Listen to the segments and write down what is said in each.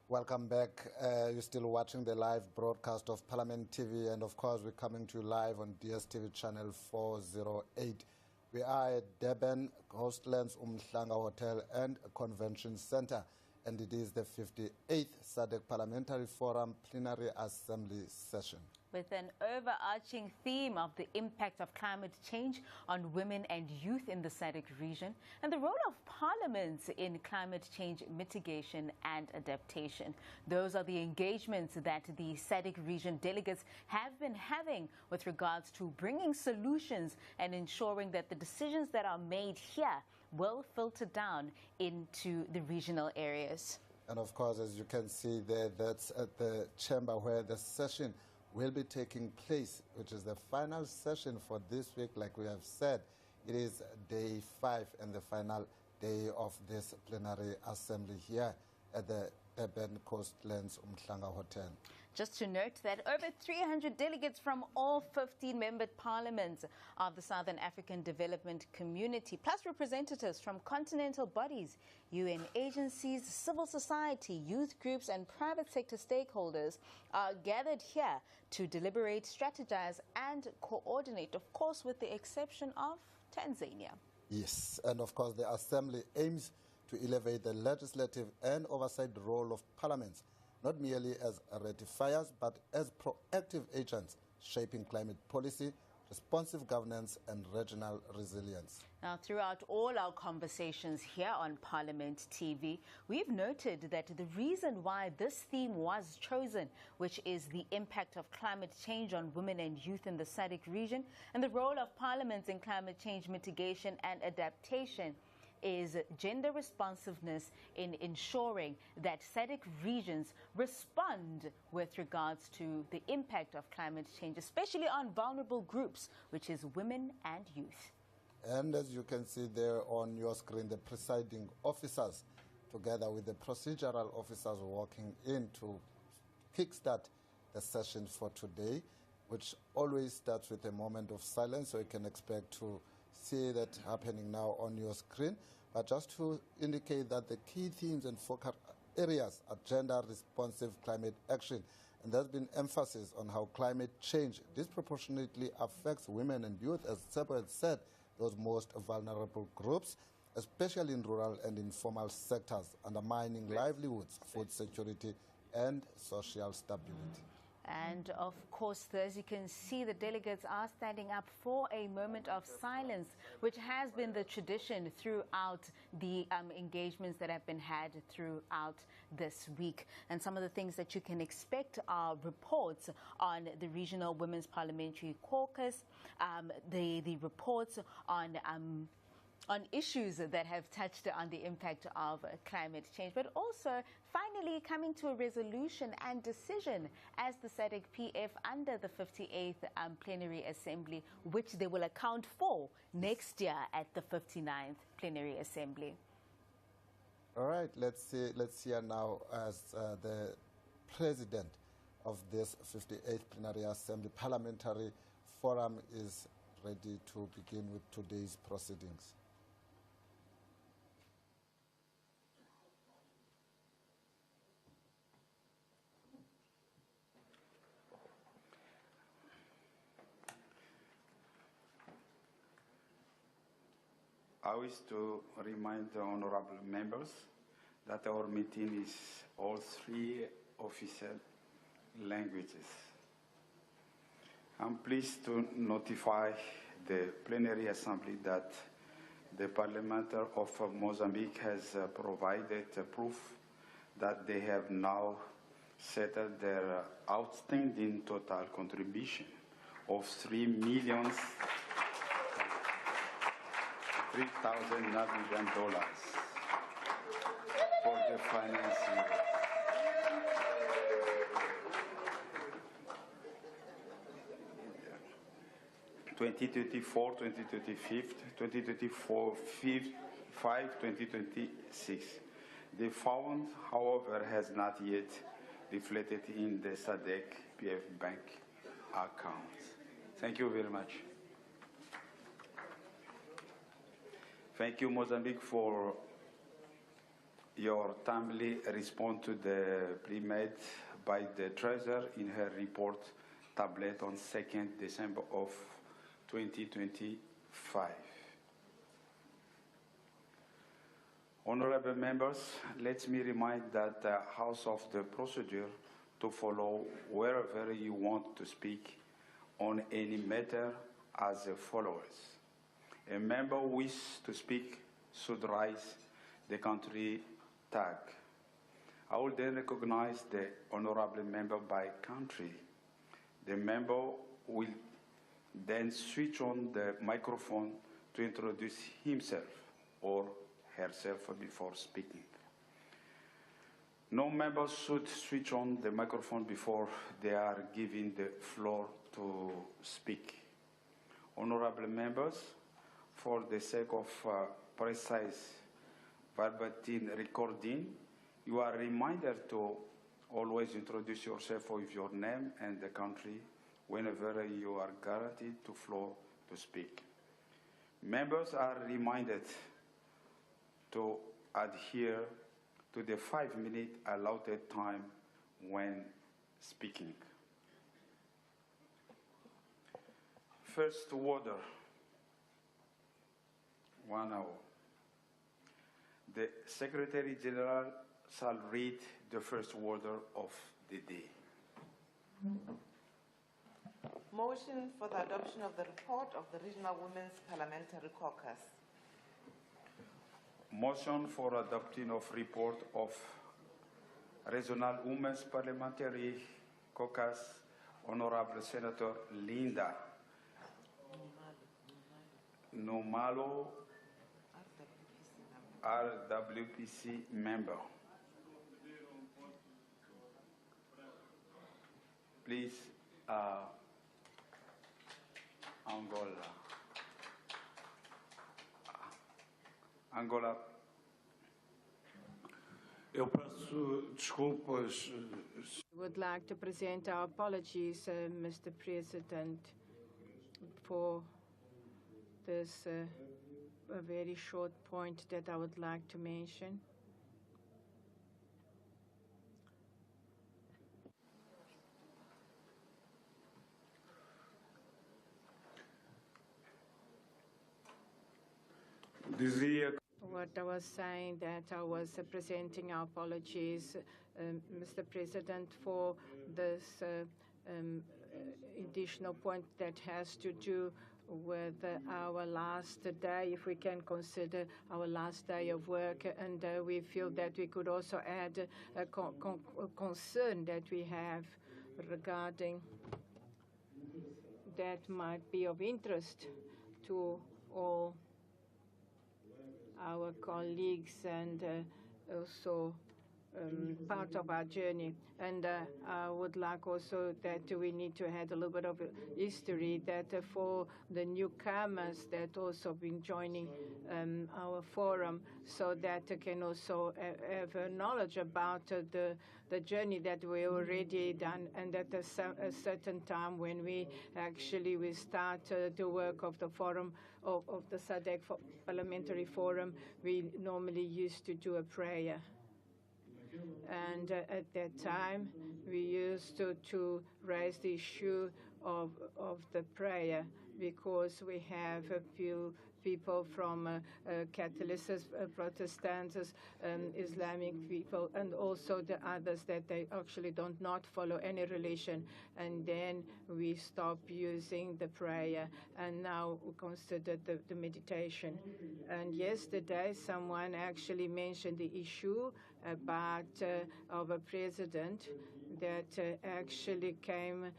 Welcome back. You're still watching the live broadcast of Parliament TV, and of course we're coming to you live on DSTV channel 408. We are at Durban, Coastlands Umhlanga Hotel and Convention Center, and it is the 58th SADC Parliamentary Forum Plenary Assembly Session. With an overarching theme of the impact of climate change on women and youth in the SADC region and the role of parliaments in climate change mitigation and adaptation. Those are the engagements that the SADC region delegates have been having with regards to bringing solutions and ensuring that the decisions that are made here will filter down into the regional areas. And of course, as you can see there, that's at the chamber where the session will be taking place, which is the final session for this week. Like we have said, it is day 5 and the final day of this plenary assembly here at the Durban Coastlands Umhlanga Hotel. Just to note that over 300 delegates from all 15 member parliaments of the Southern African Development Community, plus representatives from continental bodies, UN agencies, civil society, youth groups and private sector stakeholders are gathered here to deliberate, strategize and coordinate, of course with the exception of Tanzania. Yes, and of course the assembly aims to elevate the legislative and oversight role of parliaments, not merely as ratifiers, but as proactive agents shaping climate policy, responsive governance and regional resilience. Now, throughout all our conversations here on Parliament TV, we've noted that the reason why this theme was chosen, which is the impact of climate change on women and youth in the SADC region and the role of parliaments in climate change mitigation and adaptation, is gender responsiveness in ensuring that SADC regions respond with regards to the impact of climate change, especially on vulnerable groups, which is women and youth. And as you can see there on your screen, the presiding officers, together with the procedural officers working in to kickstart the session for today, which always starts with a moment of silence, so you can expect to see that happening now on your screen. But just to indicate that the key themes and focus areas are gender-responsive climate action, and there's been emphasis on how climate change disproportionately affects women and youth, as Sebo said, those most vulnerable groups, especially in rural and informal sectors, undermining livelihoods, food security, and social stability. And of course, as you can see, the delegates are standing up for a moment of silence, which has been the tradition throughout the engagements that have been had throughout this week. And some of the things that you can expect are reports on the Regional Women's Parliamentary Caucus, the reports on issues that have touched on the impact of climate change, but also finally coming to a resolution and decision as the SADC-PF under the 58th Plenary Assembly, which they will account for next year at the 59th Plenary Assembly. All right, let's hear now as the president of this 58th Plenary Assembly Parliamentary Forum is ready to begin with today's proceedings. I wish to remind the honorable members that our meeting is all 3 official languages. I'm pleased to notify the plenary assembly that the Parliament of Mozambique has provided proof that they have now settled their outstanding total contribution of $3,000 Namibian for the financing. Yeah. 2024, 2026. The fund, however, has not yet reflected in the SADC-PF bank account. Thank you very much. Thank you, Mozambique, for your timely response to the plea made by the Treasurer in her report tablet on 2nd December of 2025. Honorable members, let me remind that the House of the procedure to follow wherever you want to speak on any matter as follows. A member who wishes to speak should raise the country tag. I will then recognize the honorable member by country. The member will then switch on the microphone to introduce himself or herself before speaking. No member should switch on the microphone before they are given the floor to speak. Honorable members, for the sake of precise verbatim recording, you are reminded to always introduce yourself with your name and the country whenever you are guaranteed the floor to speak. Members are reminded to adhere to the 5-minute allotted time when speaking. First order, 1 hour. The Secretary General shall read the first order of the day. Motion for the adoption of the report of the Regional Women's Parliamentary Caucus. Motion for adopting of report of Regional Women's Parliamentary Caucus, Honorable Senator Linda Nomalo, RWPC member. Please, Angola. Eu peço desculpas. Would like to present our apologies, Mr. President, for this a very short point that I would like to mention. What I was saying, that I was presenting our apologies, Mr. President, for this additional point that has to do with our last day, if we can consider our last day of work, and we feel that we could also add a concern that we have regarding that might be of interest to all our colleagues and also part of our journey. And I would like also that we need to add a little bit of history that for the newcomers that also been joining our forum, so that they can also have knowledge about the journey that we already done, and at a certain time when we start the work of the forum, of the SADC Parliamentary Forum, we normally used to do a prayer. And at that time, we used to raise the issue of the prayer, because we have a few people from Catholics, Protestants, Islamic people, and also the others that they actually don't not follow any religion. And then we stop using the prayer, and now we consider the meditation. And yesterday, someone actually mentioned the issue about of a president that actually came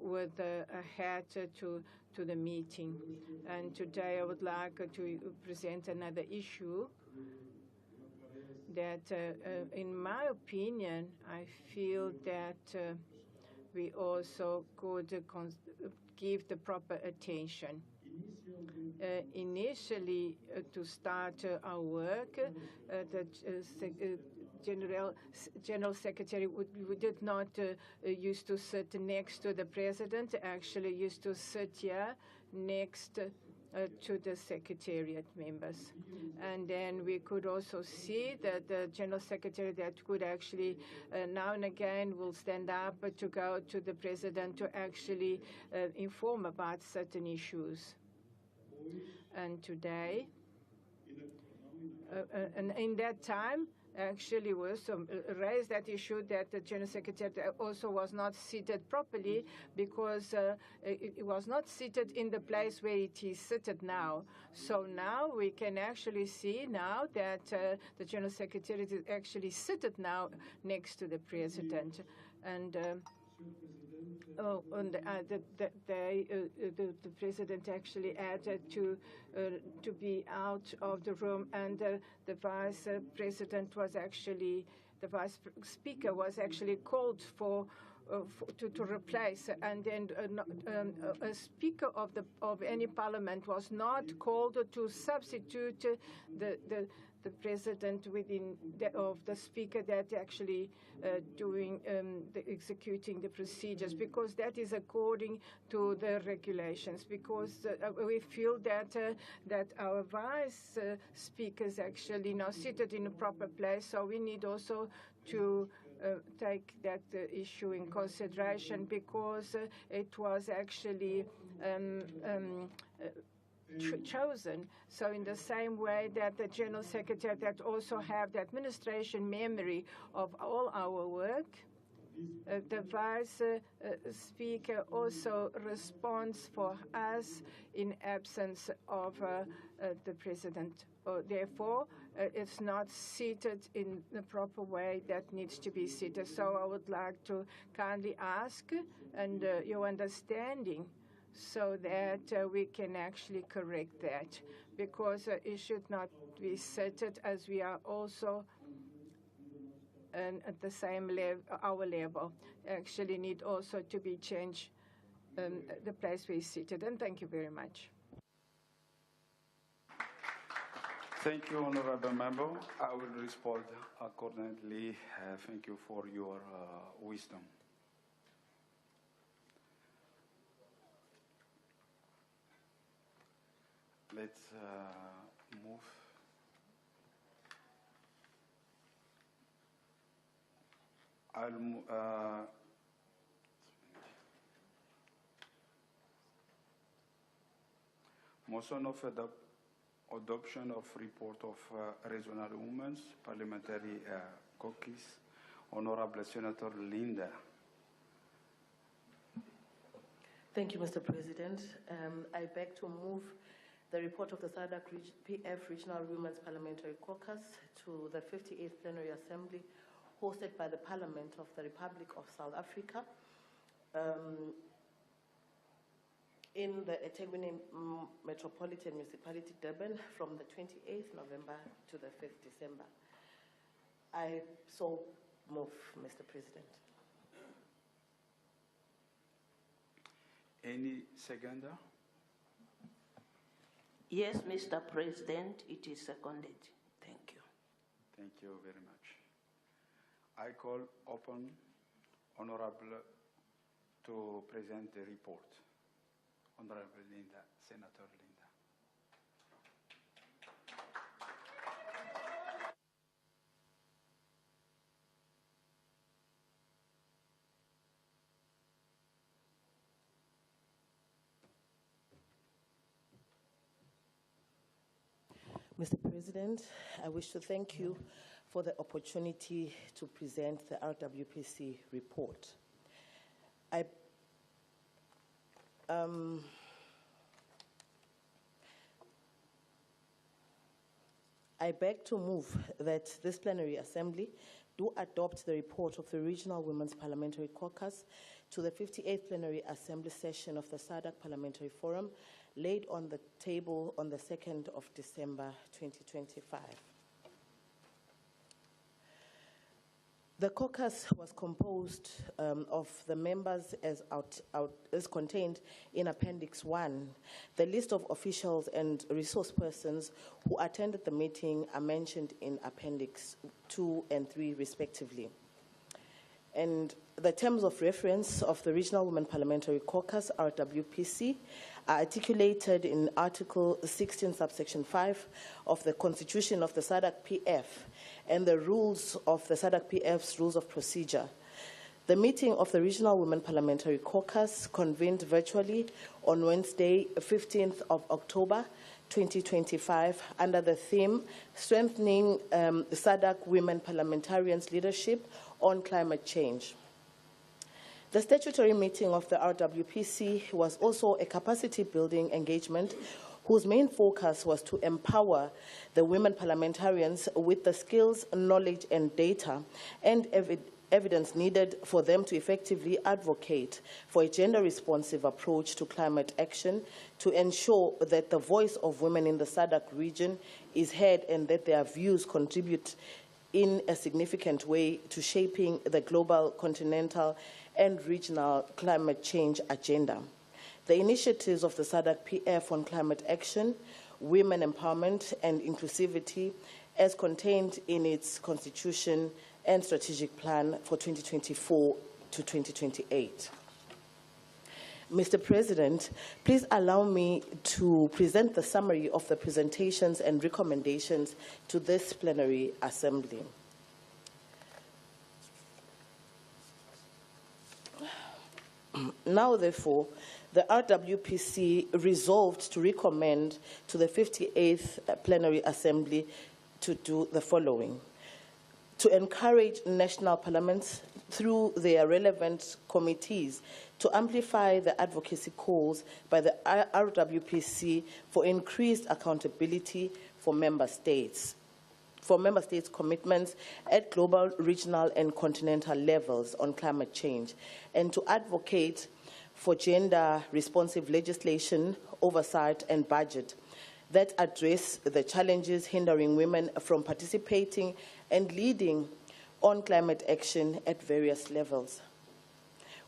with a hat to the meeting. And today I would like to present another issue that, in my opinion, I feel that we also could give the proper attention. Initially, to start our work, the General Secretary we did not used to sit next to the President, actually used to sit here next to the Secretariat members. And then we could also see that the General Secretary that could actually now and again will stand up to go to the President to actually inform about certain issues. And today, and in that time, actually was raised that issue that the General Secretary also was not seated properly because it was not seated in the place where it is seated now. So now we can actually see now that the General Secretary is actually seated now next to the President. And the President actually added to be out of the room, and the Vice President was actually, the Vice Speaker was actually called for to replace, and then a Speaker of any Parliament was not called to substitute the President of the Speaker that actually executing the procedures, because that is according to the regulations. Because we feel that our Vice Speaker is actually not seated in a proper place, so we need also to take that issue in consideration, because it was actually chosen. So in the same way that the General Secretary that also have the administration memory of all our work, the Vice Speaker also responds for us in absence of the President. Therefore, it's not seated in the proper way that needs to be seated. So I would like to kindly ask and your understanding, so that we can actually correct that, because it should not be seated as we are also at the same level, our level. Actually need also to be changed the place where it's seated. And thank you very much. Thank you, Honorable Member. I will respond accordingly. Thank you for your wisdom. Let's move. Motion of adoption of report of Regional Women's Parliamentary Caucus. Honorable Senator Linda. Thank you, Mr. President. I beg to move the report of the SADC-PF Regional Women's Parliamentary Caucus to the 58th Plenary Assembly hosted by the Parliament of the Republic of South Africa in the ETHEKWINI Metropolitan Municipality, Durban, from the 28th November to the 5th December. I so move, Mr. President. Any seconder? Yes, Mr. President, it is seconded. Thank you. Thank you very much. I call upon Honorable to present the report. Honorable Linda, Senator Linda. Mr. President, I wish to thank you for the opportunity to present the RWPC report. I beg to move that this plenary assembly do adopt the report of the Regional Women's Parliamentary Caucus to the 58th Plenary Assembly session of the SADC Parliamentary Forum, laid on the table on the 2nd of December 2025. The caucus was composed of the members as contained in Appendix 1. The list of officials and resource persons who attended the meeting are mentioned in Appendix 2 and 3 respectively. And the terms of reference of the Regional Women Parliamentary Caucus, RWPC, are articulated in Article 16, subsection 5 of the Constitution of the SADC-PF and the rules of the SADC-PF's Rules of Procedure. The meeting of the Regional Women Parliamentary Caucus convened virtually on Wednesday, 15th of October, 2025, under the theme Strengthening SADC Women Parliamentarians' Leadership on Climate Change. The statutory meeting of the RWPC was also a capacity-building engagement whose main focus was to empower the women parliamentarians with the skills, knowledge, and data and evidence needed for them to effectively advocate for a gender-responsive approach to climate action to ensure that the voice of women in the SADC region is heard and that their views contribute in a significant way to shaping the global, continental, and regional climate change agenda. The initiatives of the SADC-PF on climate action, women empowerment, and inclusivity, as contained in its constitution and strategic plan for 2024 to 2028. Mr. President, please allow me to present the summary of the presentations and recommendations to this plenary assembly. Now, therefore, the RWPC resolved to recommend to the 58th Plenary Assembly to do the following: to encourage national parliaments through their relevant committees to amplify the advocacy calls by the RWPC for increased accountability for member states commitments at global, regional, and continental levels on climate change, and to advocate for gender-responsive legislation, oversight, and budget that address the challenges hindering women from participating and leading on climate action at various levels.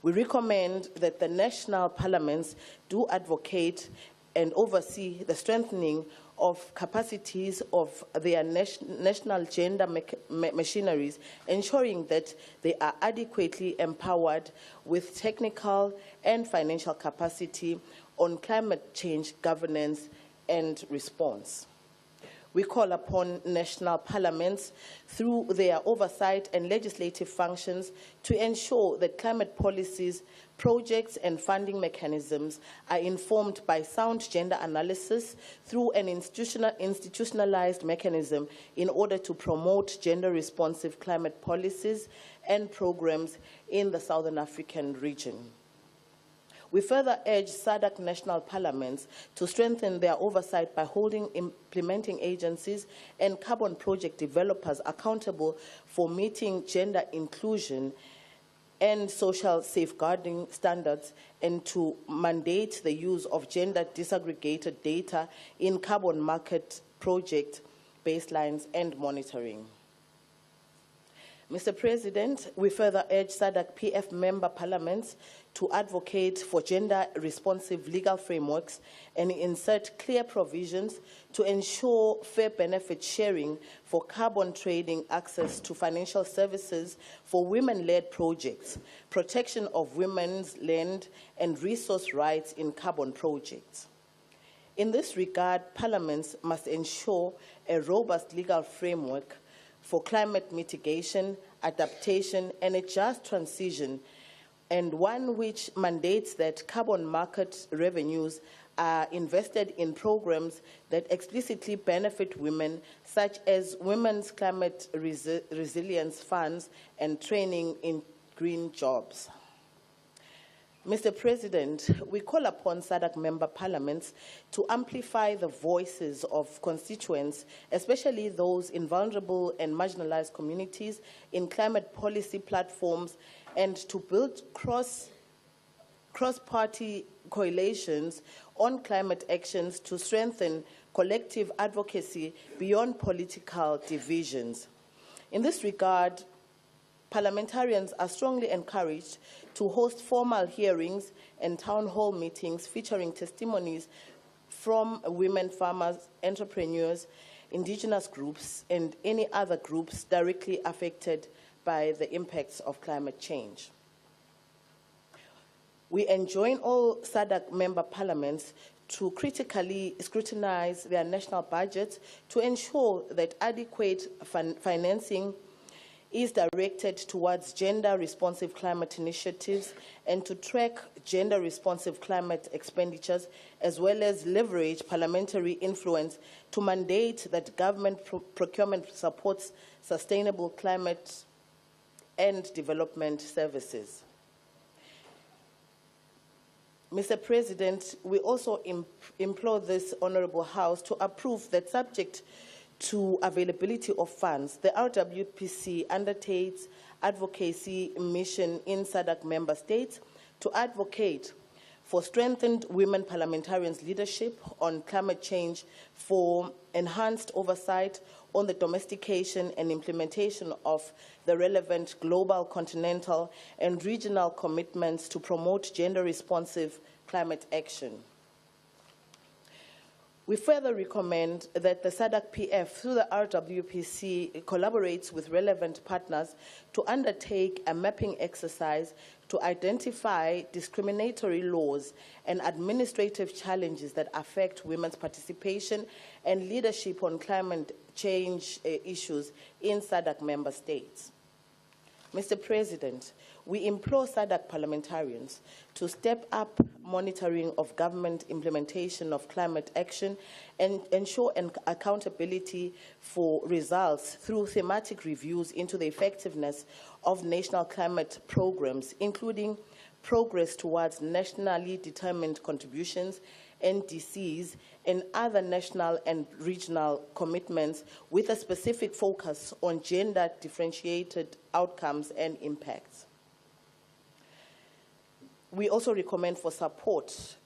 We recommend that the national parliaments do advocate and oversee the strengthening of capacities of their national gender machineries, ensuring that they are adequately empowered with technical and financial capacity on climate change governance and response. We call upon national parliaments through their oversight and legislative functions to ensure that climate policies, projects, and funding mechanisms are informed by sound gender analysis through an institutionalized mechanism in order to promote gender-responsive climate policies and programs in the Southern African region. We further urge SADC national parliaments to strengthen their oversight by holding implementing agencies and carbon project developers accountable for meeting gender inclusion and social safeguarding standards, and to mandate the use of gender disaggregated data in carbon market project baselines and monitoring. Mr. President, we further urge SADC-PF member parliaments to advocate for gender-responsive legal frameworks and insert clear provisions to ensure fair benefit sharing for carbon trading, access to financial services for women-led projects, protection of women's land and resource rights in carbon projects. In this regard, parliaments must ensure a robust legal framework for climate mitigation, adaptation, and a just transition, and one which mandates that carbon market revenues are invested in programs that explicitly benefit women, such as women's climate resilience funds and training in green jobs. Mr. President, we call upon SADC member parliaments to amplify the voices of constituents, especially those in vulnerable and marginalized communities, in climate policy platforms, and to build cross-party coalitions on climate actions to strengthen collective advocacy beyond political divisions. In this regard, parliamentarians are strongly encouraged to host formal hearings and town hall meetings featuring testimonies from women farmers, entrepreneurs, indigenous groups, and any other groups directly affected by the impacts of climate change. We enjoin all SADC member parliaments to critically scrutinize their national budgets to ensure that adequate financing is directed towards gender-responsive climate initiatives and to track gender-responsive climate expenditures, as well as leverage parliamentary influence to mandate that government procurement supports sustainable climate and development services. Mr. President, we also implore this Honourable House to approve that, subject to availability of funds, the RWPC undertakes advocacy mission in SADC member states to advocate for strengthened women parliamentarians' leadership on climate change, for enhanced oversight on the domestication and implementation of the relevant global, continental, and regional commitments to promote gender-responsive climate action. We further recommend that the SADC-PF, through the RWPC, collaborates with relevant partners to undertake a mapping exercise to identify discriminatory laws and administrative challenges that affect women's participation and leadership on climate change issues in SADC member states. Mr. President, we implore SADC parliamentarians to step up monitoring of government implementation of climate action and ensure accountability for results through thematic reviews into the effectiveness of national climate programs, including progress towards nationally determined contributions, NDCs, and other national and regional commitments with a specific focus on gender-differentiated outcomes and impacts. We also recommend for support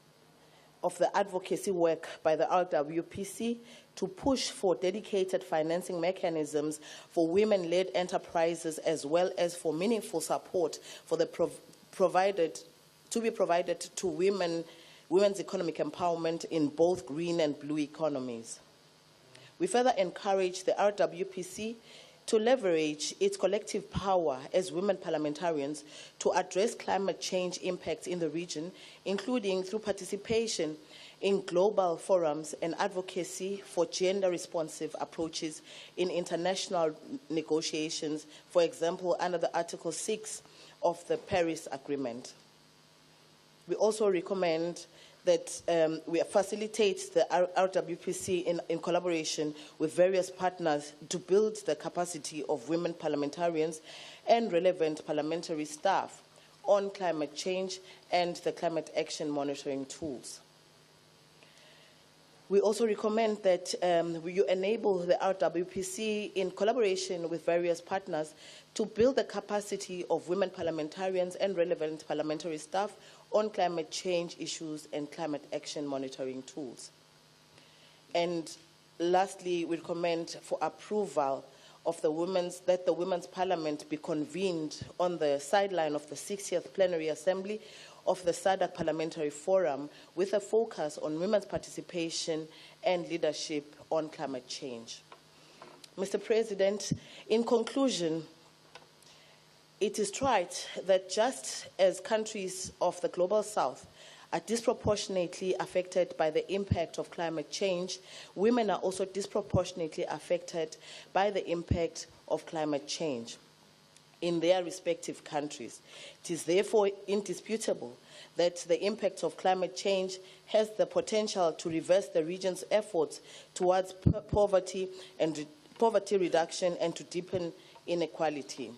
of the advocacy work by the RWPC to push for dedicated financing mechanisms for women-led enterprises, as well as for meaningful support for the provided to women's economic empowerment in both green and blue economies. We further encourage the RWPC to leverage its collective power as women parliamentarians to address climate change impacts in the region, including through participation in global forums and advocacy for gender-responsive approaches in international negotiations, for example, under the Article 6 of the Paris Agreement. We also recommend that we facilitate the RWPC in collaboration with various partners to build the capacity of women parliamentarians and relevant parliamentary staff on climate change and the climate action monitoring tools. We also recommend that you enable the RWPC in collaboration with various partners to build the capacity of women parliamentarians and relevant parliamentary staff on climate change issues and climate action monitoring tools. And lastly, we recommend for approval of the Women's Parliament be convened on the sideline of the 60th Plenary Assembly of the SADC Parliamentary Forum with a focus on women's participation and leadership on climate change. Mr. President, in conclusion, it is right that just as countries of the Global South are disproportionately affected by the impact of climate change, women are also disproportionately affected by the impact of climate change in their respective countries. It is therefore indisputable that the impact of climate change has the potential to reverse the region's efforts towards poverty reduction and to deepen inequality.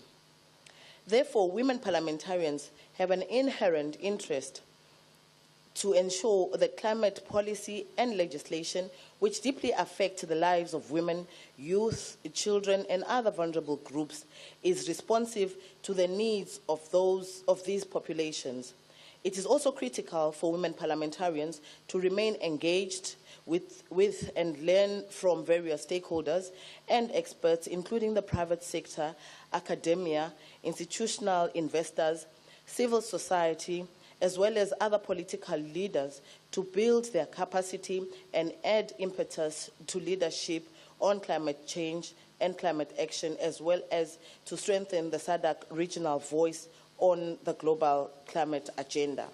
Therefore, women parliamentarians have an inherent interest to ensure that climate policy and legislation, which deeply affect the lives of women, youth, children, and other vulnerable groups, is responsive to the needs of these populations. It is also critical for women parliamentarians to remain engaged with and learn from various stakeholders and experts, including the private sector, academia, institutional investors, civil society, as well as other political leaders, to build their capacity and add impetus to leadership on climate change and climate action, as well as to strengthen the SADC regional voice on the global climate agenda.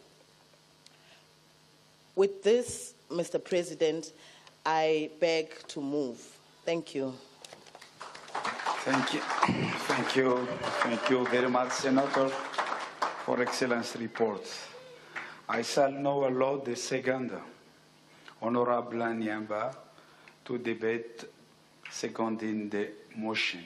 With this, Mr. President, I beg to move. Thank you. Thank you. Thank you. Thank you very much, Senator, for excellent report. I shall now allow the second Honorable Nyamba to debate seconding the motion.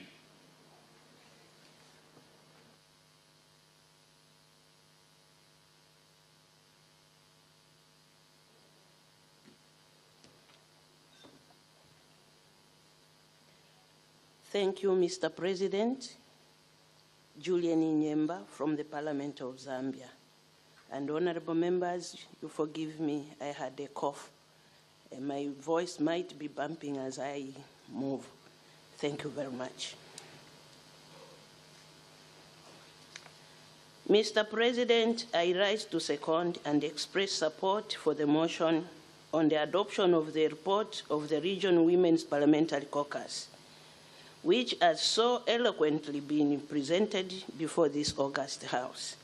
Thank you, Mr. President. Julian Nyamba from the Parliament of Zambia. And honorable members, you forgive me, I had a cough. And my voice might be bumping as I move. Thank you very much. Mr. President, I rise to second and express support for the motion on the adoption of the report of the Region Women's Parliamentary Caucus, which has so eloquently been presented before this august House.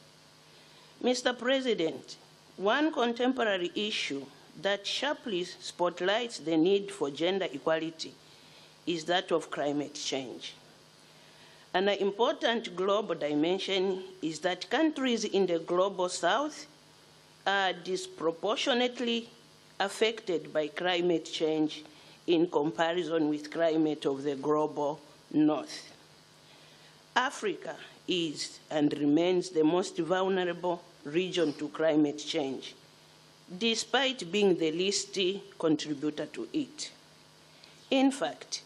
Mr. President, one contemporary issue that sharply spotlights the need for gender equality is that of climate change. An important global dimension is that countries in the global south are disproportionately affected by climate change in comparison with climate of the global north. Africa is and remains the most vulnerable region to climate change, despite being the least contributor to it. In fact,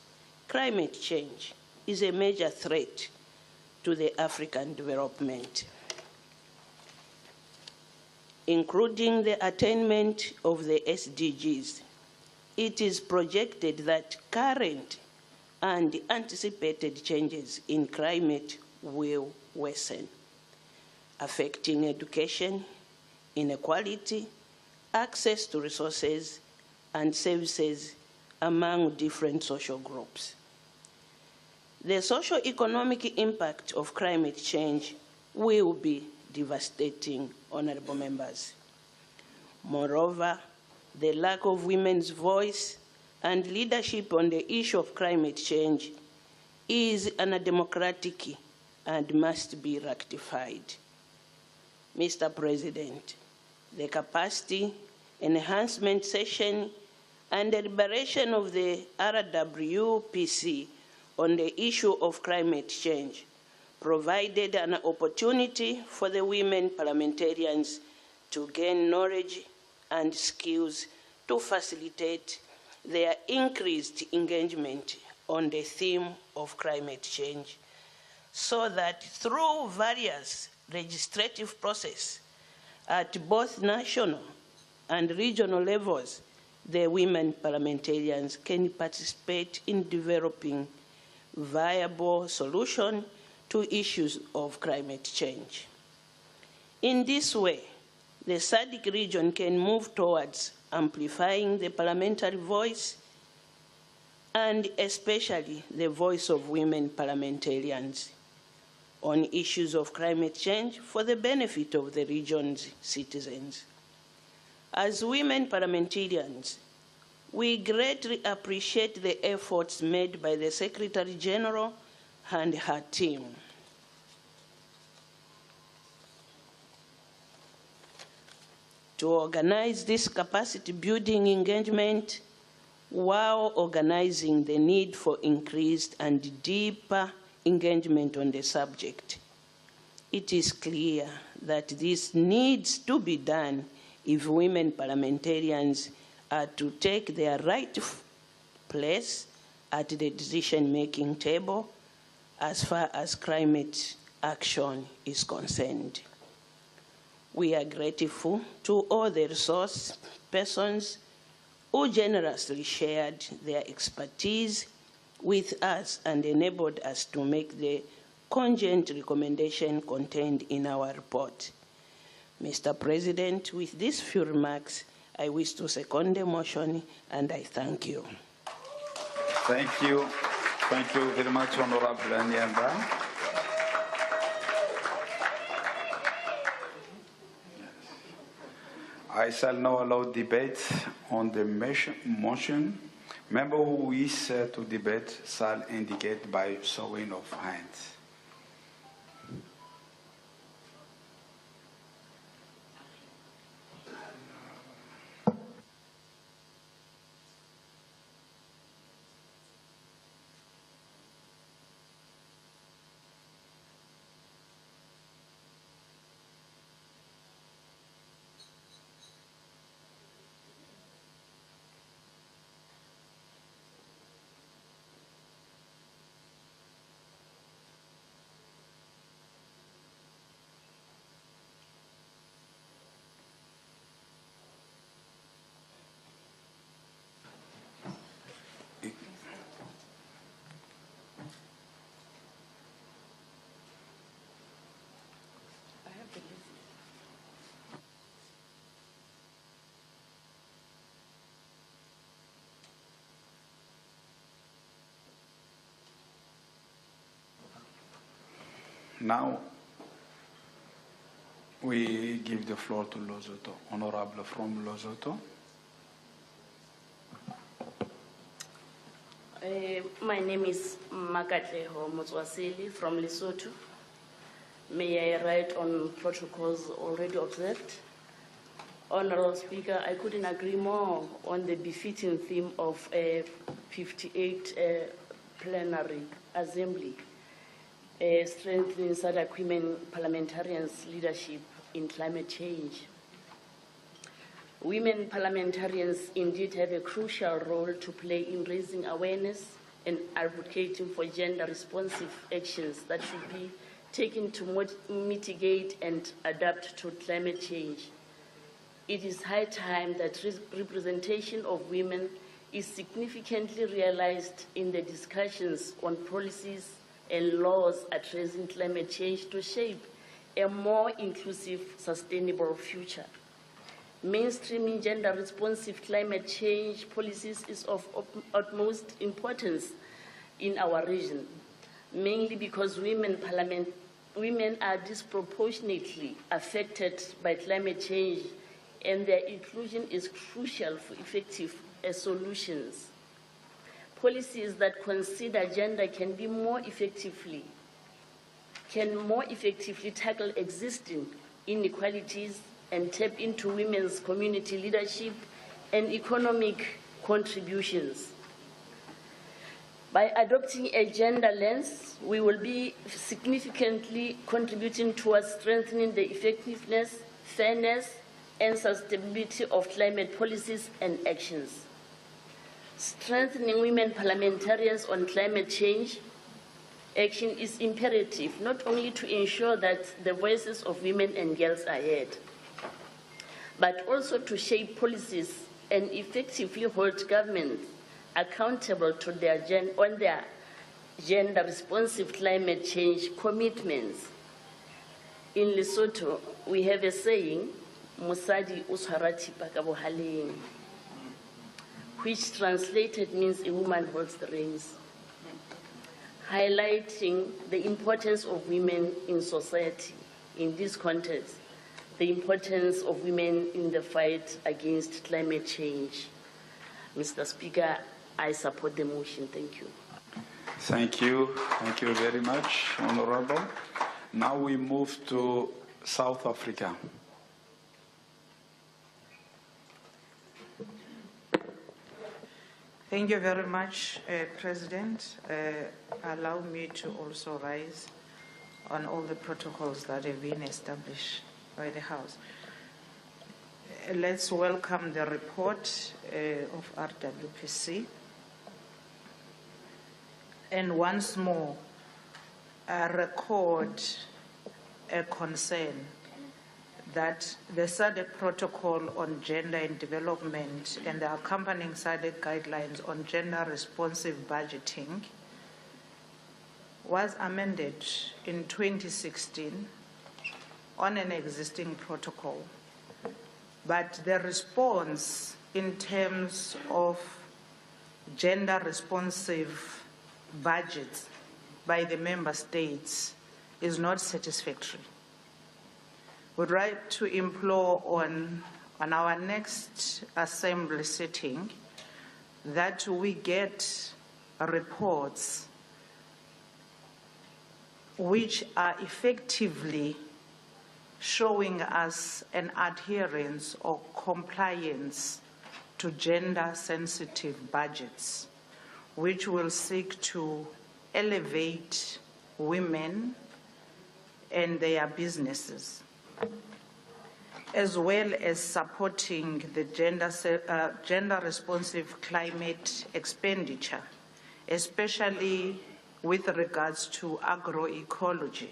climate change is a major threat to the African development, including the attainment of the SDGs. It is projected that current and anticipated changes in climate will worsen, affecting education, inequality, access to resources and services among different social groups. The socio-economic impact of climate change will be devastating, honorable members. Moreover, the lack of women's voice and leadership on the issue of climate change is undemocratic and must be rectified. Mr. President, the capacity enhancement session and deliberation of the RWPC on the issue of climate change provided an opportunity for the women parliamentarians to gain knowledge and skills to facilitate their increased engagement on the theme of climate change, so that through various legislative processes at both national and regional levels, the women parliamentarians can participate in developing viable solutions to issues of climate change. In this way, the SADC region can move towards amplifying the parliamentary voice and especially the voice of women parliamentarians on issues of climate change for the benefit of the region's citizens. As women parliamentarians, we greatly appreciate the efforts made by the Secretary General and her team to organize this capacity building engagement while organizing the need for increased and deeper engagement on the subject. It is clear that this needs to be done if women parliamentarians are to take their rightful place at the decision-making table as far as climate action is concerned. We are grateful to all the resource persons who generously shared their expertise with us and enabled us to make the cogent recommendation contained in our report. Mr. President, with these few remarks, I wish to second the motion and I thank you. Thank you. Thank you very much, Honorable Nyanda. I shall now allow debate on the motion. Member who wish to debate shall indicate by showing of hands. Now, we give the floor to Lesotho. Honorable from Lesotho. My name is Makatleho Motswasili from Lesotho. May I write on protocols already observed? Honorable Speaker, I couldn't agree more on the befitting theme of a 58 plenary assembly. Strengthening SADC women parliamentarians' leadership in climate change. Women parliamentarians indeed have a crucial role to play in raising awareness and advocating for gender-responsive actions that should be taken to mitigate and adapt to climate change. It is high time that representation of women is significantly realized in the discussions on policies and laws addressing climate change to shape a more inclusive, sustainable future. Mainstreaming gender-responsive climate change policies is of utmost importance in our region, mainly because women are disproportionately affected by climate change, and their inclusion is crucial for effective solutions. Policies that consider gender can more effectively tackle existing inequalities and tap into women's community leadership and economic contributions. By adopting a gender lens, we will be significantly contributing towards strengthening the effectiveness, fairness, and sustainability of climate policies and actions. Strengthening women parliamentarians on climate change action is imperative, not only to ensure that the voices of women and girls are heard, but also to shape policies and effectively hold governments accountable to their gender-responsive climate change commitments. In Lesotho, we have a saying, Musadi usharati pakabohaleng, which translated means a woman holds the reins, highlighting the importance of women in society. In this context, the importance of women in the fight against climate change. Mr. Speaker, I support the motion. Thank you. Thank you. Thank you very much, Honorable. Now we move to South Africa. Thank you very much, President. Allow me to also rise on all the protocols that have been established by the House. Let's welcome the report of RWPC. And once more, record a concern that the SADC protocol on gender and development and the accompanying SADC guidelines on gender-responsive budgeting was amended in 2016 on an existing protocol. But the response in terms of gender-responsive budgets by the member states is not satisfactory. We'd like to implore on our next assembly sitting that we get reports which are effectively showing us an adherence or compliance to gender-sensitive budgets, which will seek to elevate women and their businesses, as well as supporting the gender-responsive climate expenditure, especially with regards to agroecology.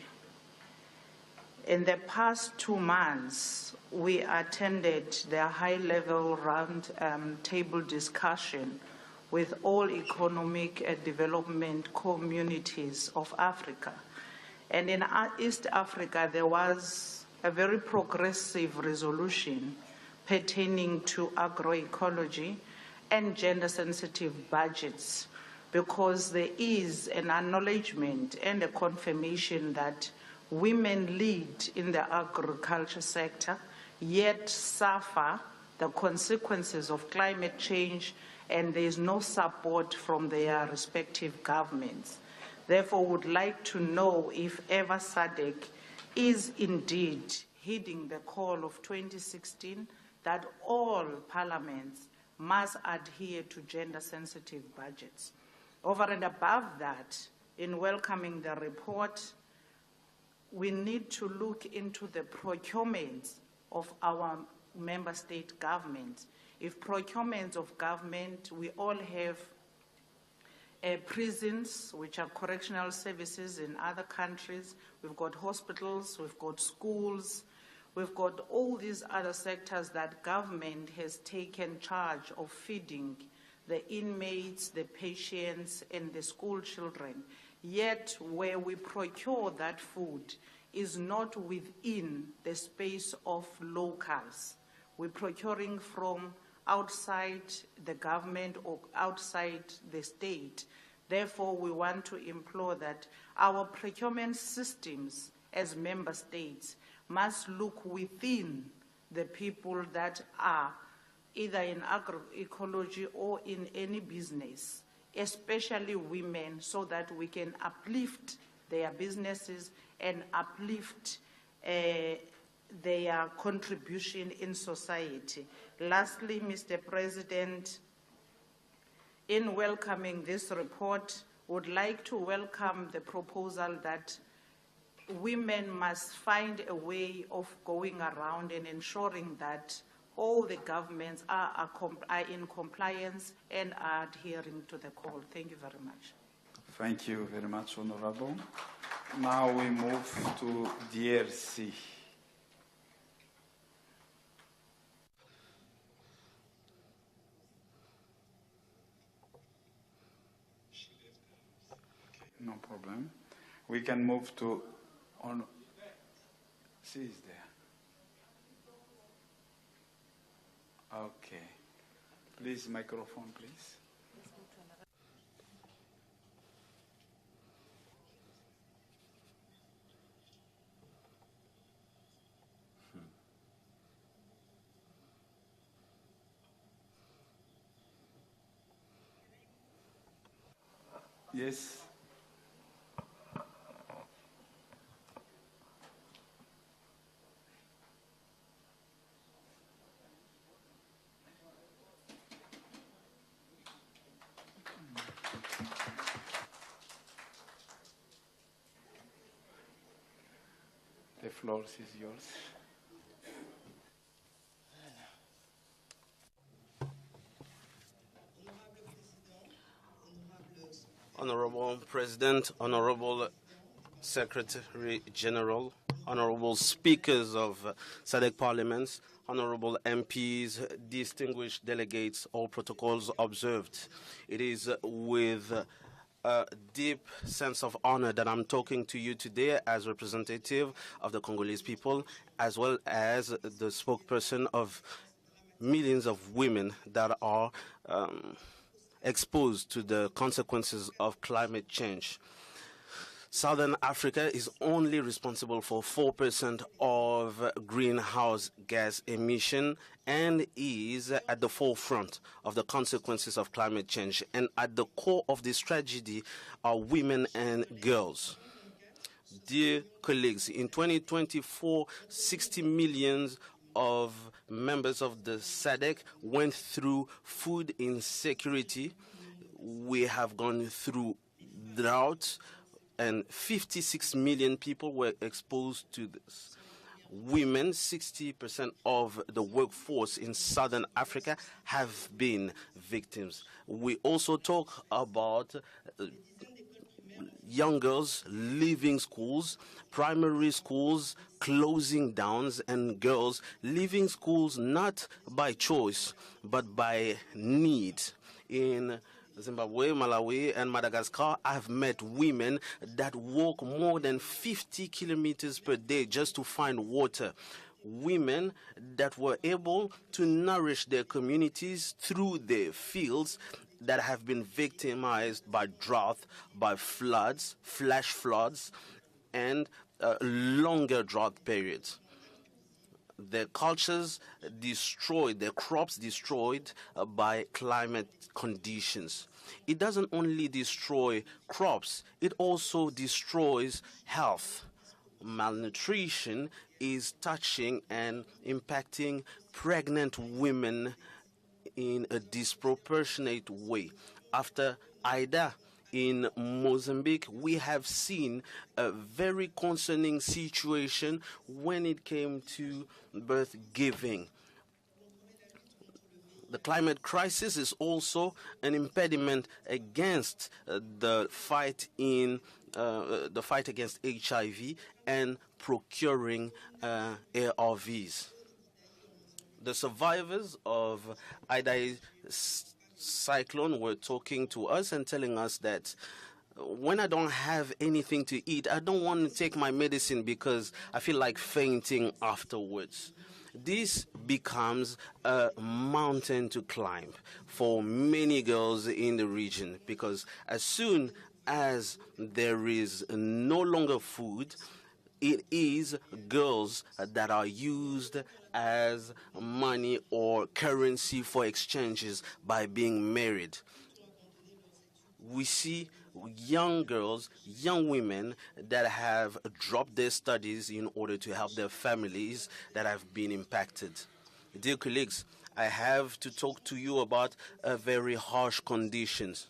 In the past 2 months, we attended the high-level round table discussion with all economic and development communities of Africa. And in East Africa, there was a very progressive resolution pertaining to agroecology and gender-sensitive budgets, because there is an acknowledgement and a confirmation that women lead in the agriculture sector, yet suffer the consequences of climate change, and there is no support from their respective governments. Therefore, we would like to know if ever SADC is indeed heeding the call of 2016 that all parliaments must adhere to gender-sensitive budgets. Over and above that, in welcoming the report, we need to look into the procurements of our member state governments. If procurements of government, we all have prisons, which are correctional services in other countries. We've got hospitals, we've got schools, we've got all these other sectors that government has taken charge of feeding the inmates, the patients, and the school children. Yet where we procure that food is not within the space of locals. We're procuring from outside the government or outside the state. Therefore, we want to implore that our procurement systems as member states must look within the people that are either in agroecology or in any business, especially women, so that we can uplift their businesses and uplift their contribution in society. Lastly, Mr. President, in welcoming this report, would like to welcome the proposal that women must find a way of going around and ensuring that all the governments are in compliance and are adhering to the call. Thank you very much. Thank you very much, Honorable. Now we move to DRC. No problem. We can move to she is there. Okay. Please, microphone, please. Yes. The floor is yours. Honorable President, Honorable Secretary General, Honorable Speakers of SADC Parliaments, Honorable MPs, distinguished delegates, all protocols observed. It is with a deep sense of honor that I'm talking to you today as representative of the Congolese people, as well as the spokesperson of millions of women that are exposed to the consequences of climate change. Southern Africa is only responsible for 4% of greenhouse gas emission and is at the forefront of the consequences of climate change. And at the core of this tragedy are women and girls. Dear colleagues, in 2024, 60 million of members of the SADC went through food insecurity. We have gone through drought, and 56 million people were exposed to this. Women, 60% of the workforce in Southern Africa, have been victims. We also talk about young girls leaving schools, primary schools closing down, and girls leaving schools not by choice, but by need. In Zimbabwe, Malawi, and Madagascar, I've met women that walk more than 50 kilometers per day just to find water. Women that were able to nourish their communities through their fields that have been victimized by drought, by floods, flash floods, and longer drought periods. Their cultures destroyed, their crops destroyed by climate conditions. It doesn't only destroy crops, it also destroys health. Malnutrition is touching and impacting pregnant women in a disproportionate way. After Ida in Mozambique, we have seen a very concerning situation when it came to birth giving. The climate crisis is also an impediment against the fight against HIV and procuring ARVs. The survivors of Ida cyclone were talking to us and telling us that when I don't have anything to eat, I don't want to take my medicine because I feel like fainting afterwards. This becomes a mountain to climb for many girls in the region, because as soon as there is no longer food, it is girls that are used as money or currency for exchanges by being married. We see young girls, young women that have dropped their studies in order to help their families that have been impacted. Dear colleagues, I have to talk to you about a very harsh conditions,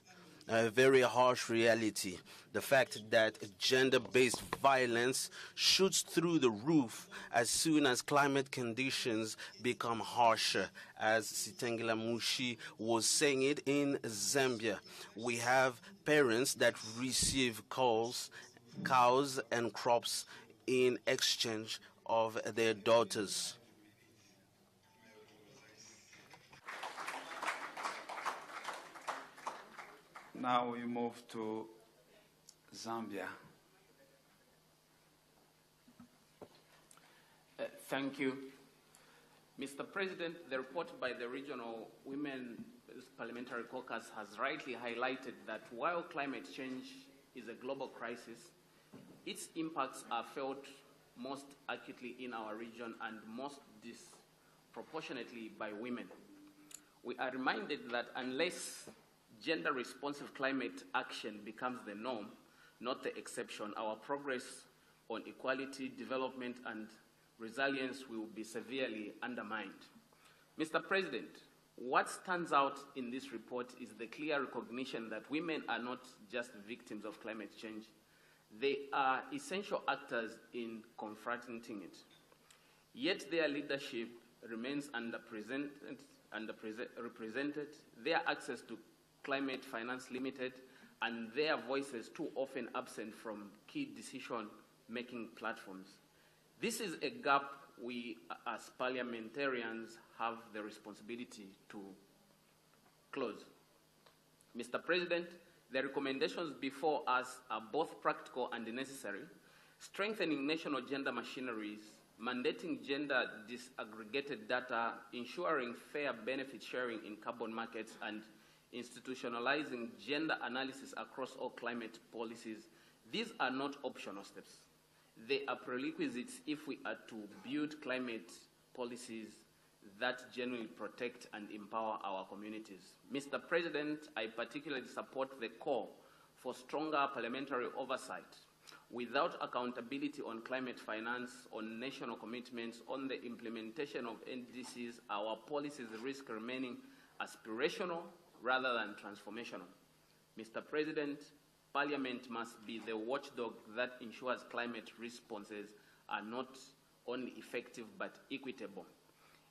a very harsh reality. The fact that gender-based violence shoots through the roof as soon as climate conditions become harsher. As Sitengela Mushi was saying it in Zambia, we have parents that receive cows and crops in exchange of their daughters. Now we move to Zambia. Thank you. Mr. President, the report by the Regional Women's Parliamentary Caucus has rightly highlighted that while climate change is a global crisis, its impacts are felt most acutely in our region and most disproportionately by women. We are reminded that unless gender-responsive climate action becomes the norm, not the exception, our progress on equality, development, and resilience will be severely undermined. Mr. President, what stands out in this report is the clear recognition that women are not just victims of climate change. They are essential actors in confronting it. Yet their leadership remains underrepresented, their access to climate finance limited, and their voices too often absent from key decision-making platforms. This is a gap we, as parliamentarians, have the responsibility to close. Mr. President, the recommendations before us are both practical and necessary. Strengthening national gender machineries, mandating gender disaggregated data, ensuring fair benefit sharing in carbon markets, and institutionalizing gender analysis across all climate policies. These are not optional steps. They are prerequisites if we are to build climate policies that genuinely protect and empower our communities. Mr. President, I particularly support the call for stronger parliamentary oversight. Without accountability on climate finance, on national commitments, on the implementation of NDCs, our policies risk remaining aspirational rather than transformational. Mr. President, Parliament must be the watchdog that ensures climate responses are not only effective but equitable.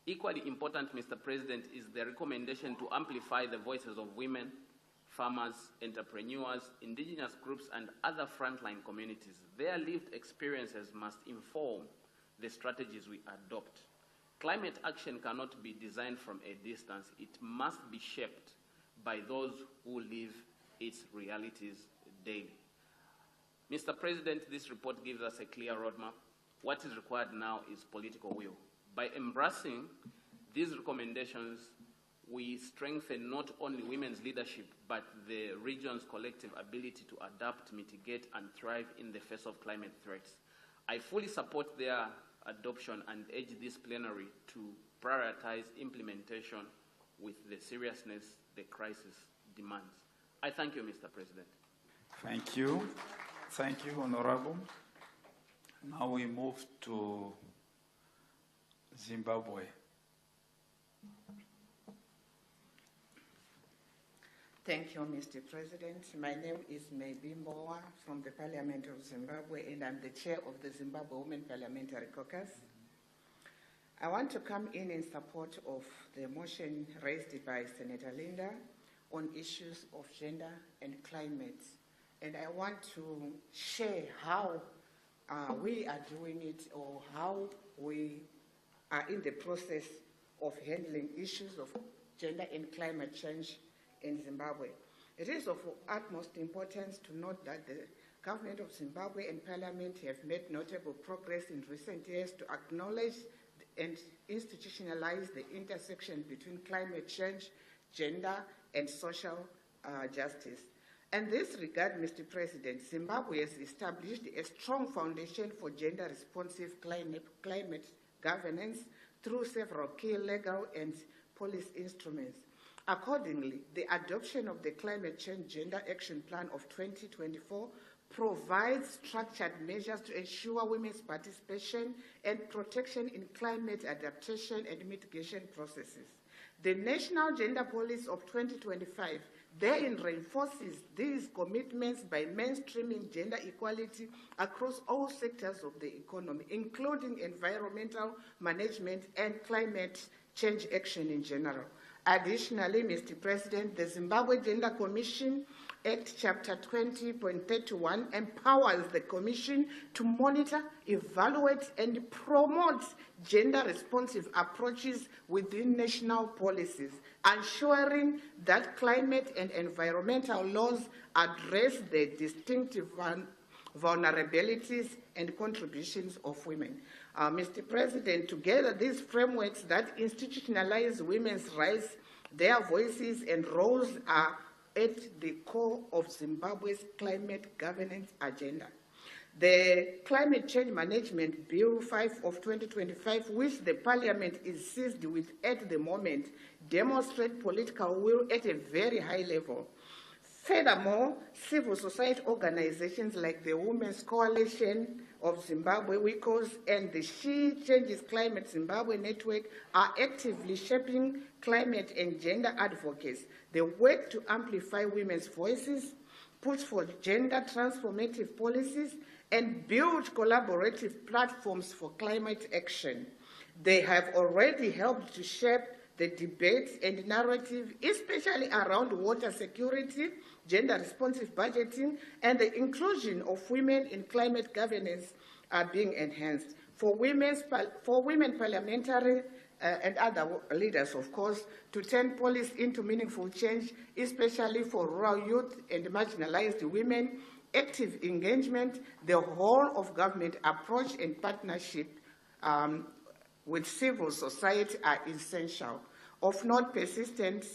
Equally important, Mr. President, is the recommendation to amplify the voices of women, farmers, entrepreneurs, indigenous groups, and other frontline communities. Their lived experiences must inform the strategies we adopt. Climate action cannot be designed from a distance. It must be shaped by those who live its realities daily. Mr. President, this report gives us a clear roadmap. What is required now is political will. By embracing these recommendations, we strengthen not only women's leadership, but the region's collective ability to adapt, mitigate, and thrive in the face of climate threats. I fully support their adoption and urge this plenary to prioritize implementation with the seriousness the crisis demands. I thank you, Mr. President. Thank you. Thank you, Honorable. Now we move to Zimbabwe. Thank you, Mr. President. My name is Maybe Mbowa from the Parliament of Zimbabwe, and I'm the chair of the Zimbabwe Women Parliamentary Caucus. I want to come in support of the motion raised by Senator Linda on issues of gender and climate. And I want to share how we are doing it, or how we are in the process of handling issues of gender and climate change in Zimbabwe. It is of utmost importance to note that the government of Zimbabwe and Parliament have made notable progress in recent years to acknowledge and institutionalize the intersection between climate change, gender, and social justice. In this regard, Mr. President, Zimbabwe has established a strong foundation for gender-responsive climate governance through several key legal and policy instruments. Accordingly, the adoption of the Climate Change Gender Action Plan of 2024 provides structured measures to ensure women's participation and protection in climate adaptation and mitigation processes. The National Gender Policy of 2025 therein reinforces these commitments by mainstreaming gender equality across all sectors of the economy, including environmental management and climate change action in general. Additionally, Mr. President, the Zimbabwe Gender Commission Act Chapter 20.31 empowers the Commission to monitor, evaluate, and promote gender-responsive approaches within national policies, ensuring that climate and environmental laws address the distinctive vulnerabilities and contributions of women. Mr. President, together these frameworks that institutionalize women's rights, their voices and roles are at the core of Zimbabwe's climate governance agenda. The Climate Change Management Bill 5 of 2025, which the Parliament is seized with at the moment, demonstrates political will at a very high level. Furthermore, civil society organizations like the Women's Coalition of Zimbabwe, WICOS, and the She Changes Climate Zimbabwe Network are actively shaping climate and gender advocates. They work to amplify women's voices, push for gender transformative policies, and build collaborative platforms for climate action. They have already helped to shape the debate and narrative, especially around water security, gender-responsive budgeting, and the inclusion of women in climate governance are being enhanced. For women parliamentary and other leaders, of course, to turn policy into meaningful change, especially for rural youth and marginalized women, active engagement, the whole of government approach and partnership with civil society are essential. Of note, persistent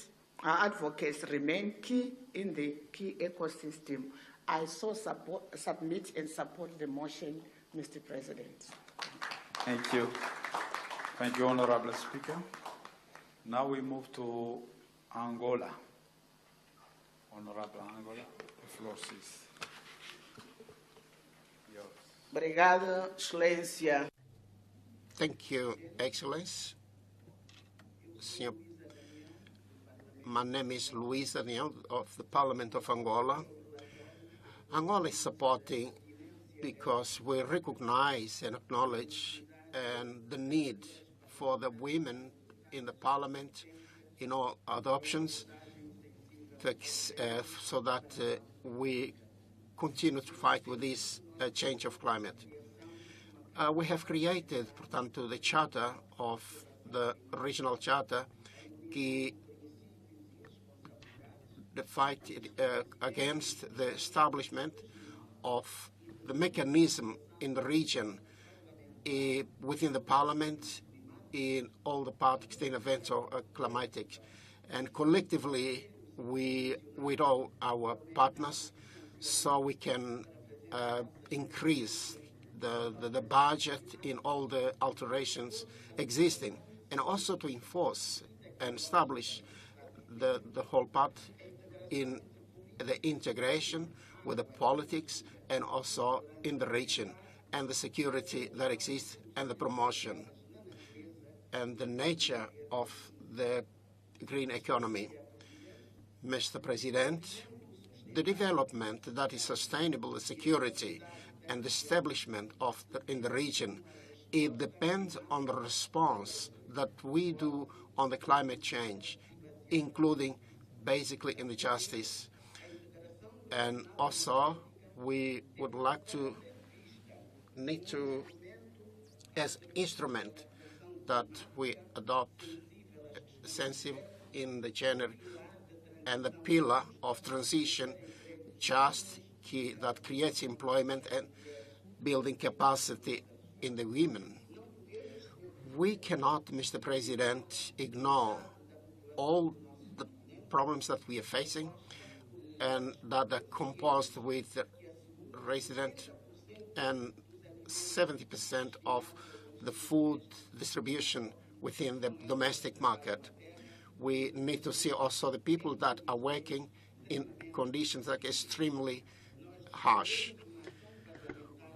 our advocates remain key in the key ecosystem. I so submit and support the motion, Mr. President. Thank you. Thank you, Honorable Speaker. Now we move to Angola. Honorable Angola, the floor is yours. Obrigado, Excelência. Thank you, Excellency. My name is Luis Daniel of the Parliament of Angola. Angola is supporting because we recognize and acknowledge the need for the women in the Parliament in all adoptions so that we continue to fight with this change of climate. We have created, portanto, the charter of the regional charter the fight against the establishment of the mechanism in the region within the Parliament in all the parties in events of climatic. And collectively, with all our partners, so we can increase the budget in all the alterations existing, and also to enforce and establish the whole part in the integration with the politics and also in the region and the security that exists and the promotion and the nature of the green economy. Mr. President, the development that is sustainable, the security and the establishment in the region, it depends on the response that we do on the climate change, including basically in the justice. And also, we would like to need to, as instrument that we adopt sensitive in the gender and the pillar of transition, just that creates employment and building capacity in the women. We cannot, Mr. President, ignore all the problems that we are facing and that are composed with resident and 70% of the food distribution within the domestic market. We need to see also the people that are working in conditions that are extremely harsh.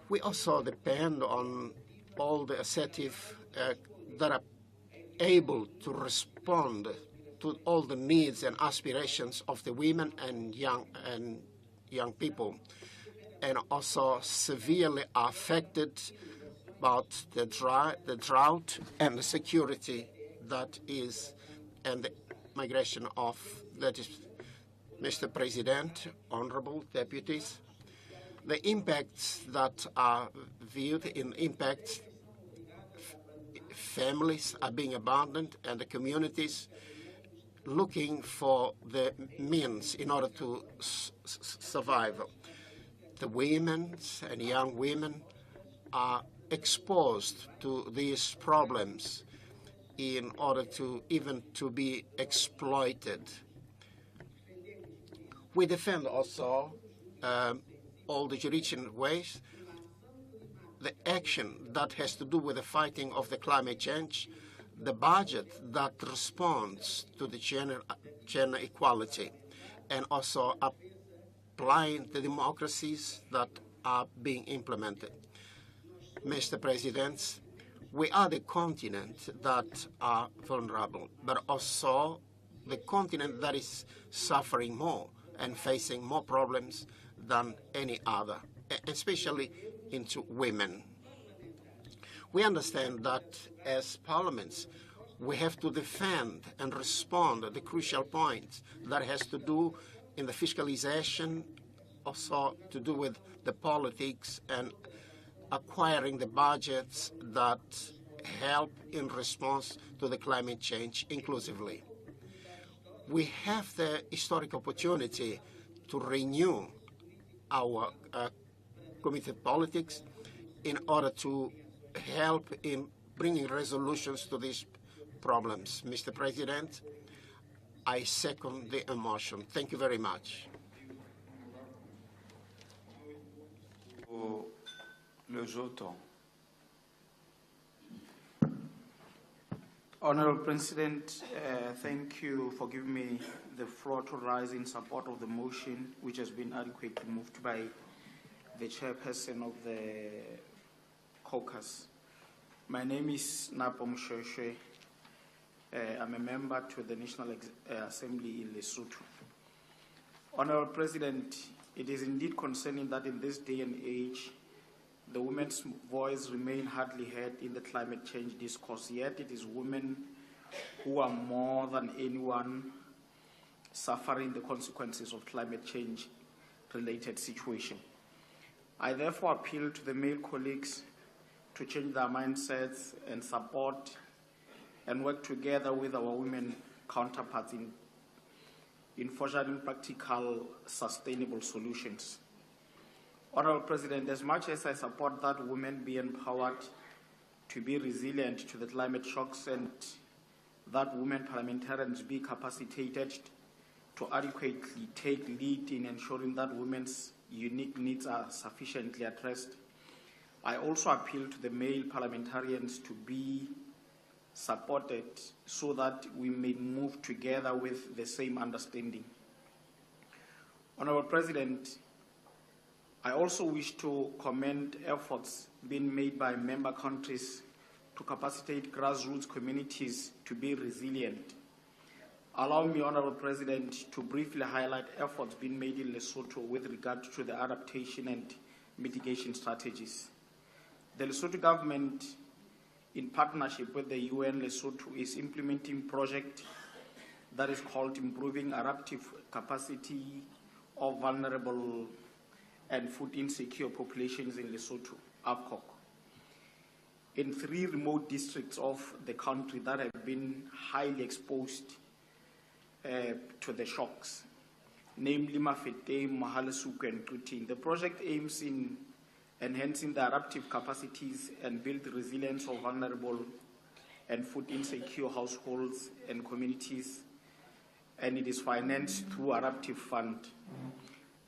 We also depend on all the assertive that are able to respond to all the needs and aspirations of the women and young people, and also severely affected about the drought and the security that is, and the migration of that is. Mr. President, honorable deputies, the impacts that are viewed in impact, families are being abandoned and the communities looking for the means in order to survive. The women and young women are exposed to these problems in order to even to be exploited. We defend also all the judicial ways, the action that has to do with the fighting of the climate change, the budget that responds to the gender equality, and also applying the democracies that are being implemented. Mr. President, we are the continent that are vulnerable, but also the continent that is suffering more and facing more problems than any other, especially into women. We understand that as parliaments, we have to defend and respond to the crucial points that has to do in the fiscalization, also to do with the politics and acquiring the budgets that help in response to the climate change inclusively. We have the historic opportunity to renew our committed politics in order to help in bringing resolutions to these problems. Mr. President, I second the motion. Thank you very much. Honorable President, thank you for giving me the floor to rise in support of the motion, which has been adequately moved by the chairperson of the Caucus. My name is Napo Mshweshwe. I'm a member to the National Assembly in Lesotho. Honorable President, it is indeed concerning that in this day and age, the women's voice remain hardly heard in the climate change discourse, yet it is women who are more than anyone suffering the consequences of climate change-related situation. I therefore appeal to the male colleagues to change their mindsets and support and work together with our women counterparts in forging practical, sustainable solutions. Honorable President, as much as I support that women be empowered to be resilient to the climate shocks and that women parliamentarians be capacitated to adequately take lead in ensuring that women's unique needs are sufficiently addressed, I also appeal to the male parliamentarians to be supported so that we may move together with the same understanding. Honorable President, I also wish to commend efforts being made by member countries to capacitate grassroots communities to be resilient. Allow me, Honorable President, to briefly highlight efforts being made in Lesotho with regard to the adaptation and mitigation strategies. The Lesotho government, in partnership with the UN Lesotho, is implementing a project that is called Improving Adaptive Capacity of Vulnerable and Food Insecure Populations in Lesotho, AVCOC, in 3 remote districts of the country that have been highly exposed to the shocks, namely Mafeteng, Mahalesuku, and Tuting. The project aims in enhancing the adaptive capacities and build the resilience of vulnerable and food insecure households and communities, and it is financed through Adaptive Fund.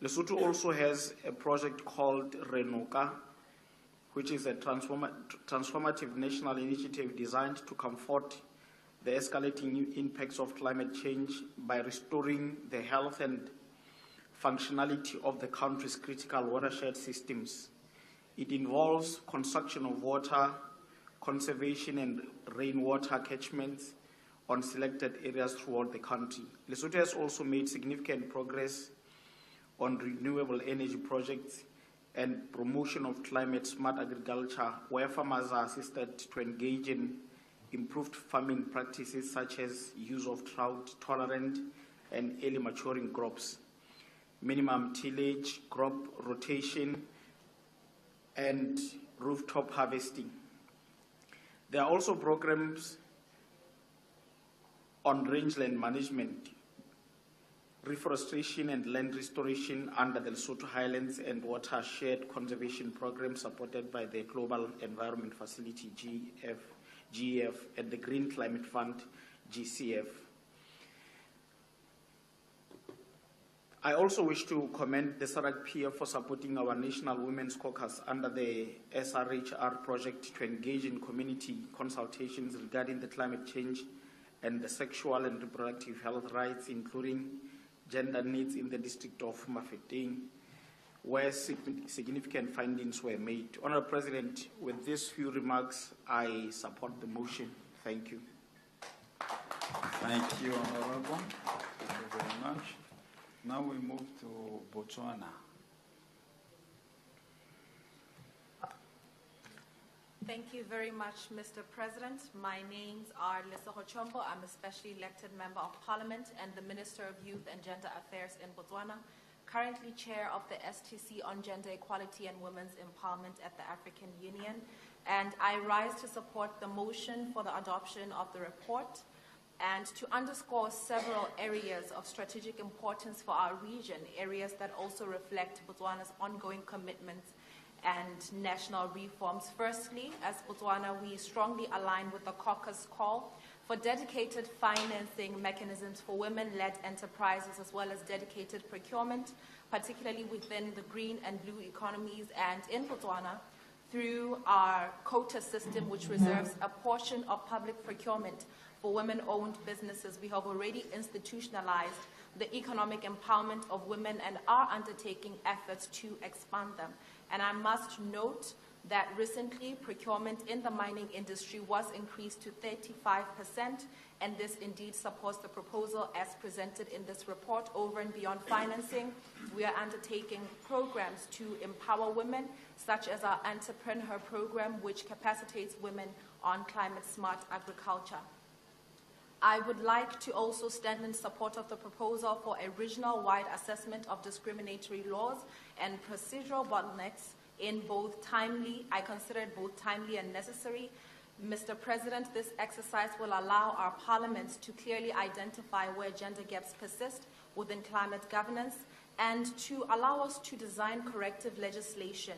Lesotho also has a project called Renoka, which is a transformative national initiative designed to comfort the escalating impacts of climate change by restoring the health and functionality of the country's critical watershed systems. It involves construction of water, conservation and rainwater catchments on selected areas throughout the country. Lesotho has also made significant progress on renewable energy projects and promotion of climate-smart agriculture, where farmers are assisted to engage in improved farming practices such as use of drought-tolerant and early maturing crops, minimum tillage, crop rotation, and rooftop harvesting. There are also programs on rangeland management, reforestation and land restoration under the Lesotho Highlands and Watershed Conservation Program supported by the Global Environment Facility, GEF, and the Green Climate Fund, GCF. I also wish to commend the SADC-PF for supporting our National Women's Caucus under the SRHR project to engage in community consultations regarding the climate change and the sexual and reproductive health rights, including gender needs in the district of Mafeteng, where significant findings were made. Honorable President, with these few remarks, I support the motion. Thank you. Thank you, Honorable. Thank you very much. Now we move to Botswana. Thank you very much, Mr. President. My names are Lesego Chombo. I'm a specially elected member of Parliament and the Minister of Youth and Gender Affairs in Botswana, currently chair of the STC on Gender Equality and Women's Empowerment at the African Union. And I rise to support the motion for the adoption of the report and to underscore several areas of strategic importance for our region, areas that also reflect Botswana's ongoing commitments and national reforms. Firstly, as Botswana, we strongly align with the Caucus call for dedicated financing mechanisms for women-led enterprises, as well as dedicated procurement, particularly within the green and blue economies, and in Botswana, through our quota system, which reserves a portion of public procurement for women-owned businesses. We have already institutionalized the economic empowerment of women and are undertaking efforts to expand them. And I must note that recently procurement in the mining industry was increased to 35%, and this indeed supports the proposal as presented in this report. Over and beyond financing, we are undertaking programs to empower women, such as our entrepreneur program, which capacitates women on climate-smart agriculture. I would like to also stand in support of the proposal for a regional-wide assessment of discriminatory laws and procedural bottlenecks in both timely, I consider it both timely and necessary. Mr. President, this exercise will allow our parliaments to clearly identify where gender gaps persist within climate governance and to allow us to design corrective legislation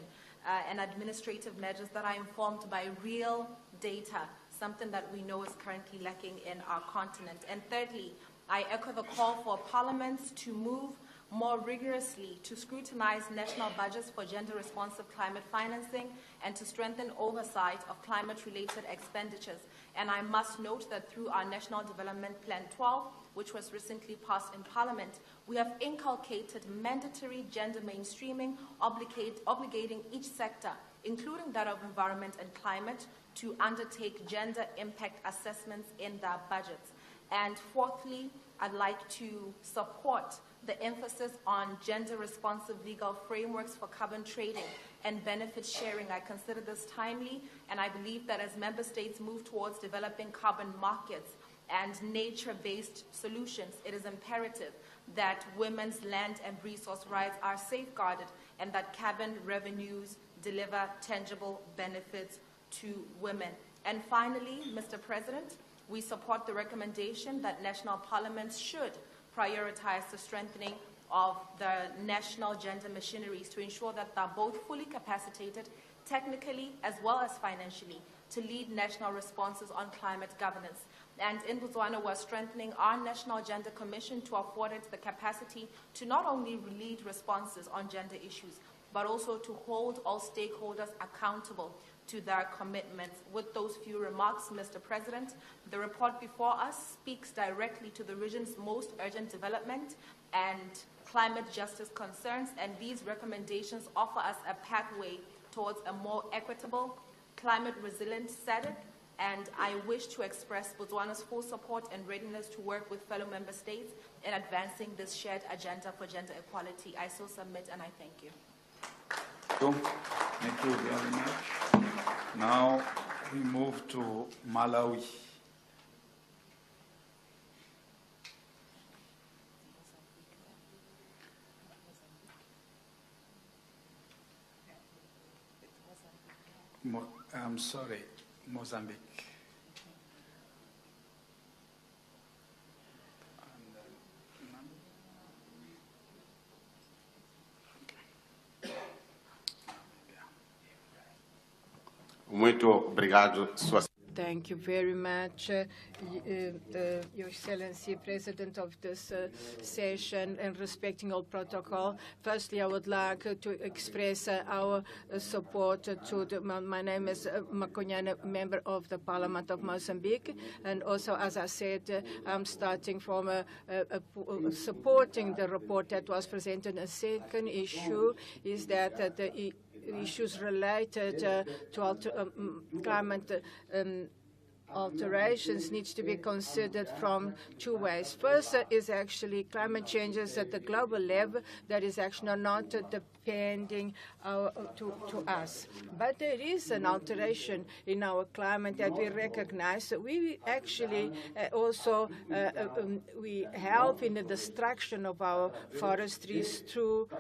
and administrative measures that are informed by real data, something that we know is currently lacking in our continent. And thirdly, I echo the call for parliaments to move more rigorously to scrutinize national budgets for gender-responsive climate financing and to strengthen oversight of climate-related expenditures. And I must note that through our National Development Plan 12, which was recently passed in Parliament, we have inculcated mandatory gender mainstreaming, obligating each sector, including that of environment and climate, to undertake gender impact assessments in their budgets. And fourthly, I'd like to support the emphasis on gender-responsive legal frameworks for carbon trading and benefit sharing. I consider this timely, and I believe that as member states move towards developing carbon markets and nature-based solutions, it is imperative that women's land and resource rights are safeguarded and that carbon revenues deliver tangible benefits to women. And finally, Mr. President, we support the recommendation that national parliaments should prioritize the strengthening of the national gender machineries to ensure that they're both fully capacitated technically as well as financially to lead national responses on climate governance. And in Botswana, we're strengthening our National Gender Commission to afford it the capacity to not only lead responses on gender issues, but also to hold all stakeholders accountable to their commitments. With those few remarks, Mr. President, the report before us speaks directly to the region's most urgent development and climate justice concerns, and these recommendations offer us a pathway towards a more equitable, climate-resilient SADC, and I wish to express Botswana's full support and readiness to work with fellow member states in advancing this shared agenda for gender equality. I so submit, and I thank you. Thank you very much. Now we move to Malawi. I'm sorry, Mozambique. Muito obrigado, Sua. Thank you very much, Your Excellency, President of this session, and respecting all protocol. Firstly, I would like to express our support to my name is Makonyane, member of the Parliament of Mozambique, and also, as I said, I'm starting from supporting the report that was presented. The second issue is that the issues related to climate alterations needs to be considered from two ways. First is actually climate changes at the global level that is actually not depending to us. But there is an alteration in our climate that we recognize. We actually also we help in the destruction of our forestries through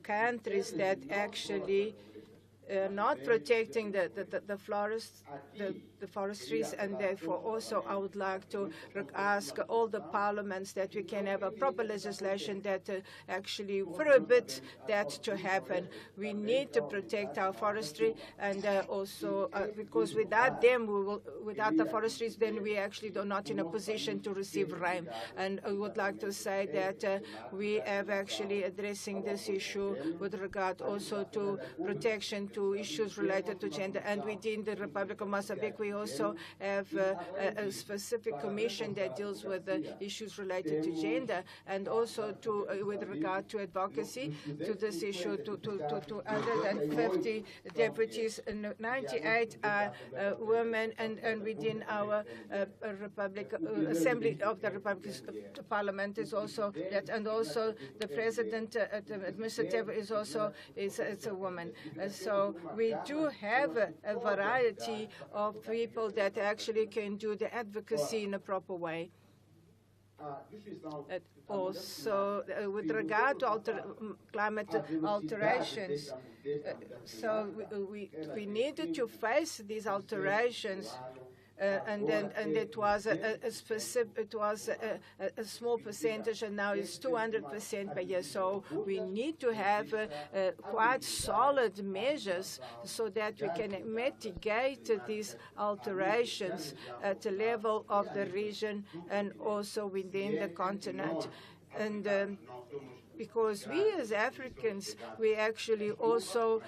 countries that actually not protecting the forests, the forestries, and therefore also I would like to ask all the parliaments that we can have a proper legislation that actually prohibits that to happen. We need to protect our forestry, and also because without them, without the forestries, then we actually are not in a position to receive rain. And I would like to say that we have actually addressing this issue with regard also to protection to issues related to gender. And within the Republic of Mozambique, we also have a specific commission that deals with the issues related to gender, and also to with regard to advocacy to this issue to other than 50 deputies, 98 are women, and within our Republic Assembly of the Republic Parliament is also that, and also the president administrative is also is a woman. So we do have a variety of people that actually can do the advocacy in a proper way. Also, with regard to climate alterations, so we needed to face these alterations. And it was a small percentage, and now it's 200% per year. So we need to have quite solid measures so that we can mitigate these alterations at the level of the region and also within the continent. And because we as Africans, we actually also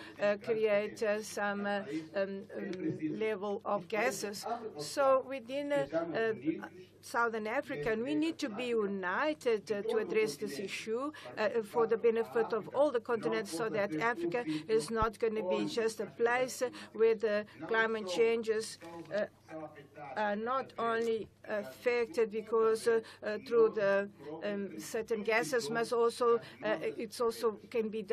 create some level of gases. So within Southern Africa, and we need to be united to address this issue for the benefit of all the continents, so that Africa is not going to be just a place where the climate changes are not only affected because through the certain gases, but also it's also can be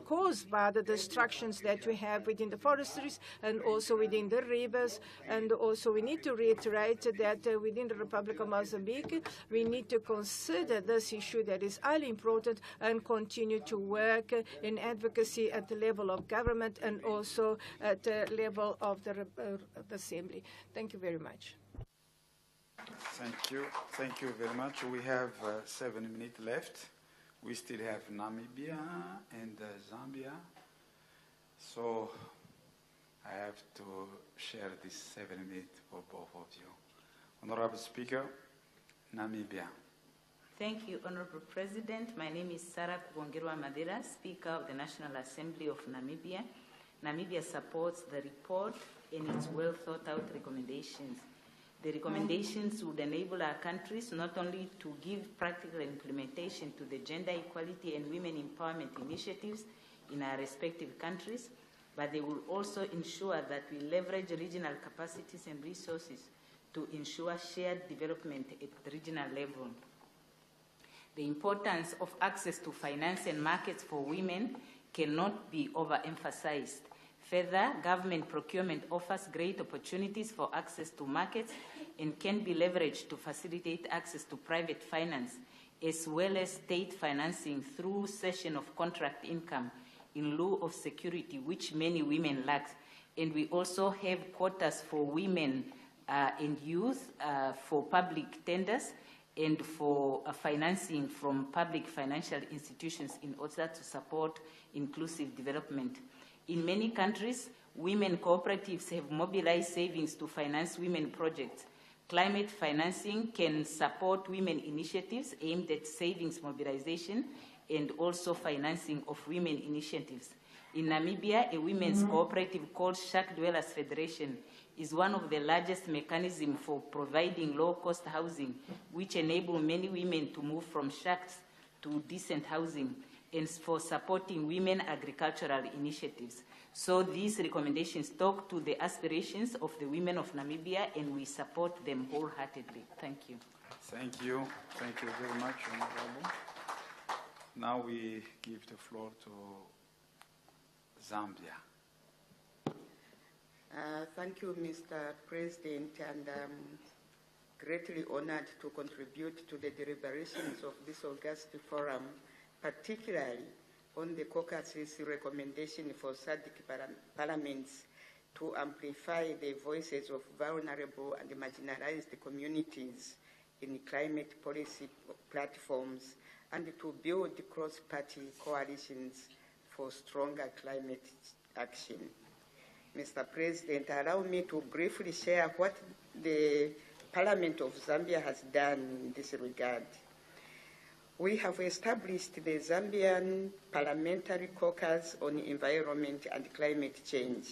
caused by the destructions that we have within the forestries and also within the rivers. And also we need to reiterate that within the Republic of Mozambique, we need to consider this issue that is highly important and continue to work in advocacy at the level of government and also at the level of the Assembly. Thank you very much. Thank you. Thank you very much. We have 7 minutes left. We still have Namibia and Zambia. So I have to share this 7 minutes for both of you. Honorable Speaker, Namibia. Thank you, Honorable President. My name is Sarah Kubongerwa Madera, Speaker of the National Assembly of Namibia. Namibia supports the report and its well-thought-out recommendations. The recommendations would enable our countries not only to give practical implementation to the gender equality and women empowerment initiatives in our respective countries, but they will also ensure that we leverage regional capacities and resources to ensure shared development at the regional level. The importance of access to finance and markets for women cannot be overemphasized. Further, government procurement offers great opportunities for access to markets and can be leveraged to facilitate access to private finance, as well as state financing through cession of contract income in lieu of security, which many women lack. And we also have quotas for women and youth for public tenders and for financing from public financial institutions in order to support inclusive development. In many countries, women cooperatives have mobilized savings to finance women projects. Climate financing can support women initiatives aimed at savings mobilization and also financing of women initiatives. In Namibia, a women's cooperative called Shack Dwellers Federation is one of the largest mechanisms for providing low-cost housing, which enable many women to move from shacks to decent housing, and for supporting women agricultural initiatives. So these recommendations talk to the aspirations of the women of Namibia, and we support them wholeheartedly. Thank you. Thank you. Thank you very much, Honorable. Now we give the floor to Zambia. Thank you, Mr. President, and I'm greatly honored to contribute to the deliberations of this August forum, particularly on the Caucus's recommendation for SADC parliaments to amplify the voices of vulnerable and marginalized communities in climate policy platforms and to build cross-party coalitions for stronger climate action. Mr. President, allow me to briefly share what the Parliament of Zambia has done in this regard. We have established the Zambian Parliamentary Caucus on Environment and Climate Change,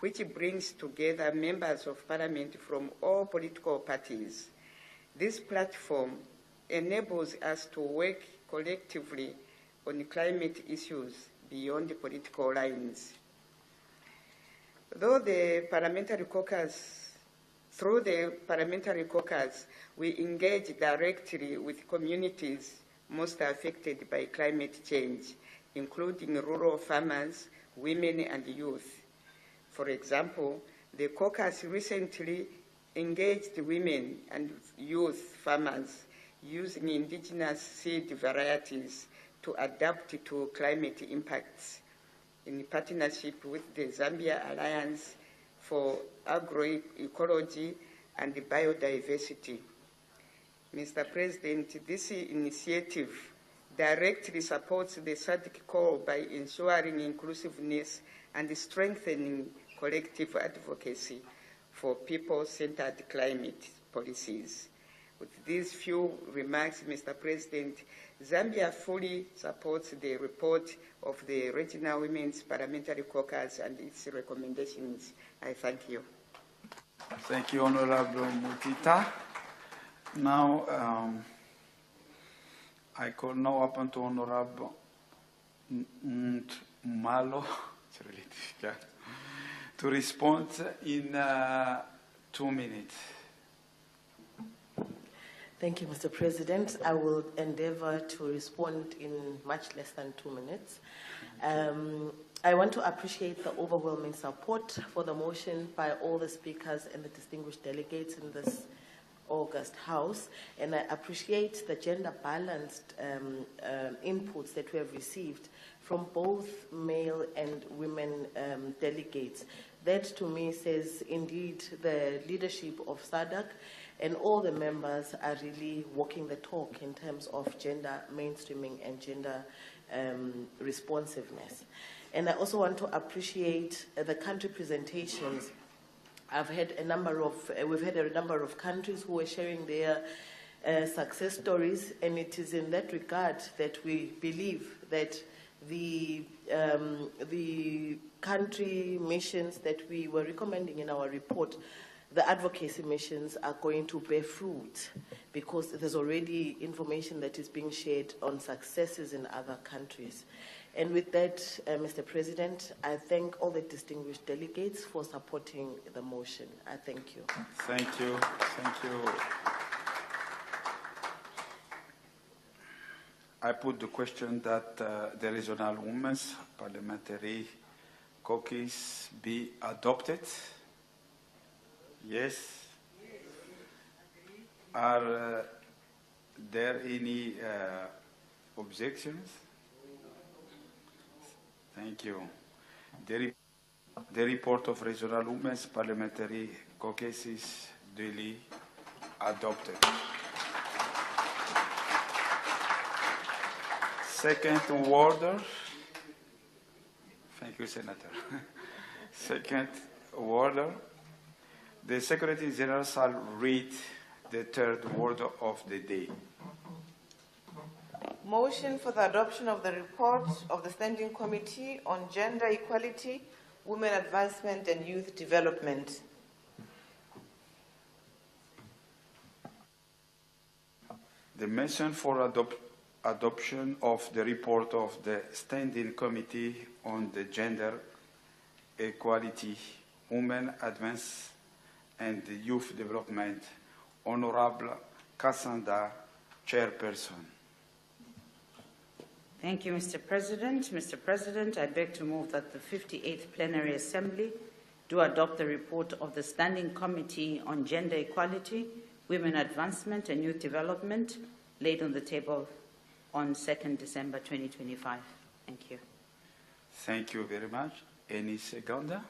which brings together members of Parliament from all political parties. This platform enables us to work collectively on climate issues beyond the political lines. Through the Parliamentary Caucus, we engage directly with communities most affected by climate change, including rural farmers, women, and youth. For example, the caucus recently engaged women and youth farmers using indigenous seed varieties to adapt to climate impacts in partnership with the Zambia Alliance for Agroecology and Biodiversity. Mr. President, this initiative directly supports the SADC call by ensuring inclusiveness and strengthening collective advocacy for people-centered climate policies. With these few remarks, Mr. President, Zambia fully supports the report of the Regional Women's Parliamentary Caucus and its recommendations. I thank you. Thank you, Honorable Mutita. Now, I call now upon to Honorable Malo, it's really difficult, to respond in 2 minutes. Thank you, Mr. President. I will endeavor to respond in much less than 2 minutes. I want to appreciate the overwhelming support for the motion by all the speakers and the distinguished delegates in this August House, and I appreciate the gender-balanced inputs that we have received from both male and women delegates. That, to me, says indeed the leadership of SADC and all the members are really walking the talk in terms of gender mainstreaming and gender responsiveness. And I also want to appreciate the country presentations. We've had a number of countries who are sharing their success stories, and it is in that regard that we believe that the country missions that we were recommending in our report, the advocacy missions, are going to bear fruit because there's already information that is being shared on successes in other countries. And with that, Mr. President, I thank all the distinguished delegates for supporting the motion. I thank you. Thank you. Thank you. I put the question that the Regional Women's Parliamentary Caucus be adopted. Yes. Are there any objections? Thank you. The report of Regional Women's Parliamentary Caucus is duly adopted. Second order. Thank you, Senator. Second order. The Secretary General shall read the third order of the day. Motion for the adoption of the report of the Standing Committee on Gender Equality, Women Advancement and Youth Development. The motion for adoption of the report of the Standing Committee on the Gender Equality, Women Advancement and Youth Development, Honorable Cassandra, Chairperson. Thank you, Mr. President. Mr. President, I beg to move that the 58th Plenary Assembly do adopt the report of the Standing Committee on Gender Equality, Women Advancement and Youth Development, laid on the table on 2nd December 2025. Thank you. Thank you very much. Any seconder?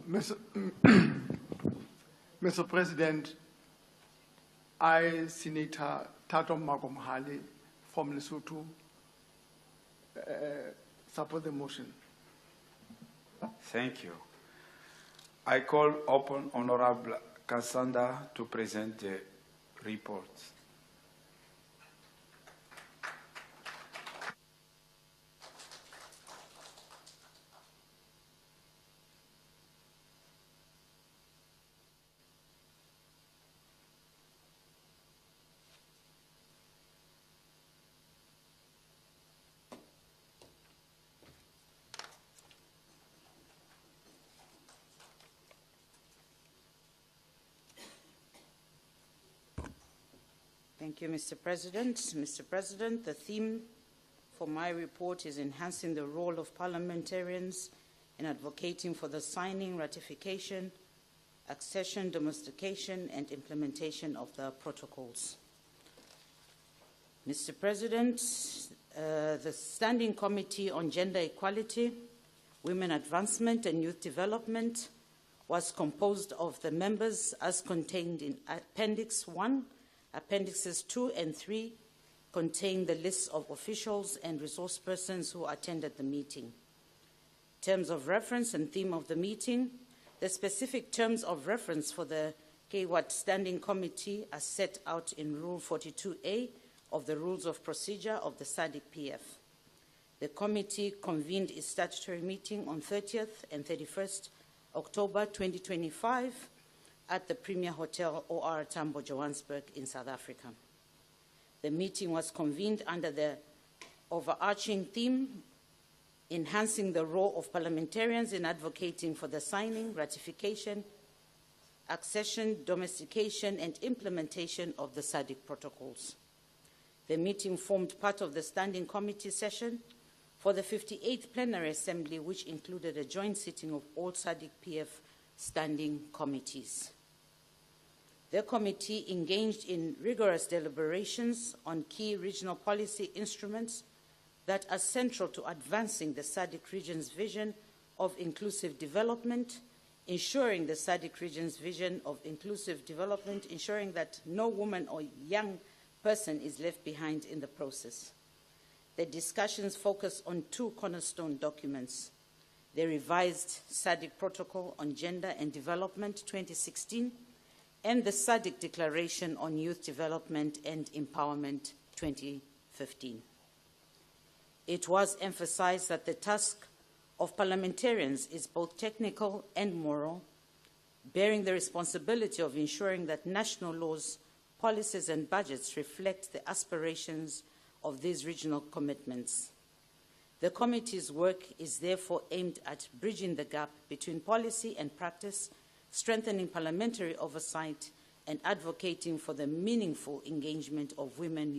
Mr. President, I, Senator Tato Magomhali from Lesotho, support the motion. Thank you. I call upon Honorable Cassandra to present the report. Thank you, Mr. President. Mr. President, the theme for my report is enhancing the role of parliamentarians in advocating for the signing, ratification, accession, domestication, and implementation of the protocols. Mr. President, the Standing Committee on Gender Equality, Women Advancement and Youth Development was composed of the members as contained in Appendix 1, Appendixes 2 and 3 contain the lists of officials and resource persons who attended the meeting. Terms of reference and theme of the meeting. The specific terms of reference for the GEWAYD Standing Committee are set out in Rule 42A of the Rules of Procedure of the SADC-PF. The committee convened its statutory meeting on 30th and 31st October 2025 at the Premier Hotel OR Tambo, Johannesburg in South Africa. The meeting was convened under the overarching theme, enhancing the role of parliamentarians in advocating for the signing, ratification, accession, domestication, and implementation of the SADC protocols. The meeting formed part of the Standing Committee session for the 58th Plenary Assembly, which included a joint sitting of all SADC-PF standing committees. The committee engaged in rigorous deliberations on key regional policy instruments that are central to advancing the SADC region's vision of inclusive development, ensuring the SADC region's vision of inclusive development, ensuring that no woman or young person is left behind in the process. The discussions focus on two cornerstone documents: the revised SADC Protocol on Gender and Development 2016 and the SADC Declaration on Youth Development and Empowerment 2015. It was emphasized that the task of parliamentarians is both technical and moral, bearing the responsibility of ensuring that national laws, policies, and budgets reflect the aspirations of these regional commitments. The committee's work is therefore aimed at bridging the gap between policy and practice, strengthening parliamentary oversight, and advocating for the meaningful engagement of women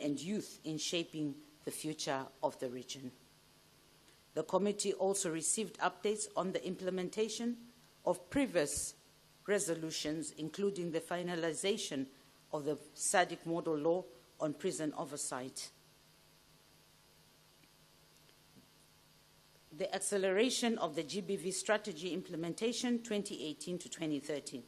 and youth in shaping the future of the region. The committee also received updates on the implementation of previous resolutions, including the finalization of the SADC Model Law on Prison Oversight, the acceleration of the GBV strategy implementation 2018 to 2030,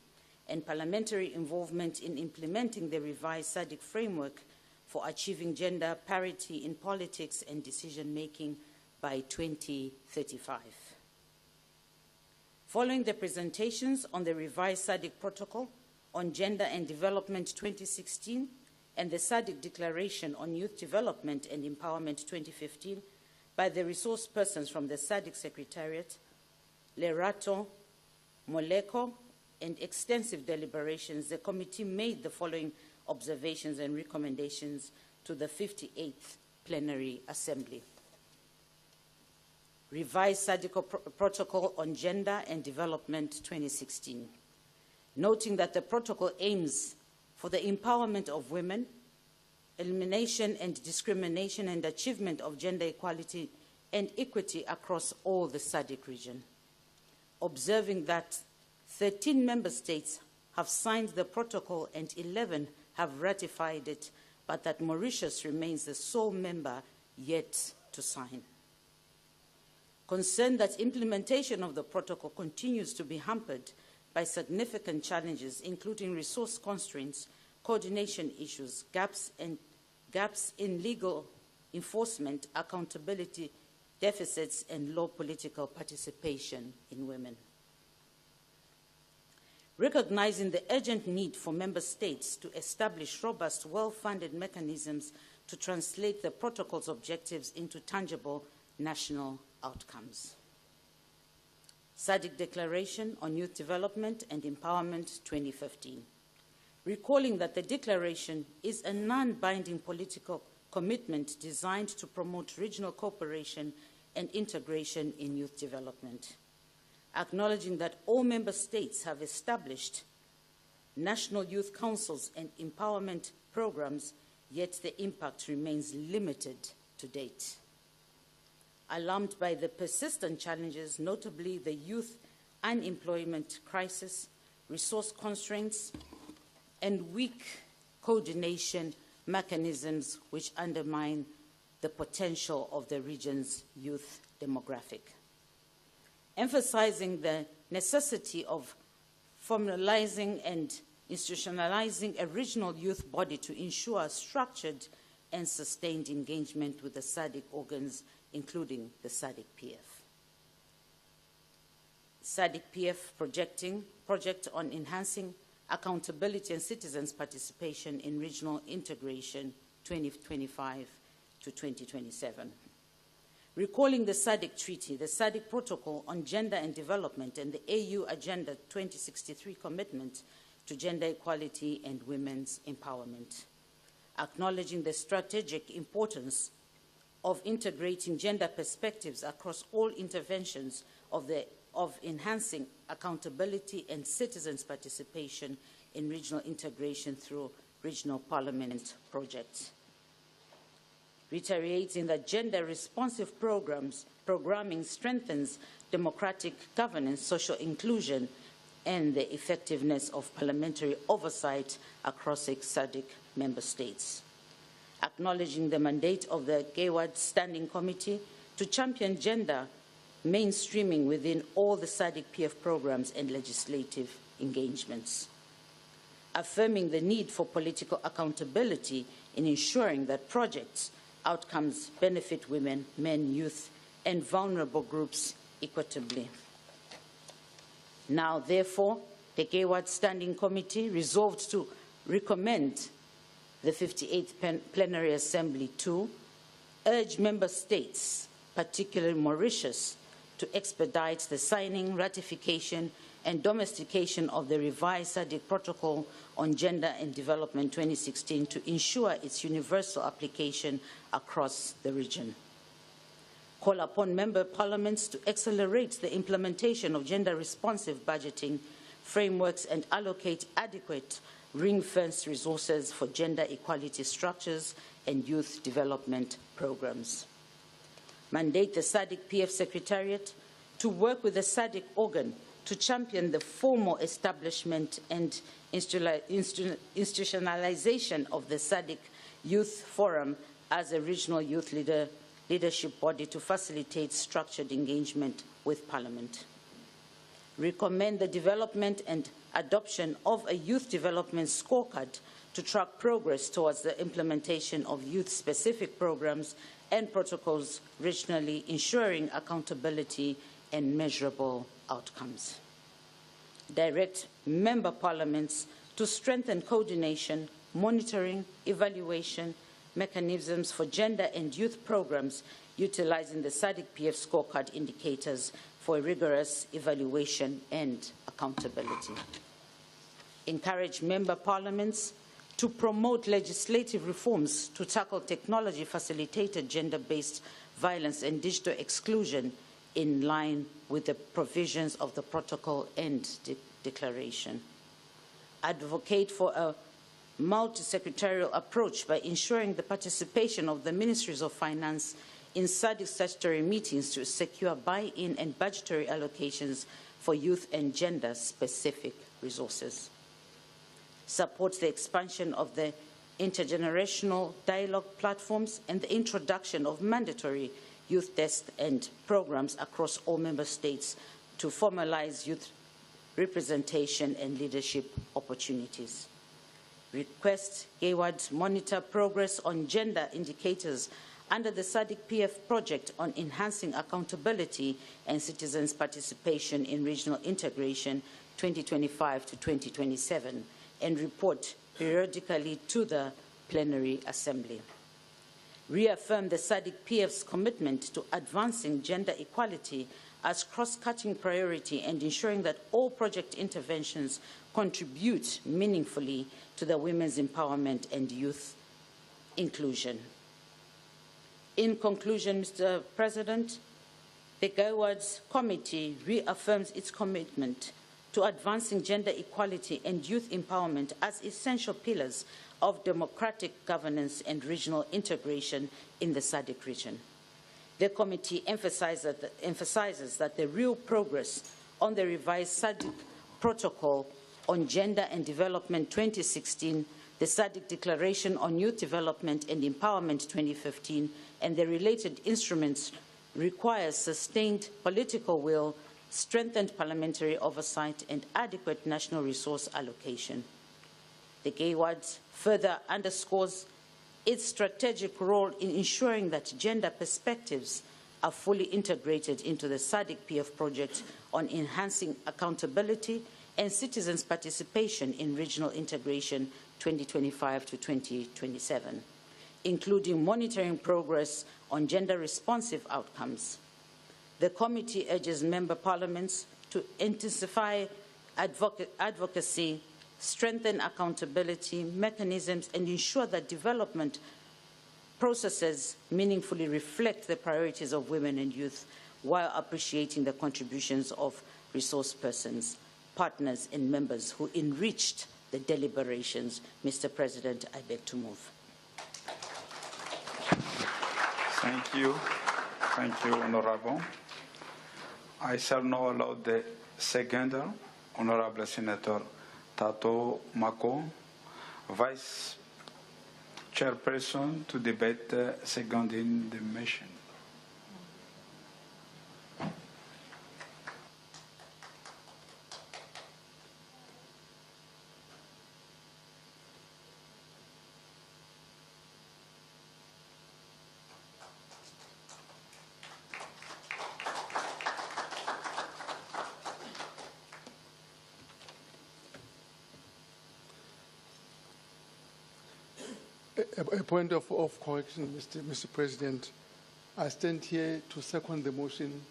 and parliamentary involvement in implementing the revised SADC framework for achieving gender parity in politics and decision-making by 2035. Following the presentations on the revised SADC Protocol on Gender and Development 2016 and the SADC Declaration on Youth Development and Empowerment 2015, by the resource persons from the SADC Secretariat, Lerato, Moleko, and extensive deliberations, the committee made the following observations and recommendations to the 58th Plenary Assembly. Revised SADC Protocol on Gender and Development 2016, noting that the protocol aims for the empowerment of women, elimination and discrimination, and achievement of gender equality and equity across all the SADC region. Observing that 13 member states have signed the protocol and 11 have ratified it, but that Mauritius remains the sole member yet to sign. concerned that implementation of the protocol continues to be hampered by significant challenges, including resource constraints, coordination issues, gaps in legal enforcement, accountability deficits, and low political participation in women. Recognizing the urgent need for member states to establish robust, well-funded mechanisms to translate the protocol's objectives into tangible national outcomes. SADC Declaration on Youth Development and Empowerment 2015. Recalling that the declaration is a non-binding political commitment designed to promote regional cooperation and integration in youth development. Acknowledging that all member states have established national youth councils and empowerment programs, yet the impact remains limited to date. Alarmed by the persistent challenges, notably the youth unemployment crisis, resource constraints, and weak coordination mechanisms which undermine the potential of the region's youth demographic. Emphasizing the necessity of formalizing and institutionalizing a regional youth body to ensure structured and sustained engagement with the SADC organs, including the SADC-PF. SADC-PF project on enhancing accountability and citizens' participation in regional integration 2025 to 2027. Recalling the SADC Treaty, the SADC Protocol on Gender and Development, and the AU Agenda 2063 commitment to gender equality and women's empowerment. Acknowledging the strategic importance of integrating gender perspectives across all interventions of enhancing accountability and citizens' participation in regional integration through regional parliament projects. Reiterating that gender-responsive programming strengthens democratic governance, social inclusion, and the effectiveness of parliamentary oversight across SADC member states. Acknowledging the mandate of the GEWAYD Standing Committee to champion gender mainstreaming within all the SADC-PF programs and legislative engagements. Affirming the need for political accountability in ensuring that projects outcomes benefit women, men, youth, and vulnerable groups equitably. Now, therefore, the GEWAYD Standing Committee resolved to recommend the 58th Plenary Assembly to urge member states, particularly Mauritius, to expedite the signing, ratification, and domestication of the revised SADC Protocol on Gender and Development 2016 to ensure its universal application across the region. Call upon member parliaments to accelerate the implementation of gender-responsive budgeting frameworks and allocate adequate ring-fenced resources for gender equality structures and youth development programs. Mandate the SADC-PF Secretariat to work with the SADC organ to champion the formal establishment and institutionalization of the SADC Youth Forum as a regional youth leadership body to facilitate structured engagement with Parliament. Recommend the development and adoption of a youth development scorecard to track progress towards the implementation of youth-specific programs and protocols regionally, ensuring accountability and measurable outcomes. Direct member parliaments to strengthen coordination, monitoring, evaluation mechanisms for gender and youth programs, utilizing the SADC-PF scorecard indicators for rigorous evaluation and accountability. Encourage member parliaments to promote legislative reforms to tackle technology-facilitated gender-based violence and digital exclusion in line with the provisions of the protocol and declaration. Advocate for a multi-secretarial approach by ensuring the participation of the Ministries of Finance in SADC statutory meetings to secure buy-in and budgetary allocations for youth and gender-specific resources. Support the expansion of the intergenerational dialogue platforms and the introduction of mandatory youth desks and programs across all member states to formalize youth representation and leadership opportunities. Request GEWAYD monitor progress on gender indicators under the SADC-PF project on enhancing accountability and citizens' participation in regional integration 2025 to 2027 and report periodically to the plenary assembly. Reaffirm the SADC-PF's commitment to advancing gender equality as cross-cutting priority and ensuring that all project interventions contribute meaningfully to the women's empowerment and youth inclusion. In conclusion, Mr. President, the GEWAYD Committee reaffirms its commitment to advancing gender equality and youth empowerment as essential pillars of democratic governance and regional integration in the SADC region. The committee emphasizes that the real progress on the revised SADC Protocol on Gender and Development 2016, the SADC Declaration on Youth Development and Empowerment 2015, and the related instruments requires sustained political will, strengthened parliamentary oversight, and adequate national resource allocation. The GEWAYD further underscores its strategic role in ensuring that gender perspectives are fully integrated into the SADC-PF project on enhancing accountability and citizens' participation in regional integration 2025 to 2027, including monitoring progress on gender-responsive outcomes. The committee urges member parliaments to intensify advocacy, strengthen accountability mechanisms, and ensure that development processes meaningfully reflect the priorities of women and youth while appreciating the contributions of resource persons, partners, and members who enriched the deliberations. Mr. President, I beg to move. Thank you. Thank you, Honorable. I shall now allow the seconder, Honorable Senator Tato Mako, Vice Chairperson, to debate seconding the motion. A point of correction, Mr. President. I stand here to second the motion,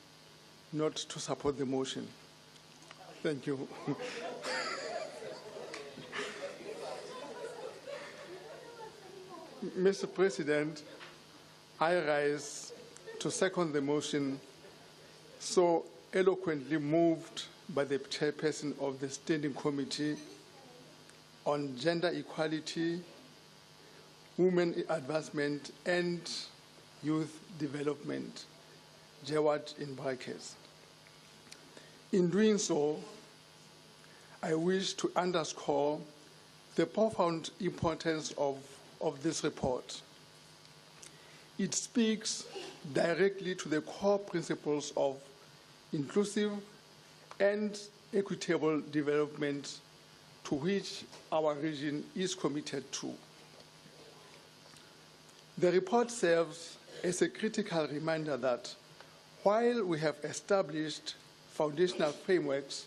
not to support the motion. Thank you. Mr. President, I rise to second the motion so eloquently moved by the chairperson of the Standing Committee on Gender Equality, Women Advancement and Youth Development, GEWAYD in brackets. In doing so, I wish to underscore the profound importance of this report. It speaks directly to the core principles of inclusive and equitable development to which our region is committed to. The report serves as a critical reminder that while we have established foundational frameworks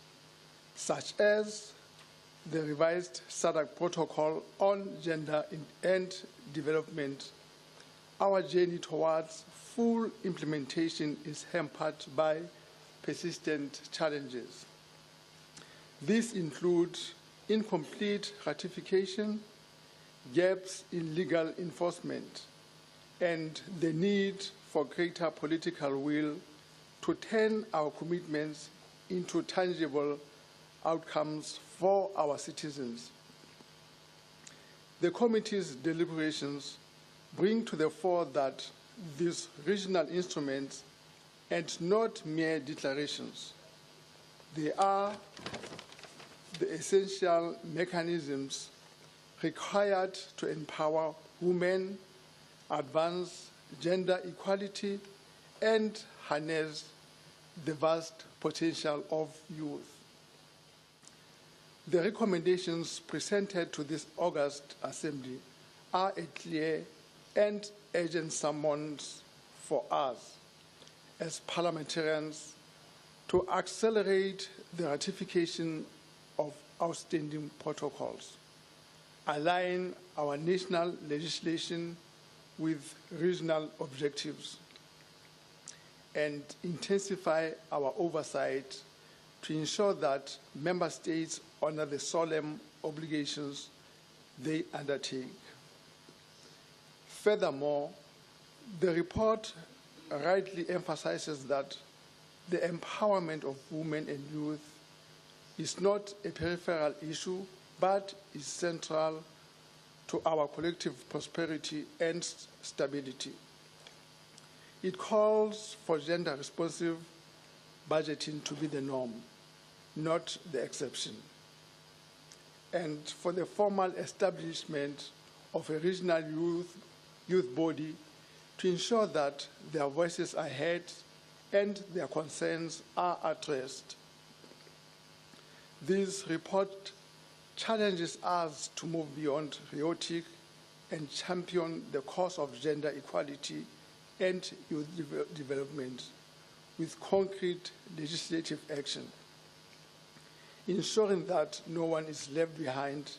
such as the revised SADC Protocol on Gender and Development, our journey towards full implementation is hampered by persistent challenges. These include incomplete ratification, gaps in legal enforcement, and the need for greater political will to turn our commitments into tangible outcomes for our citizens. The committee's deliberations bring to the fore that these regional instruments and not mere declarations, they are the essential mechanisms required to empower women, advance gender equality, and harness the vast potential of youth. The recommendations presented to this August Assembly are a clear and urgent summons for us as parliamentarians to accelerate the ratification of outstanding protocols, align our national legislation with regional objectives, and intensify our oversight to ensure that member states honor the solemn obligations they undertake. Furthermore, the report rightly emphasizes that the empowerment of women and youth is not a peripheral issue, but is central to our collective prosperity and stability. It calls for gender-responsive budgeting to be the norm, not the exception, and for the formal establishment of a regional youth body to ensure that their voices are heard and their concerns are addressed. This report challenges us to move beyond rhetoric and champion the cause of gender equality and youth development with concrete legislative action, ensuring that no one is left behind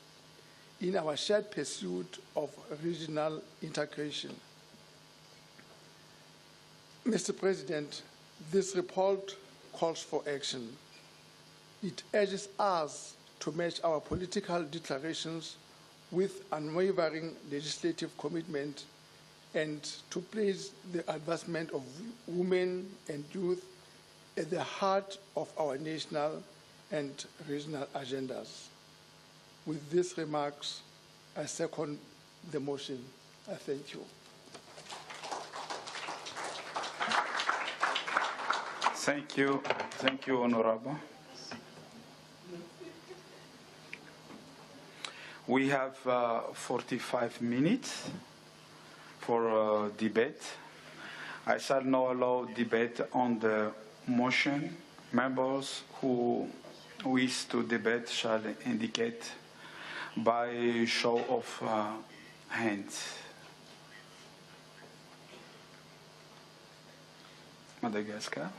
in our shared pursuit of regional integration. Mr. President, this report calls for action. It urges us to match our political declarations with unwavering legislative commitment and to place the advancement of women and youth at the heart of our national and regional agendas. With these remarks, I second the motion. I thank you. Thank you. Thank you, Honorable. We have 45 minutes for debate. I shall now allow debate on the motion. Members who wish to debate shall indicate by show of hands. Madagascar.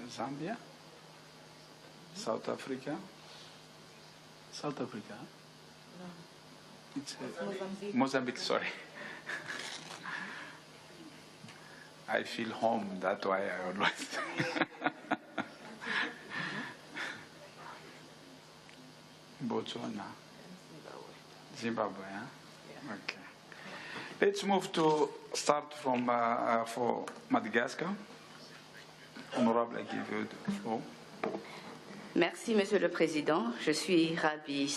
Zambia, South Africa, South Africa. No. It's Mozambique. Mozambique. Sorry. I feel home. That's why I always. Botswana, Zimbabwe. Huh? Yeah. Okay. Let's move to start from for Madagascar. Honorable, I give you the floor. Merci, Monsieur le Président. Je suis ravie.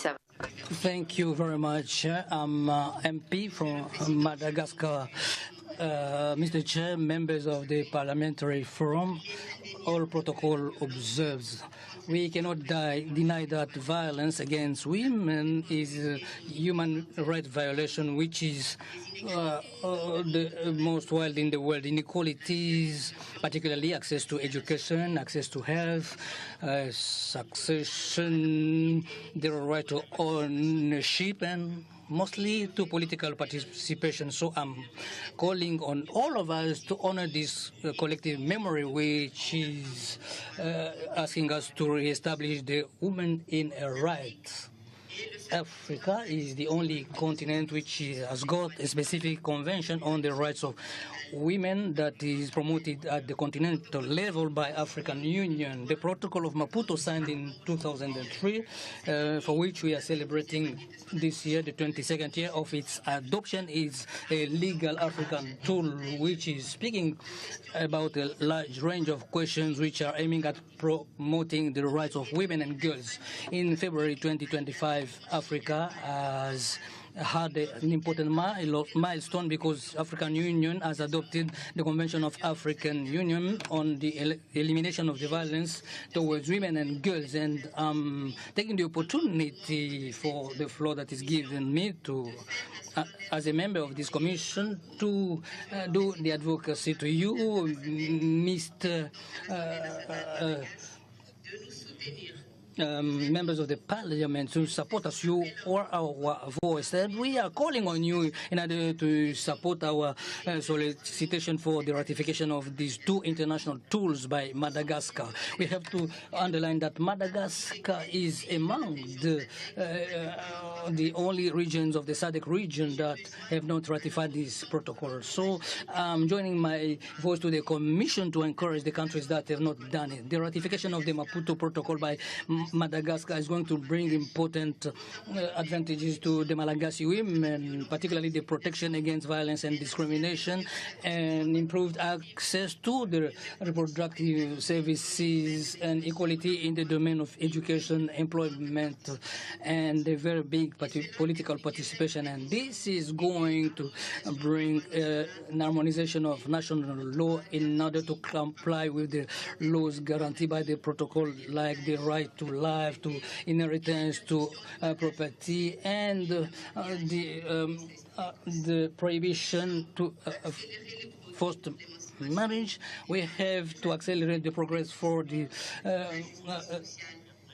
Thank you very much. I'm MP from Madagascar. Mr. Chair, members of the Parliamentary Forum, all protocol observes. We cannot deny that violence against women is a human rights violation, which is the most wild in the world. Inequalities, particularly access to education, access to health, succession, the right to ownership, and mostly to political participation. So I'm calling on all of us to honor this collective memory, which is asking us to reestablish the woman in a right. Africa is the only continent which has got a specific convention on the rights of women that is promoted at the continental level by African Union. The Protocol of Maputo, signed in 2003, for which we are celebrating this year, the 22nd year of its adoption, is a legal African tool which is speaking about a large range of questions which are aiming at promoting the rights of women and girls. In February 2025, Africa has had an important milestone because African Union has adopted the Convention of African Union on the elimination of the violence towards women and girls, and taking the opportunity for the floor that is given me to, as a member of this commission, to do the advocacy to you, Mr. Members of the Parliament, to support us. You are our voice, and we are calling on you in order to support our solicitation for the ratification of these two international tools by Madagascar. We have to underline that Madagascar is among the only regions of the SADC region that have not ratified this protocol. So I'm joining my voice to the Commission to encourage the countries that have not done it. The ratification of the Maputo Protocol by Madagascar is going to bring important advantages to the Malagasy women, particularly the protection against violence and discrimination, and improved access to the reproductive services and equality in the domain of education, employment, and a very big political participation. And this is going to bring an harmonization of national law in order to comply with the laws guaranteed by the protocol, like the right to life, to inheritance, to property, and the prohibition to forced marriage. We have to accelerate the progress for the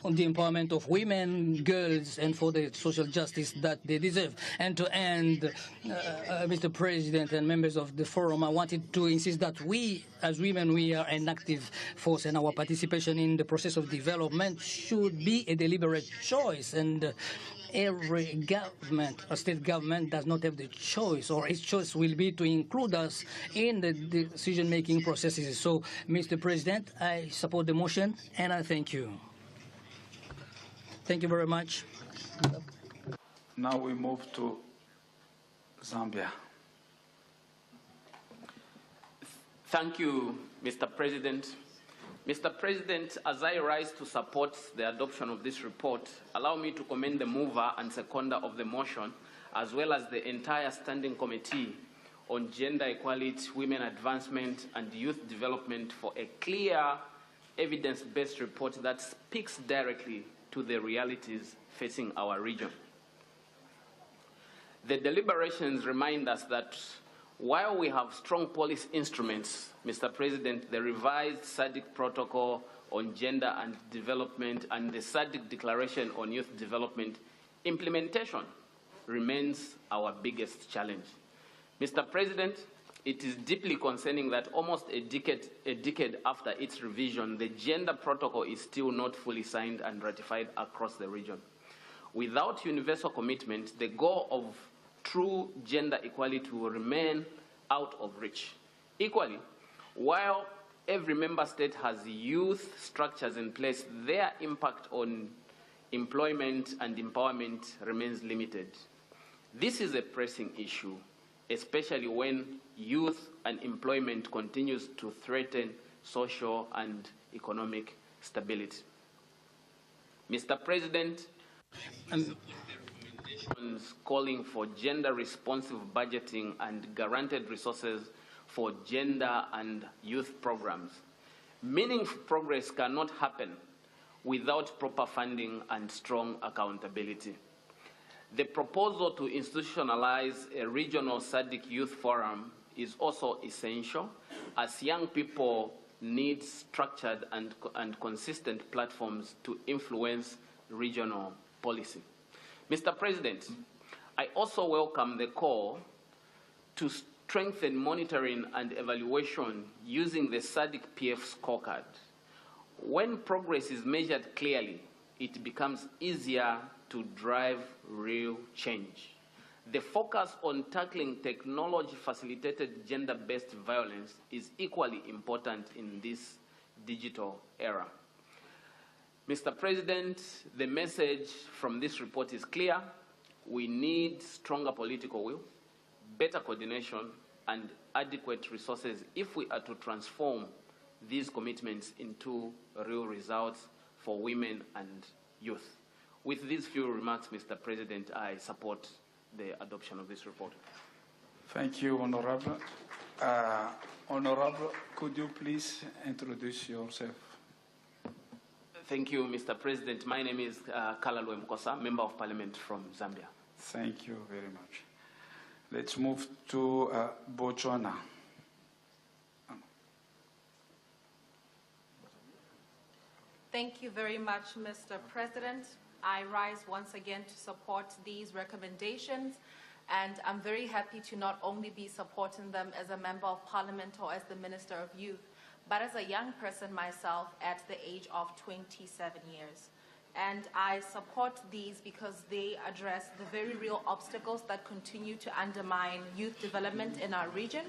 on the empowerment of women, girls, and for the social justice that they deserve. And to end, Mr. President and members of the forum, I wanted to insist that we, as women, we are an active force, and our participation in the process of development should be a deliberate choice. And every government, a state government, does not have the choice, or its choice will be to include us in the decision-making processes. So, Mr. President, I support the motion, and I thank you. Thank you very much. Now we move to Zambia. Thank you, Mr. President. Mr. President, as I rise to support the adoption of this report, allow me to commend the mover and seconder of the motion, as well as the entire Standing Committee on Gender Equality, Women Advancement, and Youth Development for a clear, evidence-based report that speaks directly to the realities facing our region. The deliberations remind us that while we have strong policy instruments, Mr. President, the revised SADC Protocol on Gender and Development and the SADC Declaration on Youth Development, implementation remains our biggest challenge. Mr. President, it is deeply concerning that almost a decade after its revision, the Gender Protocol is still not fully signed and ratified across the region. Without universal commitment, the goal of true gender equality will remain out of reach. Equally, while every member state has youth structures in place, their impact on employment and empowerment remains limited. This is a pressing issue, especially when youth and employment continues to threaten social and economic stability. Mr. President, calling for gender-responsive budgeting and guaranteed resources for gender and youth programs. Meaningful progress cannot happen without proper funding and strong accountability. The proposal to institutionalize a regional SADC Youth Forum is also essential, as young people need structured and consistent platforms to influence regional policy. Mr. President, I also welcome the call to strengthen monitoring and evaluation using the SADC-PF scorecard. When progress is measured clearly, it becomes easier to drive real change. The focus on tackling technology-facilitated gender-based violence is equally important in this digital era. Mr. President, the message from this report is clear. We need stronger political will, better coordination, and adequate resources if we are to transform these commitments into real results for women and youth. With these few remarks, Mr. President, I support the adoption of this report. Thank you, Honorable. Honorable, could you please introduce yourself? Thank you, Mr. President. My name is Kalalwe Mkosa, Member of Parliament from Zambia. Thank you very much. Let's move to Botswana. Thank you very much, Mr. President. I rise once again to support these recommendations, and I'm very happy to not only be supporting them as a Member of Parliament or as the Minister of Youth, but as a young person myself at the age of 27 years. And I support these because they address the very real obstacles that continue to undermine youth development in our region.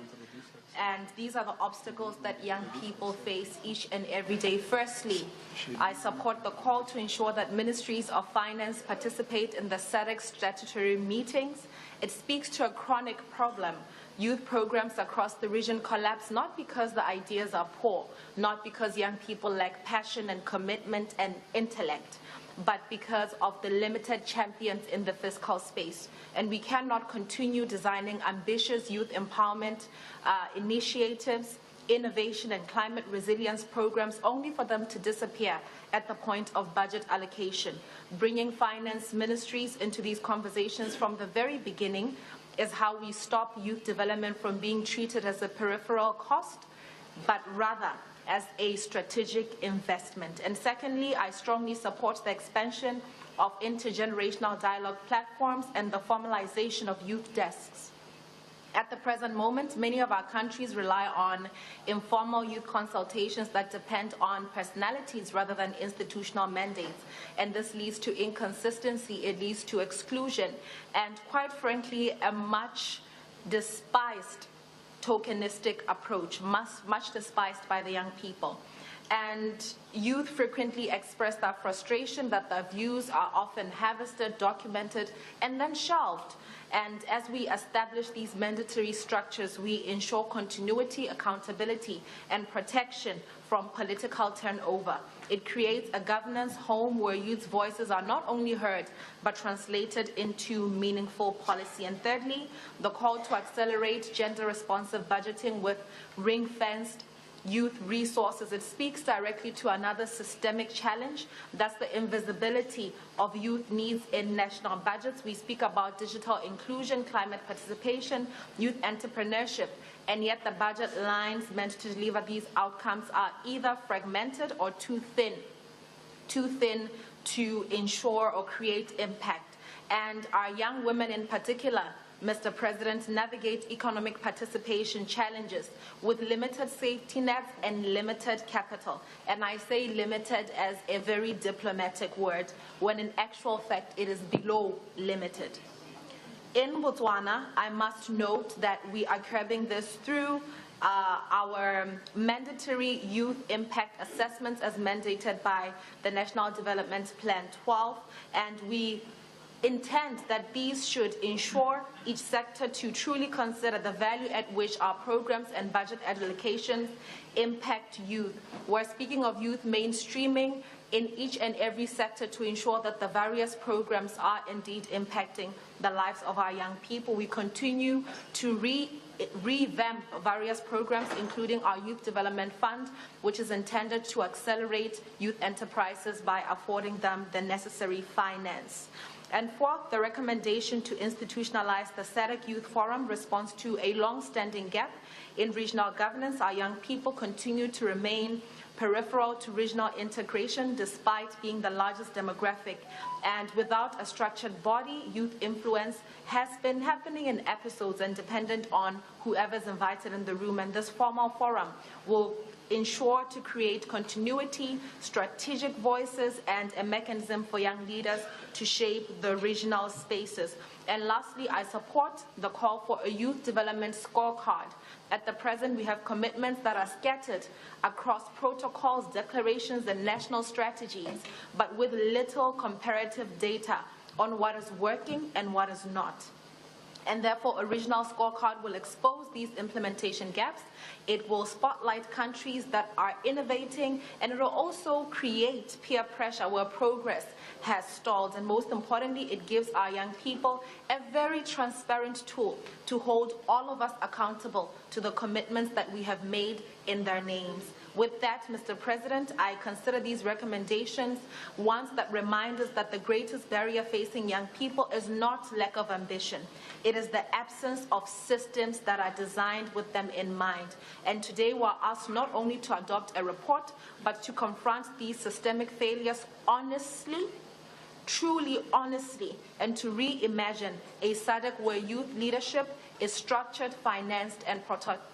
And these are the obstacles that young people face each and every day. Firstly, I support the call to ensure that ministries of finance participate in the SADC statutory meetings. It speaks to a chronic problem. Youth programs across the region collapse not because the ideas are poor, not because young people lack passion and commitment and intellect, but because of the limited champions in the fiscal space. And we cannot continue designing ambitious youth empowerment initiatives, innovation and climate resilience programs only for them to disappear at the point of budget allocation. Bringing finance ministries into these conversations from the very beginning is how we stop youth development from being treated as a peripheral cost, but rather as a strategic investment. And secondly, I strongly support the expansion of intergenerational dialogue platforms and the formalization of youth desks. At the present moment, many of our countries rely on informal youth consultations that depend on personalities rather than institutional mandates. And this leads to inconsistency, it leads to exclusion, and quite frankly, a much despised tokenistic approach, much despised by the young people. And youth frequently express their frustration that their views are often harvested, documented, and then shelved. And as we establish these mandatory structures, we ensure continuity, accountability, and protection from political turnover. It creates a governance home where youth's voices are not only heard, but translated into meaningful policy. And thirdly, the call to accelerate gender-responsive budgeting with ring-fenced youth resources. It speaks directly to another systemic challenge. That's the invisibility of youth needs in national budgets. We speak about digital inclusion, climate participation, youth entrepreneurship, and yet the budget lines meant to deliver these outcomes are either fragmented or too thin to ensure or create impact. And our young women in particular, Mr. President, navigate economic participation challenges with limited safety nets and limited capital. And I say limited as a very diplomatic word, when in actual fact it is below limited. In Botswana, I must note that we are curbing this through our mandatory youth impact assessments as mandated by the National Development Plan 12, and we intend that these should ensure each sector to truly consider the value at which our programs and budget allocations impact youth. We're speaking of youth mainstreaming in each and every sector to ensure that the various programs are indeed impacting the lives of our young people. We continue to revamp various programs, including our Youth Development Fund, which is intended to accelerate youth enterprises by affording them the necessary finance. And fourth, the recommendation to institutionalize the SADC Youth Forum responds to a long-standing gap in regional governance. Our young people continue to remain peripheral to regional integration despite being the largest demographic. And without a structured body, youth influence has been happening in episodes and dependent on whoever's invited in the room. And this formal forum will ensure to create continuity, strategic voices, and a mechanism for young leaders to shape the regional spaces. And lastly, I support the call for a youth development scorecard. At the present, we have commitments that are scattered across protocols, declarations, and national strategies, but with little comparative data on what is working and what is not. and therefore a regional scorecard will expose these implementation gaps. It will spotlight countries that are innovating, and it will also create peer pressure where progress has stalled. And most importantly, it gives our young people a very transparent tool to hold all of us accountable to the commitments that we have made in their names. With that, Mr. President, I consider these recommendations ones that remind us that the greatest barrier facing young people is not lack of ambition. It is the absence of systems that are designed with them in mind. And today we're asked not only to adopt a report, but to confront these systemic failures honestly, truly honestly, and to reimagine a SADC where youth leadership is structured, financed, and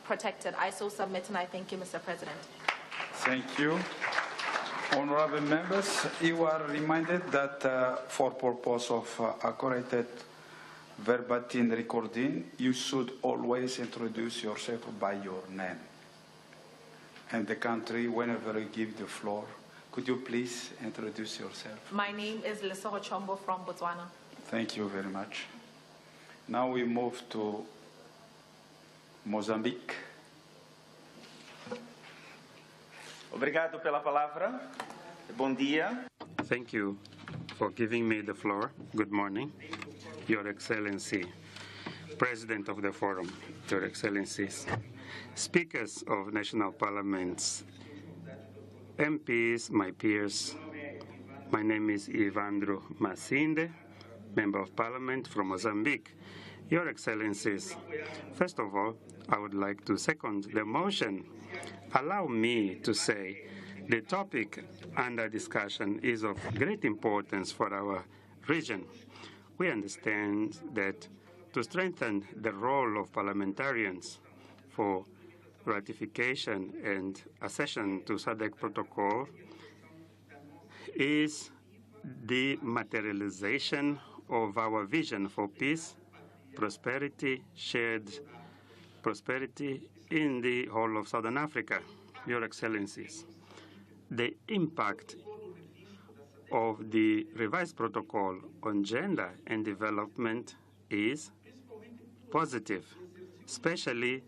protected. I so submit, and I thank you, Mr. President. Thank you. Honorable members, you are reminded that for purpose of accurate verbatim recording, you should always introduce yourself by your name and the country whenever you give the floor. Could you please introduce yourself? My name is Lesotho Chombo from Botswana. Thank you very much. Now we move to Mozambique. Obrigado pela palavra. Bom dia. Thank you for giving me the floor. Good morning, Your Excellency, President of the Forum, Your Excellencies, Speakers of National Parliaments, MPs, my peers. My name is Ivandro Masinde, Member of Parliament from Mozambique. Your Excellencies, first of all, I would like to second the motion. Allow me to say the topic under discussion is of great importance for our region. We understand that to strengthen the role of parliamentarians for ratification and accession to SADC protocol is the materialization of our vision for peace, prosperity, shared prosperity in the whole of Southern Africa. Your Excellencies, the impact of the revised protocol on gender and development is positive, especially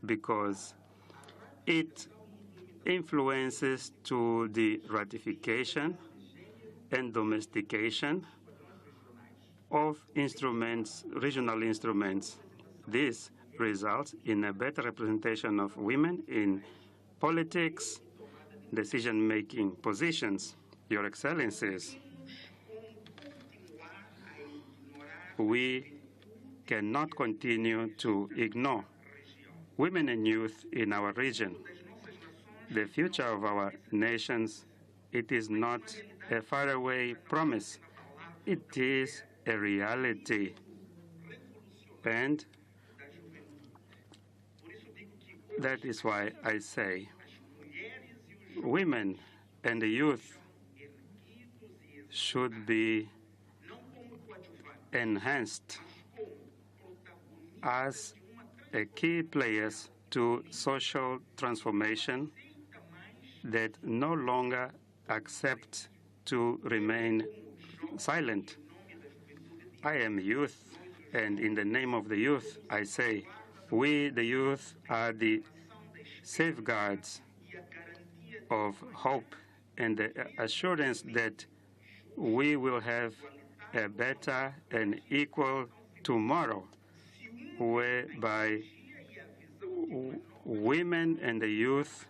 because it influences to the ratification and domestication of instruments, regional instruments. This results in a better representation of women in politics, decision-making positions. Your Excellencies, we cannot continue to ignore women and youth in our region. The future of our nations, it is not a faraway promise. It is a reality. And that is why I say women and the youth should be enhanced as a key players to social transformation that no longer accept to remain silent. I am youth, and in the name of the youth, I say, we, the youth, are the safeguards of hope and the assurance that we will have a better and equal tomorrow, whereby women and the youth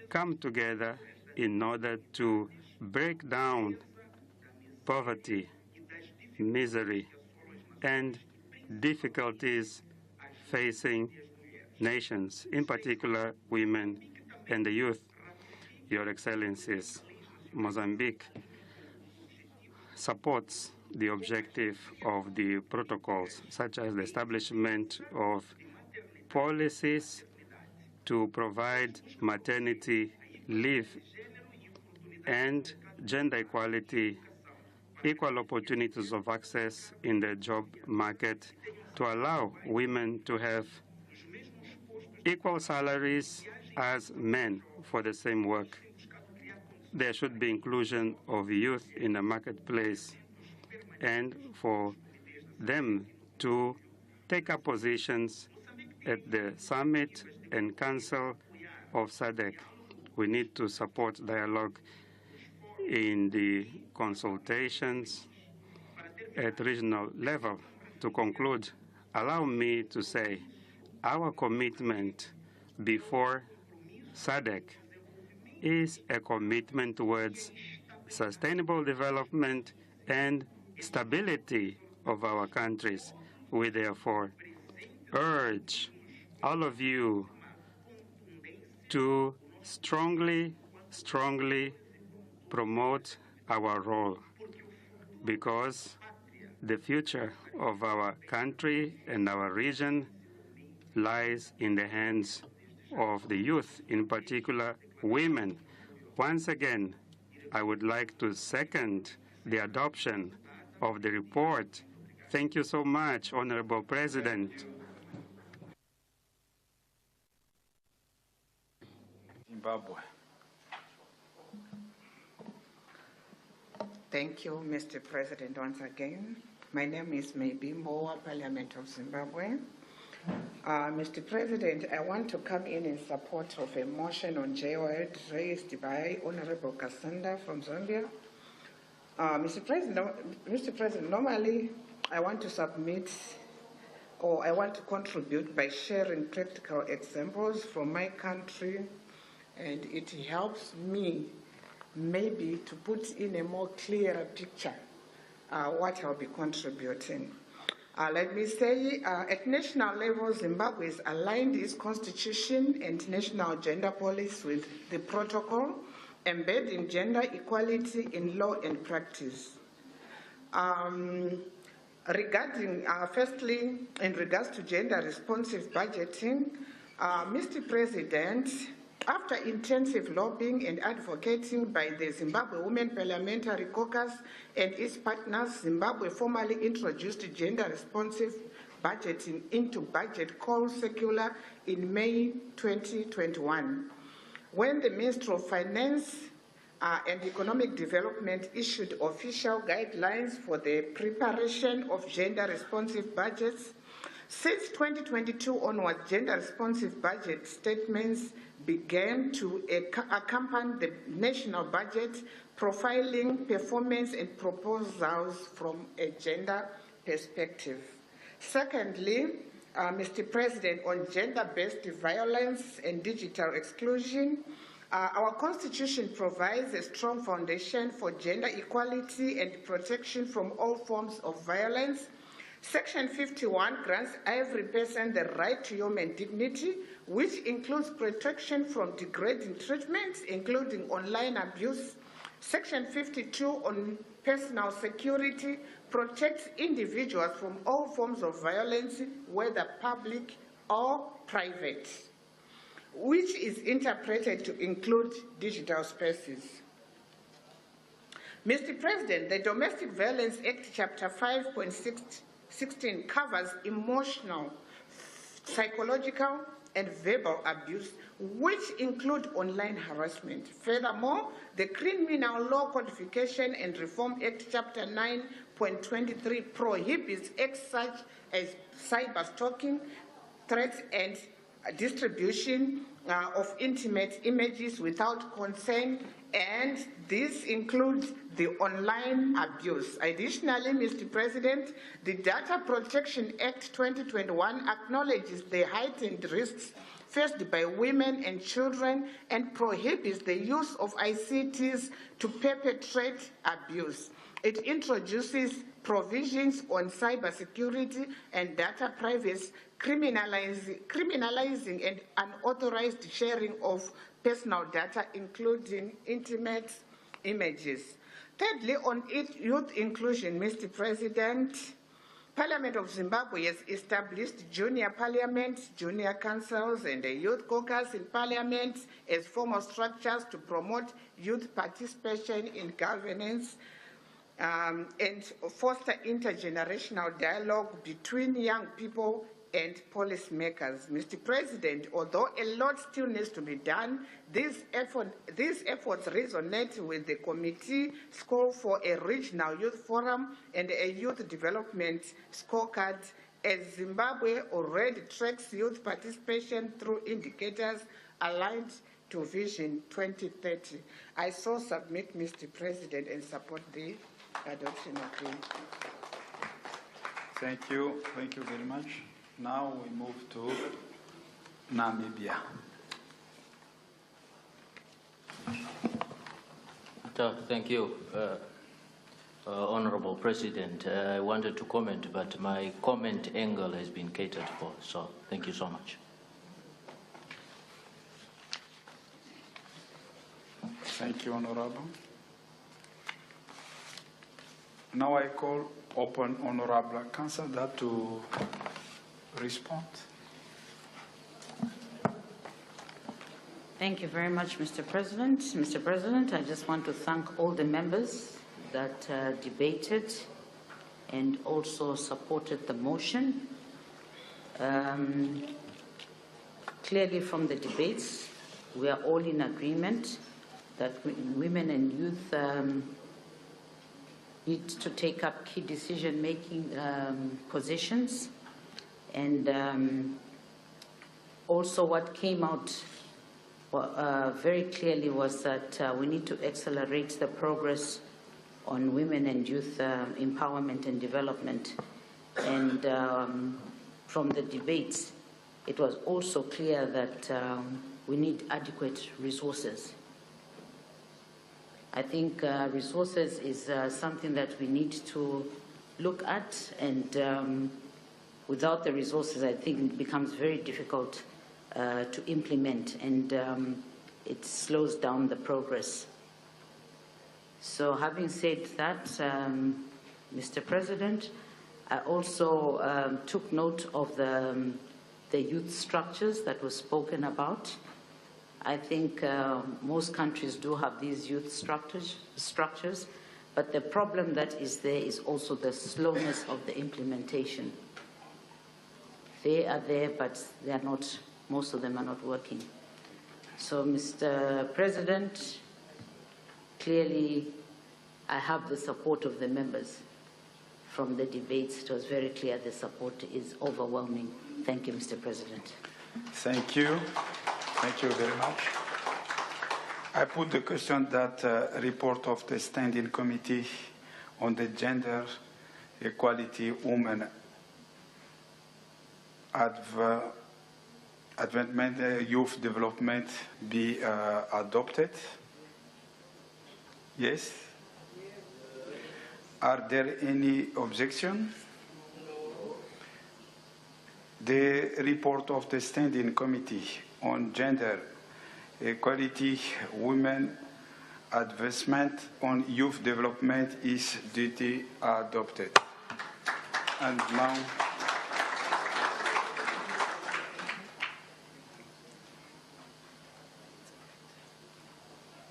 come together in order to break down poverty, misery, and difficulties facing nations, in particular women and the youth. Your Excellencies, Mozambique supports the objective of the protocols, such as the establishment of policies to provide maternity leave and gender equality, equal opportunities of access in the job market, to allow women to have equal salaries as men for the same work. There should be inclusion of youth in the marketplace, and for them to take up positions at the Summit and Council of SADC. We need to support dialogue in the consultations at regional level. To conclude, allow me to say our commitment before SADC is a commitment towards sustainable development and stability of our countries. We therefore urge all of you to strongly promote our role, because the future of our country and our region lies in the hands of the youth, in particular women. Once again, I would like to second the adoption of the report. Thank you so much, Honorable President. Zimbabwe. Thank you, Mr. President, once again. My name is Mebimboa, Parliament of Zimbabwe. Mr. President, I want to come in support of a motion on GEWAYD raised by Honorable Kasanda from Zambia. Mr. President, normally I want to submit or I want to contribute by sharing practical examples from my country, and it helps me maybe to put in a more clearer picture what I'll be contributing. Let me say, at national level, Zimbabwe has aligned its constitution and national gender policy with the protocol, embedding gender equality in law and practice. Firstly, in regards to gender responsive budgeting, Mr. President, after intensive lobbying and advocating by the Zimbabwe Women Parliamentary Caucus and its partners, Zimbabwe formally introduced gender-responsive budgeting into Budget Call Circular in May 2021. When the Ministry of Finance and Economic Development issued official guidelines for the preparation of gender-responsive budgets, since 2022 onwards, gender-responsive budget statements began to accompany the national budget, profiling performance and proposals from a gender perspective. Secondly, Mr. President, on gender-based violence and digital exclusion, our Constitution provides a strong foundation for gender equality and protection from all forms of violence. Section 51 grants every person the right to human dignity, which includes protection from degrading treatment, including online abuse. Section 52 on personal security protects individuals from all forms of violence, whether public or private, which is interpreted to include digital spaces. Mr. President, the Domestic Violence Act, Chapter 5.16 covers emotional, psychological, and verbal abuse, which include online harassment. Furthermore, the Criminal Law Codification and Reform Act, Chapter 9.23 prohibits acts such as cyber stalking, threats, and distribution of intimate images without consent, and this includes the online abuse. Additionally, Mr. President, the Data Protection Act 2021 acknowledges the heightened risks faced by women and children and prohibits the use of ICTs to perpetrate abuse. It introduces provisions on cybersecurity and data privacy, criminalizing and unauthorized sharing of personal data, including intimate images. Thirdly, on youth inclusion, Mr. President, Parliament of Zimbabwe has established junior parliaments, junior councils, and a youth caucus in parliament as formal structures to promote youth participation in governance and foster intergenerational dialogue between young people and policymakers. Mr. President, although a lot still needs to be done, these efforts resonate with the committee's call for a regional youth forum and a youth development scorecard as Zimbabwe already tracks youth participation through indicators aligned to Vision 2030. I so submit, Mr. President, and support the adoption of the... Thank you very much. Now we move to Namibia. Thank you, Honorable President. I wanted to comment, but my comment angle has been catered for, so thank you so much. Thank you, Honorable. Now I call upon Honorable Councillor to respond. Thank you very much, Mr. President. Mr. President, I just want to thank all the members that debated and also supported the motion. Clearly from the debates, we are all in agreement that women and youth need to take up key decision-making positions. And also what came out very clearly was that we need to accelerate the progress on women and youth empowerment and development. And from the debates, it was also clear that we need adequate resources. I think resources is something that we need to look at, and without the resources, I think it becomes very difficult to implement, and it slows down the progress. So having said that, Mr. President, I also took note of the youth structures that were spoken about. I think most countries do have these youth structures, but the problem that is there is also the slowness of the implementation. They are there, but they are not, most of them are not working. So, Mr. President, clearly I have the support of the members. From the debates, it was very clear the support is overwhelming. Thank you, Mr. President. Thank you. Thank you very much. I put the question that report of the Standing Committee on the Gender Equality, Women Advancement, Youth Development be adopted. Yes? Are there any objections? The report of the Standing Committee on Gender Equality, Women Advancement, on Youth Development is duly adopted. And now,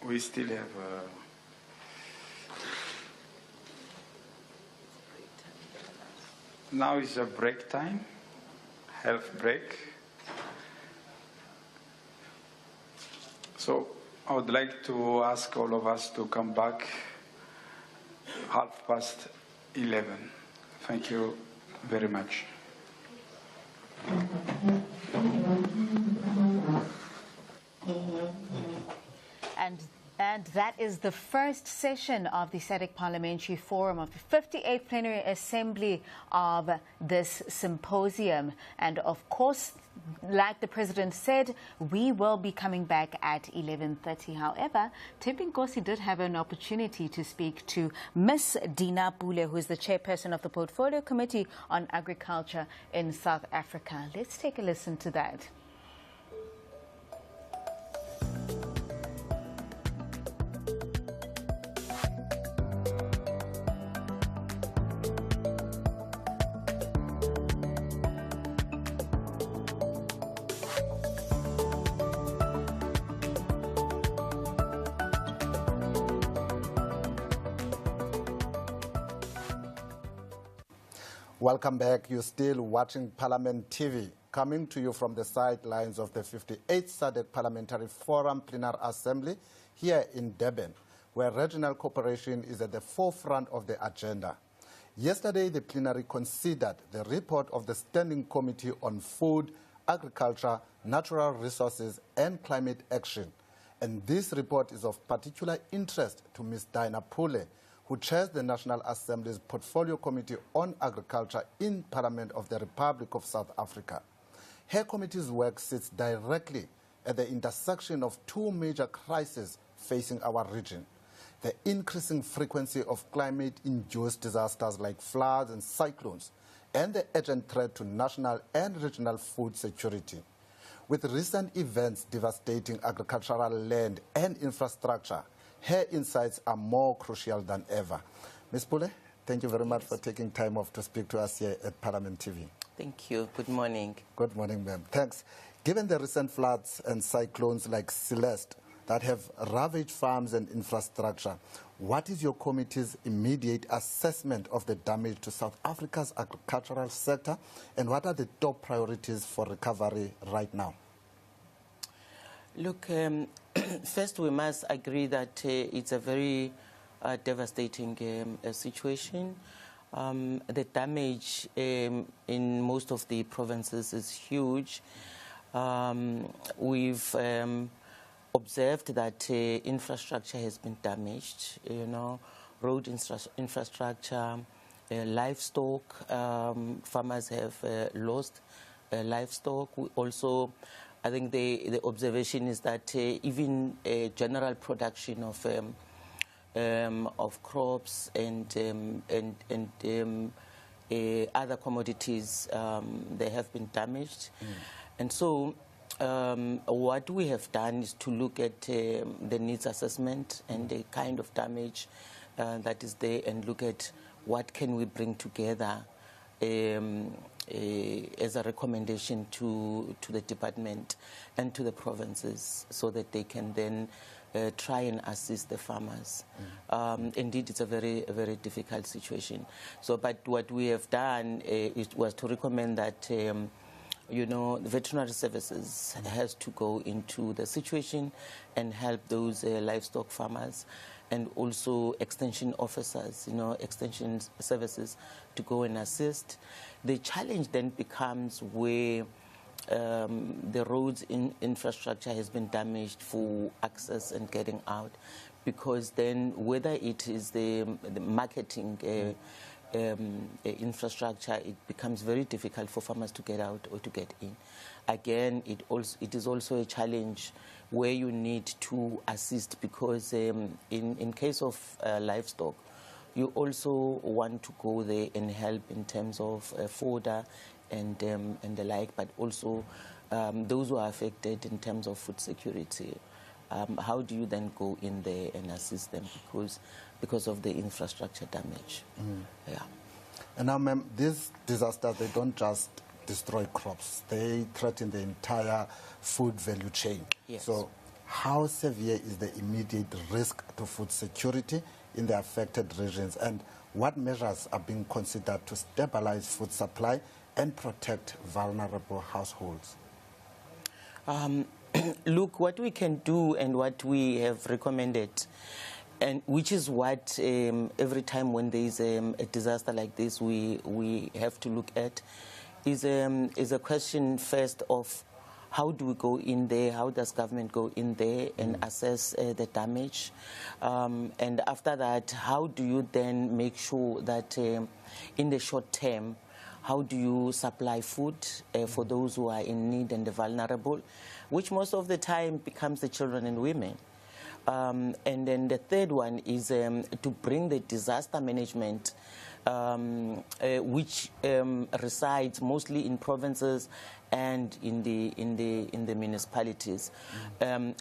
we still have now is a break time, health break. So I would like to ask all of us to come back 11:30. Thank you very much. And that is the first session of the SADC Parliamentary Forum of the 58th Plenary Assembly of this symposium. And of course, like the President said, we will be coming back at 11:30. However, Nkosi did have an opportunity to speak to Ms. Dina Pule, who is the chairperson of the Portfolio Committee on Agriculture in South Africa. Let's take a listen to that. Welcome back. You're still watching Parliament TV, coming to you from the sidelines of the 58th SADC Parliamentary Forum Plenary Assembly here in Durban, where regional cooperation is at the forefront of the agenda. Yesterday, the plenary considered the report of the Standing Committee on Food, Agriculture, Natural Resources and Climate Action. And this report is of particular interest to Ms. Dinah Pule, who chairs the National Assembly's Portfolio Committee on Agriculture in Parliament of the Republic of South Africa. Her committee's work sits directly at the intersection of two major crises facing our region: the increasing frequency of climate-induced disasters like floods and cyclones, and the urgent threat to national and regional food security. With recent events devastating agricultural land and infrastructure, her insights are more crucial than ever. Ms. Pule, thank you very much for taking time off to speak to us here at Parliament TV. Thank you. Good morning. Good morning, ma'am. Thanks. Given the recent floods and cyclones like Celeste that have ravaged farms and infrastructure, what is your committee's immediate assessment of the damage to South Africa's agricultural sector, and what are the top priorities for recovery right now? Look, first we must agree that it's a very devastating situation. The damage in most of the provinces is huge. We've observed that infrastructure has been damaged, road infrastructure, livestock. Farmers have lost livestock. We also, I think the observation is that even general production of crops and other commodities, they have been damaged. And so what we have done is to look at the needs assessment and the kind of damage that is there, and look at what can we bring together as a recommendation to the department and to the provinces, so that they can then try and assist the farmers. Indeed, it's a very difficult situation. So, but what we have done was to recommend that veterinary services has to go into the situation and help those livestock farmers, and also extension officers, extension services to go and assist. The challenge then becomes where the roads infrastructure has been damaged for access and getting out, because then whether it is the marketing infrastructure, it becomes very difficult for farmers to get out or to get in. Again, it is also a challenge where you need to assist, because in case of livestock, you also want to go there and help in terms of fodder and the like, but also those who are affected in terms of food security. How do you then go in there and assist them because of the infrastructure damage? Yeah. And now, ma'am, these disasters, they don't just destroy crops. They threaten the entire food value chain. Yes. So how severe is the immediate risk to food security in the affected regions, and what measures are being considered to stabilize food supply and protect vulnerable households? Look, what we can do and what we have recommended, and which is what every time when there is a disaster like this we have to look at, is a question first of how do we go in there, how does government go in there and assess the damage, and after that, how do you then make sure that in the short term, how do you supply food for those who are in need and the vulnerable, which most of the time becomes the children and women. And then the third one is to bring the disaster management, which resides mostly in provinces and in the municipalities.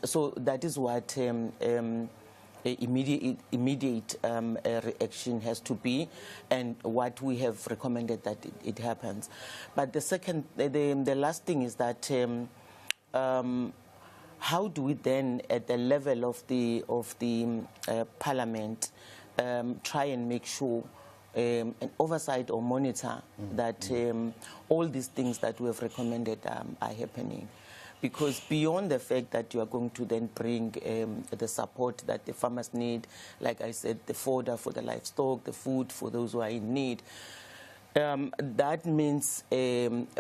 So that is what immediate reaction has to be, and what we have recommended that it happens. But the last thing is that how do we then, at the level of the Parliament, try and make sure an oversight or monitor that all these things that we have recommended are happening? because beyond the fact that you are going to then bring the support that the farmers need, like I said, the fodder for the livestock, the food for those who are in need, that means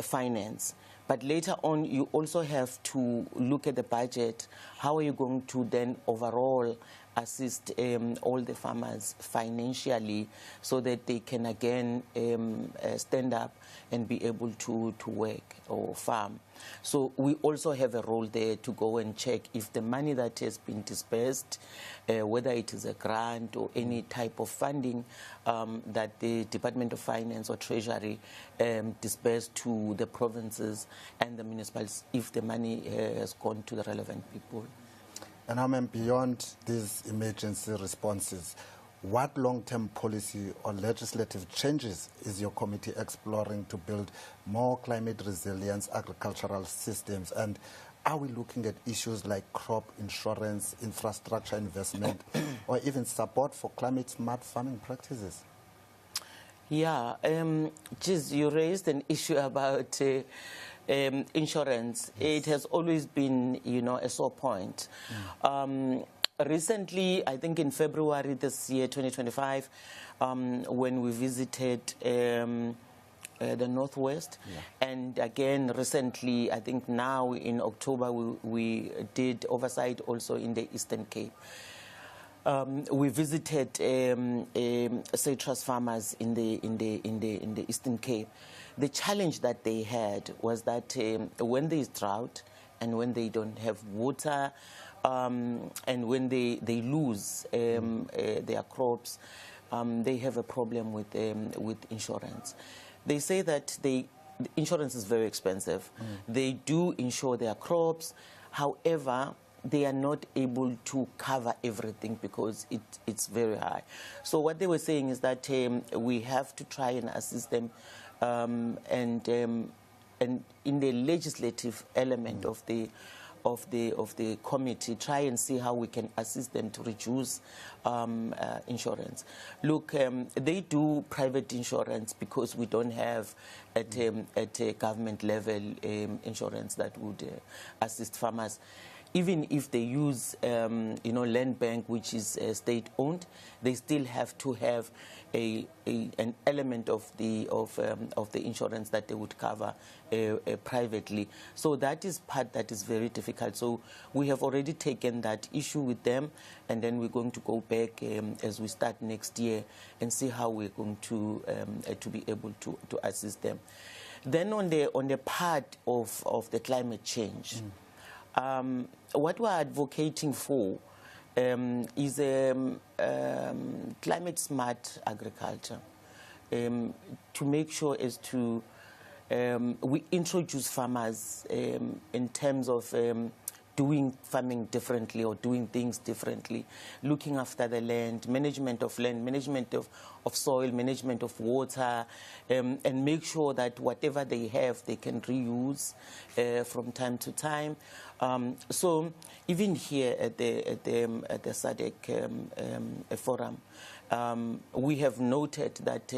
finance. But later on, you also have to look at the budget. How are you going to then overall assist all the farmers financially so that they can again stand up and be able to work or farm? So we also have a role there to go and check if the money that has been dispersed, whether it is a grant or any type of funding that the Department of Finance or Treasury dispersed to the provinces and the municipalities, if the money has gone to the relevant people. And I mean, beyond these emergency responses, what long-term policy or legislative changes is your committee exploring to build more climate-resilient agricultural systems? And are we looking at issues like crop insurance, infrastructure investment, or even support for climate-smart farming practices? Yeah, you raised an issue about insurance. It has always been, a sore point. Recently, I think in February this year, 2025, when we visited the Northwest, and again recently, I think now in October, we did oversight also in the Eastern Cape. We visited citrus farmers in the Eastern Cape. The challenge that they had was that when there is drought and when they don't have water, and when they lose their crops, they have a problem with insurance. They say that the insurance is very expensive. They do insure their crops. However, they are not able to cover everything because it's very high. So what they were saying is that we have to try and assist them, and in the legislative element of the committee, try and see how we can assist them to reduce insurance. Look, they do private insurance because we don't have at a government level insurance that would assist farmers. Even if they use, land bank, which is state-owned, they still have to have an element of the insurance that they would cover privately. So that is part that is very difficult. So we have already taken that issue with them, and then we're going to go back as we start next year and see how we're going to be able to assist them. Then on the part of the climate change. What we're advocating for is climate-smart agriculture, to make sure as to we introduce farmers in terms of doing farming differently or doing things differently, looking after the land, management of soil, management of water, and make sure that whatever they have, they can reuse from time to time. So even here at the SADC forum, we have noted that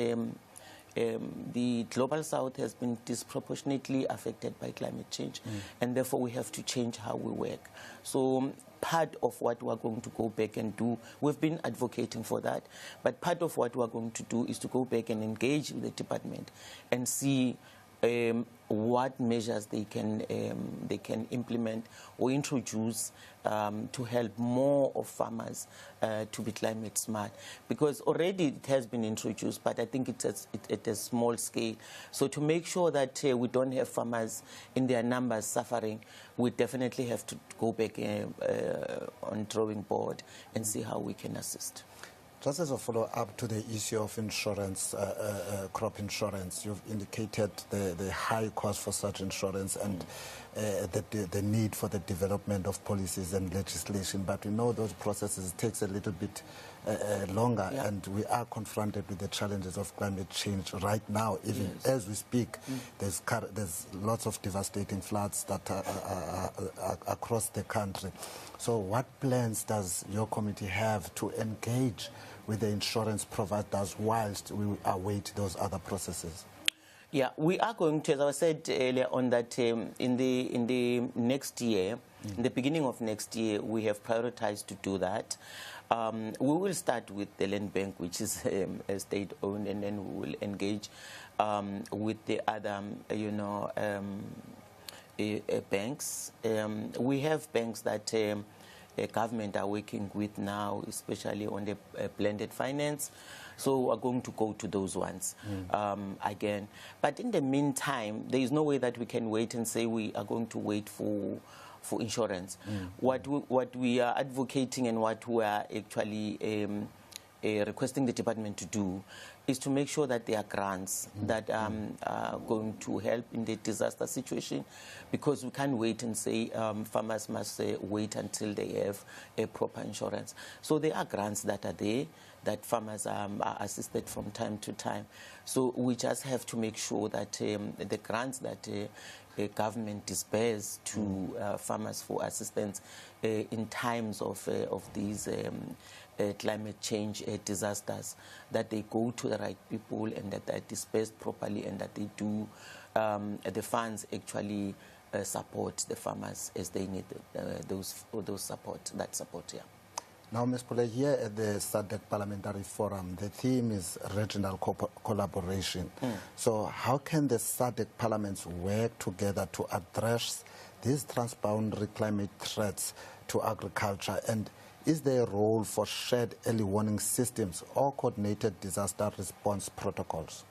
the Global South has been disproportionately affected by climate change, and therefore we have to change how we work. So part of what we're going to go back and do, we've been advocating for that, but part of what we're going to do is to go back and engage with the department and see what measures they can implement or introduce to help more of farmers to be climate smart. Because already it has been introduced, but I think it's at a small scale. So to make sure that we don't have farmers in their numbers suffering, we definitely have to go back on drawing board and see how we can assist. Just as a follow-up to the issue of insurance, crop insurance, you've indicated the high cost for such insurance and the need for the development of policies and legislation. But we know those processes takes a little bit longer, and we are confronted with the challenges of climate change right now. Even as we speak, there's lots of devastating floods that are across the country. So what plans does your committee have to engage with the insurance providers whilst we await those other processes? Yeah, we are going to, as I said earlier on, that in the next year, in the beginning of next year, we have prioritized to do that. We will start with the land bank, which is state-owned, and then we will engage with the other, banks. We have banks that government are working with now, especially on the blended finance. So we're going to go to those ones again. But in the meantime, there is no way that we can wait and say we are going to wait for insurance. What we are advocating and what we are actually requesting the department to do is to make sure that there are grants that are going to help in the disaster situation, because we can't wait and say farmers must wait until they have a proper insurance. So there are grants that are there that farmers are assisted from time to time. So we just have to make sure that the grants that government disperse to farmers for assistance in times of these climate change disasters, that they go to the right people and that they're dispersed properly, and that they do, the funds actually support the farmers as they need that support. Yeah. Now, Ms. Pule, here at the SADC Parliamentary Forum, the theme is regional collaboration. So how can the SADC parliaments work together to address these transboundary climate threats to agriculture? And is there a role for shared early warning systems or coordinated disaster response protocols?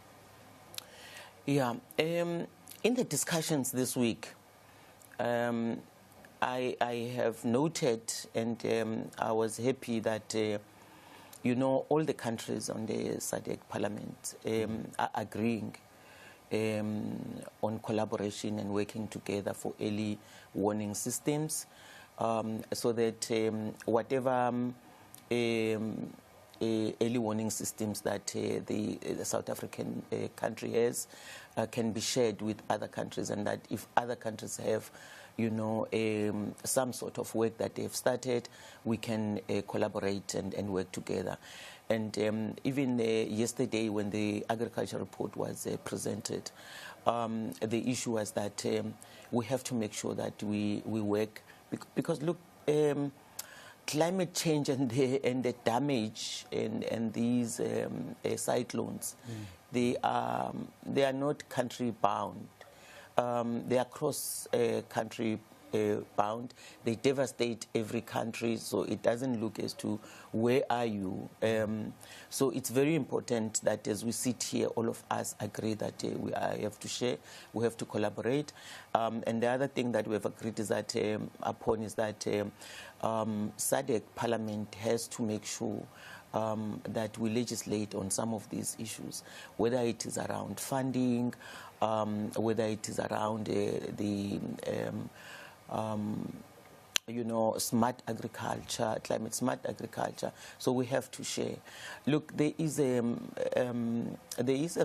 Yeah, in the discussions this week, I have noted, and I was happy that, all the countries on the SADC Parliament are agreeing on collaboration and working together for early warning systems, so that whatever early warning systems that the South African country has can be shared with other countries, and that if other countries have some sort of work that they've started, we can collaborate and work together. And even yesterday when the agriculture report was presented, the issue was that we have to make sure that we work, because look, climate change and the damage and these cyclones, they are not country bound. They are cross-country bound. They devastate every country, so it doesn't look as to where are you. So it's very important that as we sit here, all of us agree that we have to share, we have to collaborate. And the other thing that we have agreed is that SADC Parliament has to make sure that we legislate on some of these issues, whether it is around funding, whether it is around smart agriculture, climate smart agriculture. So we have to share. Look, there is a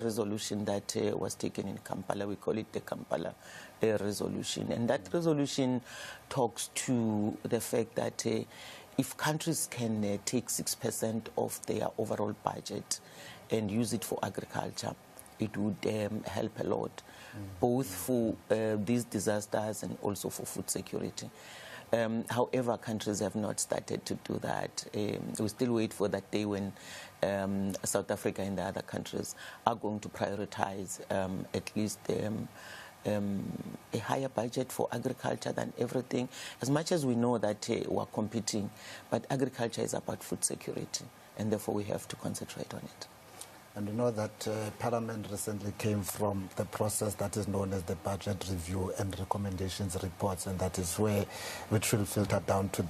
resolution that was taken in Kampala. We call it the Kampala resolution, and that resolution talks to the fact that if countries can take 6% of their overall budget and use it for agriculture, it would help a lot, both for these disasters and also for food security. However, countries have not started to do that. We still wait for that day when South Africa and the other countries are going to prioritize at least a higher budget for agriculture than everything. As much as we know that we're competing, but agriculture is about food security, and therefore we have to concentrate on it. And you know that Parliament recently came from the process that is known as the budget review and recommendations reports, and that is which will filter down to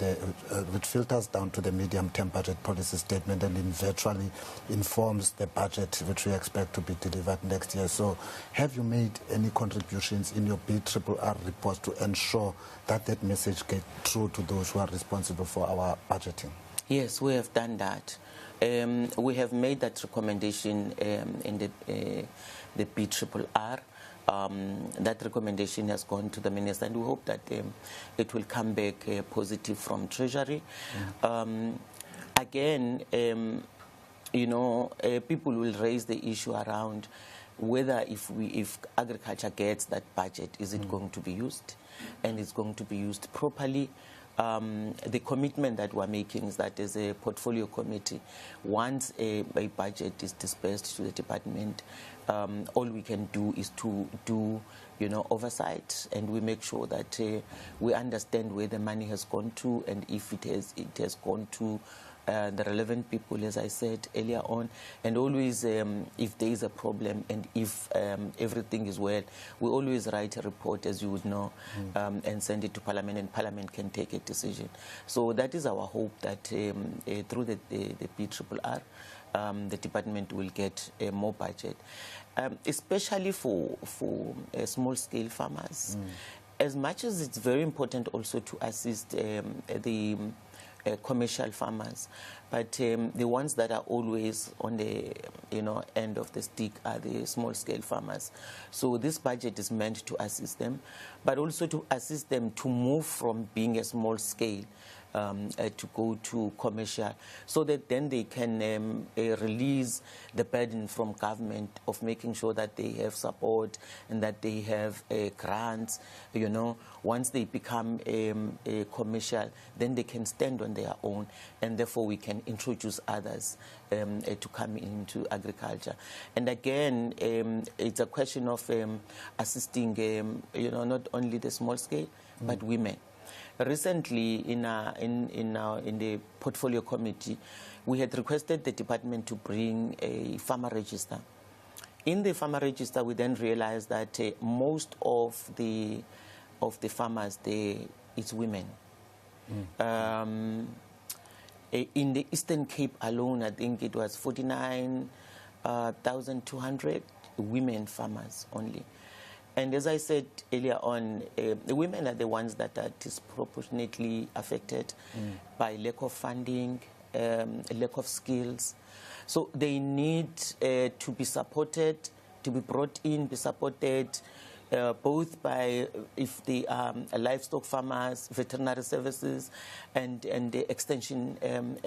which filters down to the medium-term budget policy statement, and eventually informs the budget which we expect to be delivered next year. So, have you made any contributions in your BRRR reports to ensure that that message gets through to those who are responsible for our budgeting? Yes, we have done that. We have made that recommendation in the BRRR. That recommendation has gone to the minister, and we hope that it will come back positive from Treasury. Again, people will raise the issue around whether if agriculture gets that budget, is it going to be used, and it's going to be used properly. The commitment that we're making is that as a portfolio committee, once a budget is dispersed to the department, all we can do is to do, oversight, and we make sure that we understand where the money has gone to, and if it has gone to the relevant people, as I said earlier on, and always if there is a problem and if everything is well, we always write a report, as you would know, and send it to Parliament, and Parliament can take a decision. So that is our hope, that through the PRRR, the department will get more budget, especially for small-scale farmers. As much as it's very important also to assist the commercial farmers, but the ones that are always on the end of the stick are the small-scale farmers. So this budget is meant to assist them, but also to assist them to move from being a small scale to go to commercial, so that then they can release the burden from government of making sure that they have support and that they have grants. Once they become a commercial, then they can stand on their own, and therefore we can introduce others to come into agriculture. And again, it's a question of assisting, not only the small scale, but women. Recently, in the portfolio committee, we had requested the department to bring a farmer register. In the farmer register, we then realized that most of the farmers there, it's women. In the Eastern Cape alone, I think it was 49,200 women farmers only. And as I said earlier on, the women are the ones that are disproportionately affected by lack of funding, lack of skills. So they need to be supported, to be brought in, be supported, both by, if they are livestock farmers, veterinary services, and the extension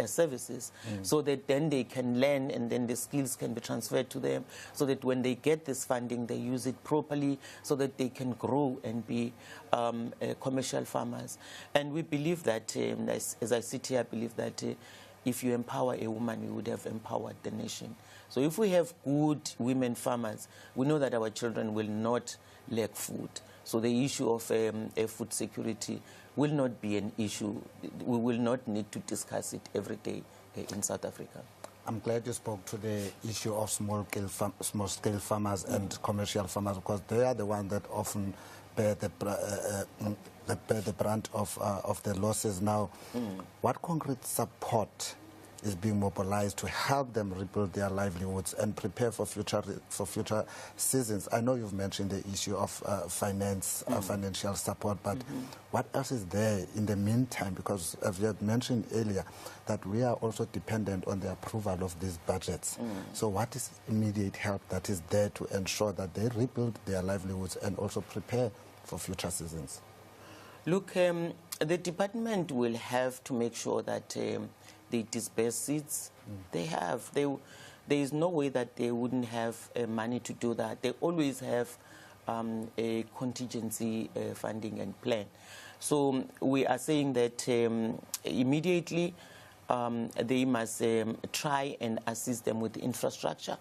services, so that then they can learn, and then the skills can be transferred to them, so that when they get this funding, they use it properly, so that they can grow and be commercial farmers. And we believe that, as I sit here, I believe that if you empower a woman, you would have empowered the nation. So if we have good women farmers, we know that our children will not lack food. So the issue of food security will not be an issue. We will not need to discuss it every day in South Africa. I'm glad you spoke to the issue of small-scale farmers and commercial farmers, because they are the ones that often bear the brunt of the losses now. What concrete support is being mobilized to help them rebuild their livelihoods and prepare for future seasons? I know you've mentioned the issue of financial support, but what else is there in the meantime? Because as you had mentioned earlier, that we are also dependent on the approval of these budgets. So what is immediate help that is there to ensure that they rebuild their livelihoods and also prepare for future seasons? Look, the department will have to make sure that they disperse seeds. There is no way that they wouldn't have money to do that. They always have a contingency funding and plan. So we are saying that immediately they must try and assist them with the infrastructure,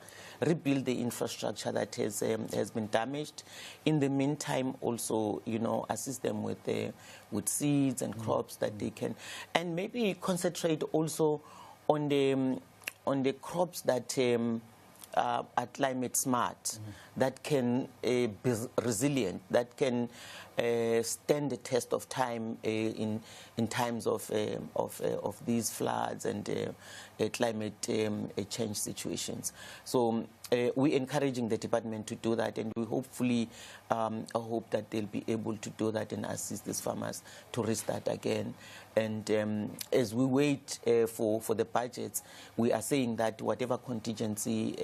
rebuild the infrastructure that has been damaged. In the meantime, also, assist them with seeds and crops that they can, and maybe concentrate also on the crops that are climate smart, that can be resilient, that can stand the test of time in times of these floods and climate change situations. So we're encouraging the department to do that, and we hopefully hope that they'll be able to do that and assist these farmers to restart again. And as we wait for the budgets, we are saying that whatever contingency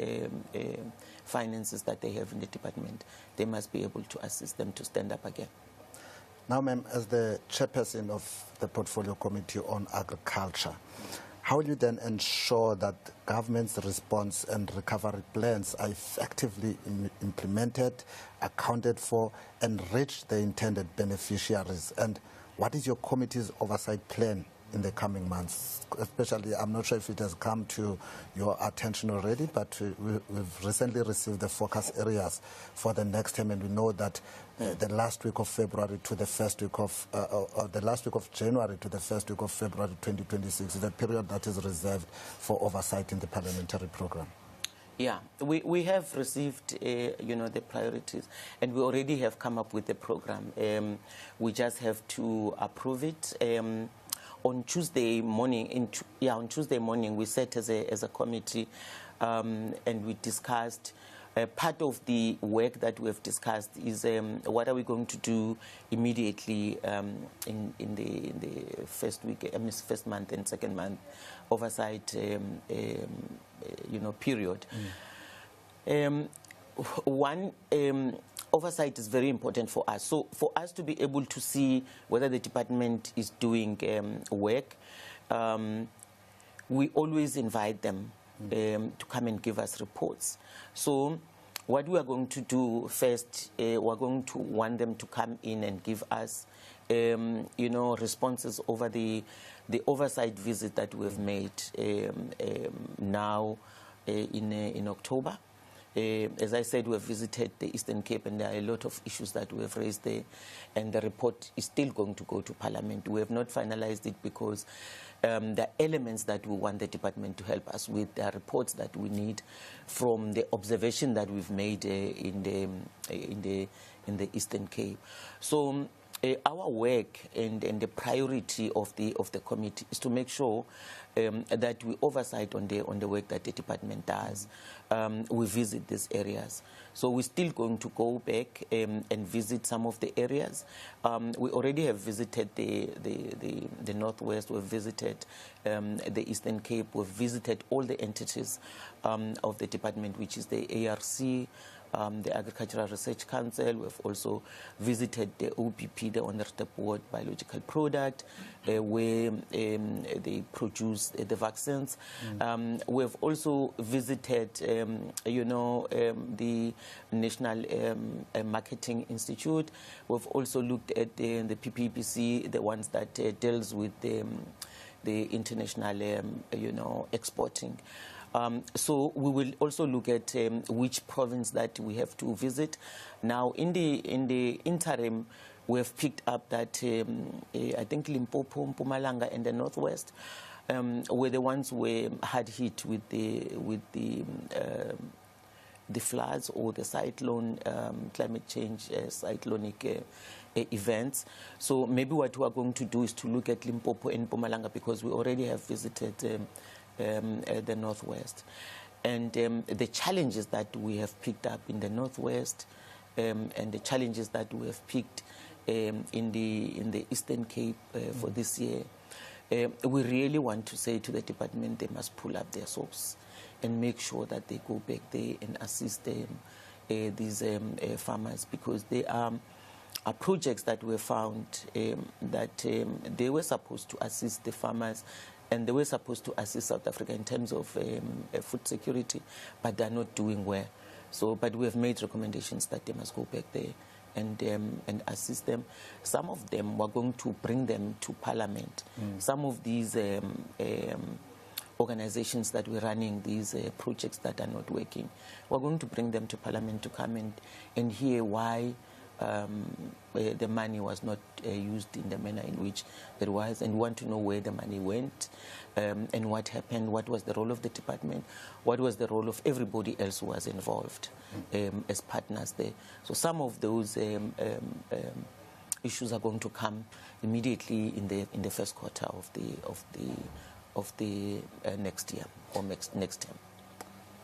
finances that they have in the department, they must be able to assist them to stand up again. Now, ma'am, as the chairperson of the Portfolio Committee on Agriculture, how will you then ensure that government's response and recovery plans are effectively implemented, accounted for, and reach the intended beneficiaries? And what is your committee's oversight plan in the coming months? Especially, I'm not sure if it has come to your attention already, but we've recently received the focus areas for the next term, and we know that the last week of February to the first week of, the last week of January to the first week of February 2026 is the period that is reserved for oversight in the parliamentary program. Yeah, we have received, the priorities, and we already have come up with the program. We just have to approve it. On Tuesday morning, on Tuesday morning, we sat as a committee, and we discussed. Part of the work that we have discussed is what are we going to do immediately in the first week, first month and second month oversight, period. One, oversight is very important for us. So for us to be able to see whether the department is doing work, we always invite them to come and give us reports. So what we are going to do first, we're going to want them to come in and give us, responses over the oversight visit that we've made now in October. As I said, we have visited the Eastern Cape, and there are a lot of issues that we have raised there, and the report is still going to go to Parliament. We have not finalized it because there are elements that we want the department to help us with. There are reports that we need from the observation that we've made in the Eastern Cape. So our work and the priority of the committee is to make sure that we oversight on the work that the department does. We visit these areas. So we're still going to go back and visit some of the areas. We already have visited the Northwest. We've visited the Eastern Cape. We've visited all the entities of the department, which is the ARC, the Agricultural Research Council. We've also visited the OPP, the On-the-Step Board Biological Product, where they produce the vaccines. We've also visited, the National Marketing Institute. We've also looked at the PPPC, the ones that deals with the international, exporting. So we will also look at which province that we have to visit. Now, in the interim, we have picked up that I think Limpopo, Mpumalanga, and the Northwest were the ones who were hard hit with the floods or the cyclone, climate change cyclonic events. So maybe what we are going to do is to look at Limpopo and Mpumalanga, because we already have visited the Northwest. And the challenges that we have picked up in the Northwest and the challenges that we have picked in the Eastern Cape for this year, we really want to say to the department they must pull up their socks and make sure that they go back there and assist these farmers, because there are projects that were found that they were supposed to assist the farmers, and they were supposed to assist South Africa in terms of food security, but they're not doing well. So, but we have made recommendations that they must go back there and assist them. Some of them, we're going to bring them to Parliament. Some of these organizations that we're running, these projects that are not working, we're going to bring them to Parliament to come and hear why the money was not used in the manner in which it was, and want to know where the money went and what happened, what was the role of the department, what was the role of everybody else who was involved as partners there. So some of those issues are going to come immediately in the first quarter of the next year or next term.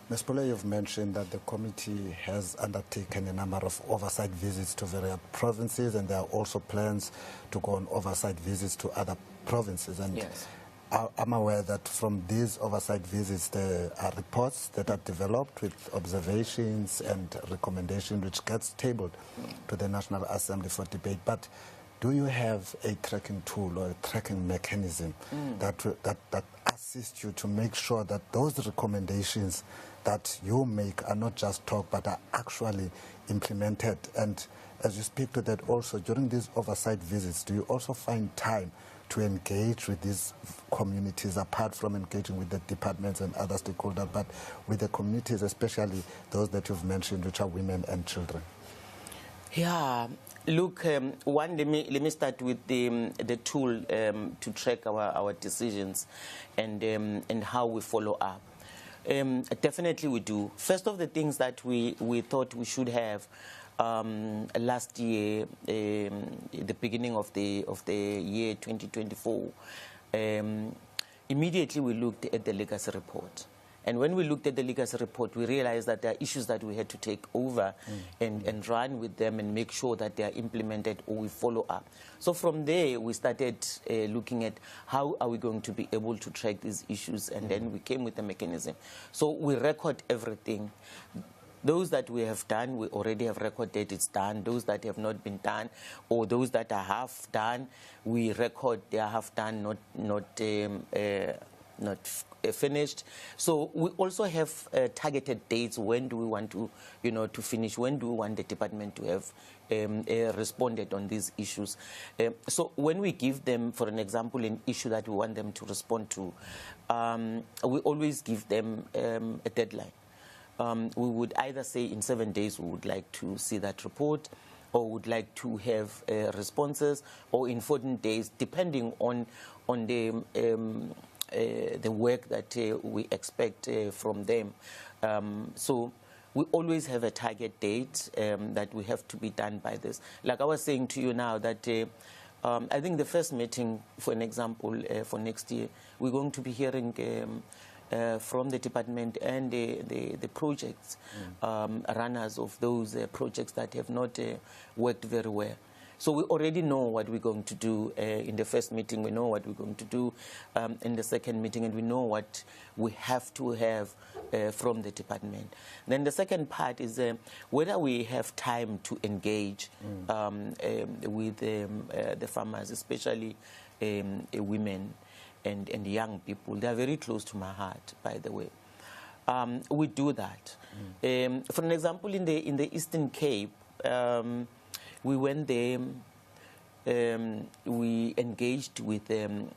Ms. Pule, you've mentioned that the committee has undertaken a number of oversight visits to various provinces, and there are also plans to go on oversight visits to other provinces. And yes, I'm aware that from these oversight visits there are reports that are developed with observations and recommendations which gets tabled to the National Assembly for debate. But do you have a tracking tool or a tracking mechanism that assists you to make sure that those recommendations that you make are not just talk but are actually implemented? And as you speak to that also, during these oversight visits, do you also find time to engage with these communities, apart from engaging with the departments and other stakeholders, but with the communities, especially those that you've mentioned, which are women and children? Yeah, look, let me start with the tool to track our decisions and how we follow up. Definitely we do. First of the things that we thought we should have last year, the beginning of the year 2024, immediately we looked at the legacy report. And when we looked at the legacy report, we realized that there are issues that we had to take over and run with them and make sure that they are implemented or we follow up. So from there, we started looking at how are we going to be able to track these issues, and then we came with a mechanism. So we record everything. Those that we have done, we already have recorded it's done. Those that have not been done, or those that are half done, we record they are half done, not finished. So we also have targeted dates. When do we want to, to finish? When do we want the department to have responded on these issues? So when we give them, for an example, an issue that we want them to respond to, we always give them a deadline. We would either say in 7 days we would like to see that report, or would like to have responses, or in 14 days, depending on the work that we expect from them. So we always have a target date that we have to be done by this. Like I was saying to you now that I think the first meeting, for an example, for next year, we're going to be hearing from the department and the projects, runners of those projects that have not worked very well. So we already know what we're going to do in the first meeting. We know what we're going to do in the second meeting, and we know what we have to have from the department. Then the second part is whether we have time to engage with the farmers, especially women and young people. They are very close to my heart, by the way. We do that. For an example, in the Eastern Cape, we went there, we engaged with the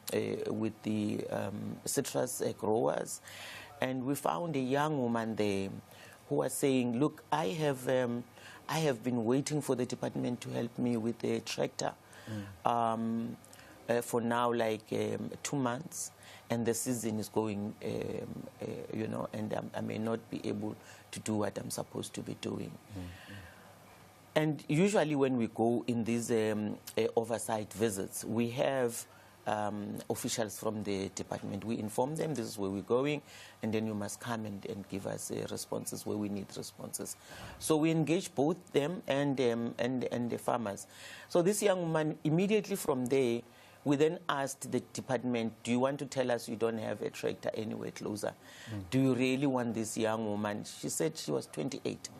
citrus growers, and we found a young woman there who was saying, look, I have been waiting for the department to help me with a tractor for now like 2 months, and the season is going, and I may not be able to do what I'm supposed to be doing. And usually when we go in these oversight visits, we have officials from the department. We inform them this is where we're going, and then you must come and give us responses where we need responses. So we engage both them and the farmers. So this young woman, immediately from there, we then asked the department, do you want to tell us you don't have a tractor anywhere closer? Do you really want this young woman? She said she was 28.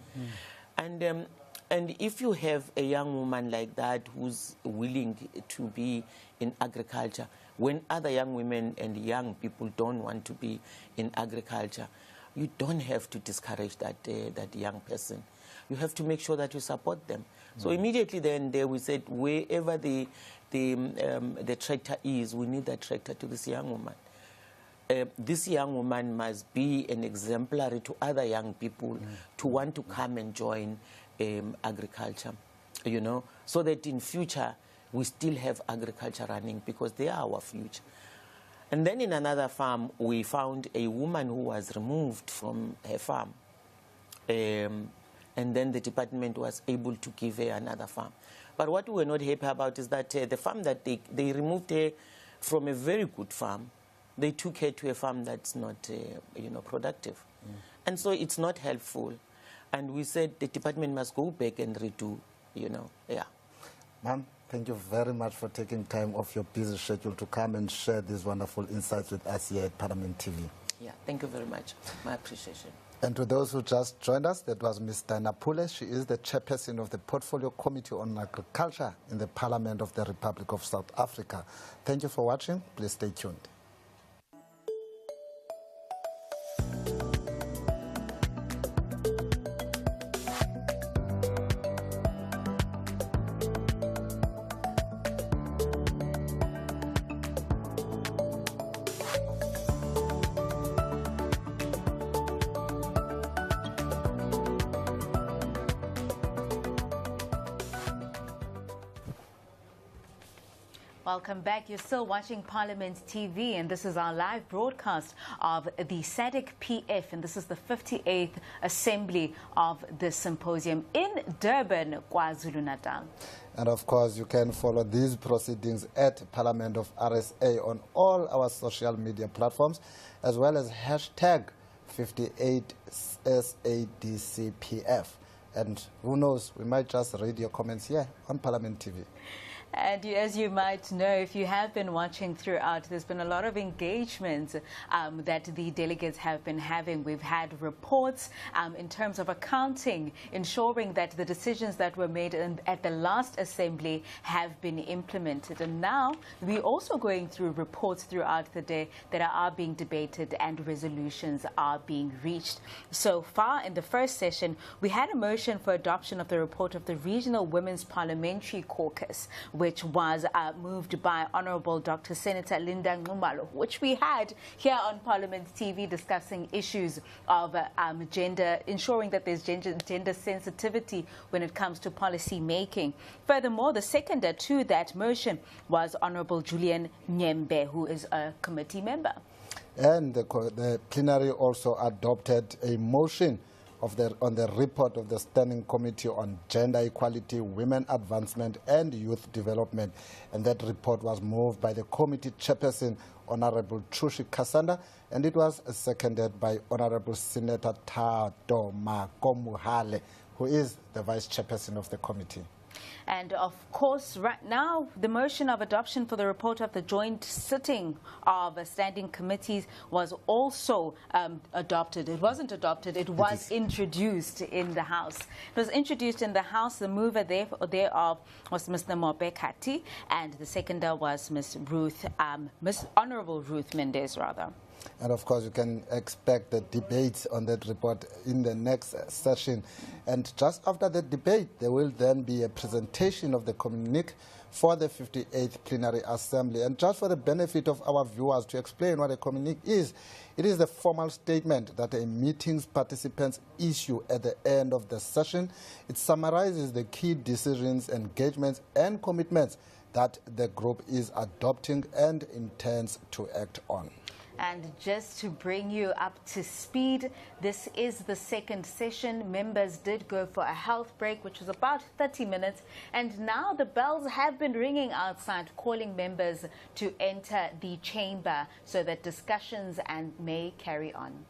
And if you have a young woman like that who's willing to be in agriculture, when other young women and young people don't want to be in agriculture, you don't have to discourage that young person. You have to make sure that you support them. So immediately then there we said, wherever the tractor is, we need that tractor to this young woman. This young woman must be an exemplary to other young people to want to come and join agriculture, so that in future we still have agriculture running, because they are our future. And then in another farm, we found a woman who was removed from her farm, and then the department was able to give her another farm. But what we were not happy about is that the farm that they removed her from a very good farm, they took her to a farm that's not, productive. And so it's not helpful. And we said the department must go back and redo, Ma'am, thank you very much for taking time off your busy schedule to come and share these wonderful insights with us here at Parliament TV. Yeah, thank you very much. My appreciation. And to those who just joined us, that was Ms. Diana Pule. She is the chairperson of the Portfolio Committee on Agriculture in the Parliament of the Republic of South Africa. Thank you for watching. Please stay tuned. Welcome back. You're still watching Parliament TV, and this is our live broadcast of the SADC-PF, and this is the 58th Assembly of the Symposium in Durban, KwaZulu-Natal. And of course, you can follow these proceedings at Parliament of RSA on all our social media platforms, as well as hashtag 58SADC-PF. And who knows, we might just read your comments here on Parliament TV. And as you might know, if you have been watching throughout, there's been a lot of engagement that the delegates have been having. We've had reports in terms of accounting, ensuring that the decisions that were made at the last assembly have been implemented. And now we're also going through reports throughout the day that are being debated and resolutions are being reached. So far in the first session, we had a motion for adoption of the report of the Regional Women's Parliamentary Caucus, which was moved by Honorable Dr. Senator Linda Ngumalo, which we had here on Parliament TV discussing issues of gender, ensuring that there's gender sensitivity when it comes to policy making. Furthermore, the seconder to that motion was Honorable Julian Nyembe, who is a committee member. And the plenary also adopted a motion on the report of the Standing Committee on Gender Equality, Women Advancement and Youth Development. And that report was moved by the committee chairperson, Honorable Trushi Kasanda, and it was seconded by Honorable Senator Tado Makomuhale, who is the vice chairperson of the committee. And of course, right now, the motion of adoption for the report of the joint sitting of standing committees was also adopted. It wasn't adopted, it was introduced in the House. It was introduced in the House. The mover thereof was Mr. Mobe Kati, and the seconder was Miss Honorable Ruth Mendez, rather. And of course, you can expect the debates on that report in the next session. And just after the debate, there will then be a presentation of the Communiqué for the 58th Plenary Assembly. And just for the benefit of our viewers, to explain what a Communiqué is, it is the formal statement that a meeting's participants issue at the end of the session. It summarizes the key decisions, engagements, and commitments that the group is adopting and intends to act on. And just to bring you up to speed, this is the second session. Members did go for a health break, which was about 30 minutes. And now the bells have been ringing outside, calling members to enter the chamber so that discussions may carry on.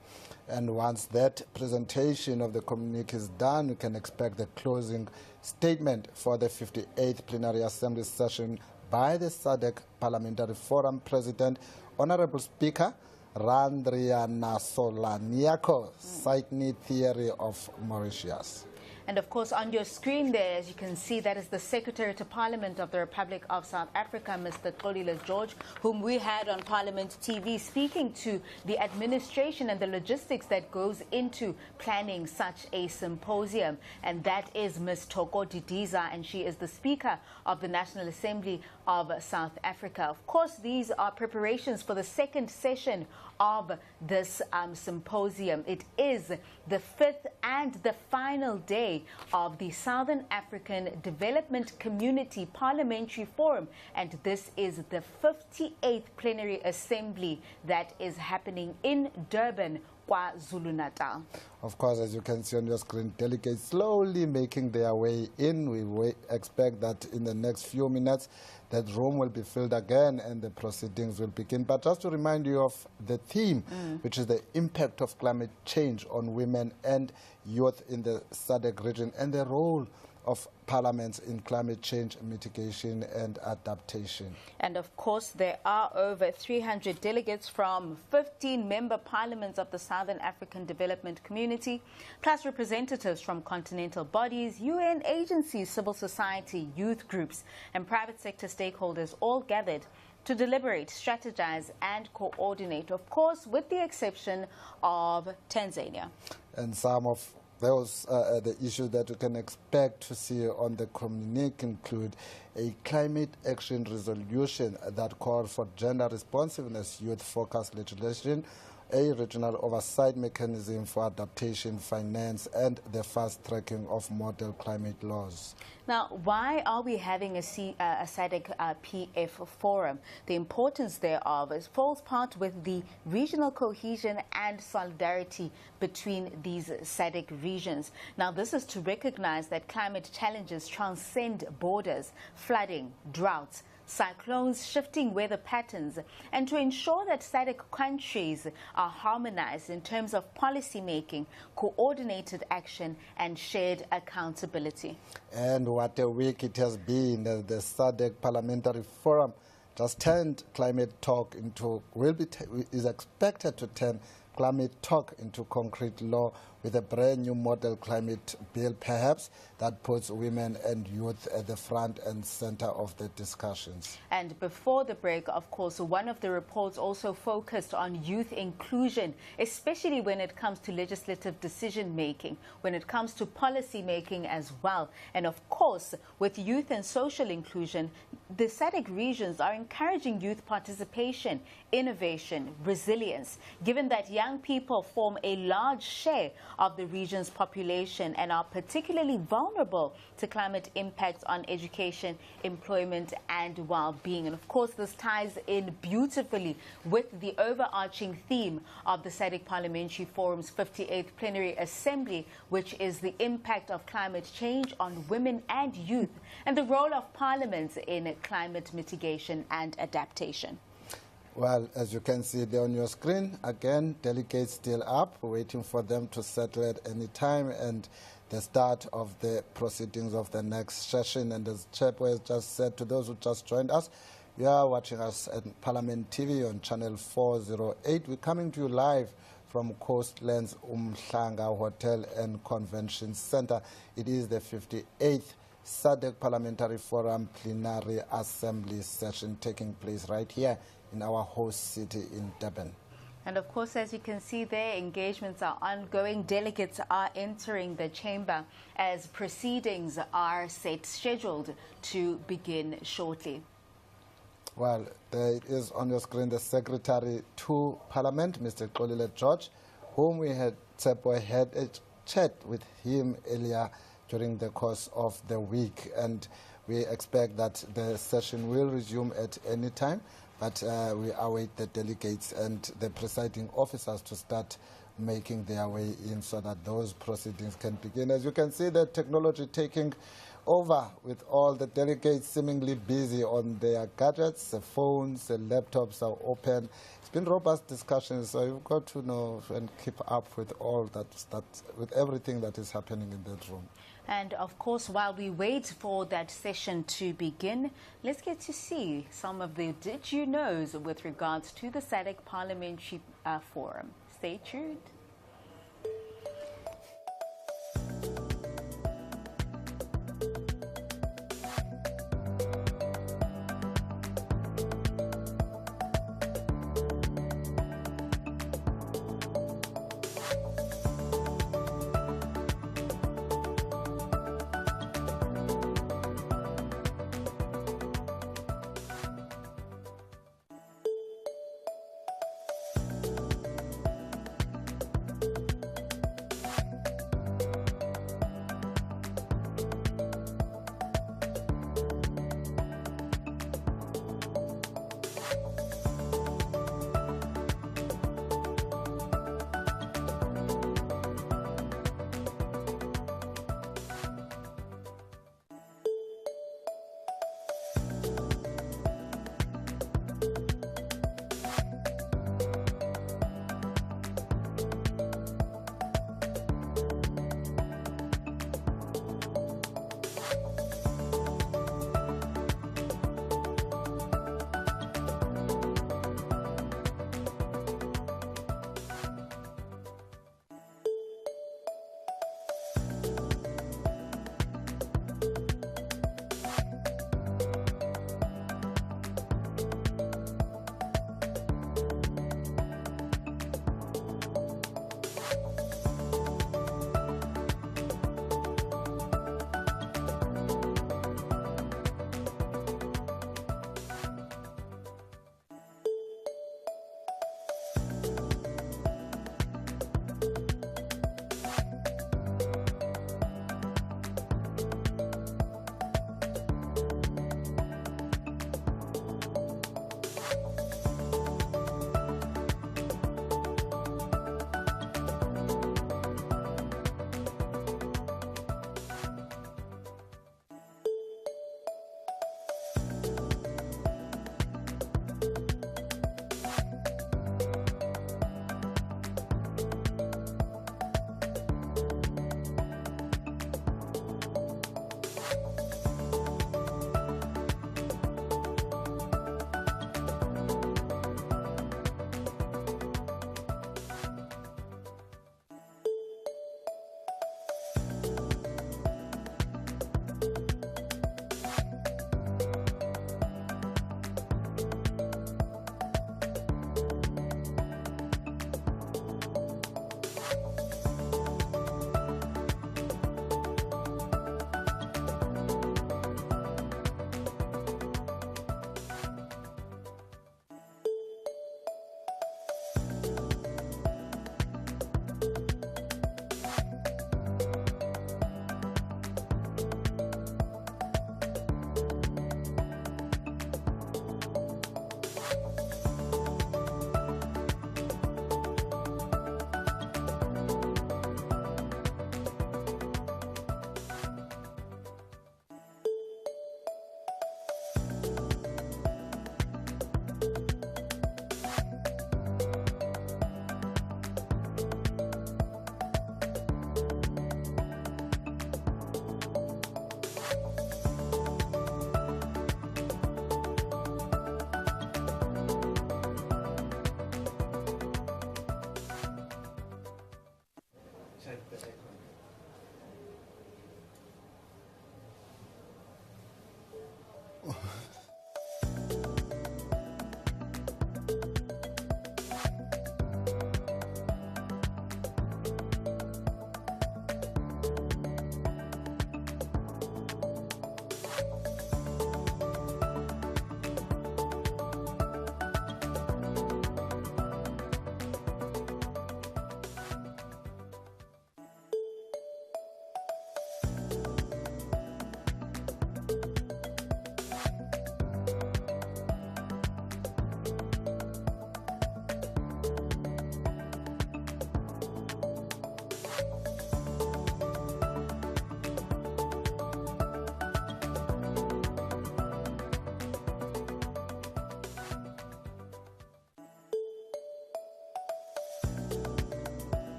And once that presentation of the Communiqué is done, you can expect the closing statement for the 58th Plenary Assembly session by the SADC Parliamentary Forum President, Honorable Speaker Randrianasoloniaiko, Siteny Thierry of Mauritius. And of course, on your screen there, as you can see, that is the Secretary to Parliament of the Republic of South Africa, Mr. Xolile George, whom we had on Parliament TV speaking to the administration and the logistics that goes into planning such a symposium. And that is Ms. Toko Didiza, and she is the Speaker of the National Assembly of South Africa. Of course, these are preparations for the second session of this symposium. It is the fifth and the final day of the Southern African Development Community Parliamentary Forum, and this is the 58th Plenary Assembly that is happening in Durban, KwaZulu-Natal. Of course, as you can see on your screen, delegates slowly making their way in. We expect that in the next few minutes that room will be filled again and the proceedings will begin. But just to remind you of the theme, which is the impact of climate change on women and youth in the SADC region and the role of parliaments in climate change mitigation and adaptation. And of course, there are over 300 delegates from 15 member parliaments of the Southern African Development Community, plus representatives from continental bodies, UN agencies, civil society, youth groups, and private sector stakeholders all gathered to deliberate, strategize, and coordinate, of course, with the exception of Tanzania. And some of those the issues that we can expect to see on the Communiqué include a climate action resolution that calls for gender responsiveness, youth-focused legislation, a regional oversight mechanism for adaptation, finance, and the fast-tracking of model climate laws. Now, why are we having a SADC-PF forum? The importance thereof falls part with the regional cohesion and solidarity between these SADC regions. Now, this is to recognize that climate challenges transcend borders, flooding, droughts, cyclones, shifting weather patterns, and to ensure that SADC countries are harmonized in terms of policy making, coordinated action, and shared accountability. And what a week it has been. The SADC Parliamentary Forum just turned climate talk into, is expected to turn climate talk into concrete law with a brand new model climate bill, perhaps, that puts women and youth at the front and center of the discussions. And before the break, of course, one of the reports also focused on youth inclusion, especially when it comes to legislative decision-making, when it comes to policy-making as well. And of course, with youth and social inclusion, the SADC regions are encouraging youth participation, innovation, resilience, given that young people form a large share of the region's population and are particularly vulnerable to climate impacts on education, employment, and well-being. And of course, this ties in beautifully with the overarching theme of the SADC Parliamentary Forum's 58th Plenary Assembly, which is the impact of climate change on women and youth and the role of parliaments in climate mitigation and adaptation. Well, as you can see there on your screen, again, delegates still up, waiting for them to settle at any time, and the start of the proceedings of the next session. And as Chapo has just said to those who just joined us, you are watching us at Parliament TV on channel 408. We're coming to you live from Coastlands Umhlanga Hotel and Convention Center. It is the 58th SADC Parliamentary Forum Plenary Assembly session taking place right here in our host city in Durban. And of course, as you can see there, engagements are ongoing. Delegates are entering the chamber as proceedings are scheduled to begin shortly. Well, there is on your screen the Secretary to Parliament, Mr. Kolile George, whom we had a chat with him earlier during the course of the week. And we expect that the session will resume at any time. But we await the delegates and the presiding officers to start making their way in so that those proceedings can begin. As you can see, the technology taking over with all the delegates seemingly busy on their gadgets, the phones, the laptops are open. It's been robust discussions, so you've got to know and keep up with all that, with everything that is happening in that room. And of course, while we wait for that session to begin, let's get to see some of the did you knows with regards to the SADC Parliamentary Forum. Stay tuned.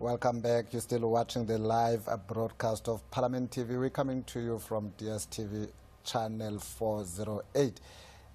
Welcome back. You're still watching the live broadcast of Parliament TV. We're coming to you from DSTV channel 408.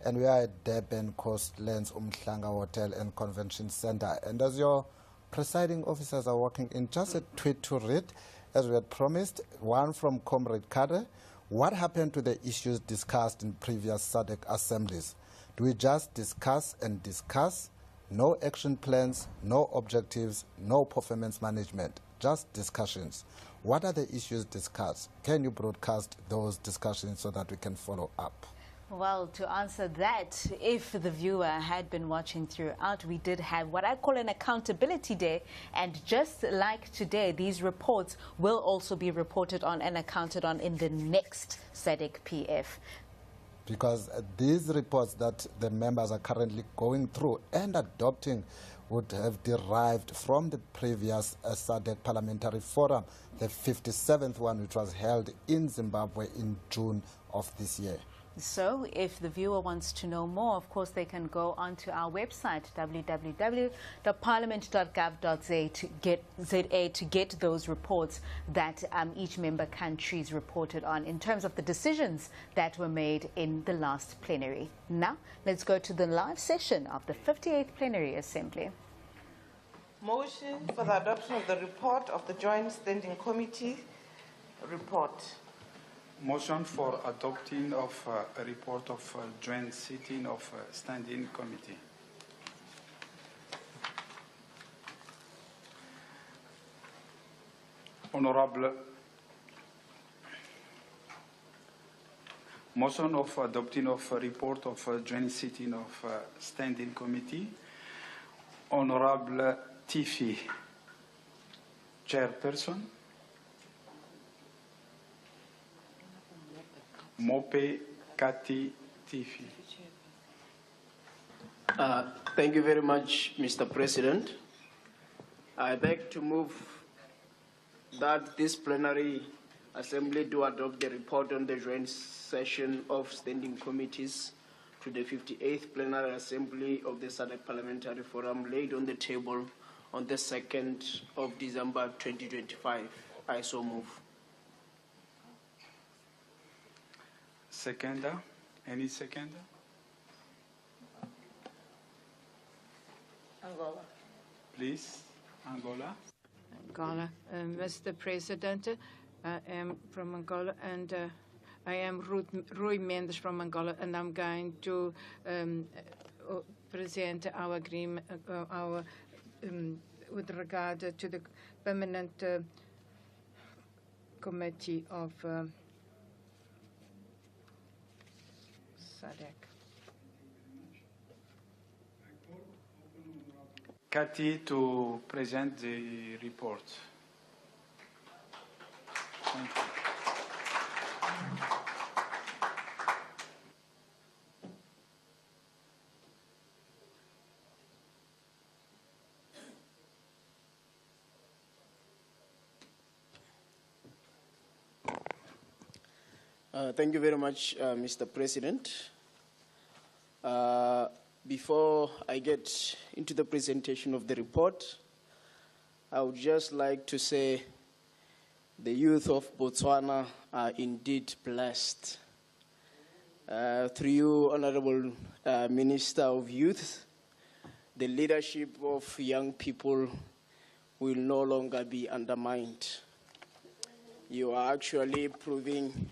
And we are at Durban Coastlands Umhlanga Hotel and Convention Center. And as your presiding officers are working in, just a tweet to read, as we had promised, one from Comrade Kade. What happened to the issues discussed in previous SADC assemblies? Do we just discuss and discuss? No action plans, no objectives, no performance management, just discussions. What are the issues discussed? Can you broadcast those discussions so that we can follow up? Well, to answer that, if the viewer had been watching throughout, we did have what I call an accountability day. And just like today, these reports will also be reported on and accounted on in the next SADC-PF. Because these reports that the members are currently going through and adopting would have derived from the previous SADC Parliamentary Forum, the 57th one, which was held in Zimbabwe in June of this year. So if the viewer wants to know more, of course, they can go onto our website, www.parliament.gov.za to get those reports that each member country's reported on in terms of the decisions that were made in the last plenary. Now, let's go to the live session of the 58th Plenary Assembly. Motion for the adoption of the report of the Joint Standing Committee report. Motion for adopting of a report of joint sitting of standing committee. Honorable. Motion of adopting of a report of joint sitting of standing committee. Honorable Tiffy, chairperson. Mope Kati Tiffy. Thank you very much, Mr. President. I beg to move that this plenary assembly do adopt the report on the joint session of standing committees to the 58th plenary assembly of the SADC Parliamentary Forum laid on the table on the 2nd of December 2025. I so move. Seconder? Any seconder? Angola. Please, Angola. Angola. Mr. President, I am from Angola, and I am Rui Mendes from Angola, and I'm going to present our agreement, with regard to the permanent committee of SADC. Kati to present the report. Thank you. Thank you very much, Mr. President. Before I get into the presentation of the report, I would just like to say the youth of Botswana are indeed blessed. Through you, Honorable Minister of Youth, the leadership of young people will no longer be undermined. You are actually proving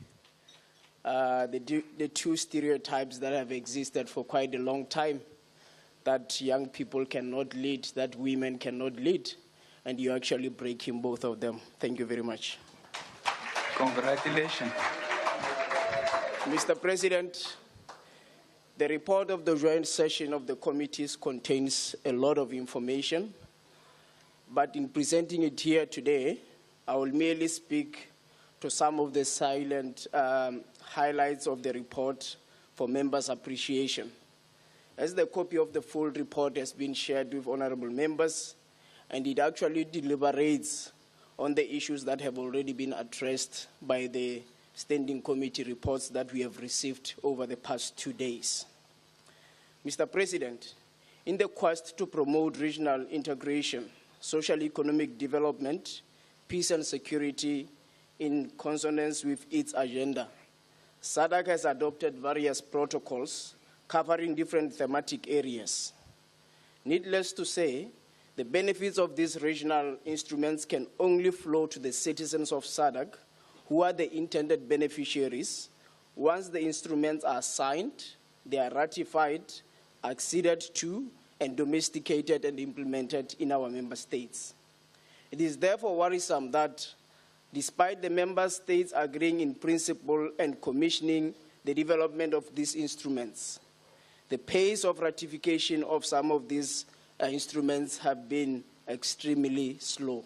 the two stereotypes that have existed for quite a long time, that young people cannot lead, that women cannot lead, and you're actually breaking both of them. Thank you very much. Congratulations. Mr. President, the report of the joint session of the committees contains a lot of information, but in presenting it here today, I will merely speak to some of the silent highlights of the report for members' appreciation. As the copy of the full report has been shared with honorable members, and it actually deliberates on the issues that have already been addressed by the standing committee reports that we have received over the past 2 days. Mr. President, in the quest to promote regional integration, social-economic development, peace and security in consonance with its agenda, SADC has adopted various protocols covering different thematic areas. Needless to say, the benefits of these regional instruments can only flow to the citizens of SADC, who are the intended beneficiaries, once the instruments are signed, they are ratified, acceded to, and domesticated and implemented in our member states. It is therefore worrisome that, despite the member states agreeing in principle and commissioning the development of these instruments. The pace of ratification of some of these instruments have been extremely slow.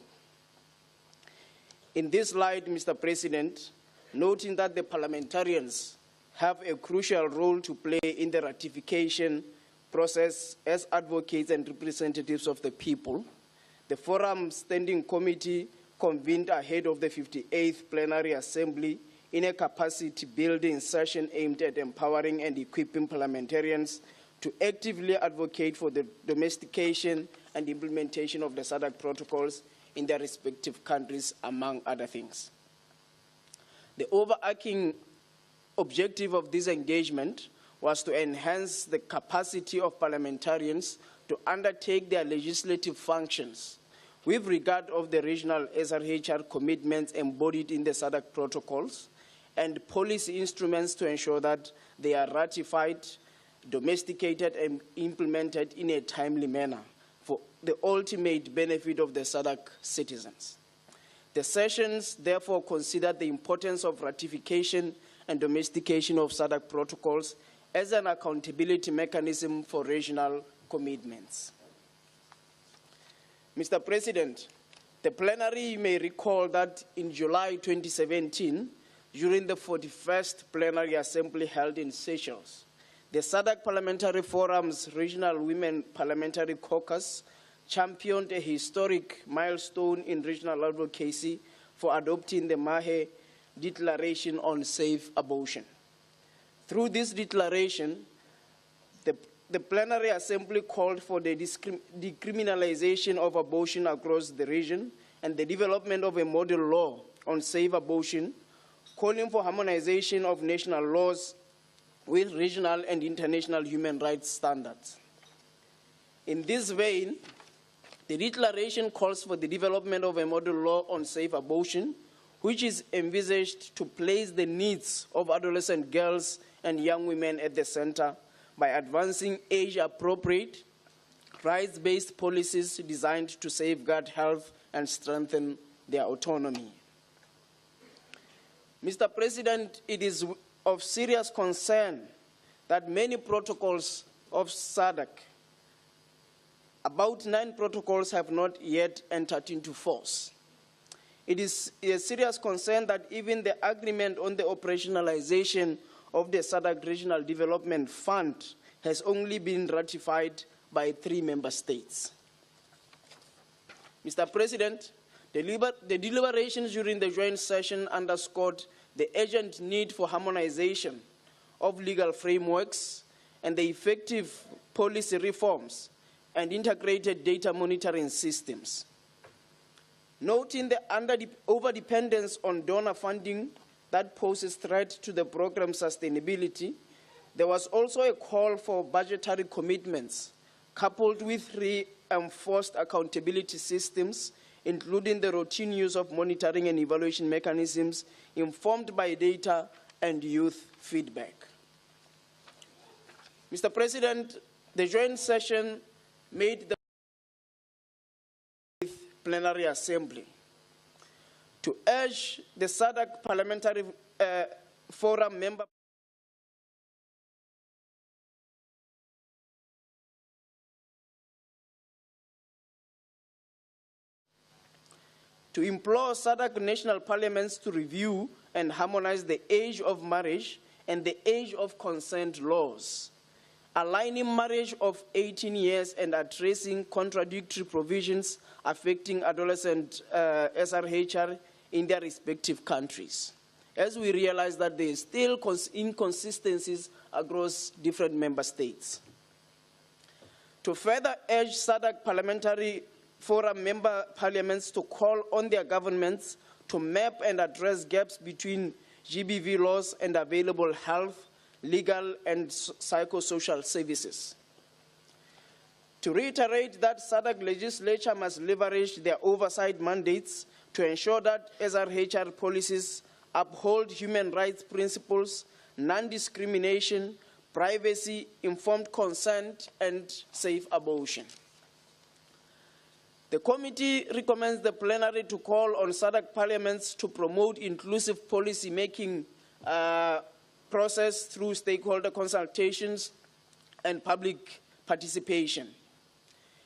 In this light, Mr. President, noting that the parliamentarians have a crucial role to play in the ratification process as advocates and representatives of the people, the Forum Standing Committee convened ahead of the 58th Plenary Assembly in a capacity-building session aimed at empowering and equipping parliamentarians to actively advocate for the domestication and implementation of the SADC protocols in their respective countries, among other things. The overarching objective of this engagement was to enhance the capacity of parliamentarians to undertake their legislative functions with regard of the regional SRHR commitments embodied in the SADC protocols and policy instruments to ensure that they are ratified, domesticated, and implemented in a timely manner for the ultimate benefit of the SADC citizens. The sessions therefore considered the importance of ratification and domestication of SADC protocols as an accountability mechanism for regional commitments. Mr. President, the plenary may recall that in July 2017, during the 41st Plenary Assembly held in Seychelles, the SADC Parliamentary Forum's Regional Women Parliamentary Caucus championed a historic milestone in regional advocacy for adopting the Mahe Declaration on Safe Abortion. Through this declaration, the Plenary Assembly called for the decriminalization of abortion across the region and the development of a model law on safe abortion, calling for harmonization of national laws with regional and international human rights standards. In this vein, the declaration calls for the development of a model law on safe abortion, which is envisaged to place the needs of adolescent girls and young women at the center by advancing age-appropriate, rights-based policies designed to safeguard health and strengthen their autonomy. Mr. President, it is of serious concern that many protocols of SADC, about 9 protocols, have not yet entered into force. It is a serious concern that even the agreement on the operationalization of the SADC Regional Development Fund has only been ratified by 3 member states. Mr. President, the deliberations during the joint session underscored the urgent need for harmonization of legal frameworks and the effective policy reforms and integrated data monitoring systems. Noting the overdependence on donor funding that poses threat to the program's sustainability, there was also a call for budgetary commitments coupled with reinforced accountability systems, including the routine use of monitoring and evaluation mechanisms informed by data and youth feedback. Mr. President, the joint session made the Plenary Assembly to urge the SADC Parliamentary Forum member to implore SADC national parliaments to review and harmonize the age of marriage and the age of consent laws, aligning marriage of 18 years and addressing contradictory provisions affecting adolescent SRHR in their respective countries, as we realize that there are still inconsistencies across different member states. To further urge SADC Parliamentary Forum member parliaments to call on their governments to map and address gaps between GBV laws and available health, legal, and psychosocial services. To reiterate that SADC legislature must leverage their oversight mandates to ensure that SRHR policies uphold human rights principles, non-discrimination, privacy, informed consent, and safe abortion. The committee recommends the plenary to call on SADC parliaments to promote inclusive policy making process through stakeholder consultations and public participation.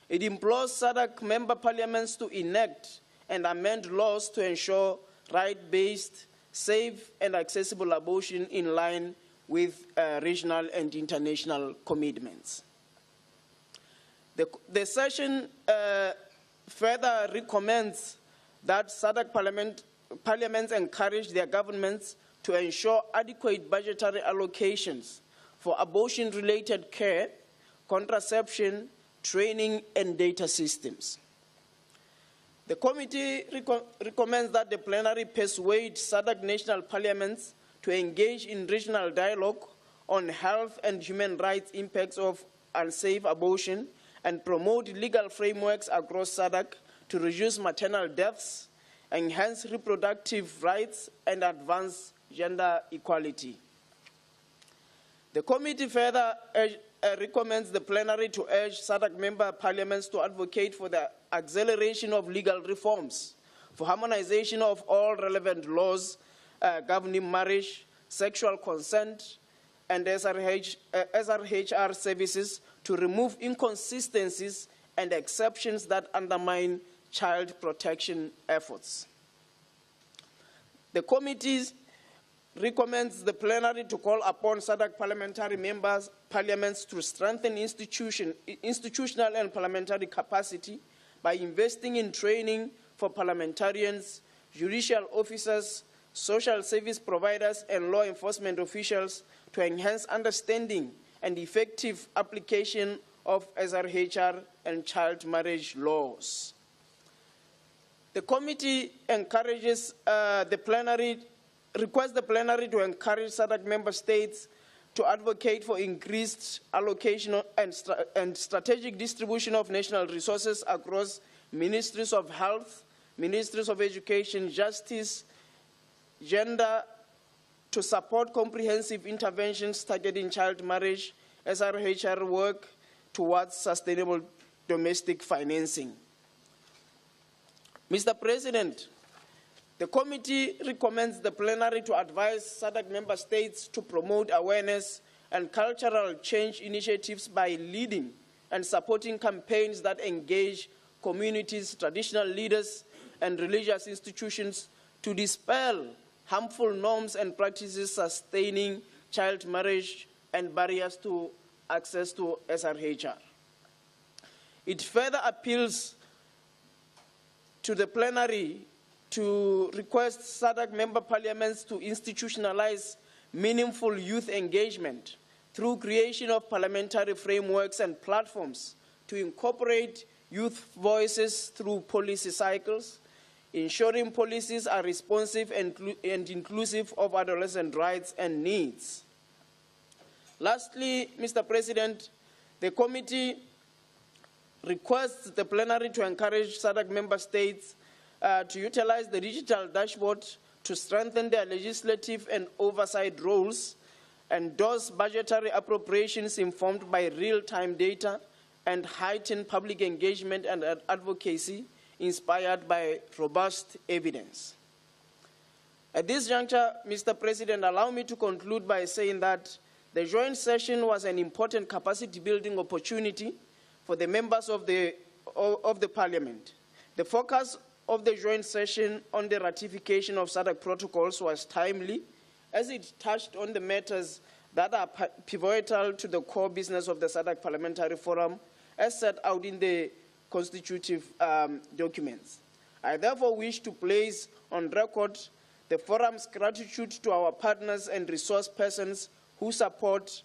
It implores SADC member parliaments to enact and amend laws to ensure right-based, safe and accessible abortion in line with regional and international commitments. The session further recommends that SADC parliaments encourage their governments to ensure adequate budgetary allocations for abortion-related care, contraception, training, and data systems. The committee recommends that the plenary persuade SADC national parliaments to engage in regional dialogue on health and human rights impacts of unsafe abortion and promote legal frameworks across SADC to reduce maternal deaths, enhance reproductive rights, and advance gender equality. The committee further recommends the plenary to urge SADC member parliaments to advocate for the acceleration of legal reforms, for harmonization of all relevant laws governing marriage, sexual consent, and SRHR services to remove inconsistencies and exceptions that undermine child protection efforts. The committee recommends the plenary to call upon SADC parliamentary parliaments to strengthen institutional and parliamentary capacity by investing in training for parliamentarians, judicial officers, social service providers, and law enforcement officials to enhance understanding and effective application of SRHR and child marriage laws. The committee requests the plenary to encourage SADC member states to advocate for increased allocation and strategic distribution of national resources across ministries of health, ministries of education, justice, gender, to support comprehensive interventions targeting child marriage, SRHR work towards sustainable domestic financing. Mr. President, the committee recommends the plenary to advise SADC member states to promote awareness and cultural change initiatives by leading and supporting campaigns that engage communities, traditional leaders, and religious institutions to dispel harmful norms and practices sustaining child marriage and barriers to access to SRHR. It further appeals to the plenary to request SADC member parliaments to institutionalize meaningful youth engagement through creation of parliamentary frameworks and platforms to incorporate youth voices through policy cycles, ensuring policies are responsive and inclusive of adolescent rights and needs. Lastly, Mr. President, the committee requests the plenary to encourage SADC member states to utilize the digital dashboard to strengthen their legislative and oversight roles, endorse budgetary appropriations informed by real-time data, and heighten public engagement and advocacy inspired by robust evidence. At this juncture, Mr. President, allow me to conclude by saying that the joint session was an important capacity-building opportunity for the members of the Parliament. The focus of the joint session on the ratification of SADC protocols was timely, as it touched on the matters that are pivotal to the core business of the SADC Parliamentary Forum, as set out in the constitutive documents. I therefore wish to place on record the Forum's gratitude to our partners and resource persons whose support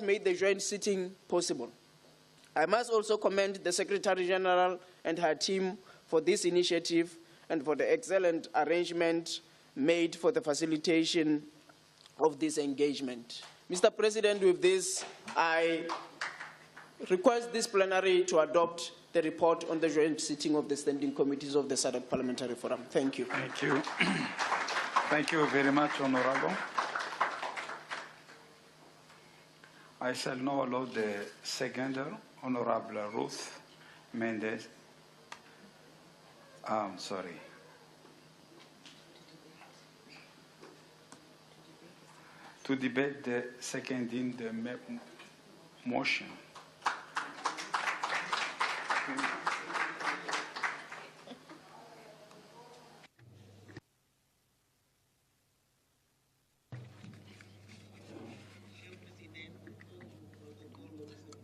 made the joint sitting possible. I must also commend the Secretary General and her team for this initiative and for the excellent arrangement made for the facilitation of this engagement. Mr. President, with this, I request this plenary to adopt the report on the joint sitting of the standing committees of the SADC Parliamentary Forum. Thank you. Thank you. Thank you very much, Honorable. I shall now allow the seconder, Honorable Ruth Mendes. To debate the seconding the motion.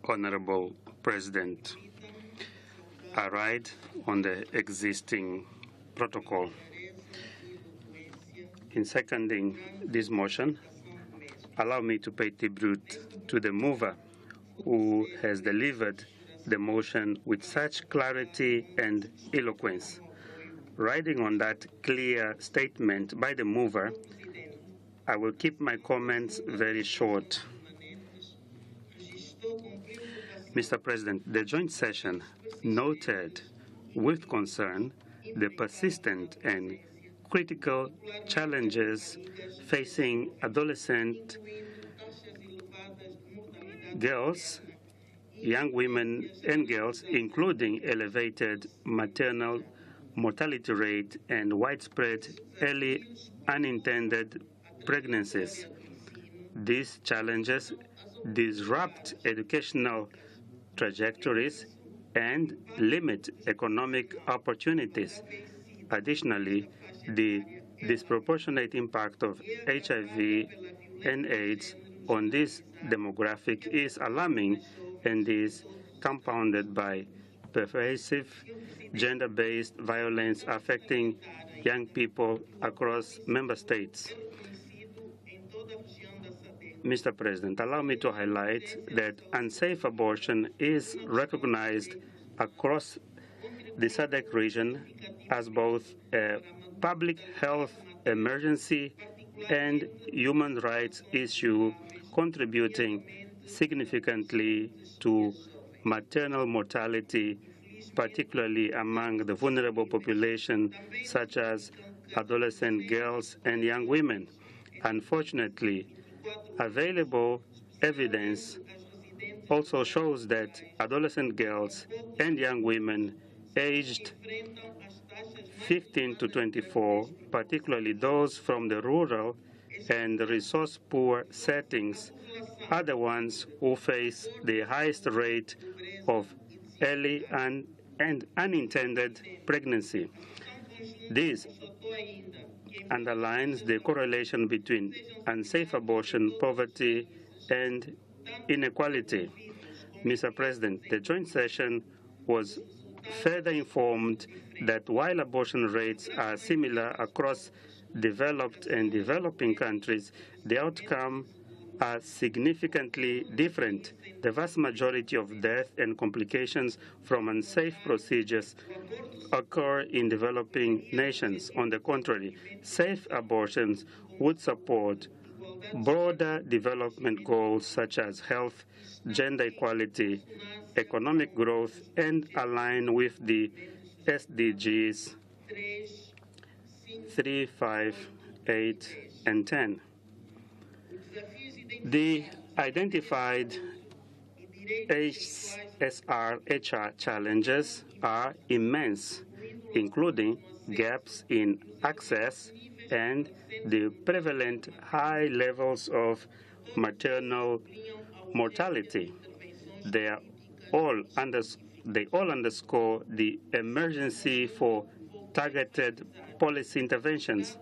Honorable President, I ride on the existing protocol. In seconding this motion, allow me to pay tribute to the mover who has delivered the motion with such clarity and eloquence. Riding on that clear statement by the mover, I will keep my comments very short. Mr. President, the joint session noted with concern the persistent and critical challenges facing adolescent girls, young women and girls, including elevated maternal mortality rate and widespread early unintended pregnancies. These challenges disrupt educational trajectories and limit economic opportunities. Additionally, the disproportionate impact of HIV and AIDS on this demographic is alarming and is compounded by pervasive gender-based violence affecting young people across member states. Mr. President, allow me to highlight that unsafe abortion is recognized across the SADC region as both a public health emergency and human rights issue, contributing significantly to maternal mortality, particularly among the vulnerable population, such as adolescent girls and young women. Unfortunately, available evidence also shows that adolescent girls and young women aged 15 to 24, particularly those from the rural and resource-poor settings, are the ones who face the highest rate of early and unintended pregnancy. This underlines the correlation between unsafe abortion, poverty, and inequality. Mr. President, the joint session was further informed that while abortion rates are similar across developed and developing countries, the outcome are significantly different. The vast majority of death and complications from unsafe procedures occur in developing nations. On the contrary, safe abortions would support broader development goals such as health, gender equality, economic growth, and align with the SDGs 3, 5, 8, and 10. The identified HR challenges are immense, including gaps in access and the prevalent high levels of maternal mortality. They all underscore the emergency for targeted policy interventions.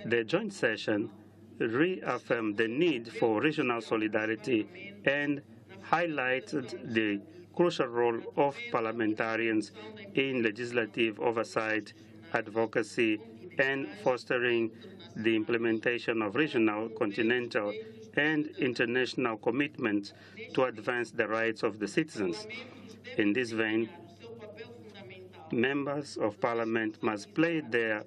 The joint session reaffirmed the need for regional solidarity and highlighted the crucial role of parliamentarians in legislative oversight, advocacy, and fostering the implementation of regional, continental, and international commitments to advance the rights of the citizens. In this vein, members of parliament must play their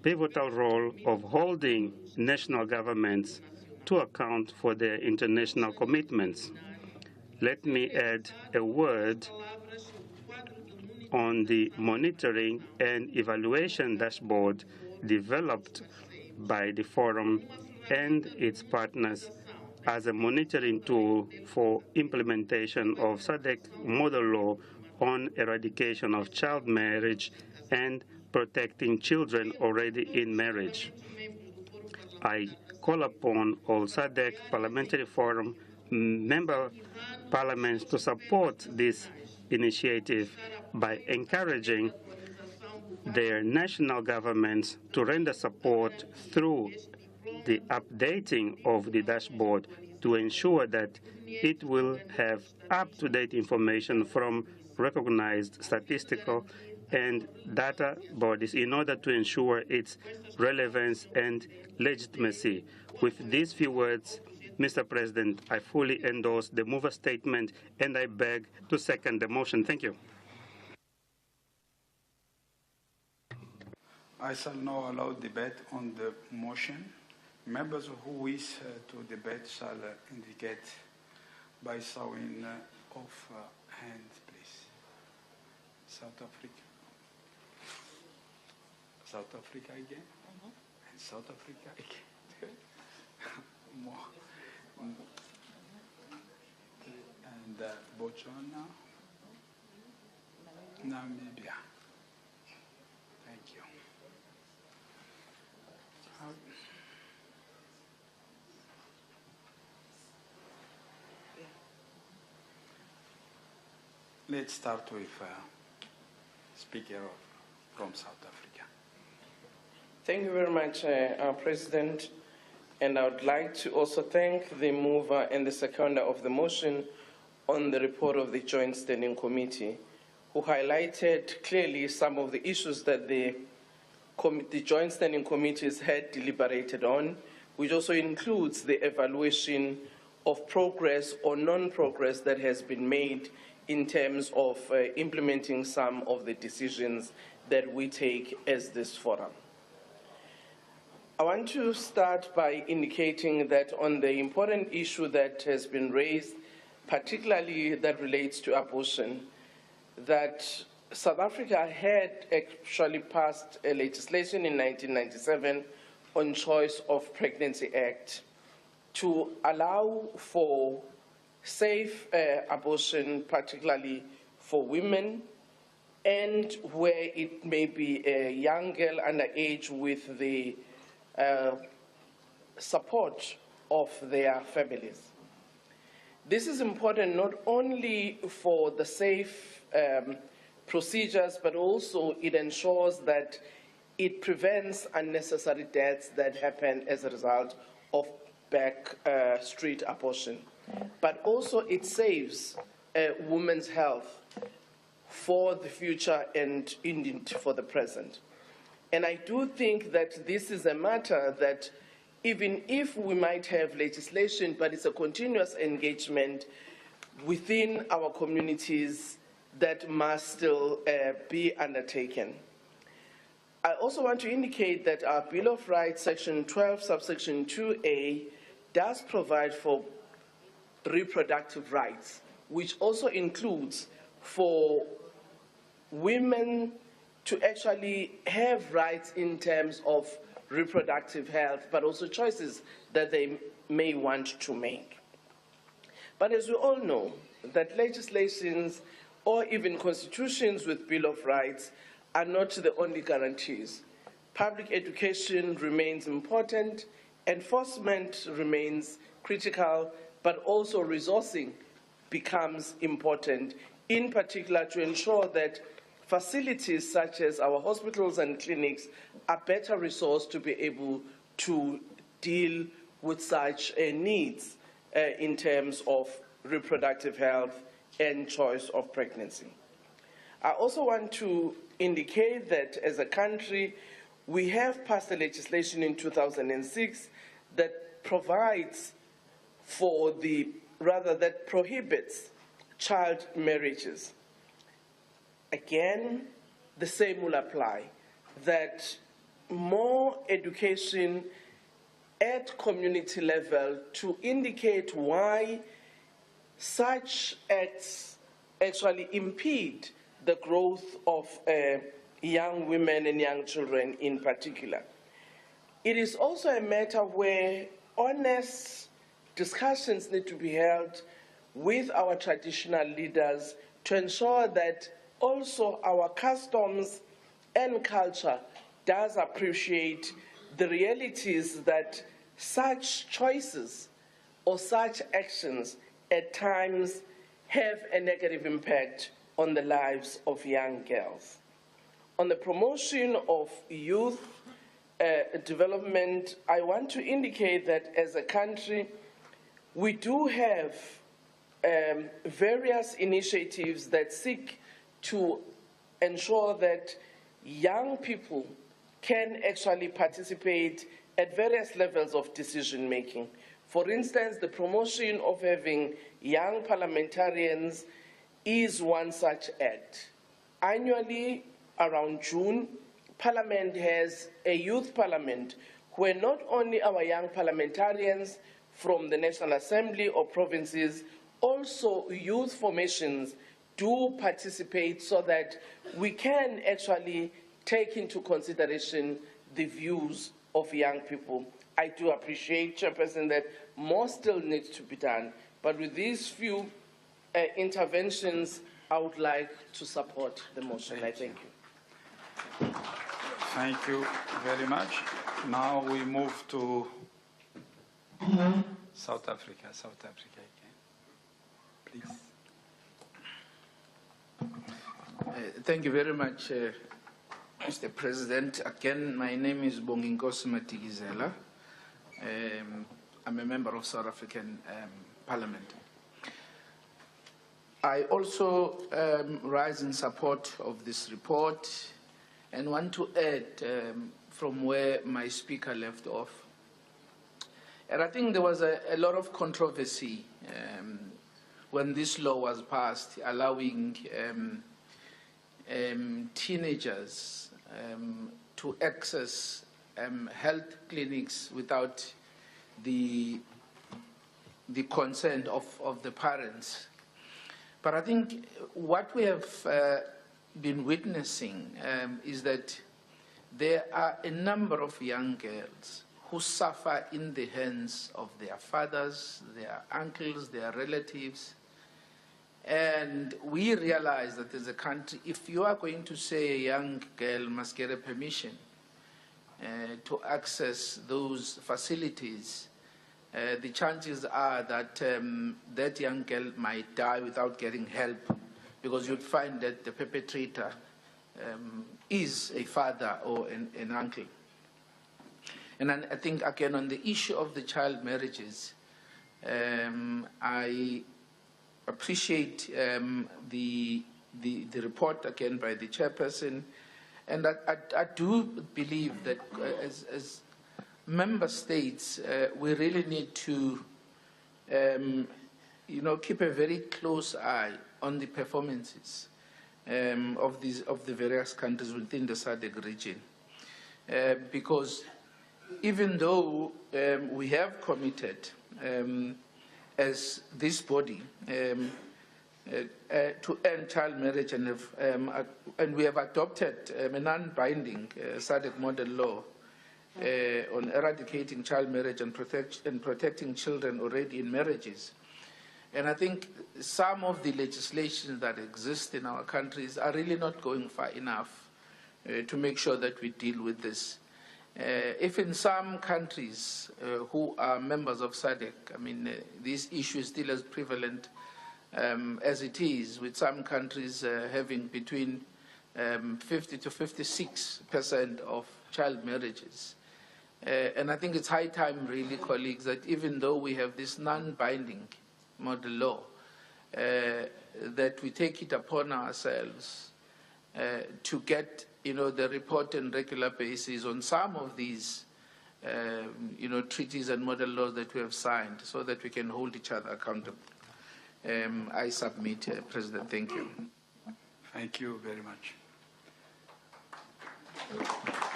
pivotal role of holding national governments to account for their international commitments. Let me add a word on the monitoring and evaluation dashboard developed by the Forum and its partners as a monitoring tool for implementation of SADC model law on eradication of child marriage and protecting children already in marriage. I call upon all SADC Parliamentary Forum member parliaments to support this initiative by encouraging their national governments to render support through the updating of the dashboard to ensure that it will have up-to-date information from recognized statistical and data bodies in order to ensure its relevance and legitimacy. With these few words, Mr. President, I fully endorse the mover statement and I beg to second the motion. Thank you. I shall now allow debate on the motion. Members who wish to debate shall indicate by showing of hands, please. South Africa. South Africa again. And South Africa again. More. And Botswana. Namibia. Thank you. Let's start with Speaker from South Africa. Thank you very much, President. And I would like to also thank the mover and the seconder of the motion on the report of the Joint Standing Committee, who highlighted clearly some of the issues that the Joint Standing Committees had deliberated on, which also includes the evaluation of progress or non-progress that has been made in terms of implementing some of the decisions that we take as this forum. I want to start by indicating that on the important issue that has been raised, particularly that relates to abortion, that South Africa had actually passed a legislation in 1997 on Choice of Pregnancy Act to allow for safe abortion, particularly for women, and where it may be a young girl underage with the support of their families. This is important not only for the safe procedures, but also it ensures that it prevents unnecessary deaths that happen as a result of back street abortion. But also it saves women's health for the future and indeed for the present. And I do think that this is a matter that even if we might have legislation, but it's a continuous engagement within our communities that must still be undertaken. I also want to indicate that our Bill of Rights, Section 12, subsection 2A, does provide for reproductive rights, which also includes for women to actually have rights in terms of reproductive health, but also choices that they may want to make. But as we all know, that legislations or even constitutions with Bill of Rights are not the only guarantees. Public education remains important, enforcement remains critical, but also resourcing becomes important, in particular to ensure that facilities such as our hospitals and clinics are better resourced to be able to deal with such needs in terms of reproductive health and choice of pregnancy. I also want to indicate that as a country, we have passed a legislation in 2006 that provides for that prohibits child marriages. Again, the same will apply, that more education at community level to indicate why such acts actually impede the growth of young women and young children in particular. It is also a matter where honest discussions need to be held with our traditional leaders to ensure that also our customs and culture does appreciate the realities that such choices or such actions at times have a negative impact on the lives of young girls. On the promotion of youth development, I want to indicate that as a country, we do have various initiatives that seek to ensure that young people can actually participate at various levels of decision making. For instance, the promotion of having young parliamentarians is one such act. Annually, around June, Parliament has a youth parliament where not only our young parliamentarians from the National Assembly or provinces, also youth formations do participate so that we can actually take into consideration the views of young people. I do appreciate, Chairperson, that more still needs to be done, but with these few interventions, I would like to support the motion. I thank you. Thank you very much. Now we move to South Africa. South Africa, please. Thank you very much, Mr. President. Again, my name is Bonginkosi Matikizela. I'm a member of South African Parliament. I also rise in support of this report and want to add from where my speaker left off. And I think there was a lot of controversy when this law was passed, allowing teenagers to access health clinics without the consent of the parents. But I think what we have been witnessing is that there are a number of young girls who suffer in the hands of their fathers, their uncles, their relatives. And we realize that as a country, if you are going to say a young girl must get a permission to access those facilities, the chances are that that young girl might die without getting help, because you'd find that the perpetrator is a father or an uncle. And I think, again, on the issue of the child marriages, I appreciate the report, again, by the chairperson. And I do believe that as member states, we really need to keep a very close eye on the performances of the various countries within the SADC region. Because even though we have committed as this body to end child marriage and we have adopted a non-binding SADC model law on eradicating child marriage and protecting children already in marriages. And I think some of the legislation that exists in our countries are really not going far enough to make sure that we deal with this. If in some countries who are members of SADC, I mean, this issue is still as prevalent as it is, with some countries having between 50 to 56% of child marriages. And I think it's high time, really, colleagues, that even though we have this non-binding model law, that we take it upon ourselves to get the report on regular basis on some of these, treaties and model laws that we have signed, so that we can hold each other accountable. I submit, President. Thank you. Thank you very much.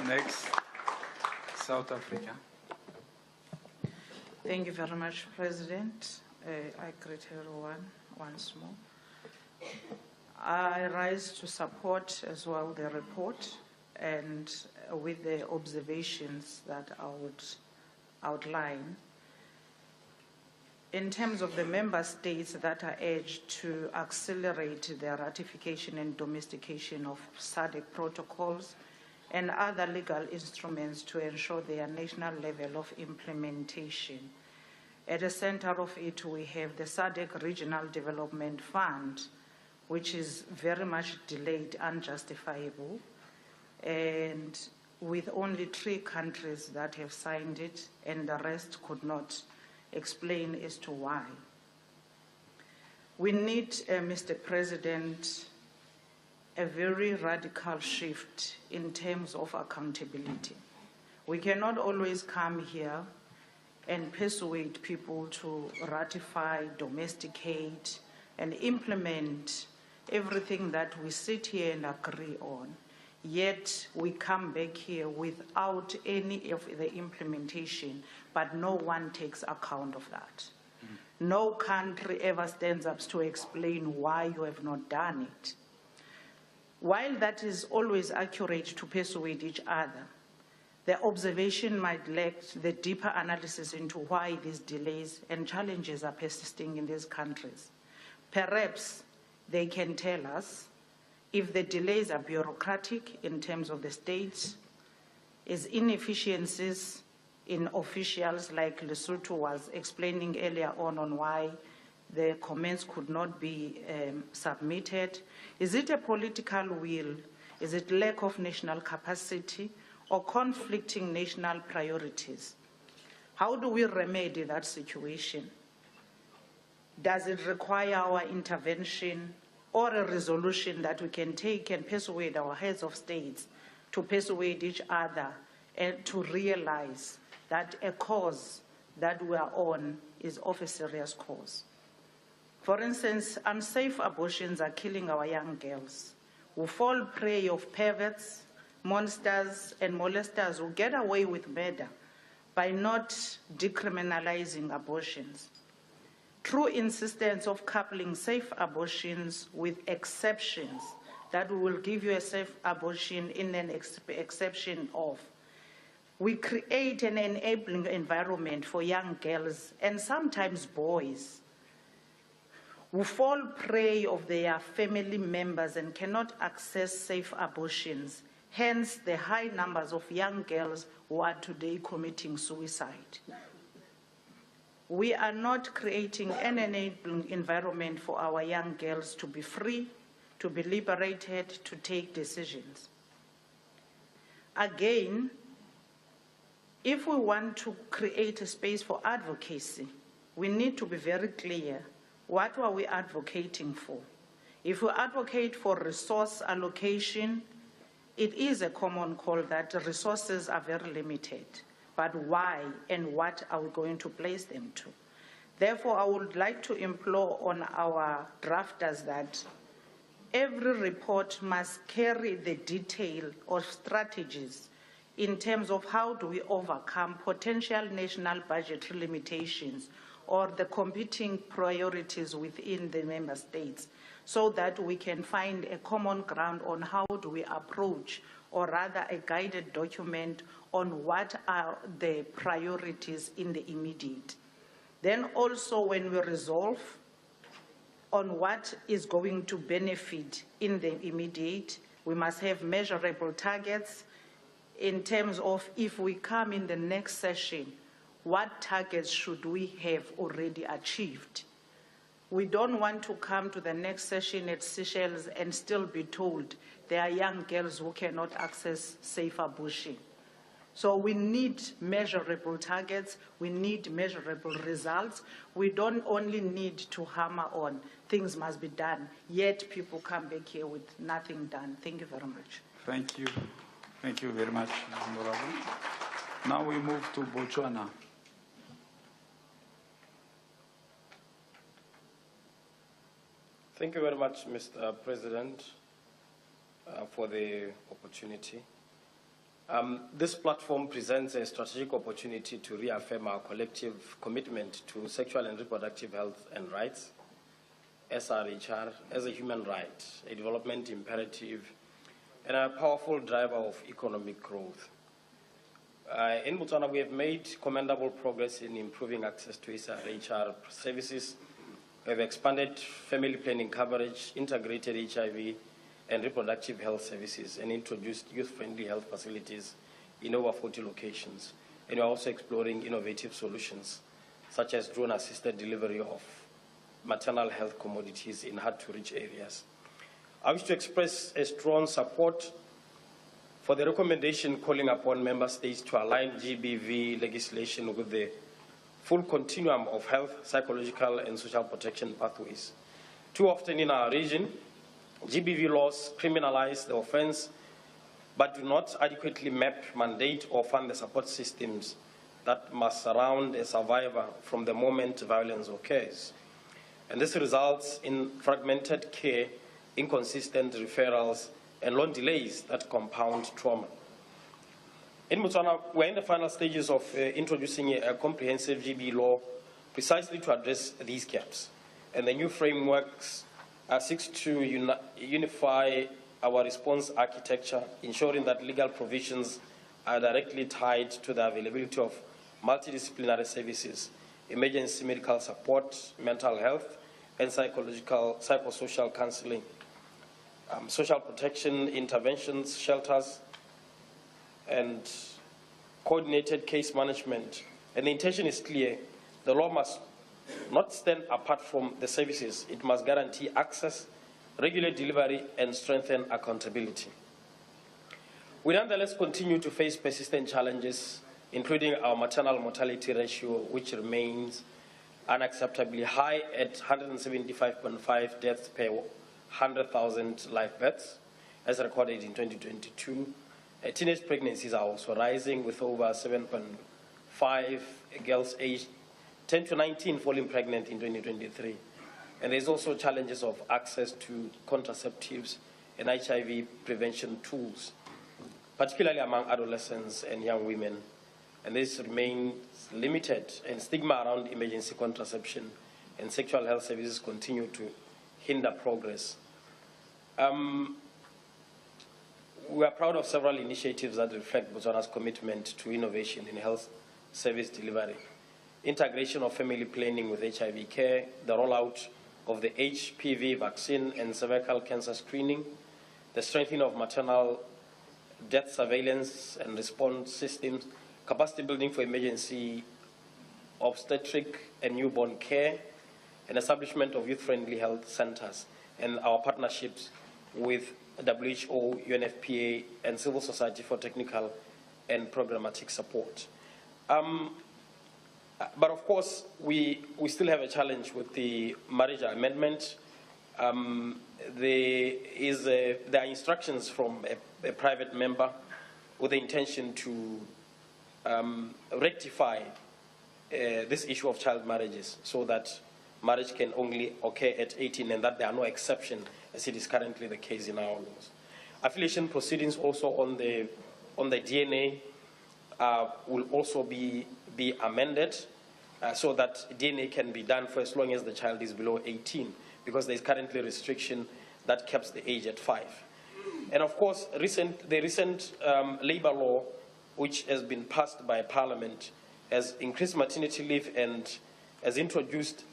Next, South Africa. Thank you very much, President. I greet everyone once more. I rise to support as well the report, and with the observations that I would outline. In terms of the member states that are urged to accelerate their ratification and domestication of SADC protocols and other legal instruments to ensure their national level of implementation. At the center of it, we have the SADC Regional Development Fund, which is very much delayed, unjustifiable, and with only 3 countries that have signed it, and the rest could not explain as to why. We need, Mr. President, a very radical shift in terms of accountability. We cannot always come here and persuade people to ratify, domesticate, and implement everything that we sit here and agree on. Yet we come back here without any of the implementation, but no one takes account of that. No country ever stands up to explain why you have not done it. While that is always accurate to persuade each other, the observation might lack the deeper analysis into why these delays and challenges are persisting in these countries. Perhaps they can tell us if the delays are bureaucratic in terms of the states, is inefficiencies in officials, like Lesotho was explaining earlier on why the comments could not be submitted. Is it a political will? Is it lack of national capacity or conflicting national priorities? How do we remedy that situation? Does it require our intervention or a resolution that we can take and persuade our heads of states to persuade each other and to realize that a cause that we are on is of a serious cause? For instance, unsafe abortions are killing our young girls who fall prey of perverts, monsters, and molesters who get away with murder by not decriminalizing abortions. True insistence of coupling safe abortions with exceptions that will give you a safe abortion in an exception of. We create an enabling environment for young girls and sometimes boys who fall prey of their family members and cannot access safe abortions, hence the high numbers of young girls who are today committing suicide. We are not creating an enabling environment for our young girls to be free, to be liberated, to take decisions. Again, if we want to create a space for advocacy, we need to be very clear. What are we advocating for? If we advocate for resource allocation, it is a common call that the resources are very limited. But why and what are we going to place them to? Therefore, I would like to implore on our drafters that every report must carry the detail of strategies in terms of how do we overcome potential national budgetary limitations or the competing priorities within the member states, so that we can find a common ground on how do we approach, or rather a guided document on what are the priorities in the immediate. Then also when we resolve on what is going to benefit in the immediate, we must have measurable targets in terms of if we come in the next session, what targets should we have already achieved? We don't want to come to the next session at Seychelles and still be told there are young girls who cannot access safe abortion. So we need measurable targets, we need measurable results. We don't only need to hammer on things must be done, yet people come back here with nothing done. Thank you very much. Thank you. Thank you very much, Honorable. Now we move to Botswana. Thank you very much, Mr. President, for the opportunity. This platform presents a strategic opportunity to reaffirm our collective commitment to sexual and reproductive health and rights, SRHR, as a human right, a development imperative, and a powerful driver of economic growth. In Botswana, we have made commendable progress in improving access to SRHR services. We have expanded family planning coverage, integrated HIV and reproductive health services and introduced youth-friendly health facilities in over 40 locations. And we're also exploring innovative solutions, such as drone-assisted delivery of maternal health commodities in hard-to-reach areas. I wish to express a strong support for the recommendation calling upon member states to align GBV legislation with the full continuum of health, psychological, and social protection pathways. Too often in our region, GBV laws criminalize the offense, but do not adequately map, mandate, or fund the support systems that must surround a survivor from the moment violence occurs. And this results in fragmented care, inconsistent referrals, and long delays that compound trauma. In Botswana, we're in the final stages of introducing a comprehensive GB law precisely to address these gaps. And the new frameworks seeks to unify our response architecture, ensuring that legal provisions are directly tied to the availability of multidisciplinary services, emergency medical support, mental health, and psychosocial counseling, social protection interventions, shelters, and coordinated case management. And the intention is clear. The law must not stand apart from the services. It must guarantee access, regulate delivery, and strengthen accountability. We nonetheless continue to face persistent challenges, including our maternal mortality ratio, which remains unacceptably high at 175.5 deaths per 100,000 live births, as recorded in 2022. Teenage pregnancies are also rising, with over 7.5 girls aged 10 to 19 falling pregnant in 2023. And there's also challenges of access to contraceptives and HIV prevention tools, particularly among adolescents and young women. And this remains limited, and stigma around emergency contraception and sexual health services continue to hinder progress. We are proud of several initiatives that reflect Botswana's commitment to innovation in health service delivery. Integration of family planning with HIV care, the rollout of the HPV vaccine and cervical cancer screening, the strengthening of maternal death surveillance and response systems, capacity building for emergency obstetric and newborn care, and establishment of youth-friendly health centers, and our partnerships with WHO, UNFPA, and civil society for technical and programmatic support. But of course, we still have a challenge with the marriage amendment. There are instructions from a private member with the intention to rectify this issue of child marriages, so that marriage can only occur at 18 and that there are no exceptions, as it is currently the case in our laws. Affiliation proceedings also on the DNA will also be amended so that DNA can be done for as long as the child is below 18, because there is currently a restriction that caps the age at 5. And of course, the recent labor law, which has been passed by Parliament, has increased maternity leave and has introduced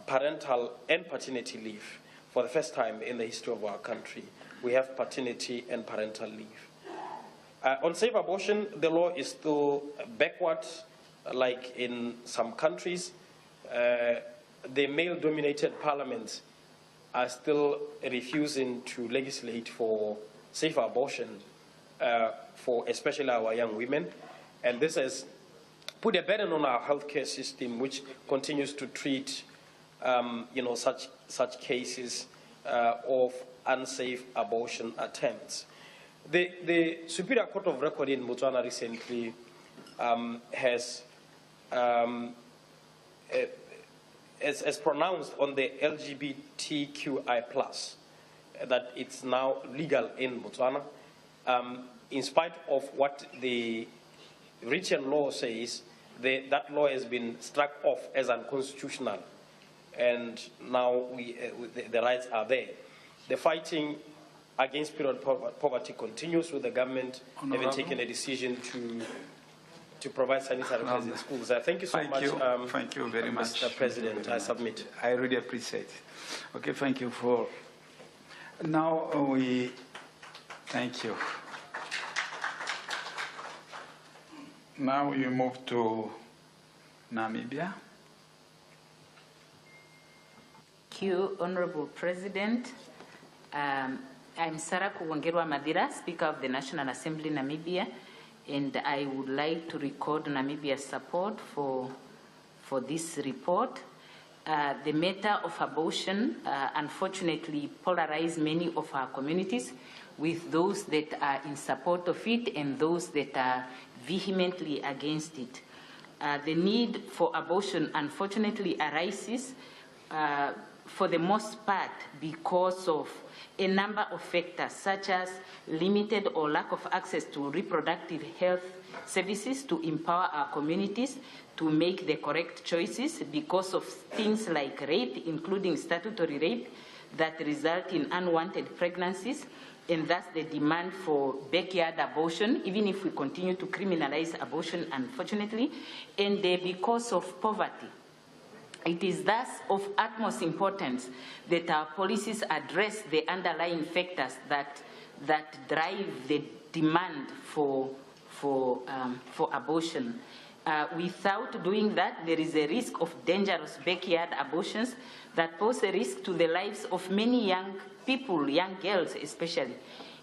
parental and paternity leave for the first time in the history of our country. We have paternity and parental leave. On safe abortion, the law is still backward, like in some countries. The male-dominated parliaments are still refusing to legislate for safe abortion for especially our young women. And this has put a burden on our healthcare system, which continues to treat such cases of unsafe abortion attempts. The Superior Court of Record in Botswana recently has pronounced on the LGBTQI+, that it's now legal in Botswana, in spite of what the written law says. That law has been struck off as unconstitutional, and now the rights are there. The fighting against period poverty continues, with the government having taken a decision to provide sanitary pads in schools. Thank you so much. Thank you very much, Mr. President. I submit. I really appreciate it. Okay, thank you for Now thank you. Now we move to Namibia. Thank you, Honorable President. I'm Sarah Kugongerwa Madira, Speaker of the National Assembly, Namibia, and I would like to record Namibia's support for this report. The matter of abortion, unfortunately, polarizes many of our communities, with those that are in support of it and those that are vehemently against it. The need for abortion, unfortunately, arises for the most part because of a number of factors, such as limited or lack of access to reproductive health services to empower our communities to make the correct choices, because of things like rape, including statutory rape, that result in unwanted pregnancies, and thus the demand for backyard abortion, even if we continue to criminalize abortion, unfortunately, and because of poverty. It is thus of utmost importance that our policies address the underlying factors that drive the demand for abortion. Without doing that, there is a risk of dangerous backyard abortions that pose a risk to the lives of many young people, young girls especially.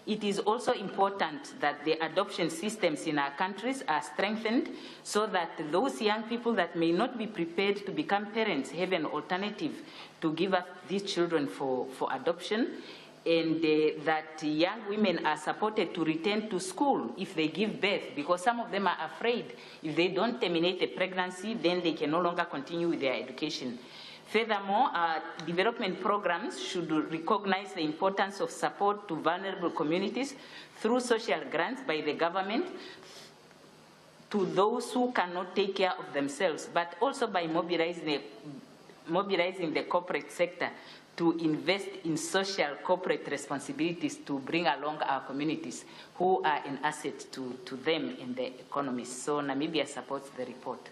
It is also important that the adoption systems in our countries are strengthened so that those young people that may not be prepared to become parents have an alternative to give up these children for adoption, and that young women are supported to return to school if they give birth, because some of them are afraid if they don't terminate a pregnancy, then they can no longer continue with their education. Furthermore, our development programs should recognize the importance of support to vulnerable communities through social grants by the government to those who cannot take care of themselves, but also by mobilizing the corporate sector to invest in social corporate responsibilities to bring along our communities who are an asset to them in the economy. So Namibia supports the report.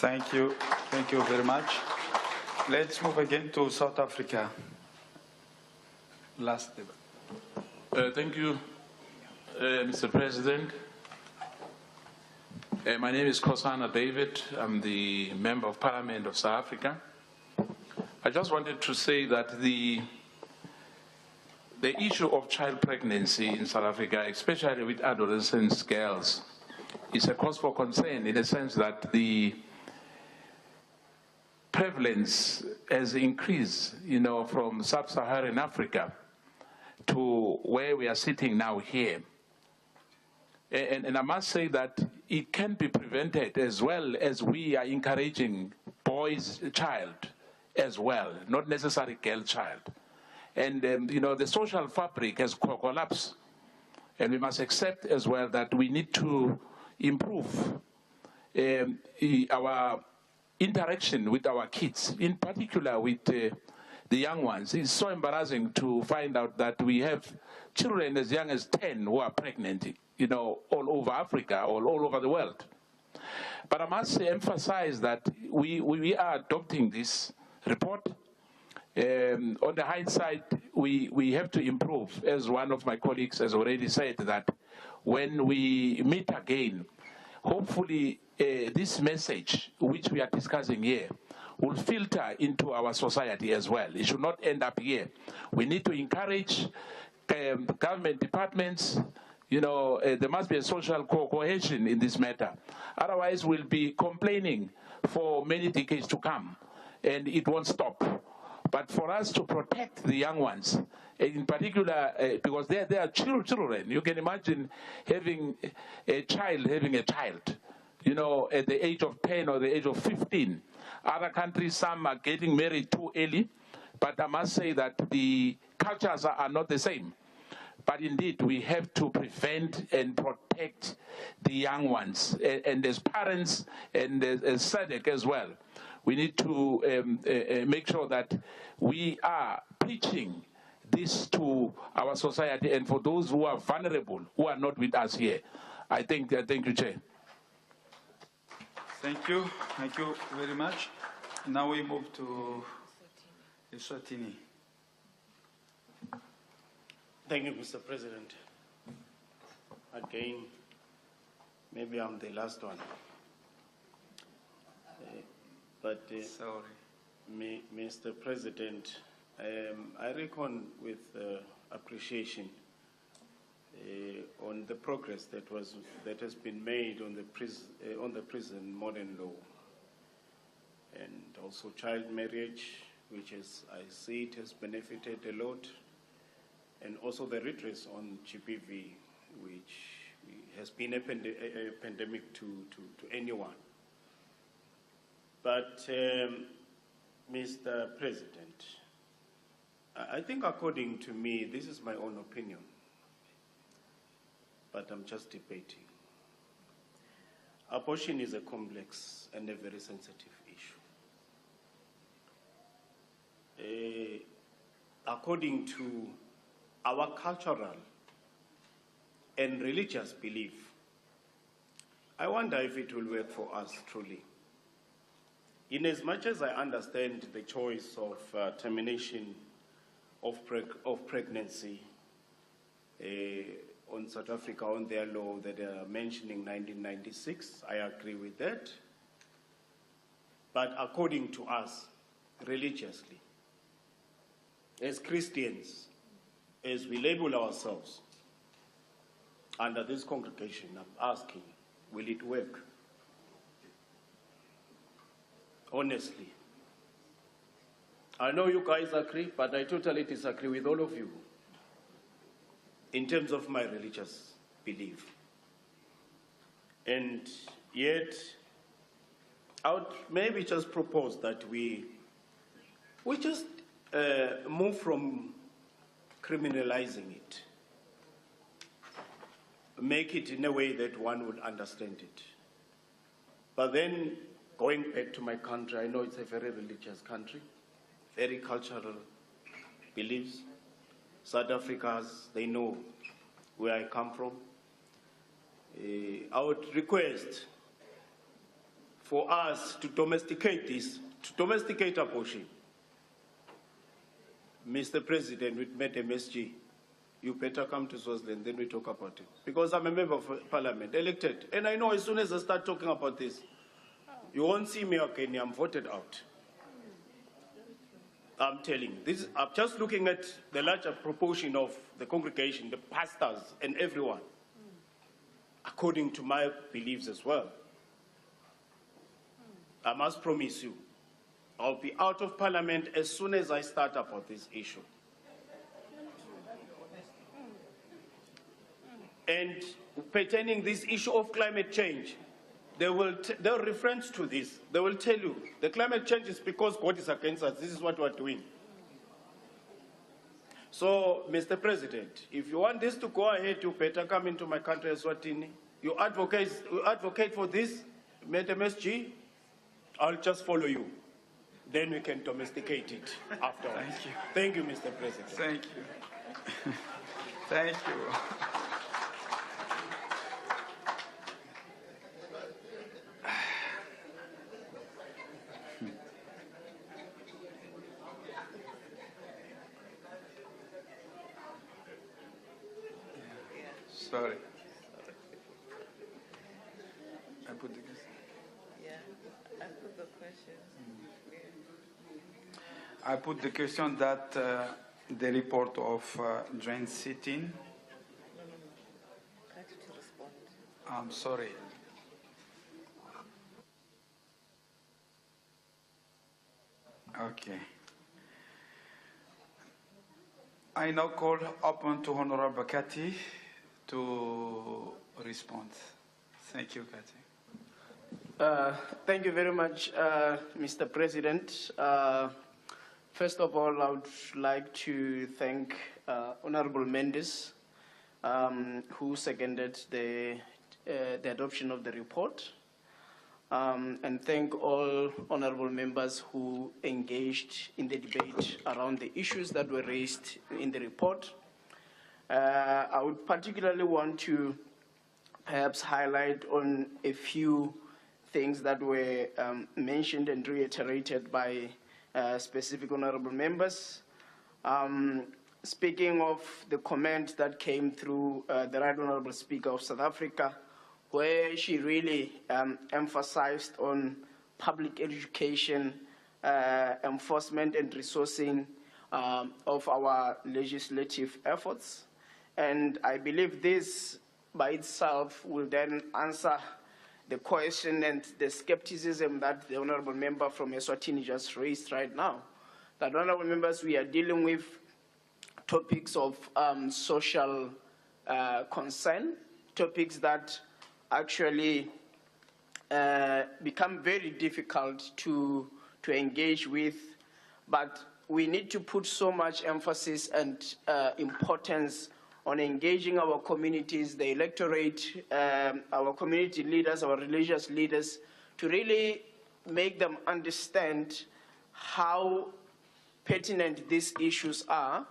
Thank you. Thank you very much. Let's move again to South Africa. Last debate. Thank you, Mr. President. My name is Kosana David. I'm the Member of Parliament of South Africa. I just wanted to say that the issue of child pregnancy in South Africa, especially with adolescent girls, is a cause for concern in the sense that the prevalence has increased, from sub-Saharan Africa to where we are sitting now here. And I must say that it can be prevented as well as we are encouraging boys' child as well, not necessarily girl child. And, the social fabric has collapsed. And we must accept as well that we need to improve our interaction with our kids, in particular with the young ones. It's so embarrassing to find out that we have children as young as 10 who are pregnant, all over Africa, all over the world. But I must emphasize that we are adopting this report. On the hindsight, we have to improve, as one of my colleagues has already said, that when we meet again, hopefully this message which we are discussing here will filter into our society as well. It should not end up here. We need to encourage government departments. There must be a social cohesion in this matter. Otherwise, we'll be complaining for many decades to come, and it won't stop. But for us to protect the young ones, in particular, because they are children. You can imagine having a child, at the age of 10 or the age of 15. Other countries, some are getting married too early, but I must say that the cultures are not the same. But indeed, we have to prevent and protect the young ones. And as parents and as SADC as well, we need to make sure that we are preaching this to our society and for those who are vulnerable, who are not with us here. Thank you, Chair. Thank you. Thank you very much. Now we move to Siteny. Thank you, Mr. President. Again, maybe I'm the last one. Sorry. Mr. President, I reckon with appreciation on the progress that has been made on the prison modern law, and also child marriage, which is, I see it has benefited a lot, and also the redress on GPV, which has been a pandemic to anyone. But, Mr. President, I think according to me, this is my own opinion, but I'm just debating. Abortion is a complex and a very sensitive issue. According to our cultural and religious belief, I wonder if it will work for us truly. In as much as I understand the choice of termination of pregnancy on South Africa, on their law that they are mentioning 1996, I agree with that. But according to us, religiously, as Christians, as we label ourselves under this congregation, I'm asking, will it work? Honestly. I know you guys agree, but I totally disagree with all of you in terms of my religious belief. And yet, I would maybe just propose that we just move from criminalizing it, make it in a way that one would understand it. But then, going back to my country, I know it's a very religious country, very cultural beliefs. South Africans, they know where I come from. I would request for us to domesticate this, to domesticate abortion. Mr. President, with MSG, you better come to Swaziland, then we talk about it. Because I'm a member of Parliament, elected, and I know as soon as I start talking about this, you won't see me again, I'm voted out. I'm telling you, I'm just looking at the larger proportion of the congregation, the pastors and everyone, according to my beliefs as well. I must promise you, I'll be out of Parliament as soon as I start about this issue. And pertaining this issue of climate change, they'll reference to this. They will tell you the climate change is because God is against us. This is what we're doing. So, Mr. President, if you want this to go ahead, you better come into my country, Eswatini. You advocate for this, MSG, I'll just follow you. Then we can domesticate it afterwards. Thank you. Thank you, Mr. President. Thank you. Thank you. Sorry. I put the question. Yeah, I put the question. I put the question that the report of Joint Siteny. I'm sorry. Okay. I now call upon to Honorable Kati to respond. Thank you, Kati. Thank you very much, Mr. President. First of all, I would like to thank Honorable Mendes, who seconded the adoption of the report, and thank all honorable members who engaged in the debate around the issues that were raised in the report. I would particularly want to perhaps highlight on a few things that were mentioned and reiterated by specific honorable members. speaking of the comment that came through the Right Honourable Speaker of South Africa, where she really emphasized on public education, enforcement and resourcing of our legislative efforts. And I believe this by itself will then answer the question and the skepticism that the Honourable Member from Eswatini just raised right now. That, Honourable Members, we are dealing with topics of social concern, topics that actually become very difficult to engage with, but we need to put so much emphasis and importance on engaging our communities, the electorate, our community leaders, our religious leaders, to really make them understand how pertinent these issues are,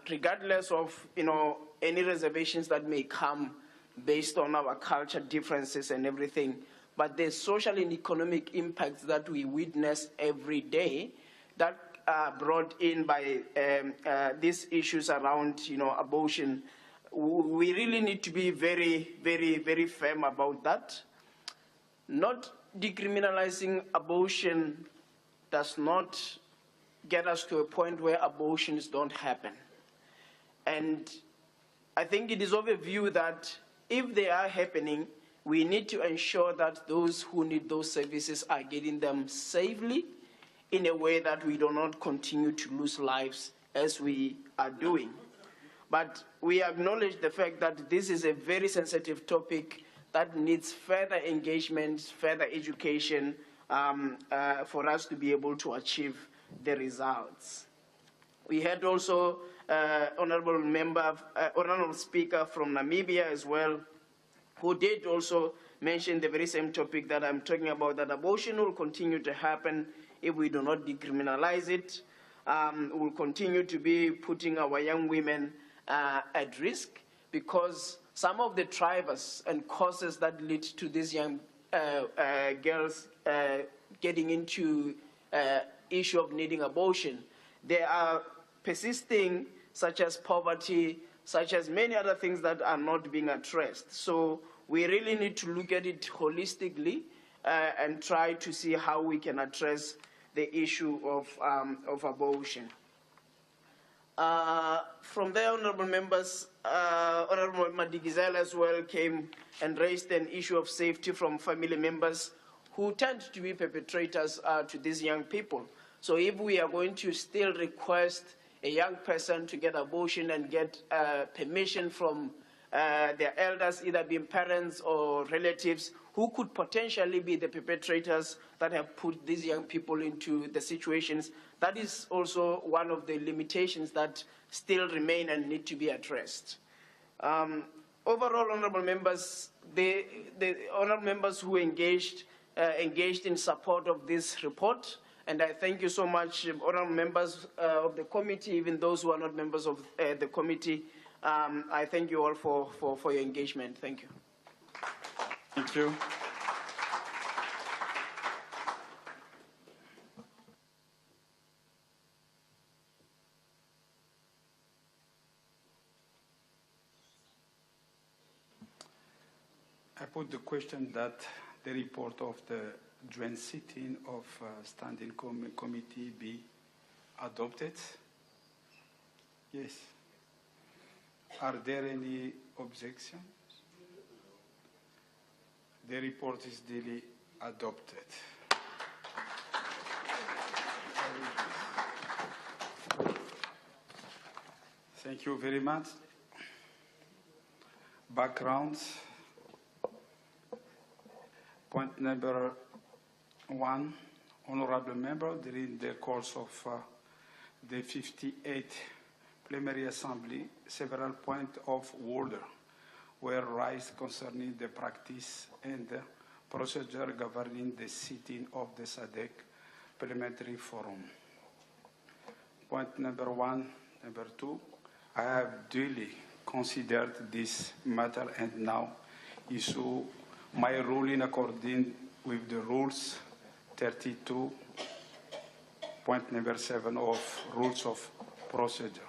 regardless of any reservations that may come based on our culture differences and everything. But the social and economic impacts that we witness every day that are brought in by these issues around abortion, we really need to be very, very, very firm about that. Not decriminalizing abortion does not get us to a point where abortions don't happen. And I think it is of a view that if they are happening, we need to ensure that those who need those services are getting them safely in a way that we do not continue to lose lives as we are doing. But we acknowledge the fact that this is a very sensitive topic that needs further engagement, further education for us to be able to achieve the results. We had also Honourable Speaker from Namibia as well, who did also mention the very same topic that I'm talking about, that abortion will continue to happen if we do not decriminalize it. We'll continue to be putting our young women at risk, because some of the drivers and causes that lead to these young girls getting into issue of needing abortion, they are persisting, such as poverty, such as many other things that are not being addressed. So we really need to look at it holistically and try to see how we can address the issue of abortion. From there, Honourable Members, Honourable Madigizela as well came and raised an issue of safety from family members who tend to be perpetrators to these young people. So if we are going to still request a young person to get abortion and get permission from their elders, either being parents or relatives, who could potentially be the perpetrators that have put these young people into the situations, that is also one of the limitations that still remain and need to be addressed. Overall, Honourable Members, the Honourable Members who engaged in support of this report, and I thank you so much, Honourable Members of the committee, even those who are not members of the committee. I thank you all for your engagement. Thank you. Thank you. I put the question that the report of the joint sitting of standing committee be adopted. Yes. Are there any objections? The report is duly adopted. Thank you very much. Background. Point number 1, Honourable Member, during the course of the 58th Plenary Assembly, several points of order were raised concerning the practice and the procedure governing the sitting of the SADC Parliamentary Forum. Point number 1, number 2, I have duly considered this matter and now issue my ruling according with the rules 32, point number 7 of Rules of Procedure.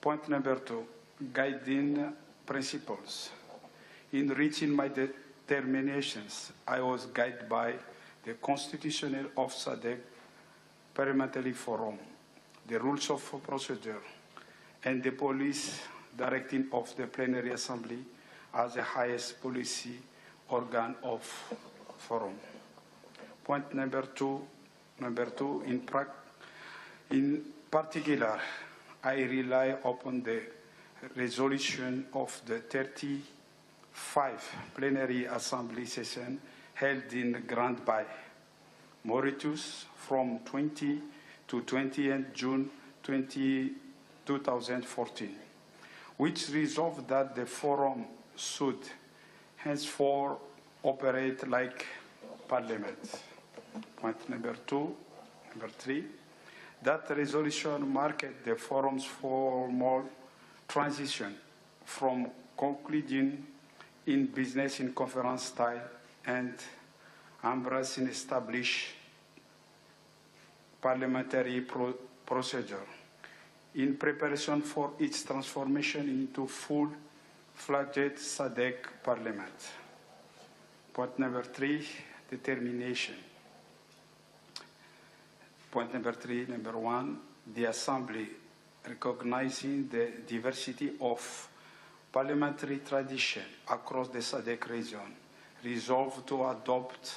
Point number 2, guiding principles. In reaching my determinations, I was guided by the Constitutional of SADC Parliamentary Forum, the rules of procedure, and the police directive of the Plenary Assembly as the highest policy organ of forum. Point number two, in particular, I rely upon the resolution of the 35 plenary assembly session held in Grand Bay, Mauritius from 20 to 20th June 2014, which resolved that the forum should henceforth operate like Parliament. Point number 3, that resolution marked the forum's formal transition from concluding in business in conference style and embracing established parliamentary procedure in preparation for its transformation into full-fledged SADC Parliament. Point number 3, determination. Point number 3, number 1, the Assembly, recognizing the diversity of parliamentary tradition across the SADC region, resolved to adopt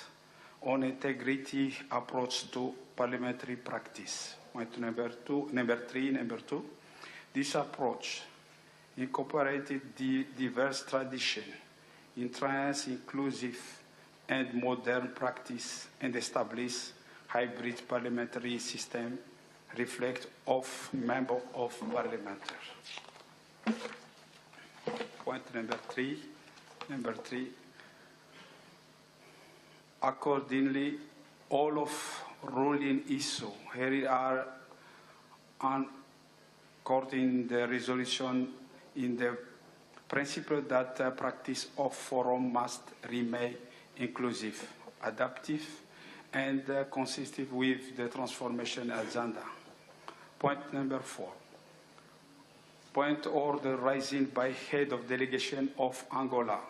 an integrity approach to parliamentary practice. Point number 2, this approach incorporated the diverse tradition in trans, inclusive, and modern practice and established hybrid parliamentary system reflect of member of parliament. Point number 3, accordingly, all of ruling issue here are according the resolution in the principle that practice of forum must remain inclusive, adaptive, and consistent with the transformation agenda. Point number 4. Point order rising by head of delegation of Angola,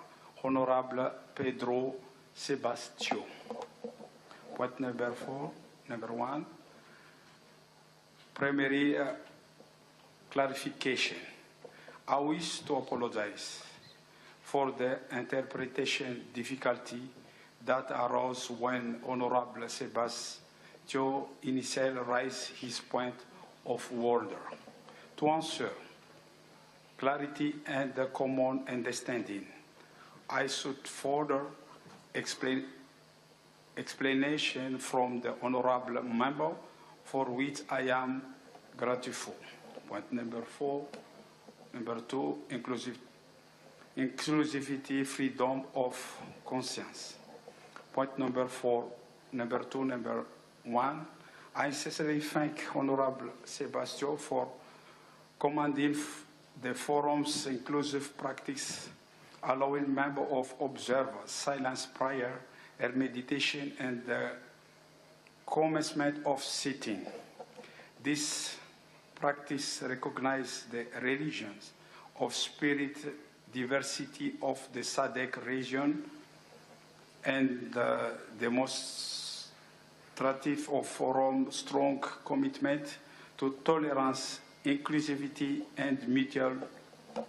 Honorable Pedro Sebastio. Point number 1. Primary clarification. I wish to apologize for the interpretation difficulty that arose when Honorable Sebastio initially raised his point of order. To answer clarity and the common understanding, I should further explanation from the Honorable Member, for which I am grateful. Point number 4. Number 2, inclusivity, freedom of conscience. Point number 4, number 1, I sincerely thank Honorable Sebastio for commanding the forum's inclusive practice, allowing members of observers silence prayer, meditation, and the commencement of sitting. This practice recognizes the religions of spirit diversity of the SADC region and the demonstrative of forum strong commitment to tolerance, inclusivity, and mutual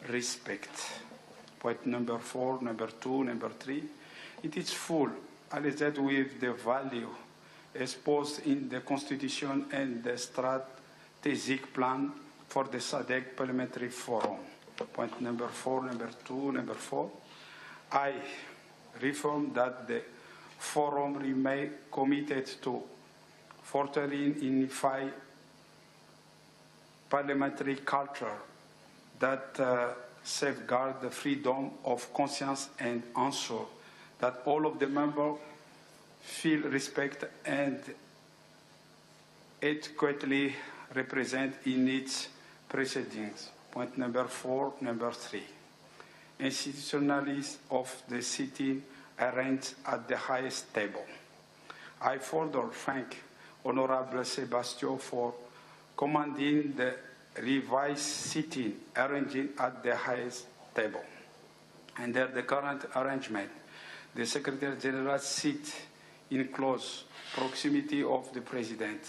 respect. Point number 4, number 2, number 3. It is full alleged with the value exposed in the Constitution and the strategic plan for the SADC Parliamentary Forum. Point number 4, number 2, number 4. I reaffirm that the Forum remains committed to furthering unified parliamentary culture that safeguard the freedom of conscience and ensure that all of the members feel respect and adequately represent in its proceedings. Point number 4, number 3. Institutionalists of the city arranged at the highest table. I further thank Honorable Sebastio for commanding the revised sitting arranging at the highest table. Under the current arrangement, the Secretary General sits in close proximity of the President,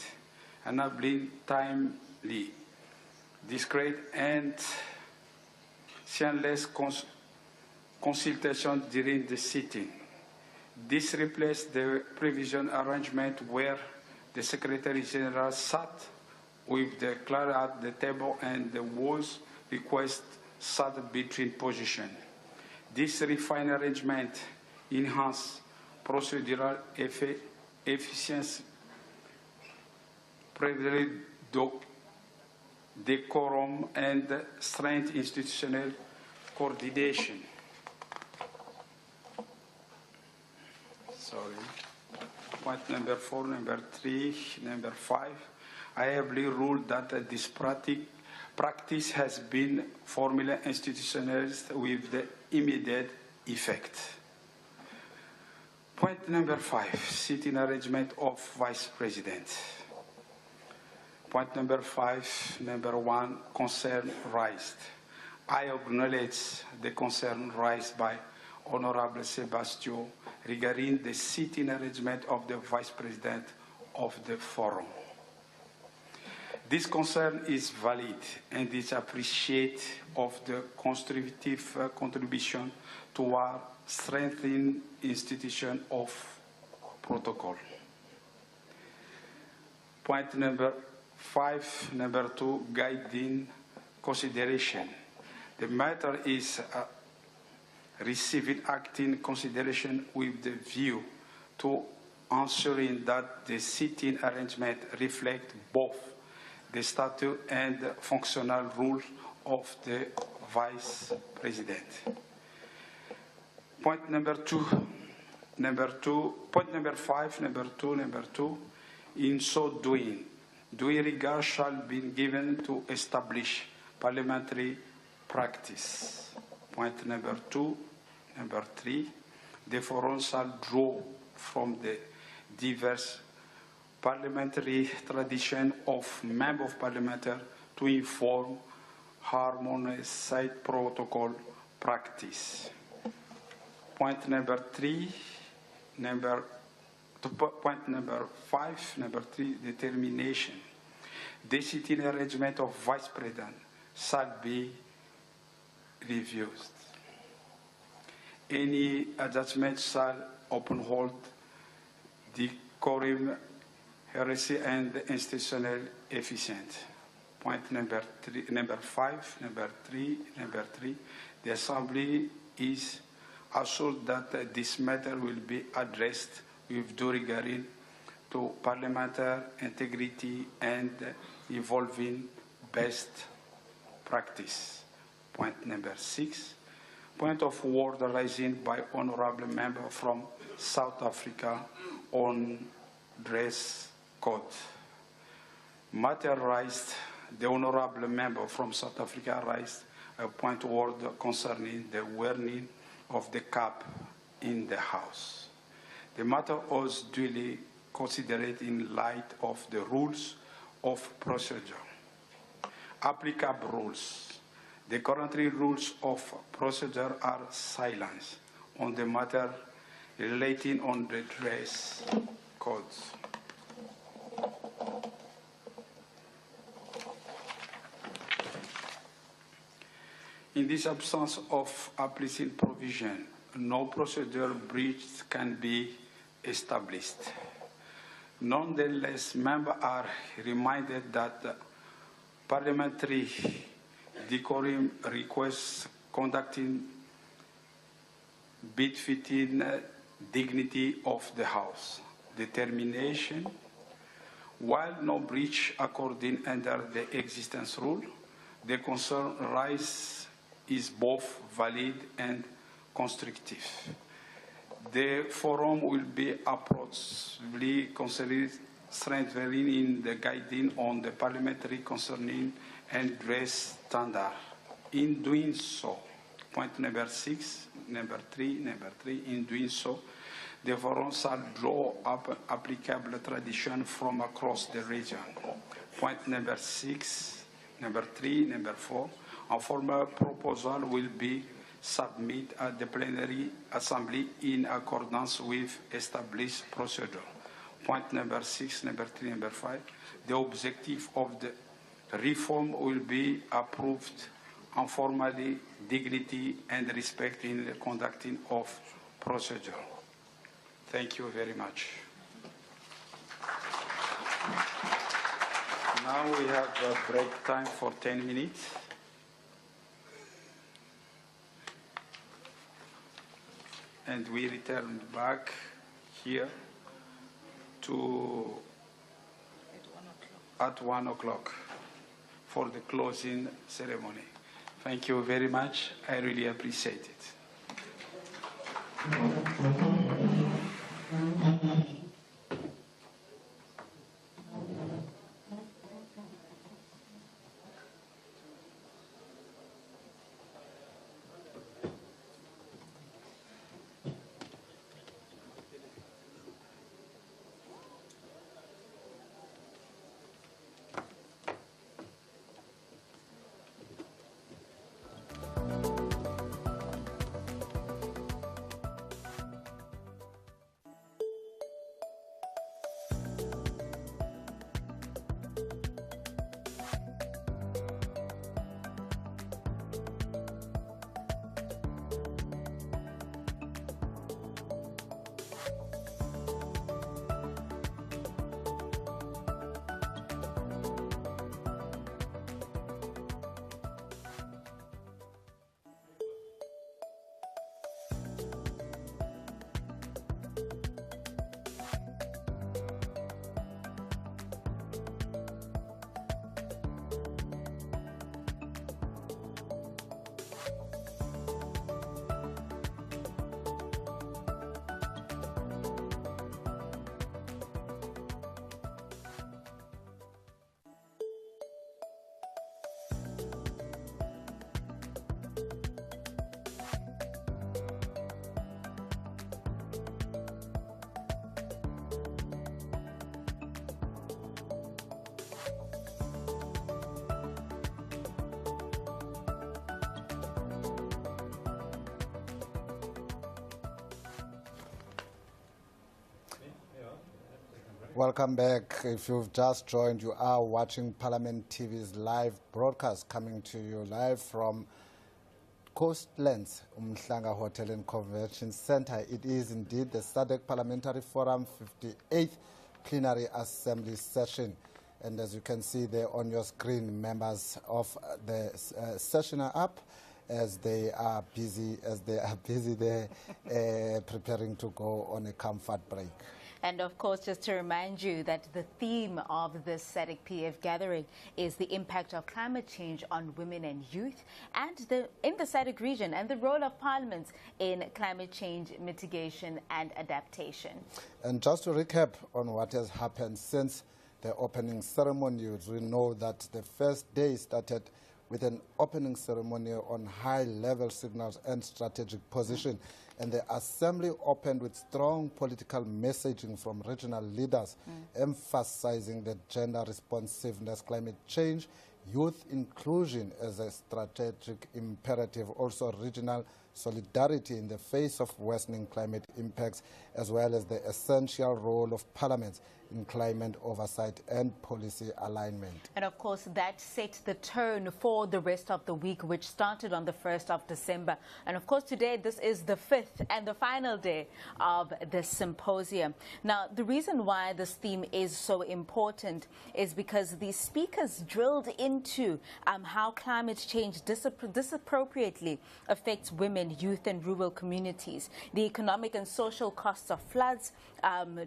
enabling timely, discreet, and seamless consultation during the sitting. This replaced the provision arrangement where the Secretary General sat with the clerk at the table and the was request sat between positions. This refined arrangement enhanced procedural efficiency, preserved decorum, and strengthened institutional coordination. Point number 4, number 3, number 5. I have ruled that this practice has been formally institutionalized with the immediate effect. Point number 5, sitting arrangement of Vice President. Point number 5, number 1, concern raised. I acknowledge the concern raised by Honorable Sebastian regarding the sitting arrangement of the Vice President of the Forum. This concern is valid and is appreciated of the constructive contribution toward strengthening institution of protocol. Point number 5, number 2, guiding consideration. The matter is receiving acting consideration with the view to ensuring that the sitting arrangement reflects both the statute and the functional rules of the Vice President. Point number 2, point number 5, number 2, in so doing, due regard shall be given to establish parliamentary practice. Point number 2, number 3, the Forum shall draw from the diverse parliamentary tradition of members of parliament to inform harmonized protocol practice. Point number 3, point number 5, number 3, determination. The sitting arrangement of Vice President shall be reviewed. Any adjustment shall uphold decorum, heresy, and institutional efficiency. Point number 3, number 5, number 3, the Assembly is assured that this matter will be addressed with due regard to parliamentary integrity and evolving best practice. Point number 6, point of order raising by honorable member from South Africa on dress code. Matter raised, the honorable member from South Africa raised a point of order concerning the wearing of the cap in the House. The matter was duly considered in light of the rules of procedure. Applicable rules. The current rules of procedure are silent on the matter relating on the dress codes. In this absence of applicable provision, no procedure breach can be established. Nonetheless, members are reminded that parliamentary decorum requests conducting befitting dignity of the House. Determination, while no breach according under the existence rule, the concern raised is both valid and constructive. The Forum will be appropriately considered strengthening in the guiding on the parliamentary concerning and dress standard. In doing so, point number 6, number 3, in doing so, the Forum shall draw up applicable tradition from across the region. Point number 6, Number 3, number 4, a formal proposal will be submitted at the plenary assembly in accordance with established procedure. Point number 6, number 3, number 5, the objective of the reform will be approved informally, dignity and respect in the conducting of procedure. Thank you very much. Now we have a break time for 10 minutes. And we return back here to at 1 o'clock for the closing ceremony. Thank you very much. I really appreciate it. Welcome back. If you've just joined, you are watching Parliament TV's live broadcast coming to you live from Coastlands, Umhlanga Hotel and Convention Center. It is indeed the SADC Parliamentary Forum 58th Plenary Assembly Session. And as you can see there on your screen, members of the session are up as they are busy there preparing to go on a comfort break. And of course, just to remind you that the theme of this SADC-PF gathering is the impact of climate change on women and youth and in the SADC region and the role of parliaments in climate change mitigation and adaptation. And just to recap on what has happened since the opening ceremony, we know that the first day started with an opening ceremony on high-level signals and strategic position. And the assembly opened with strong political messaging from regional leaders, emphasizing the gender responsiveness, climate change, youth inclusion as a strategic imperative, also regional solidarity in the face of worsening climate impacts, as well as the essential role of parliaments in climate oversight and policy alignment. And of course, that set the tone for the rest of the week, which started on the 1st of December. And of course, today, this is the 5th and the final day of the symposium. Now, the reason why this theme is so important is because the speakers drilled into how climate change disappropriately affects women, youth, and rural communities, the economic and social costs of floods,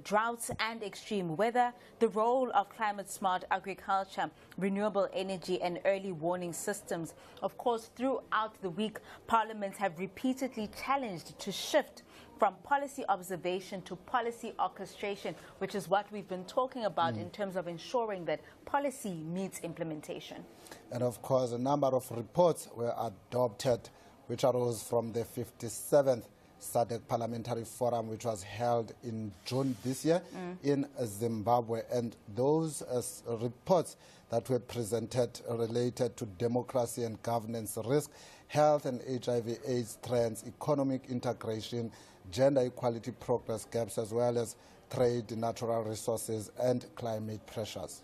droughts, and extreme weather, the role of climate-smart agriculture, renewable energy, and early warning systems. Of course, throughout the week, parliaments have repeatedly challenged to shift from policy observation to policy orchestration, which is what we've been talking about in terms of ensuring that policy meets implementation. And of course, a number of reports were adopted, which arose from the 57th SADC Parliamentary Forum, which was held in June this year in Zimbabwe. And those reports that were presented related to democracy and governance risk, health and HIV/AIDS trends, economic integration, gender equality progress gaps, as well as trade, natural resources, and climate pressures.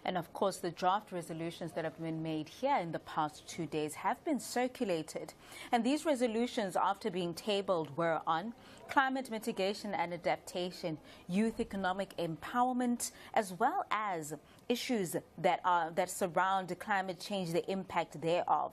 And of course, the draft resolutions that have been made here in the past 2 days have been circulated. And these resolutions, after being tabled, were on climate mitigation and adaptation, youth economic empowerment, as well as issues that surround climate change, the impact thereof.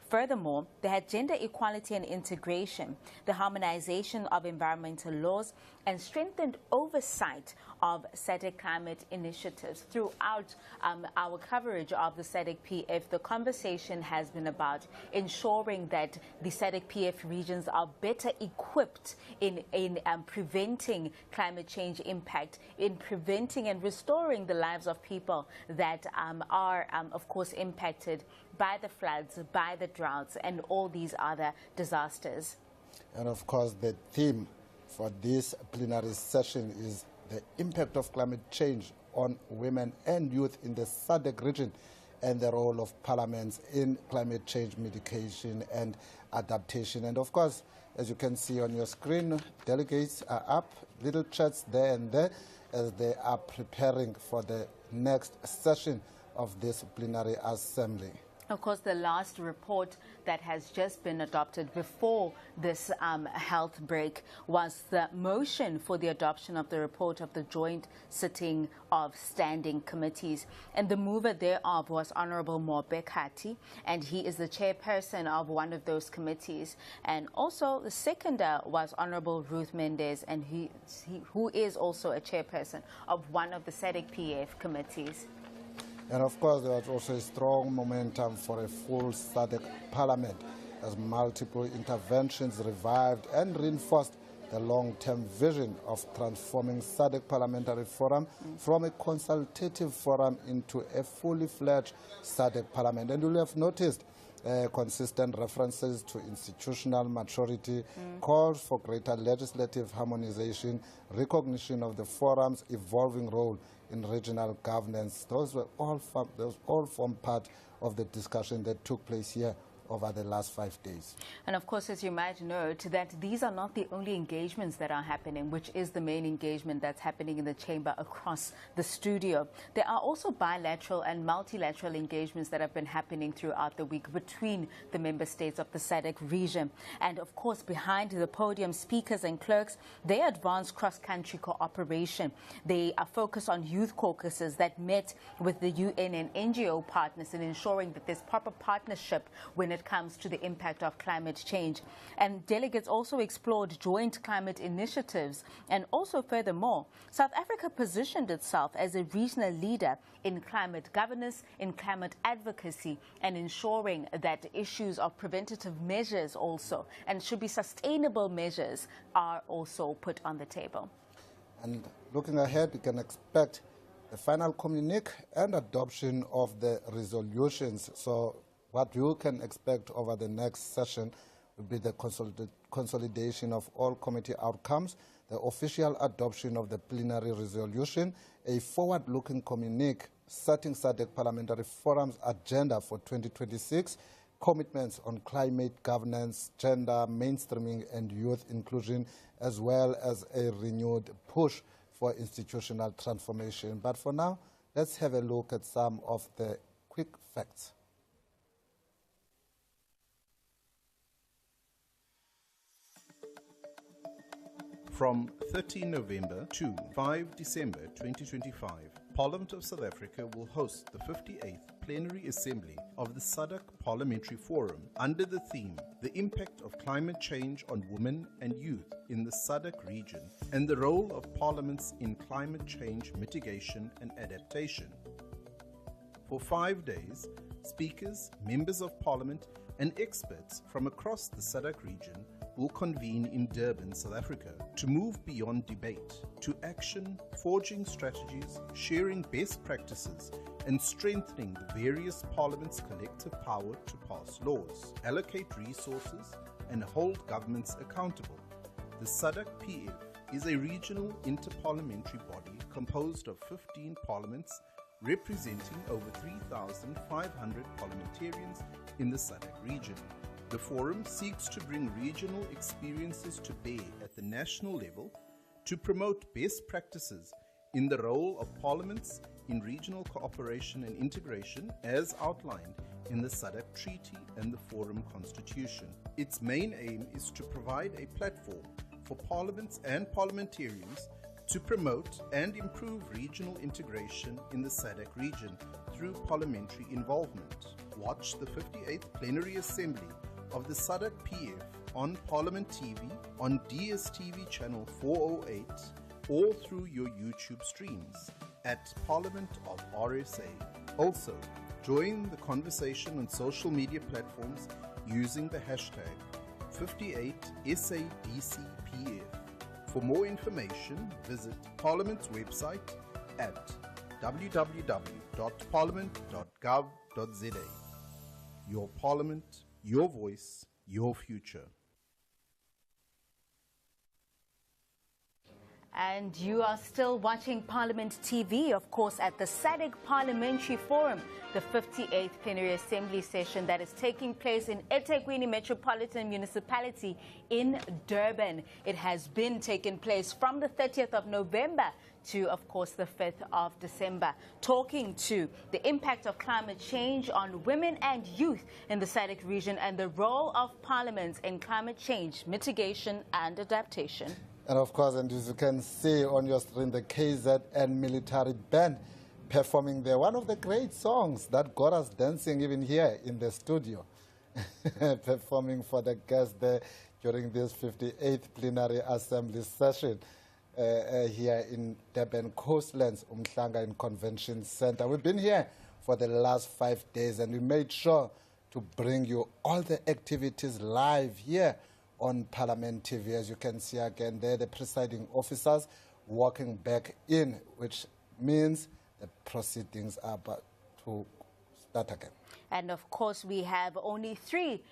Furthermore, they had gender equality and integration, the harmonization of environmental laws, and strengthened oversight of SADC climate initiatives. Throughout our coverage of the SADC-PF, the conversation has been about ensuring that the SADC-PF regions are better equipped in preventing climate change impact, in preventing and restoring the lives of people that are, of course, impacted by the floods, by the droughts, and all these other disasters. And of course, the theme for this plenary session is the impact of climate change on women and youth in the SADC region and the role of parliaments in climate change mitigation and adaptation. And of course, as you can see on your screen, delegates are up, little chats there and there as they are preparing for the next session of this plenary assembly. Of course, the last report that has just been adopted before this health break was the motion for the adoption of the report of the joint sitting of standing committees. And the mover thereof was Honorable Mobekati, and he is the chairperson of one of those committees. And also the seconder was Honorable Ruth Mendez, and who is also a chairperson of one of the SADC-PF committees. And of course, there was also a strong momentum for a full SADC parliament as multiple interventions revived and reinforced the long-term vision of transforming SADC Parliamentary Forum from a consultative forum into a fully fledged SADC parliament. And you'll have noticed consistent references to institutional maturity, calls for greater legislative harmonization, recognition of the forum's evolving role in regional governance. Those all form part of the discussion that took place here over the last 5 days. And of course, as you might note, that these are not the only engagements that are happening, which is the main engagement that's happening in the chamber across the studio. There are also bilateral and multilateral engagements that have been happening throughout the week between the member states of the SADC region. And of course, behind the podium, speakers and clerks, they advance cross-country cooperation. They are focused on youth caucuses that met with the UN and NGO partners in ensuring that there's proper partnership when it comes to the impact of climate change. And delegates also explored joint climate initiatives. And also furthermore, South Africa positioned itself as a regional leader in climate governance, in climate advocacy, and ensuring that issues of preventative measures also, and should be sustainable measures, are also put on the table. And looking ahead, we can expect the final communique and adoption of the resolutions. So what you can expect over the next session will be the consolidation of all committee outcomes, the official adoption of the plenary resolution, a forward-looking communique setting SADC Parliamentary Forum's agenda for 2026, commitments on climate governance, gender mainstreaming and youth inclusion, as well as a renewed push for institutional transformation. But for now, let's have a look at some of the quick facts. From 13 November to 5 December 2025, Parliament of South Africa will host the 58th Plenary Assembly of the SADC Parliamentary Forum under the theme, The Impact of Climate Change on Women and Youth in the SADC Region and the Role of Parliaments in Climate Change Mitigation and Adaptation. For 5 days, speakers, members of Parliament and experts from across the SADC region will convene in Durban, South Africa, to move beyond debate to action, forging strategies, sharing best practices, and strengthening the various parliaments' collective power to pass laws, allocate resources, and hold governments accountable. The SADC-PF is a regional interparliamentary body composed of 15 parliaments representing over 3,500 parliamentarians in the SADC region. The forum seeks to bring regional experiences to bear at the national level to promote best practices in the role of parliaments in regional cooperation and integration as outlined in the SADC Treaty and the Forum Constitution. Its main aim is to provide a platform for parliaments and parliamentarians to promote and improve regional integration in the SADC region through parliamentary involvement. Watch the 58th Plenary Assembly of the SADC-PF on Parliament TV, on DSTV channel 408, or through your YouTube streams at Parliament of RSA. Also, join the conversation on social media platforms using the hashtag 58SADC-PF. For more information, visit Parliament's website at www.parliament.gov.za. Your Parliament, your voice, your future. And you are still watching Parliament TV, of course, at the SADC Parliamentary Forum, the 58th Plenary Assembly session that is taking place in ETHEKWINI Metropolitan Municipality in Durban. It has been taking place from the 30th of November to, of course, the 5th of December, talking to the impact of climate change on women and youth in the SADC region and the role of parliaments in climate change mitigation and adaptation. And of course, and as you can see on your screen, the KZN military band performing there. One of the great songs that got us dancing even here in the studio, performing for the guests there during this 58th Plenary Assembly session here in Durban Coastlands, Umhlanga in Convention Center. We've been here for the last 5 days and we made sure to bring you all the activities live here on Parliament TV. As you can see again there, the presiding officers walking back in, which means the proceedings are about to start again. And of course, we have only 3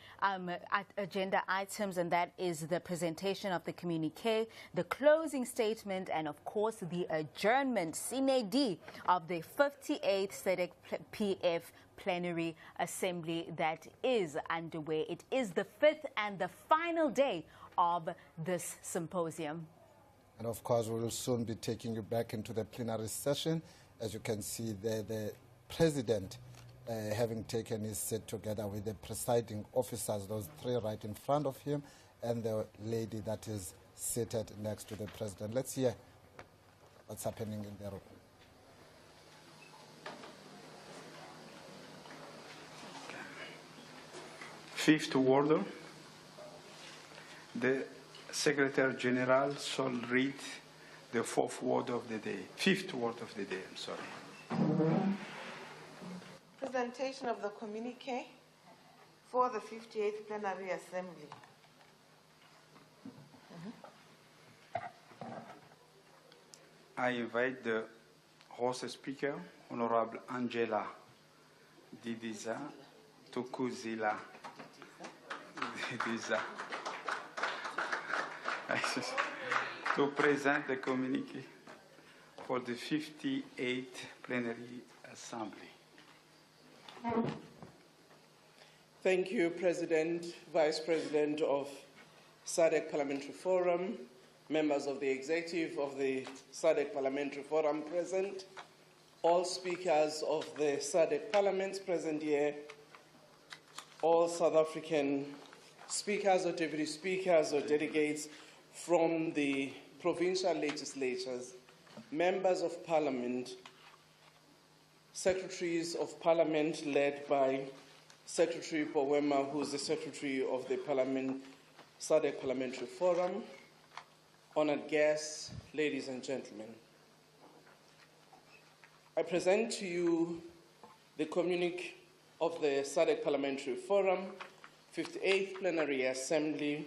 agenda items, and that is the presentation of the Communiqué, the closing statement, and of course, the adjournment sine die of the 58th SADC-PF Plenary Assembly that is underway. It is the 5th and the final day of this symposium. And of course, we will soon be taking you back into the plenary session. As you can see there, the president having taken his seat together with the presiding officers, those 3 right in front of him, and the lady that is seated next to the president. Let's hear what's happening in the room. Fifth order, the Secretary General shall read the 4th word of the day, 5th word of the day, I'm sorry. Presentation of the Communiqué for the 58th Plenary Assembly. I invite the host speaker, Honorable Angela Didiza Tukuzila. To present the communiqué for the 58th Plenary Assembly. Thank you, President, Vice President of SADC Parliamentary Forum, members of the executive of the SADC Parliamentary Forum present, all speakers of the SADC parliaments present here, all South African speakers or deputy speakers or delegates from the provincial legislatures, members of parliament, secretaries of parliament led by Secretary Powema, who is the secretary of the SADC Parliamentary Forum, honored guests, ladies and gentlemen. I present to you the communique of the SADC Parliamentary Forum, 58th Plenary Assembly,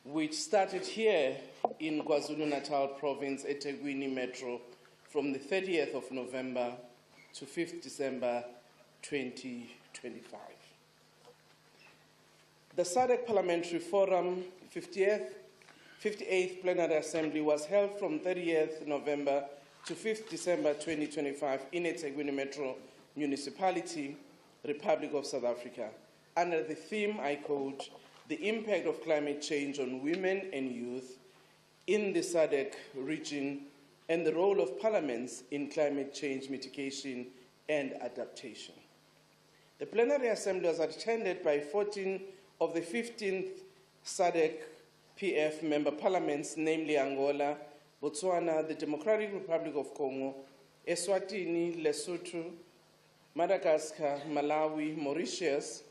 which started here in KwaZulu-Natal Province, ETHEKWINI Metro, from the 30th of November to 5th December 2025. The SADC Parliamentary Forum, 50th 58th Plenary Assembly was held from 30th November to 5th December 2025 in ETHEKWINI Metro Municipality, Republic of South Africa, under the theme, I quote, "The Impact of Climate Change on Women and Youth in the SADC region and the Role of Parliaments in Climate Change Mitigation and Adaptation." The Plenary Assembly was attended by 14 of the 15th SADC-PF member parliaments, namely Angola, Botswana, the Democratic Republic of Congo, Eswatini, Lesotho, Madagascar, Malawi, Mauritius,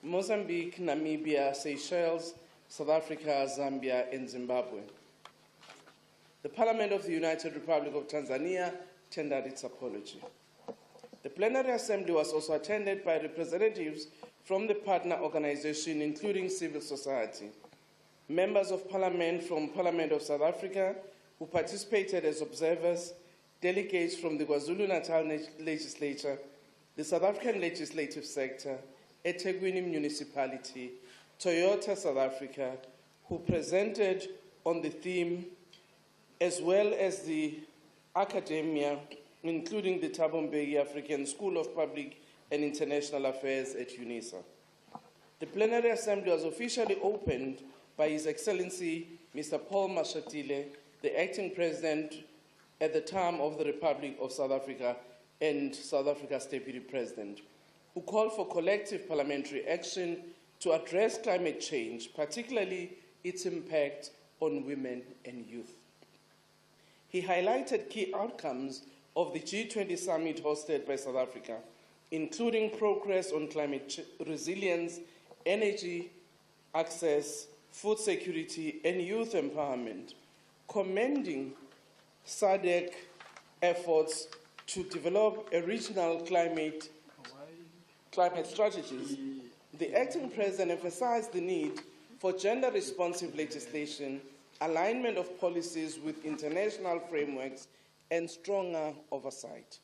Mozambique, Namibia, Seychelles, South Africa, Zambia, and Zimbabwe. The Parliament of the United Republic of Tanzania tendered its apology. The Plenary Assembly was also attended by representatives from the partner organization, including civil society, members of Parliament from Parliament of South Africa, who participated as observers, delegates from the KwaZulu-Natal Legislature, the South African Legislative Sector, ETHEKWINI Municipality, Toyota South Africa, who presented on the theme, as well as the academia, including the Thabo Mbeki African School of Public and International Affairs at UNISA. The Plenary Assembly was officially opened by His Excellency Mr. Paul Mashatile, the acting president at the time of the Republic of South Africa and South Africa's deputy president, who called for collective parliamentary action to address climate change, particularly its impact on women and youth. He highlighted key outcomes of the G20 summit hosted by South Africa, including progress on climate resilience, energy access, food security, and youth empowerment, commending SADC efforts to develop a regional climate strategies. The acting president emphasized the need for gender-responsive legislation, alignment of policies with international frameworks, and stronger oversight.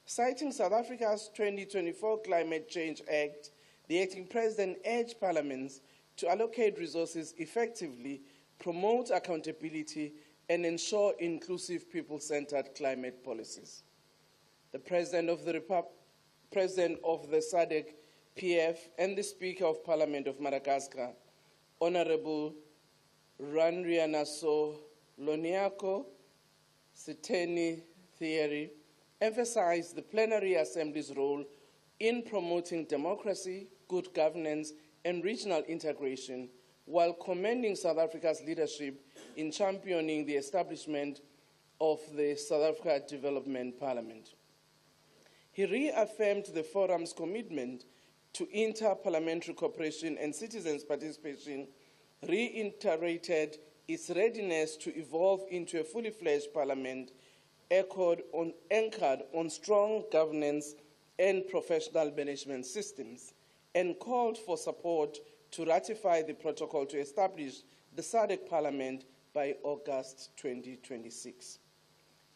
Citing South Africa's 2024 Climate Change Act, the acting president urged parliaments to allocate resources effectively, promote accountability, and ensure inclusive, people-centered climate policies. The president of the SADC-PF and the Speaker of Parliament of Madagascar, Honorable RandrianasoloniaikO, Siteny, Thierry, emphasized the Plenary Assembly's role in promoting democracy, good governance, and regional integration, while commending South Africa's leadership in championing the establishment of the South Africa Development Parliament. He reaffirmed the forum's commitment to inter-parliamentary cooperation and citizens' participation, reiterated its readiness to evolve into a fully fledged parliament anchored on strong governance and professional management systems, and called for support to ratify the protocol to establish the SADC Parliament by August 2026.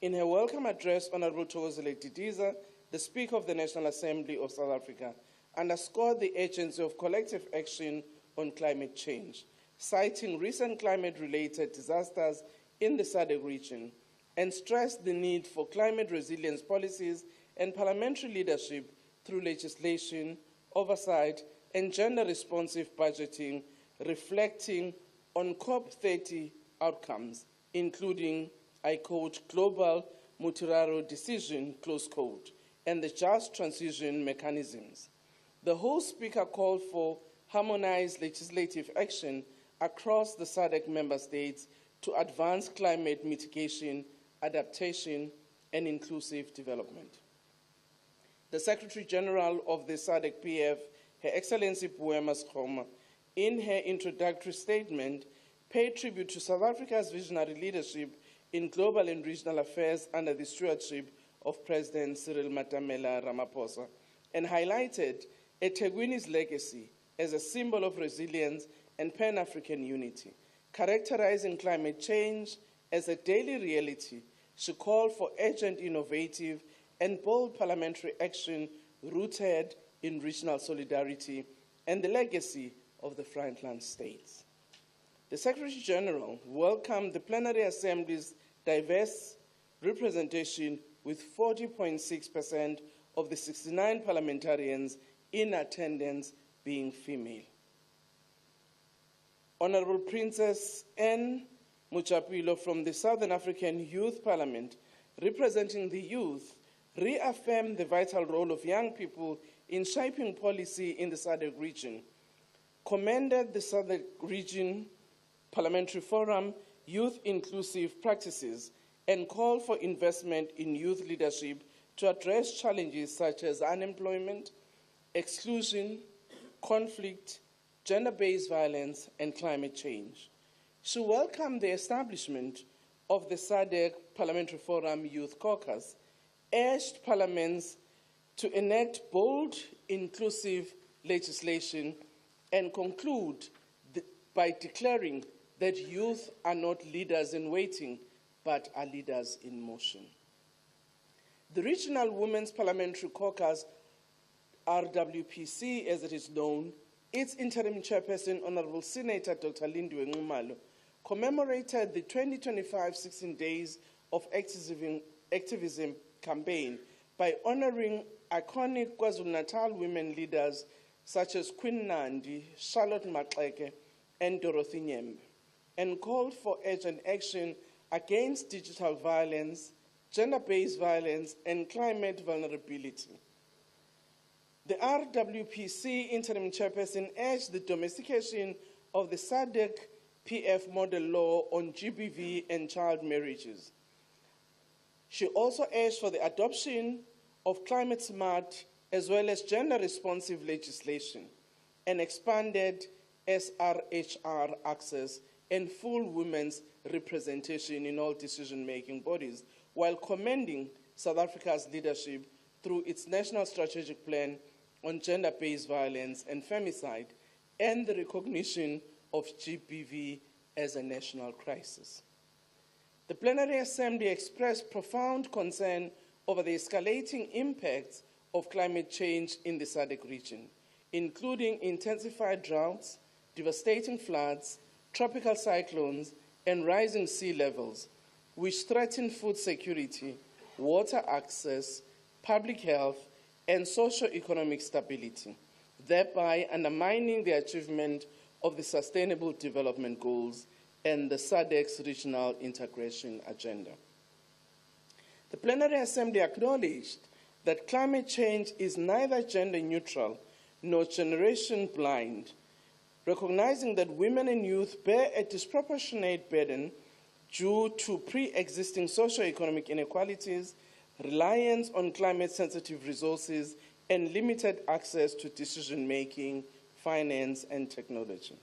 In her welcome address, Honorable Thokozile Didiza, the Speaker of the National Assembly of South Africa, underscored the urgency of collective action on climate change, citing recent climate-related disasters in the SADC region, and stressed the need for climate resilience policies and parliamentary leadership through legislation, oversight, and gender-responsive budgeting, reflecting on COP30 outcomes, including, I quote, global Mutiraro decision, close quote, and the just transition mechanisms. The host speaker called for harmonized legislative action across the SADC member states to advance climate mitigation, adaptation, and inclusive development. The Secretary General of the SADC-PF, Her Excellency Boema Skgoma, in her introductory statement, paid tribute to South Africa's visionary leadership in global and regional affairs under the stewardship of President Cyril Matamela Ramaphosa, and highlighted ETHEKWINI's legacy as a symbol of resilience and Pan-African unity. Characterizing climate change as a daily reality, she called for urgent, innovative, and bold parliamentary action rooted in regional solidarity and the legacy of the frontline states. The Secretary General welcomed the Plenary Assembly's diverse representation, with 40.6% of the 69 parliamentarians in attendance being female. Honorable Princess N. Muchapilo from the Southern African Youth Parliament, representing the youth, reaffirmed the vital role of young people in shaping policy in the SADC region, commended the SADC region Parliamentary Forum Youth Inclusive Practices, and called for investment in youth leadership to address challenges such as unemployment, exclusion, conflict, gender-based violence, and climate change. She welcomed the establishment of the SADC Parliamentary Forum Youth Caucus, urged parliaments to enact bold, inclusive legislation, and conclude by declaring that youth are not leaders in waiting, but are leaders in motion. The Regional Women's Parliamentary Caucus, RWPC as it is known, its interim chairperson, Honorable Senator Dr. Lindiwe Nxumalo, commemorated the 2025 16 Days of Activism campaign by honoring iconic KwaZulu-Natal women leaders such as Queen Nandi, Charlotte Maxeke, and Dorothy Nyembe, and called for urgent action against digital violence, gender-based violence, and climate vulnerability. The RWPC interim chairperson urged the domestication of the SADC-PF model law on GBV and child marriages. She also urged for the adoption of climate-smart as well as gender-responsive legislation and expanded SRHR access and full women's representation in all decision-making bodies, while commending South Africa's leadership through its National Strategic Plan on Gender-Based Violence and Femicide and the recognition of GBV as a national crisis. The Plenary Assembly expressed profound concern over the escalating impacts of climate change in the SADC region, including intensified droughts, devastating floods, tropical cyclones, and rising sea levels, which threaten food security, water access, public health, and socio-economic stability, thereby undermining the achievement of the Sustainable Development Goals and the SADC's regional integration agenda. The Plenary Assembly acknowledged that climate change is neither gender neutral nor generation blind, recognizing that women and youth bear a disproportionate burden due to pre-existing socio-economic inequalities, reliance on climate-sensitive resources, and limited access to decision-making, finance, and technology.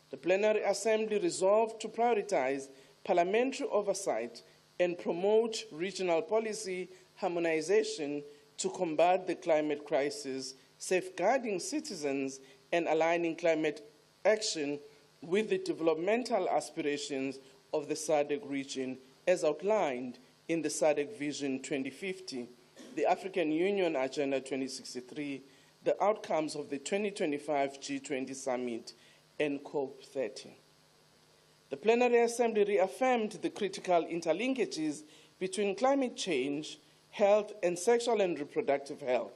The Plenary Assembly resolved to prioritize parliamentary oversight and promote regional policy harmonization to combat the climate crisis, safeguarding citizens and aligning climate action with the developmental aspirations of the SADC region as outlined in the SADC Vision 2050, the African Union Agenda 2063, the outcomes of the 2025 G20 Summit, and COP30. The Plenary Assembly reaffirmed the critical interlinkages between climate change, health, and sexual and reproductive health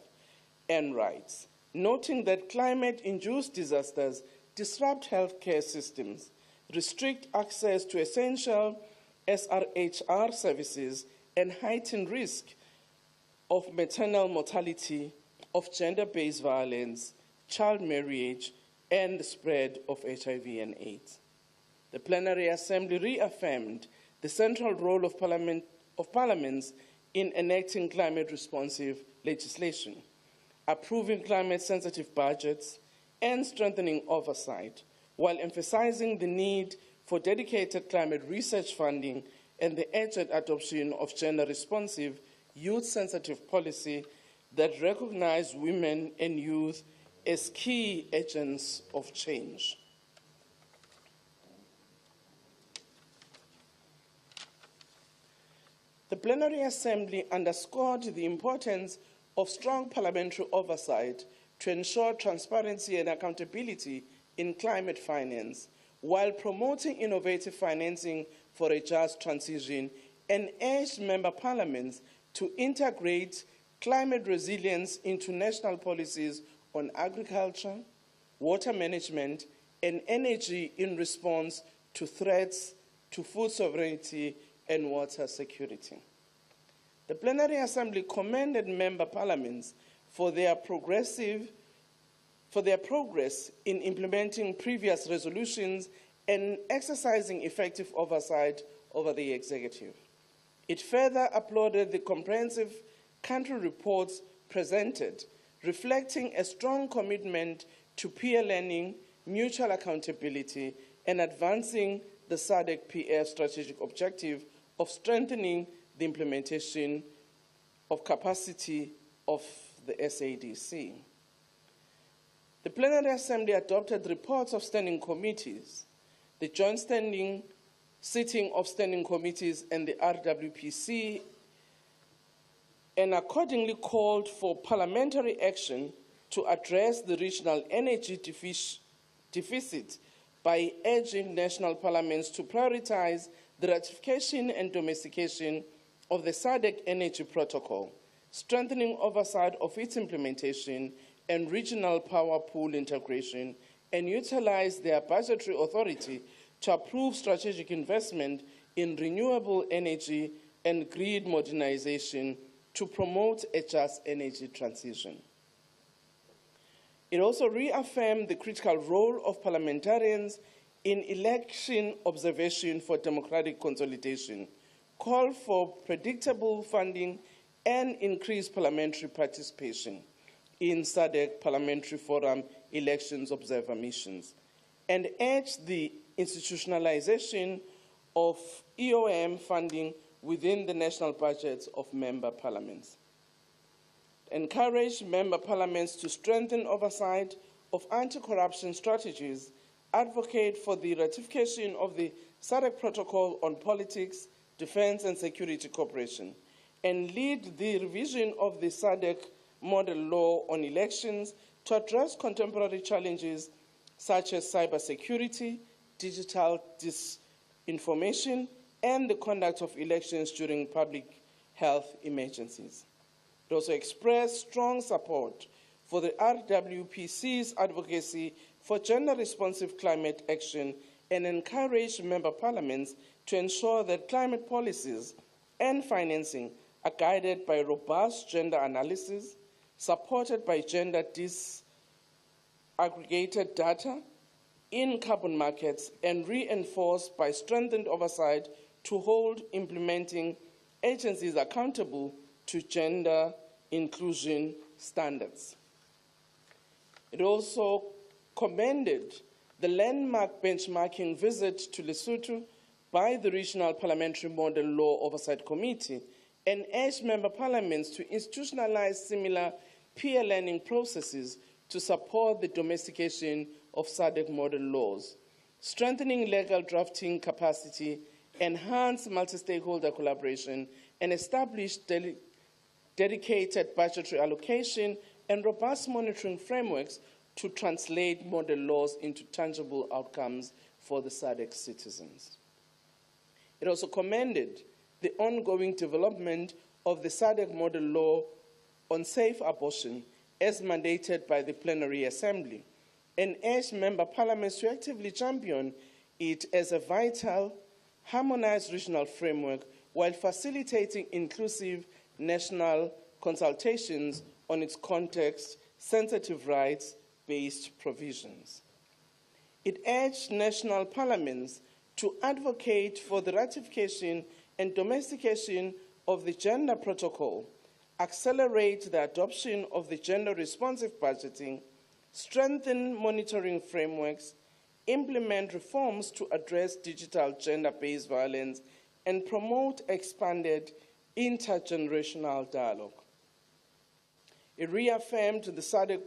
and rights, noting that climate-induced disasters disrupt healthcare systems, restrict access to essential SRHR services, and heighten risk of maternal mortality, of gender-based violence, child marriage, and the spread of HIV and AIDS. The Plenary Assembly reaffirmed the central role of parliaments in enacting climate-responsive legislation, approving climate-sensitive budgets, and strengthening oversight, while emphasizing the need for dedicated climate research funding and the urgent adoption of gender-responsive, youth-sensitive policy that recognize women and youth as key agents of change. The Plenary Assembly underscored the importance of strong parliamentary oversight to ensure transparency and accountability in climate finance, while promoting innovative financing for a just transition, and urged member parliaments to integrate climate resilience into national policies on agriculture, water management, and energy in response to threats to food sovereignty and water security. The Plenary Assembly commended member parliaments for their progress in implementing previous resolutions and exercising effective oversight over the executive. It further applauded the comprehensive country reports presented, reflecting a strong commitment to peer learning, mutual accountability, and advancing the SADC-PF strategic objective of strengthening the implementation of capacity of the SADC. The Plenary Assembly adopted reports of standing committees, the joint standing sitting of standing committees and the RWPC, and accordingly called for parliamentary action to address the regional energy deficit by urging national parliaments to prioritize the ratification and domestication of the SADC Energy Protocol, strengthening oversight of its implementation and regional power pool integration, and utilize their budgetary authority to approve strategic investment in renewable energy and grid modernization to promote a just energy transition. It also reaffirmed the critical role of parliamentarians in election observation for democratic consolidation, called for predictable funding and increased parliamentary participation in SADC Parliamentary Forum elections observer missions, and urged the institutionalization of EOM funding within the national budgets of member parliaments. Encouraged member parliaments to strengthen oversight of anti-corruption strategies, advocate for the ratification of the SADC Protocol on Politics, Defense and Security Cooperation, and lead the revision of the SADC Model Law on Elections to address contemporary challenges such as cybersecurity, digital disinformation, and the conduct of elections during public health emergencies. It also expressed strong support for the RWPC's advocacy for gender-responsive climate action and encouraged member parliaments to ensure that climate policies and financing are guided by robust gender analysis, supported by gender disaggregated data in carbon markets, and reinforced by strengthened oversight to hold implementing agencies accountable to gender inclusion standards. It also commended the landmark benchmarking visit to Lesotho by the Regional Parliamentary Model Law Oversight Committee and urged member parliaments to institutionalize similar peer learning processes to support the domestication of SADC model laws, strengthening legal drafting capacity, enhance multi-stakeholder collaboration, and establish dedicated budgetary allocation and robust monitoring frameworks to translate model laws into tangible outcomes for the SADC citizens. It also commended the ongoing development of the SADC model law on safe abortion as mandated by the Plenary Assembly, and urged member parliaments to actively champion it as a vital, harmonized regional framework while facilitating inclusive national consultations on its context-sensitive rights-based provisions. It urged national parliaments to advocate for the ratification and domestication of the Gender Protocol, accelerate the adoption of the gender-responsive budgeting, strengthen monitoring frameworks, implement reforms to address digital gender-based violence, and promote expanded intergenerational dialogue. It reaffirmed the SADC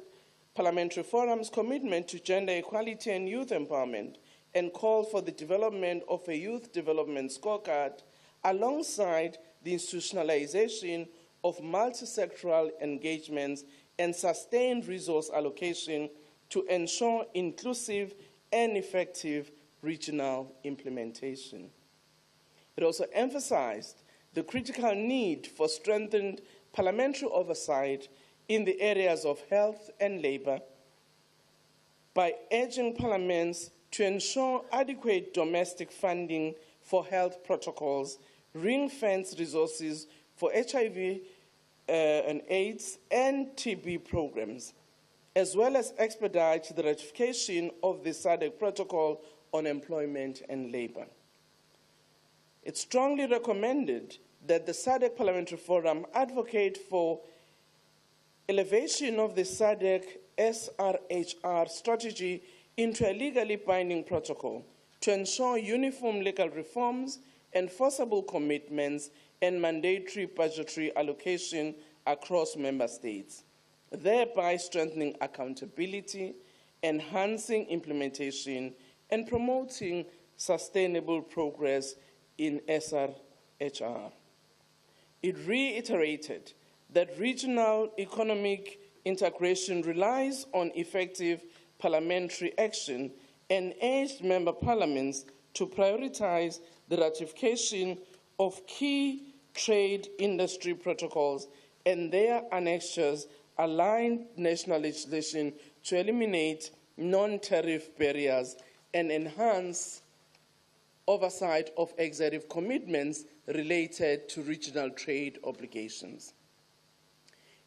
Parliamentary Forum's commitment to gender equality and youth empowerment and called for the development of a youth development scorecard alongside the institutionalization of multi-sectoral engagements and sustained resource allocation to ensure inclusive and effective regional implementation. It also emphasized the critical need for strengthened parliamentary oversight in the areas of health and labor by urging parliaments to ensure adequate domestic funding for health protocols, ring-fence resources for HIV and AIDS and TB programs, as well as expedite the ratification of the SADC protocol on employment and labor. It strongly recommended that the SADC Parliamentary Forum advocate for elevation of the SADC SRHR strategy into a legally binding protocol to ensure uniform legal reforms, enforceable commitments, and mandatory budgetary allocation across member states, thereby strengthening accountability, enhancing implementation, and promoting sustainable progress in SRHR. It reiterated that regional economic integration relies on effective parliamentary action and urged member parliaments to prioritize the ratification of key trade industry protocols and their annexures aligned national legislation to eliminate non-tariff barriers and enhance oversight of executive commitments related to regional trade obligations.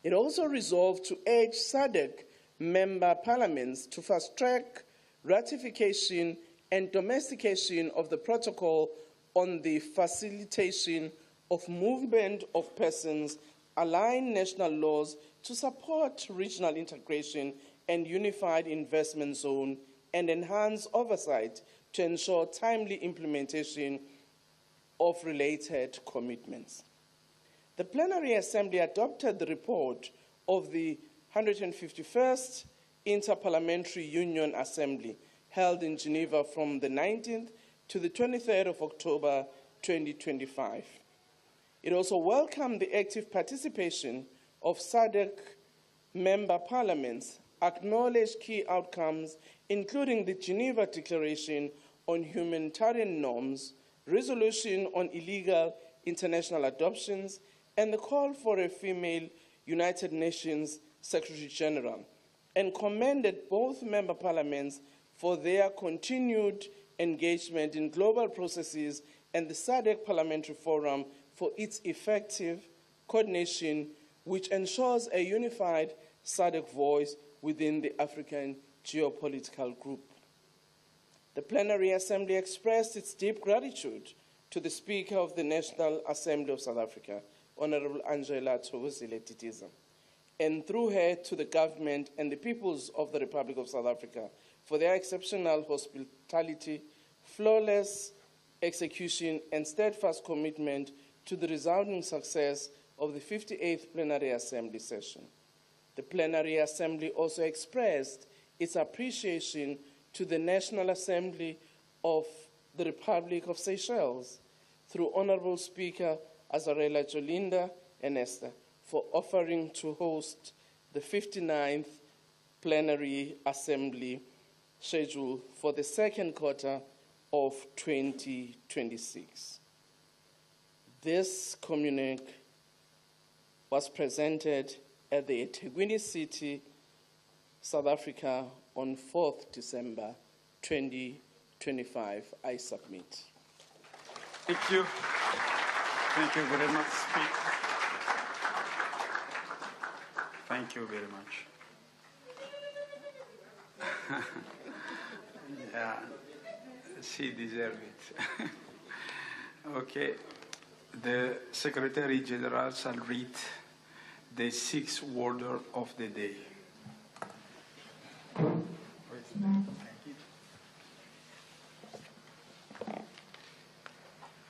It also resolved to urge SADC member parliaments to fast-track ratification and domestication of the protocol on the facilitation of movement of persons, align national laws to support regional integration and unified investment zone, and enhance oversight to ensure timely implementation of related commitments. The Plenary Assembly adopted the report of the 151st Interparliamentary Union Assembly held in Geneva from the 19th to the 23rd of October 2025. It also welcomed the active participation of SADC member parliaments, acknowledged key outcomes, including the Geneva Declaration on Humanitarian Norms, resolution on illegal international adoptions, and the call for a female United Nations Secretary General, and commended both member parliaments for their continued engagement in global processes and the SADC Parliamentary Forum for its effective coordination, which ensures a unified SADC voice within the African geopolitical group. The Plenary Assembly expressed its deep gratitude to the Speaker of the National Assembly of South Africa, Honorable Angela Thokozile Titiza, and through her to the government and the peoples of the Republic of South Africa for their exceptional hospitality, flawless execution, and steadfast commitment to the resounding success of the 58th Plenary Assembly session. The Plenary Assembly also expressed its appreciation to the National Assembly of the Republic of Seychelles through Honorable Speaker Azarela Jolinda and Esther for offering to host the 59th Plenary Assembly schedule for the second quarter of 2026. This communique was presented at the ETHEKWINI City, South Africa on 4th December 2025. I submit. Thank you. Thank you very much, Speaker. Thank you very much. Yeah, she deserves it. Okay, the Secretary General shall read the sixth order of the day.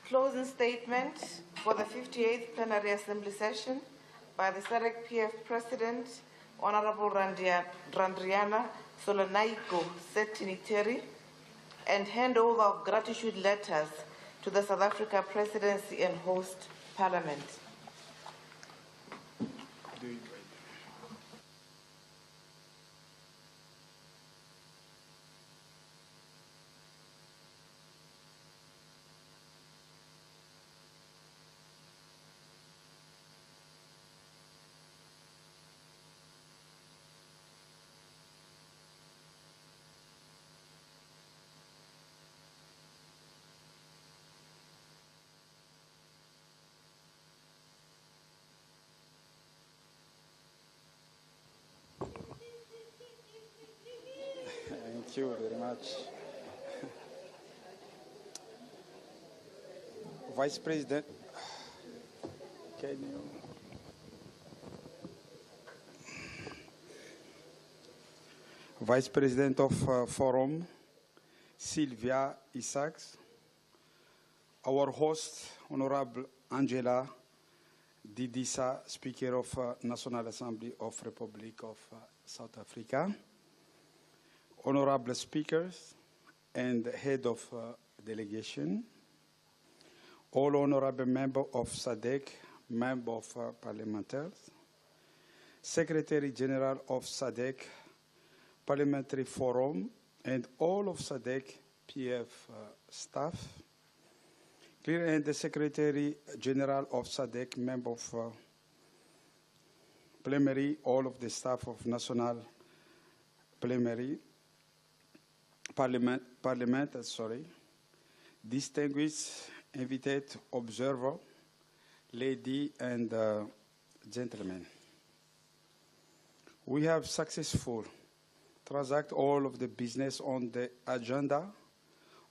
Closing statement for the 58th Plenary Assembly session by the SADC-PF President, Honorable RandrianasoloniaikO Siteny Thierry, and handover of gratitude letters to the South Africa Presidency and host Parliament. Thank you very much. Vice President, can you? Vice President of Forum, Sylvia Isaacs, our host, Honorable Angela Didisa, Speaker of National Assembly of Republic of South Africa, honorable speakers and head of delegation, all honorable members of SADC, member of parliamentary, Secretary General of SADC, Parliamentary Forum, and all of SADC-PF staff, and the Secretary General of SADC, member of plenary, all of the staff of National Plenary, Parliament, distinguished invited observer, ladies and gentlemen. We have successfully transacted all of the business on the agenda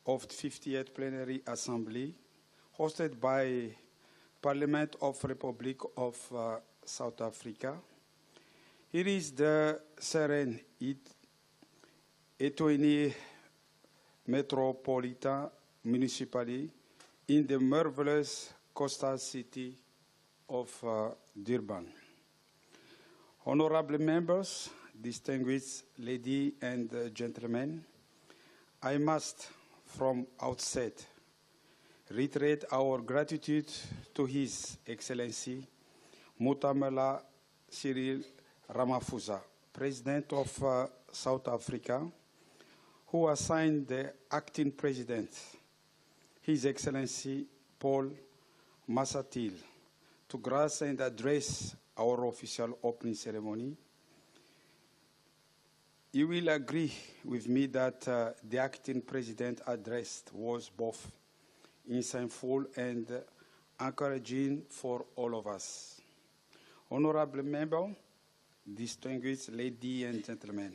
of the 58th Plenary Assembly, hosted by Parliament of Republic of South Africa. Here is the Serene ETHEKWINI Metropolitan Municipality in the marvelous coastal city of Durban. Honorable members, distinguished ladies and gentlemen, I must, from outset, reiterate our gratitude to His Excellency Mutamela Cyril Ramaphosa, President of South Africa, who assigned the acting president, His Excellency Paul Massatil, to grace and address our official opening ceremony. You will agree with me that the acting president address was both insightful and encouraging for all of us. Honorable member, distinguished ladies and gentlemen,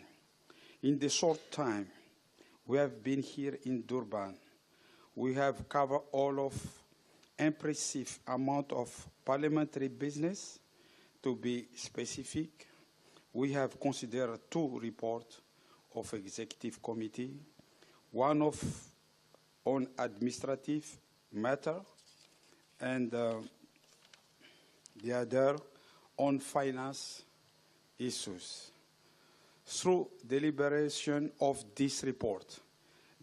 in the short time we have been here in Durban, we have covered all of impressive amount of parliamentary business. To be specific, we have considered 2 reports of executive committee, one on administrative matter and the other on finance issues. Through deliberation of this report,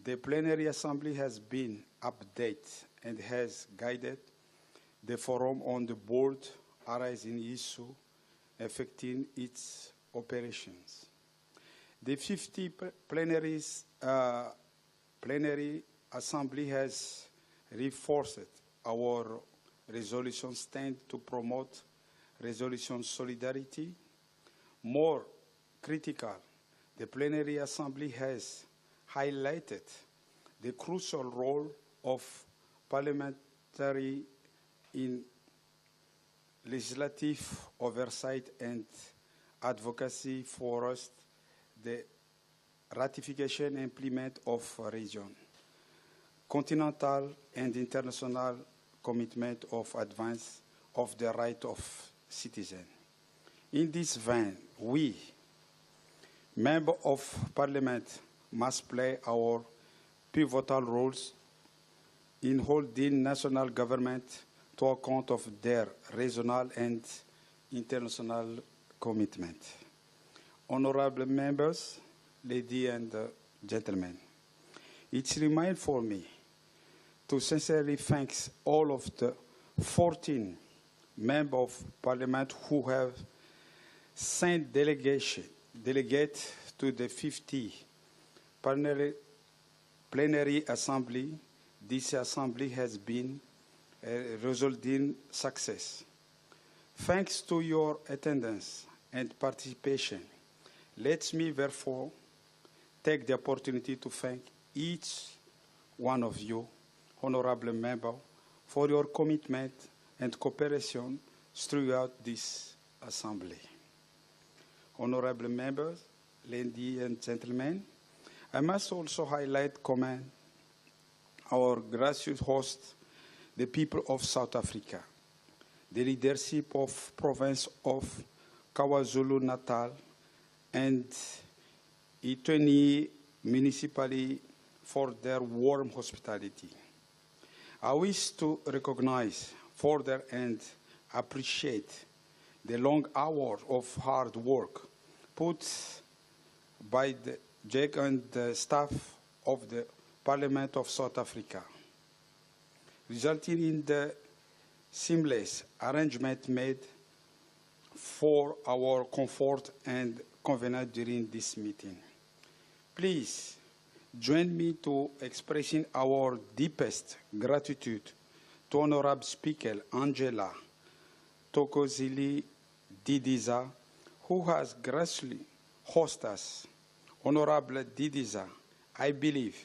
the plenary assembly has been updated and has guided the forum on the board arising issue affecting its operations. The 50 plenary assembly has reinforced our resolution stand to promote resolution solidarity. More critical, the plenary assembly has highlighted the crucial role of parliamentary in legislative oversight and advocacy for us, the ratification and implement of region, continental and international commitment of advance of the right of citizens. In this vein, we, members of Parliament, must play our pivotal roles in holding national government to account of their regional and international commitment. Honorable members, ladies and gentlemen, it remains for me to sincerely thank all of the 14 members of Parliament who have sent delegates to the 50 plenary assembly. This assembly has been resulting success. Thanks to your attendance and participation, let me therefore take the opportunity to thank each one of you, honorable member, for your commitment and cooperation throughout this assembly. Honorable members, ladies and gentlemen, I must also commend our gracious host, the people of South Africa, the leadership of province of KwaZulu-Natal and Siteny municipality for their warm hospitality. I wish to recognize further and appreciate the long hours of hard work put by the Jack and the staff of the Parliament of South Africa, resulting in the seamless arrangement made for our comfort and convenience during this meeting. Please join me to expressing our deepest gratitude to Honorable Speaker Angela Thokozile Didiza, who has graciously hosted us. Honorable Didiza, I believe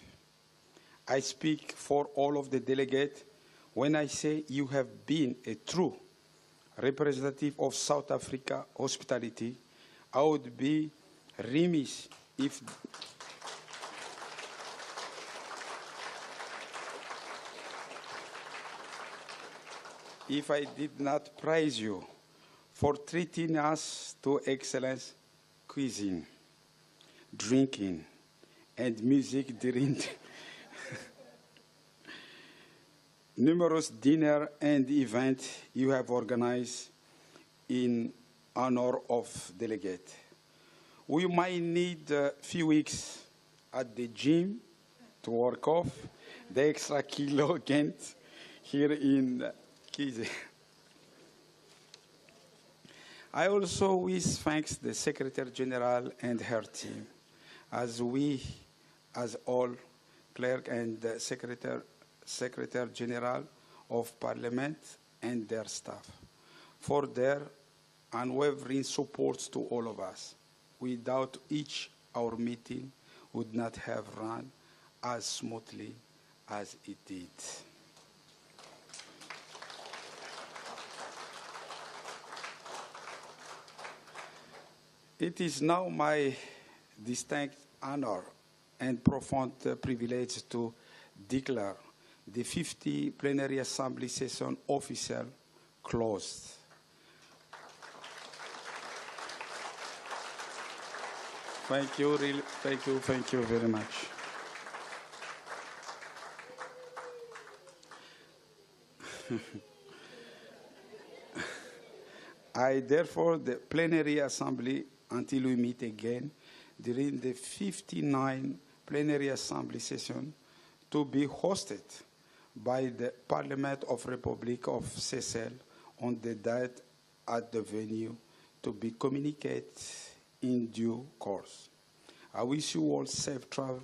I speak for all of the delegates when I say you have been a true representative of South Africa hospitality. I would be remiss if I did not praise you for treating us to excellent cuisine, drinking, and music during numerous dinner and events you have organized in honor of delegate. We might need a few weeks at the gym to work off the extra kilo gained here in Kize. I also wish thanks the Secretary General and her team, as all clerk and the Secretary General of Parliament and their staff, for their unwavering support to all of us. Without each, our meeting would not have run as smoothly as it did. It is now my distinct honor and profound privilege to declare the 50th Plenary Assembly session officially closed. Thank you very much. I therefore the Plenary Assembly until we meet again during the 59th Plenary Assembly session to be hosted by the Parliament of Republic of Seychelles on the date at the venue to be communicated in due course. I wish you all safe travel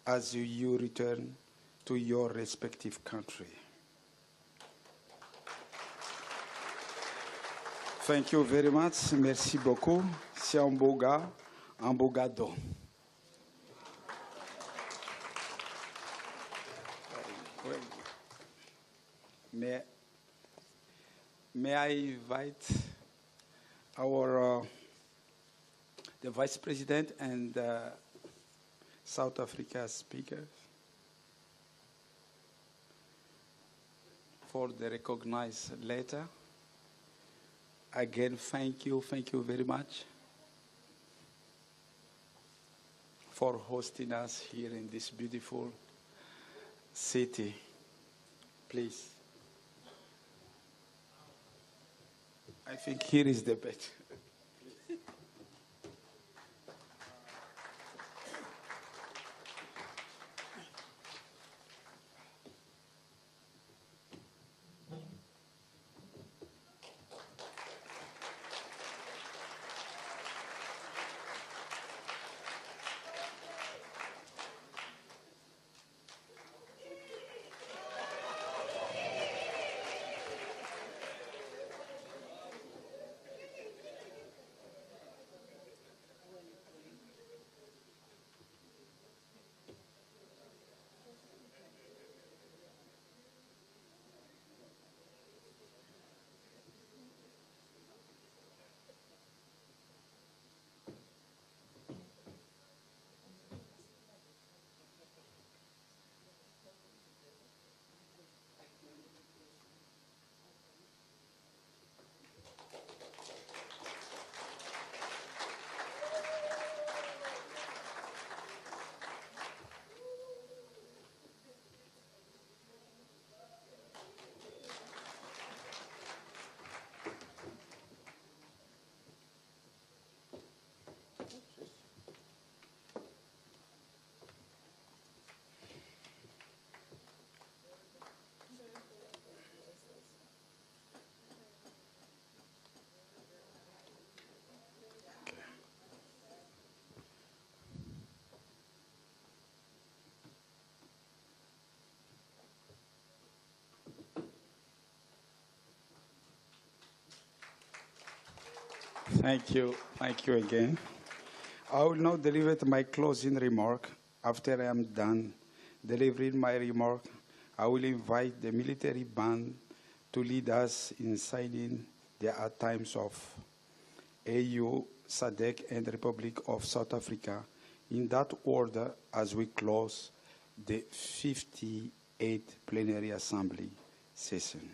as you return to your respective country. Thank you very much. Merci beaucoup. C'est un beau gars, un beau gâteau. May I invite the Vice President and South Africa speaker for the recognized letter. Again, thank you very much for hosting us here in this beautiful city. Please. I think here is the bed. Thank you again. I will now deliver my closing remark. After I am done delivering my remark, I will invite the military band to lead us in signing the at times of AU, SADC, and Republic of South Africa in that order as we close the 58th Plenary Assembly session.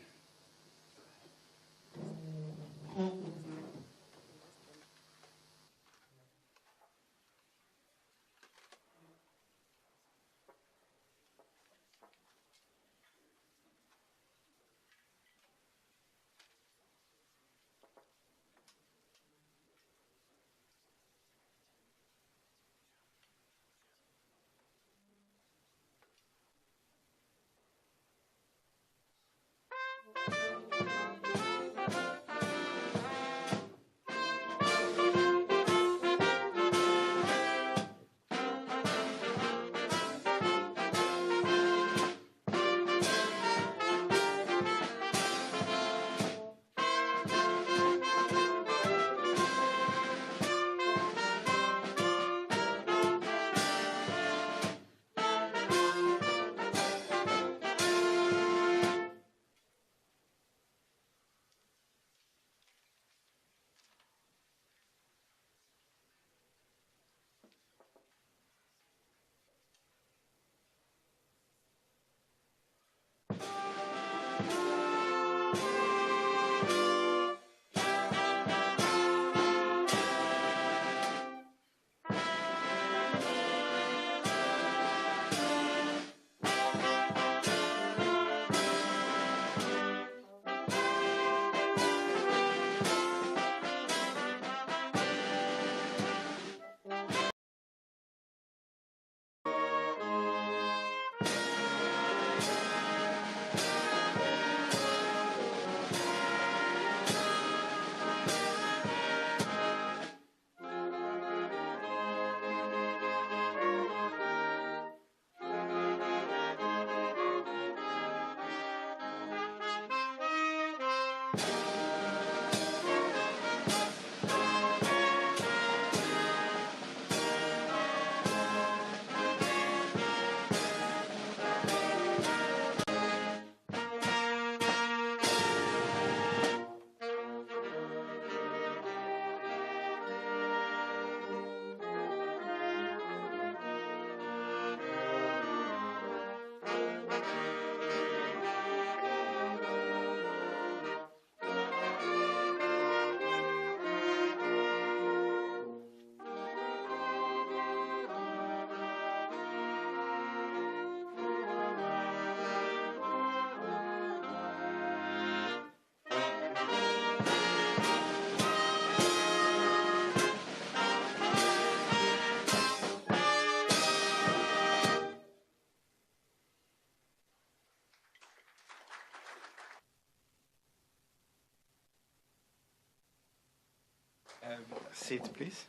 Seat, please.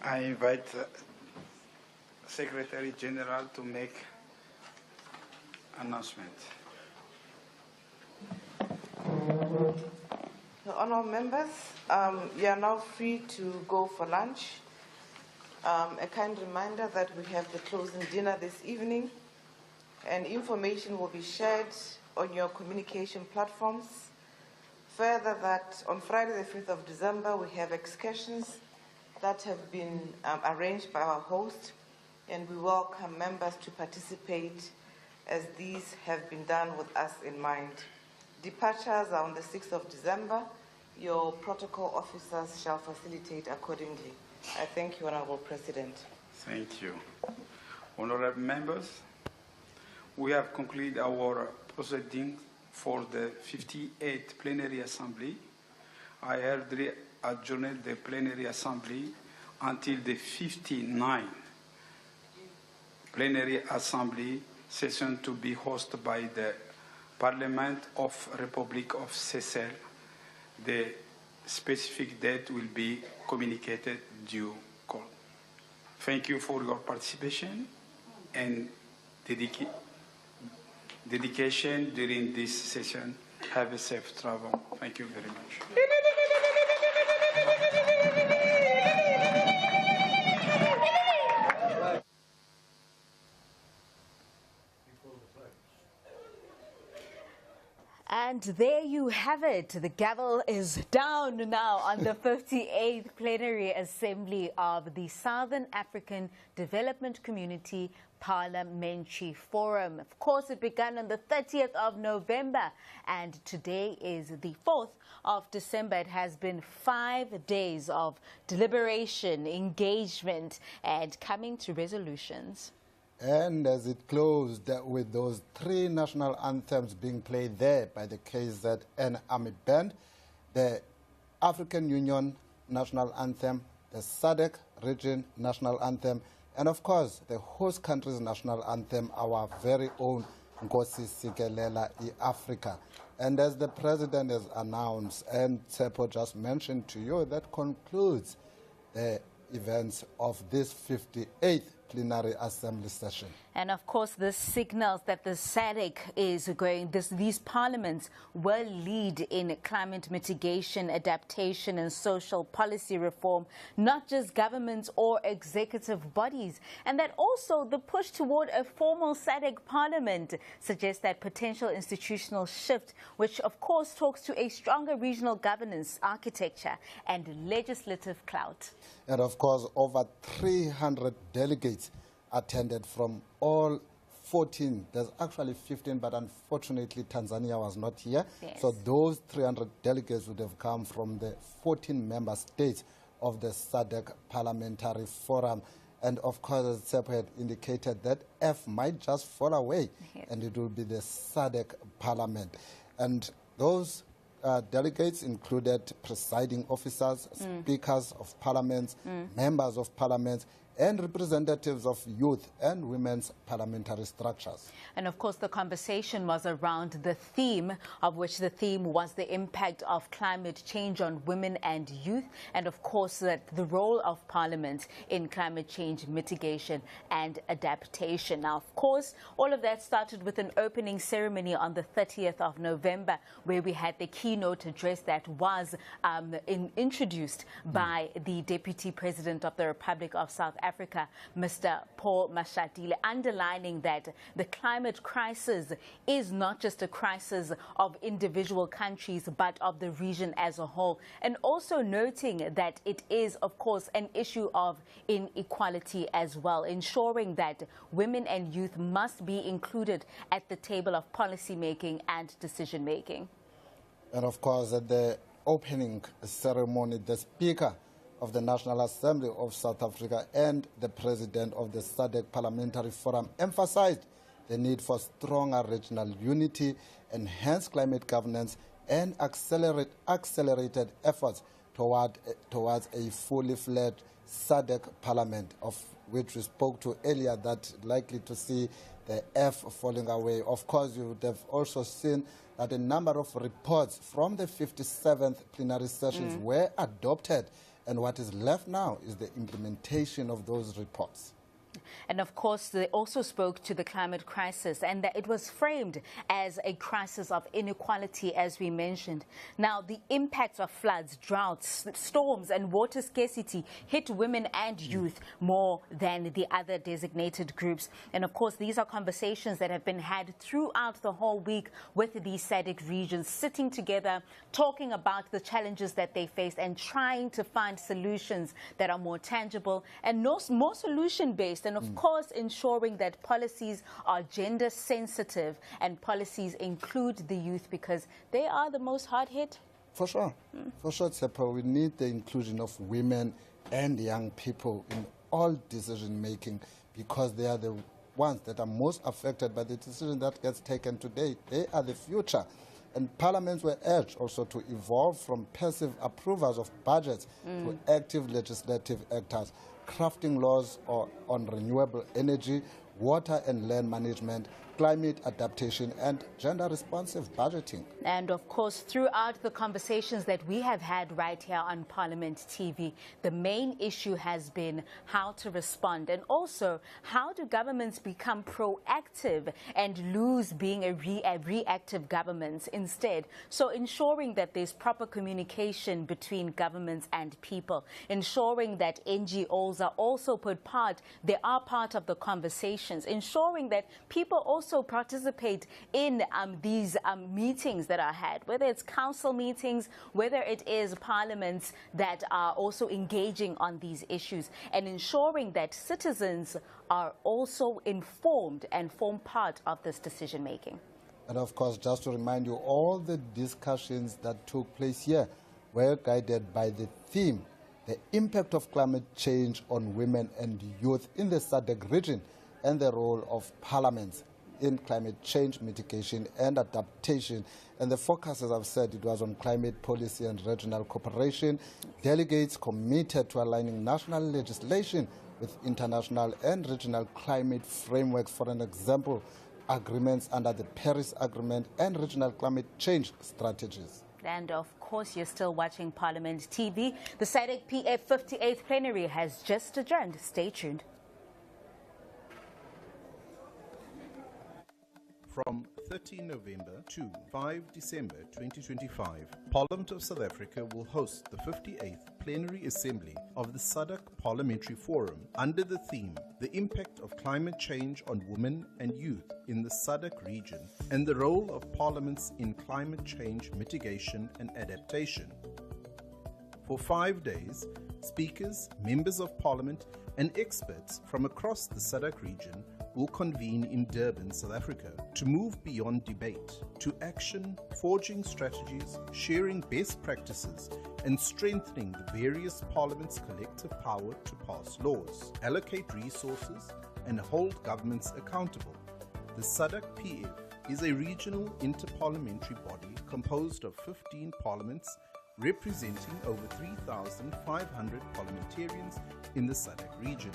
I invite Secretary General to make announcement. Honourable members, you are now free to go for lunch. A kind reminder that we have the closing dinner this evening, and information will be shared on your communication platforms. Further, that on Friday the 5th of December, we have excursions that have been arranged by our host, and we welcome members to participate as these have been done with us in mind. Departures are on the 6th of December. Your protocol officers shall facilitate accordingly. I thank you, Honourable President. Thank you. Honourable members, we have concluded our proceedings for the 58th Plenary Assembly. I hereby adjourn the Plenary Assembly until the 59th Plenary Assembly session to be hosted by the Parliament of Republic of Seychelles. The specific date will be communicated due course. Thank you for your participation and dedication during this session. Have a safe travel. Thank you very much. And there you have it. The gavel is down now on the 58th Plenary Assembly of the Southern African Development Community Parliamentary Forum. Of course, it began on the 30th of November, and today is the 4th of December. It has been 5 days of deliberation, engagement, and coming to resolutions. And as it closed with those 3 national anthems being played there by the KZN Army Band, the African Union National Anthem, the SADC Region National Anthem, and of course the host country's national anthem, our very own Nkosi Sikelel' iAfrika. And as the President has announced, and Tsepo just mentioned to you, that concludes the events of this 58th plenary assembly session. And of course, this signals that the SADC is going, these parliaments will lead in climate mitigation, adaptation, and social policy reform, not just governments or executive bodies. And that also the push toward a formal SADC parliament suggests that potential institutional shift, which of course talks to a stronger regional governance architecture and legislative clout. And of course, over 300 delegates attended from all 14. There's actually 15, but unfortunately Tanzania was not here. Yes. So those 300 delegates would have come from the 14 member states of the SADC Parliamentary Forum. And of course, as Tsepo had indicated, that F might just fall away, yes, and it will be the SADC Parliament. And those delegates included presiding officers, speakers of parliaments, members of parliaments, and representatives of youth and women's parliamentary structures. And of course, the conversation was around the theme, of which the theme was the impact of climate change on women and youth, and of course, the role of Parliament in climate change mitigation and adaptation. Now, of course, all of that started with an opening ceremony on the 30th of November, where we had the keynote address that was introduced by the Deputy President of the Republic of South Africa, Mr. Paul Mashatile, underlining that the climate crisis is not just a crisis of individual countries, but of the region as a whole, and also noting that it is, of course, an issue of inequality as well, ensuring that women and youth must be included at the table of policy making and decision making. And of course, at the opening ceremony, the Speaker of the National Assembly of South Africa and the President of the SADC Parliamentary Forum emphasized the need for stronger regional unity, enhanced climate governance, and accelerated efforts towards a fully fledged SADC Parliament, of which we spoke to earlier, that likely to see the F falling away. Of course, you would have also seen that a number of reports from the 57th plenary sessions were adopted, and what is left now is the implementation of those reports. And of course, they also spoke to the climate crisis, and that it was framed as a crisis of inequality, as we mentioned. Now, the impacts of floods, droughts, storms, and water scarcity hit women and youth more than the other designated groups. And of course, these are conversations that have been had throughout the whole week with the SADC regions, sitting together, talking about the challenges that they face and trying to find solutions that are more tangible and more solution-based. And of course, ensuring that policies are gender sensitive and policies include the youth, because they are the most hard hit. For sure. For sure, Tsepo, we need the inclusion of women and young people in all decision making, because they are the ones that are most affected by the decision that gets taken today. They are the future. And parliaments were urged also to evolve from passive approvers of budgets to active legislative actors, crafting laws on renewable energy, water and land management, climate adaptation, and gender-responsive budgeting. And of course, throughout the conversations that we have had right here on Parliament TV, the main issue has been how to respond, and also how do governments become proactive and lose being a reactive government instead. So ensuring that there's proper communication between governments and people, ensuring that NGOs are also they are part of the conversations, ensuring that people also also participate in these meetings that are had, whether it's council meetings, whether it is parliaments that are also engaging on these issues and ensuring that citizens are also informed and form part of this decision making. And of course, just to remind you, all the discussions that took place here were guided by the theme, the impact of climate change on women and youth in the SADC region and the role of parliaments in climate change mitigation and adaptation. And the focus, as I've said, it was on climate policy and regional cooperation. Delegates committed to aligning national legislation with international and regional climate frameworks, for an example, agreements under the Paris Agreement and regional climate change strategies. And of course, you're still watching Parliament TV. The SADC-PF 58th plenary has just adjourned. Stay tuned. From 13 November to 5 December 2025, Parliament of South Africa will host the 58th Plenary Assembly of the SADC Parliamentary Forum under the theme, The Impact of Climate Change on Women and Youth in the SADC region and the Role of Parliaments in Climate Change Mitigation and Adaptation. For 5 days, speakers, members of Parliament and experts from across the SADC region will convene in Durban, South Africa, to move beyond debate to action, forging strategies, sharing best practices, and strengthening the various parliaments' collective power to pass laws, allocate resources, and hold governments accountable. The SADC-PF is a regional interparliamentary body composed of 15 parliaments representing over 3,500 parliamentarians in the SADC region.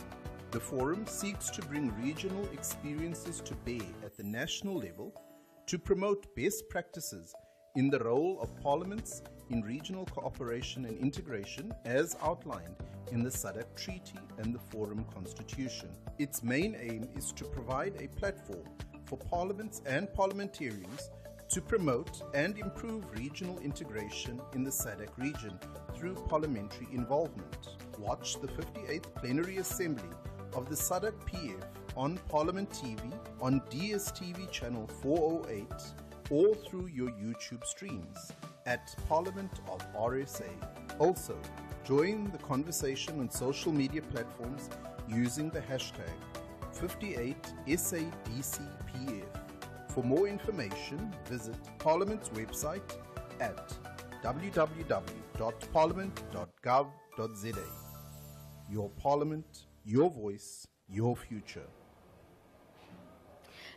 The forum seeks to bring regional experiences to bear at the national level to promote best practices in the role of parliaments in regional cooperation and integration as outlined in the SADC Treaty and the Forum Constitution. Its main aim is to provide a platform for parliaments and parliamentarians to promote and improve regional integration in the SADC region through parliamentary involvement. Watch the 58th Plenary Assembly of the SADC-PF on Parliament TV, on DSTV channel 408, or through your YouTube streams at Parliament of RSA. Also, join the conversation on social media platforms using the hashtag 58SADC-PF. For more information, visit Parliament's website at www.parliament.gov.za. Your Parliament, your voice, your future.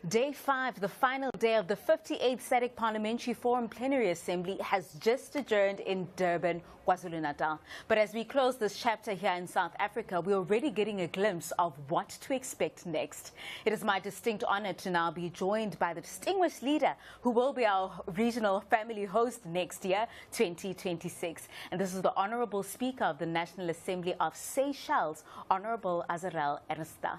Day 5, the final day of the 58th SADC Parliamentary Forum Plenary Assembly, has just adjourned in Durban, KwaZulu-Natal. But as we close this chapter here in South Africa, we're already getting a glimpse of what to expect next. It is my distinct honor to now be joined by the distinguished leader who will be our regional family host next year, 2026. And this is the Honorable Speaker of the National Assembly of Seychelles, Honorable Azarel Ersta.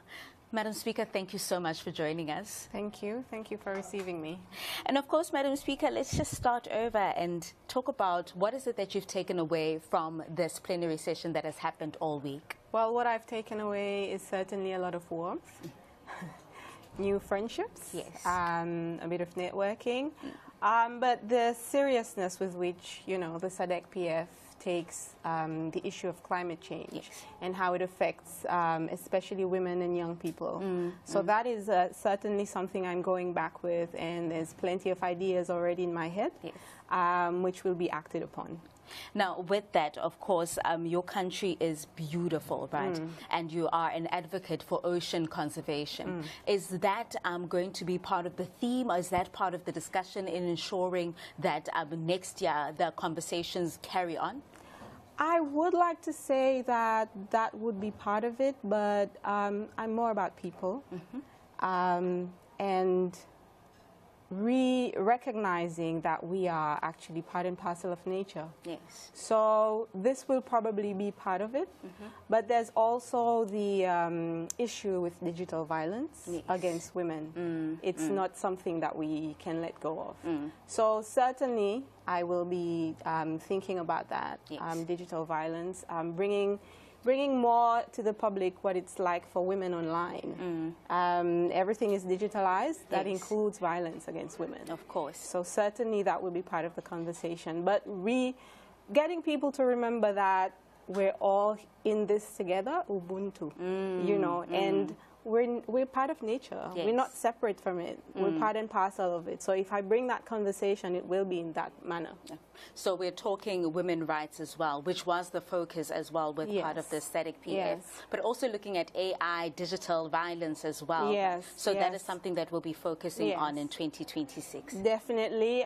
Madam Speaker, thank you so much for joining us. Thank you. Thank you for receiving me. And of course, Madam Speaker, let's just start over and talk about what is it that you've taken away from this plenary session that has happened all week? Well, what I've taken away is certainly a lot of warmth, new friendships, yes, a bit of networking, but the seriousness with which, the SADC-PF takes the issue of climate change and how it affects especially women and young people. So that is certainly something I'm going back with, and there's plenty of ideas already in my head, which will be acted upon. Now, with that, of course, your country is beautiful, right? And you are an advocate for ocean conservation. Is that going to be part of the theme, or is that part of the discussion in ensuring that next year the conversations carry on? I would like to say that that would be part of it, but I'm more about people and recognizing that we are actually part and parcel of nature. Yes. So this will probably be part of it, but there's also the issue with digital violence against women. It's not something that we can let go of. So certainly I will be thinking about that, digital violence, bringing bringing more to the public what it's like for women online. Everything is digitalized. That includes violence against women. Of course. So certainly that will be part of the conversation. But getting people to remember that we're all in this together, Ubuntu, you know, and we're part of nature. Yes. We're not separate from it. We're part and parcel of it. So if I bring that conversation, it will be in that manner. So we're talking women rights as well, which was the focus as well with part of the SADC-PF, but also looking at AI, digital violence as well. Yes. So that is something that we'll be focusing on in 2026. Definitely.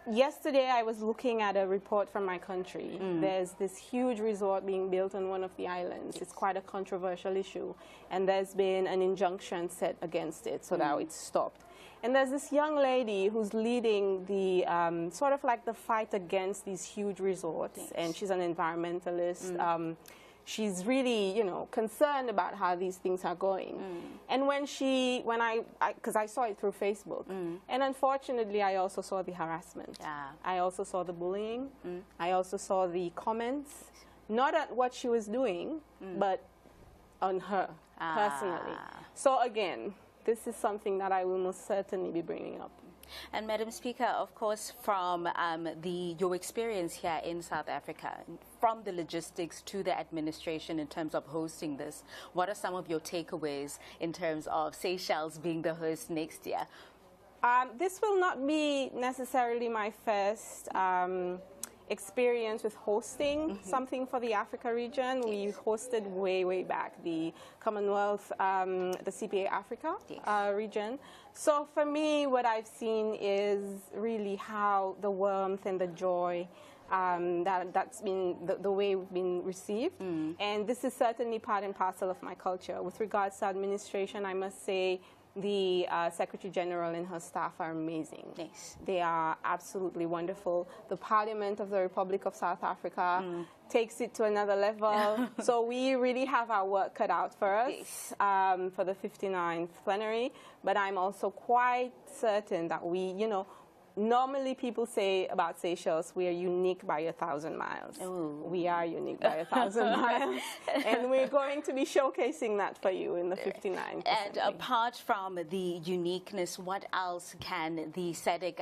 Yesterday, I was looking at a report from my country. There's this huge resort being built on one of the islands. It's quite a controversial issue, and there's been an injunction set against it, so now it's stopped. And there's this young lady who's leading the sort of like the fight against these huge resorts, and she's an environmentalist. She's really, you know, concerned about how these things are going. And because I saw it through Facebook, and unfortunately I also saw the harassment. I also saw the bullying. I also saw the comments, not at what she was doing, but on her personally. So again, this is something that I will most certainly be bringing up. And Madam Speaker, of course, from your experience here in South Africa, from the logistics to the administration in terms of hosting this, what are some of your takeaways in terms of Seychelles being the host next year? This will not be necessarily my first experience with hosting something for the Africa region. We hosted way back the Commonwealth, the CPA Africa region. So for me, what I've seen is really how the warmth and the joy that's been the way we've been received. And this is certainly part and parcel of my culture. With regards to administration, I must say the Secretary General and her staff are amazing. Yes. They are absolutely wonderful. The Parliament of the Republic of South Africa takes it to another level. So we really have our work cut out for us for the 59th plenary. But I'm also quite certain that we, you know, normally people say about Seychelles, we are unique by 1,000 miles. We are unique by 1,000 miles. And we're going to be showcasing that for you in the 59th. And apart from the uniqueness, what else can the SADC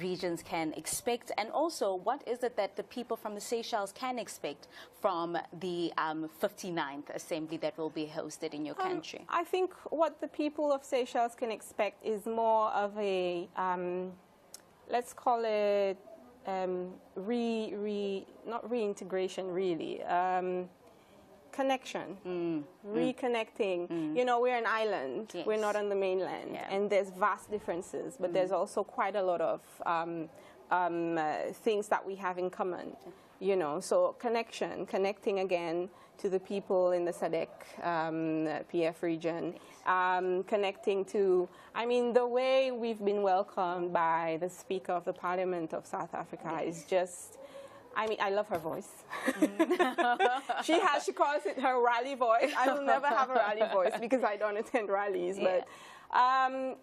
regions can expect? And also, what is it that the people from the Seychelles can expect from the 59th Assembly that will be hosted in your country? I think what the people of Seychelles can expect is more of a let's call it not reintegration, really, connection, reconnecting. You know, we're an island. We're not on the mainland, and there's vast differences, but there's also quite a lot of things that we have in common. You know, so connecting again to the people in the SADC-PF region, connecting to, I mean, the way we've been welcomed by the Speaker of the Parliament of South Africa is just, I mean, I love her voice. She calls it her rally voice. I will never have a rally voice because I don't attend rallies, but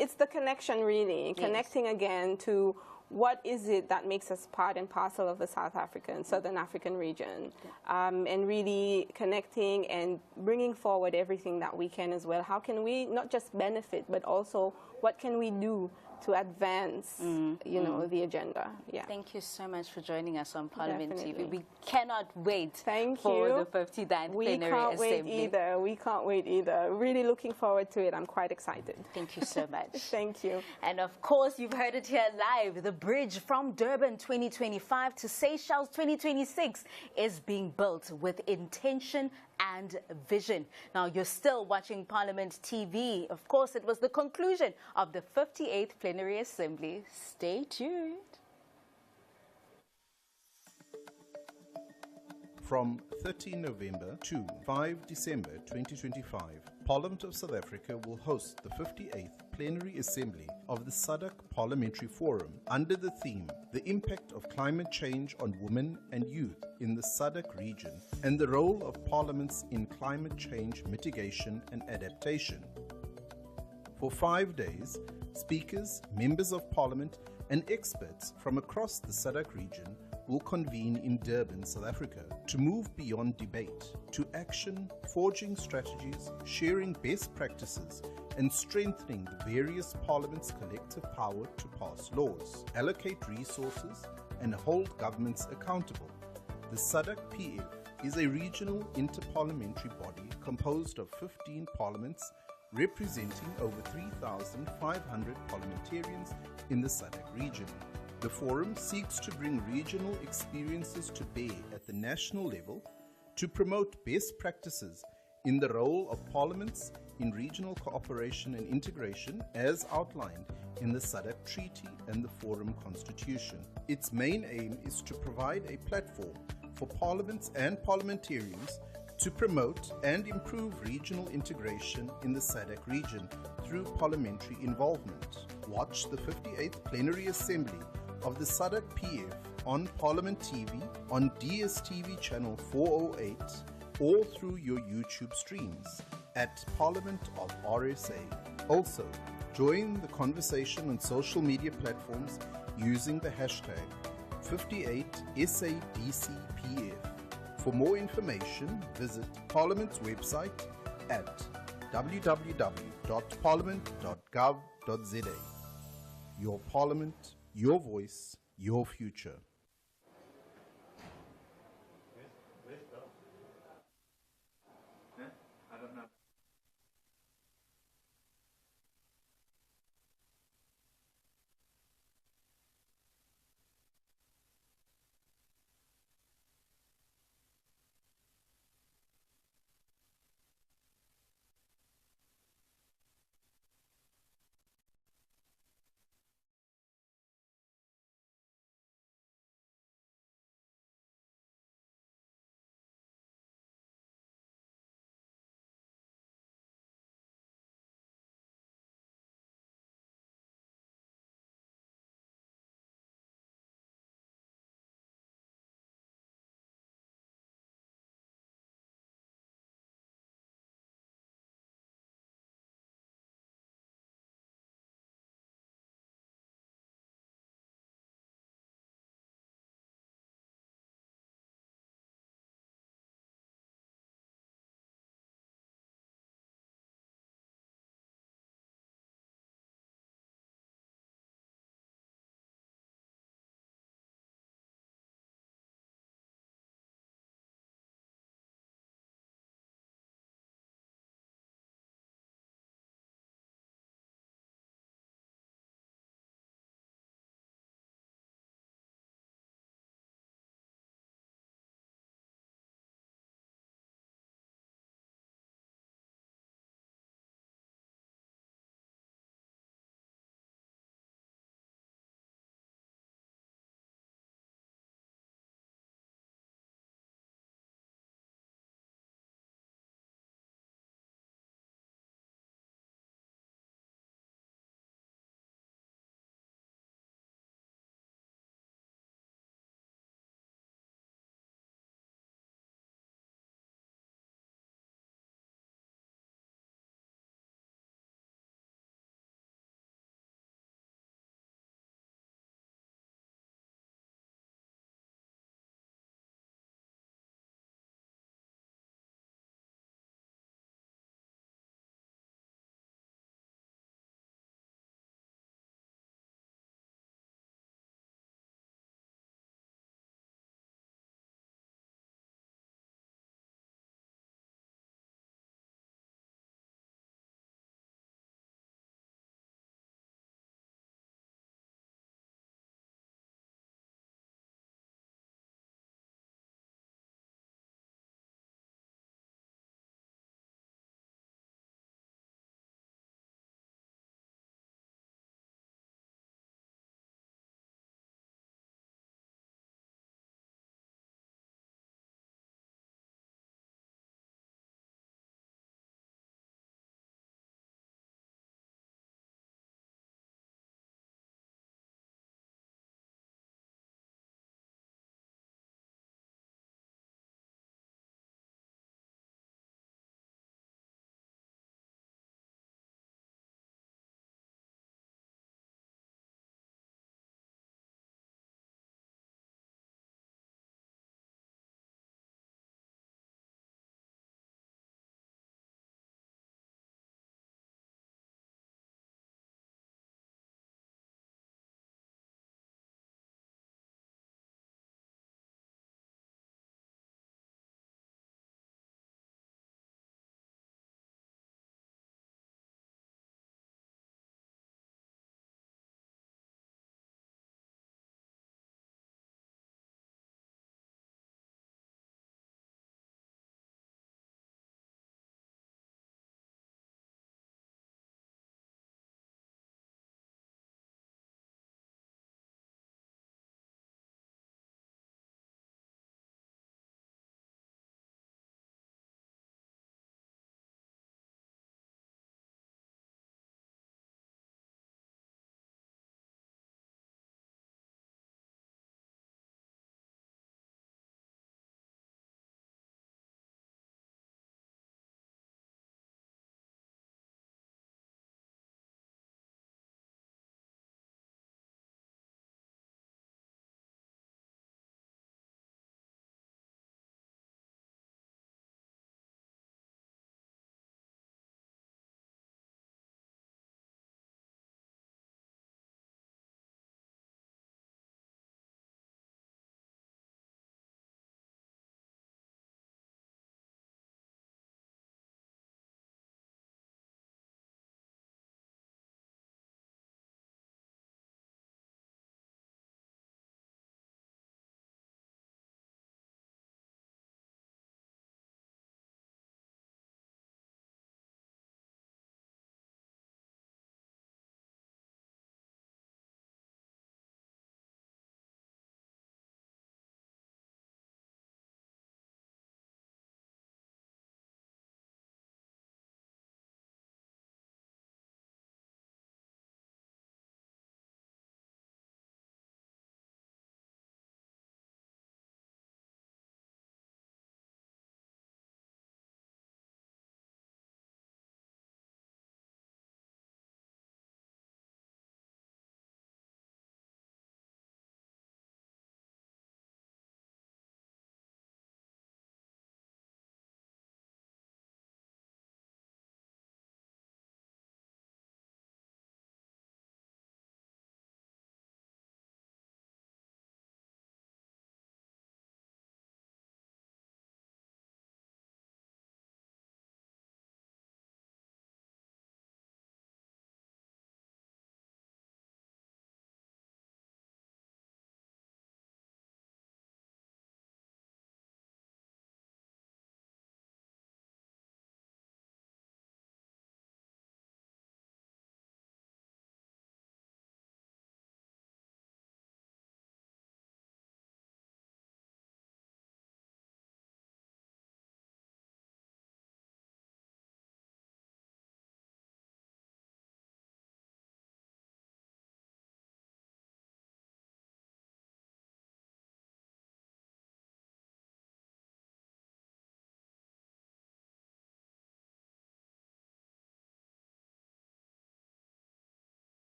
it's the connection, really, connecting again to what is it that makes us part and parcel of the South African, Southern African region, and really connecting and bringing forward everything that we can as well. How can we not just benefit, but also what can we do to advance, you know, the agenda? Thank you so much for joining us on Parliament TV. We cannot wait for the 59th We Plenary can't Assembly. wait either. We can't wait either. Really looking forward to it. I'm quite excited. Thank you so much. Thank you. And of course, you've heard it here live. The bridge from Durban 2025 to Seychelles 2026 is being built with intention and vision. Now, you're still watching Parliament TV. Of course, it was the conclusion of the 58th Plenary Assembly. Stay tuned. From 13 November to 5 December 2025, Parliament of South Africa will host the 58th Plenary Assembly of the SADC Parliamentary Forum under the theme, The Impact of Climate Change on Women and Youth in the SADC region and the Role of Parliaments in Climate Change Mitigation and Adaptation. For 5 days, speakers, members of Parliament and experts from across the SADC region will convene in Durban, South Africa, to move beyond debate to action, forging strategies, sharing best practices, and strengthening the various parliaments' collective power to pass laws, allocate resources, and hold governments accountable. The SADC-PF is a regional interparliamentary body composed of 15 parliaments representing over 3,500 parliamentarians in the SADC region. The forum seeks to bring regional experiences to bear at the national level to promote best practices in the role of parliaments in regional cooperation and integration as outlined in the SADC Treaty and the Forum Constitution. Its main aim is to provide a platform for parliaments and parliamentarians to promote and improve regional integration in the SADC region through parliamentary involvement. Watch the 58th Plenary Assembly of the SADC-PF on Parliament TV, on DSTV channel 408, or through your YouTube streams at Parliament of RSA. Also, join the conversation on social media platforms using the hashtag 58SADC-PF. For more information, visit Parliament's website at www.parliament.gov.za. Your Parliament, your voice, your future.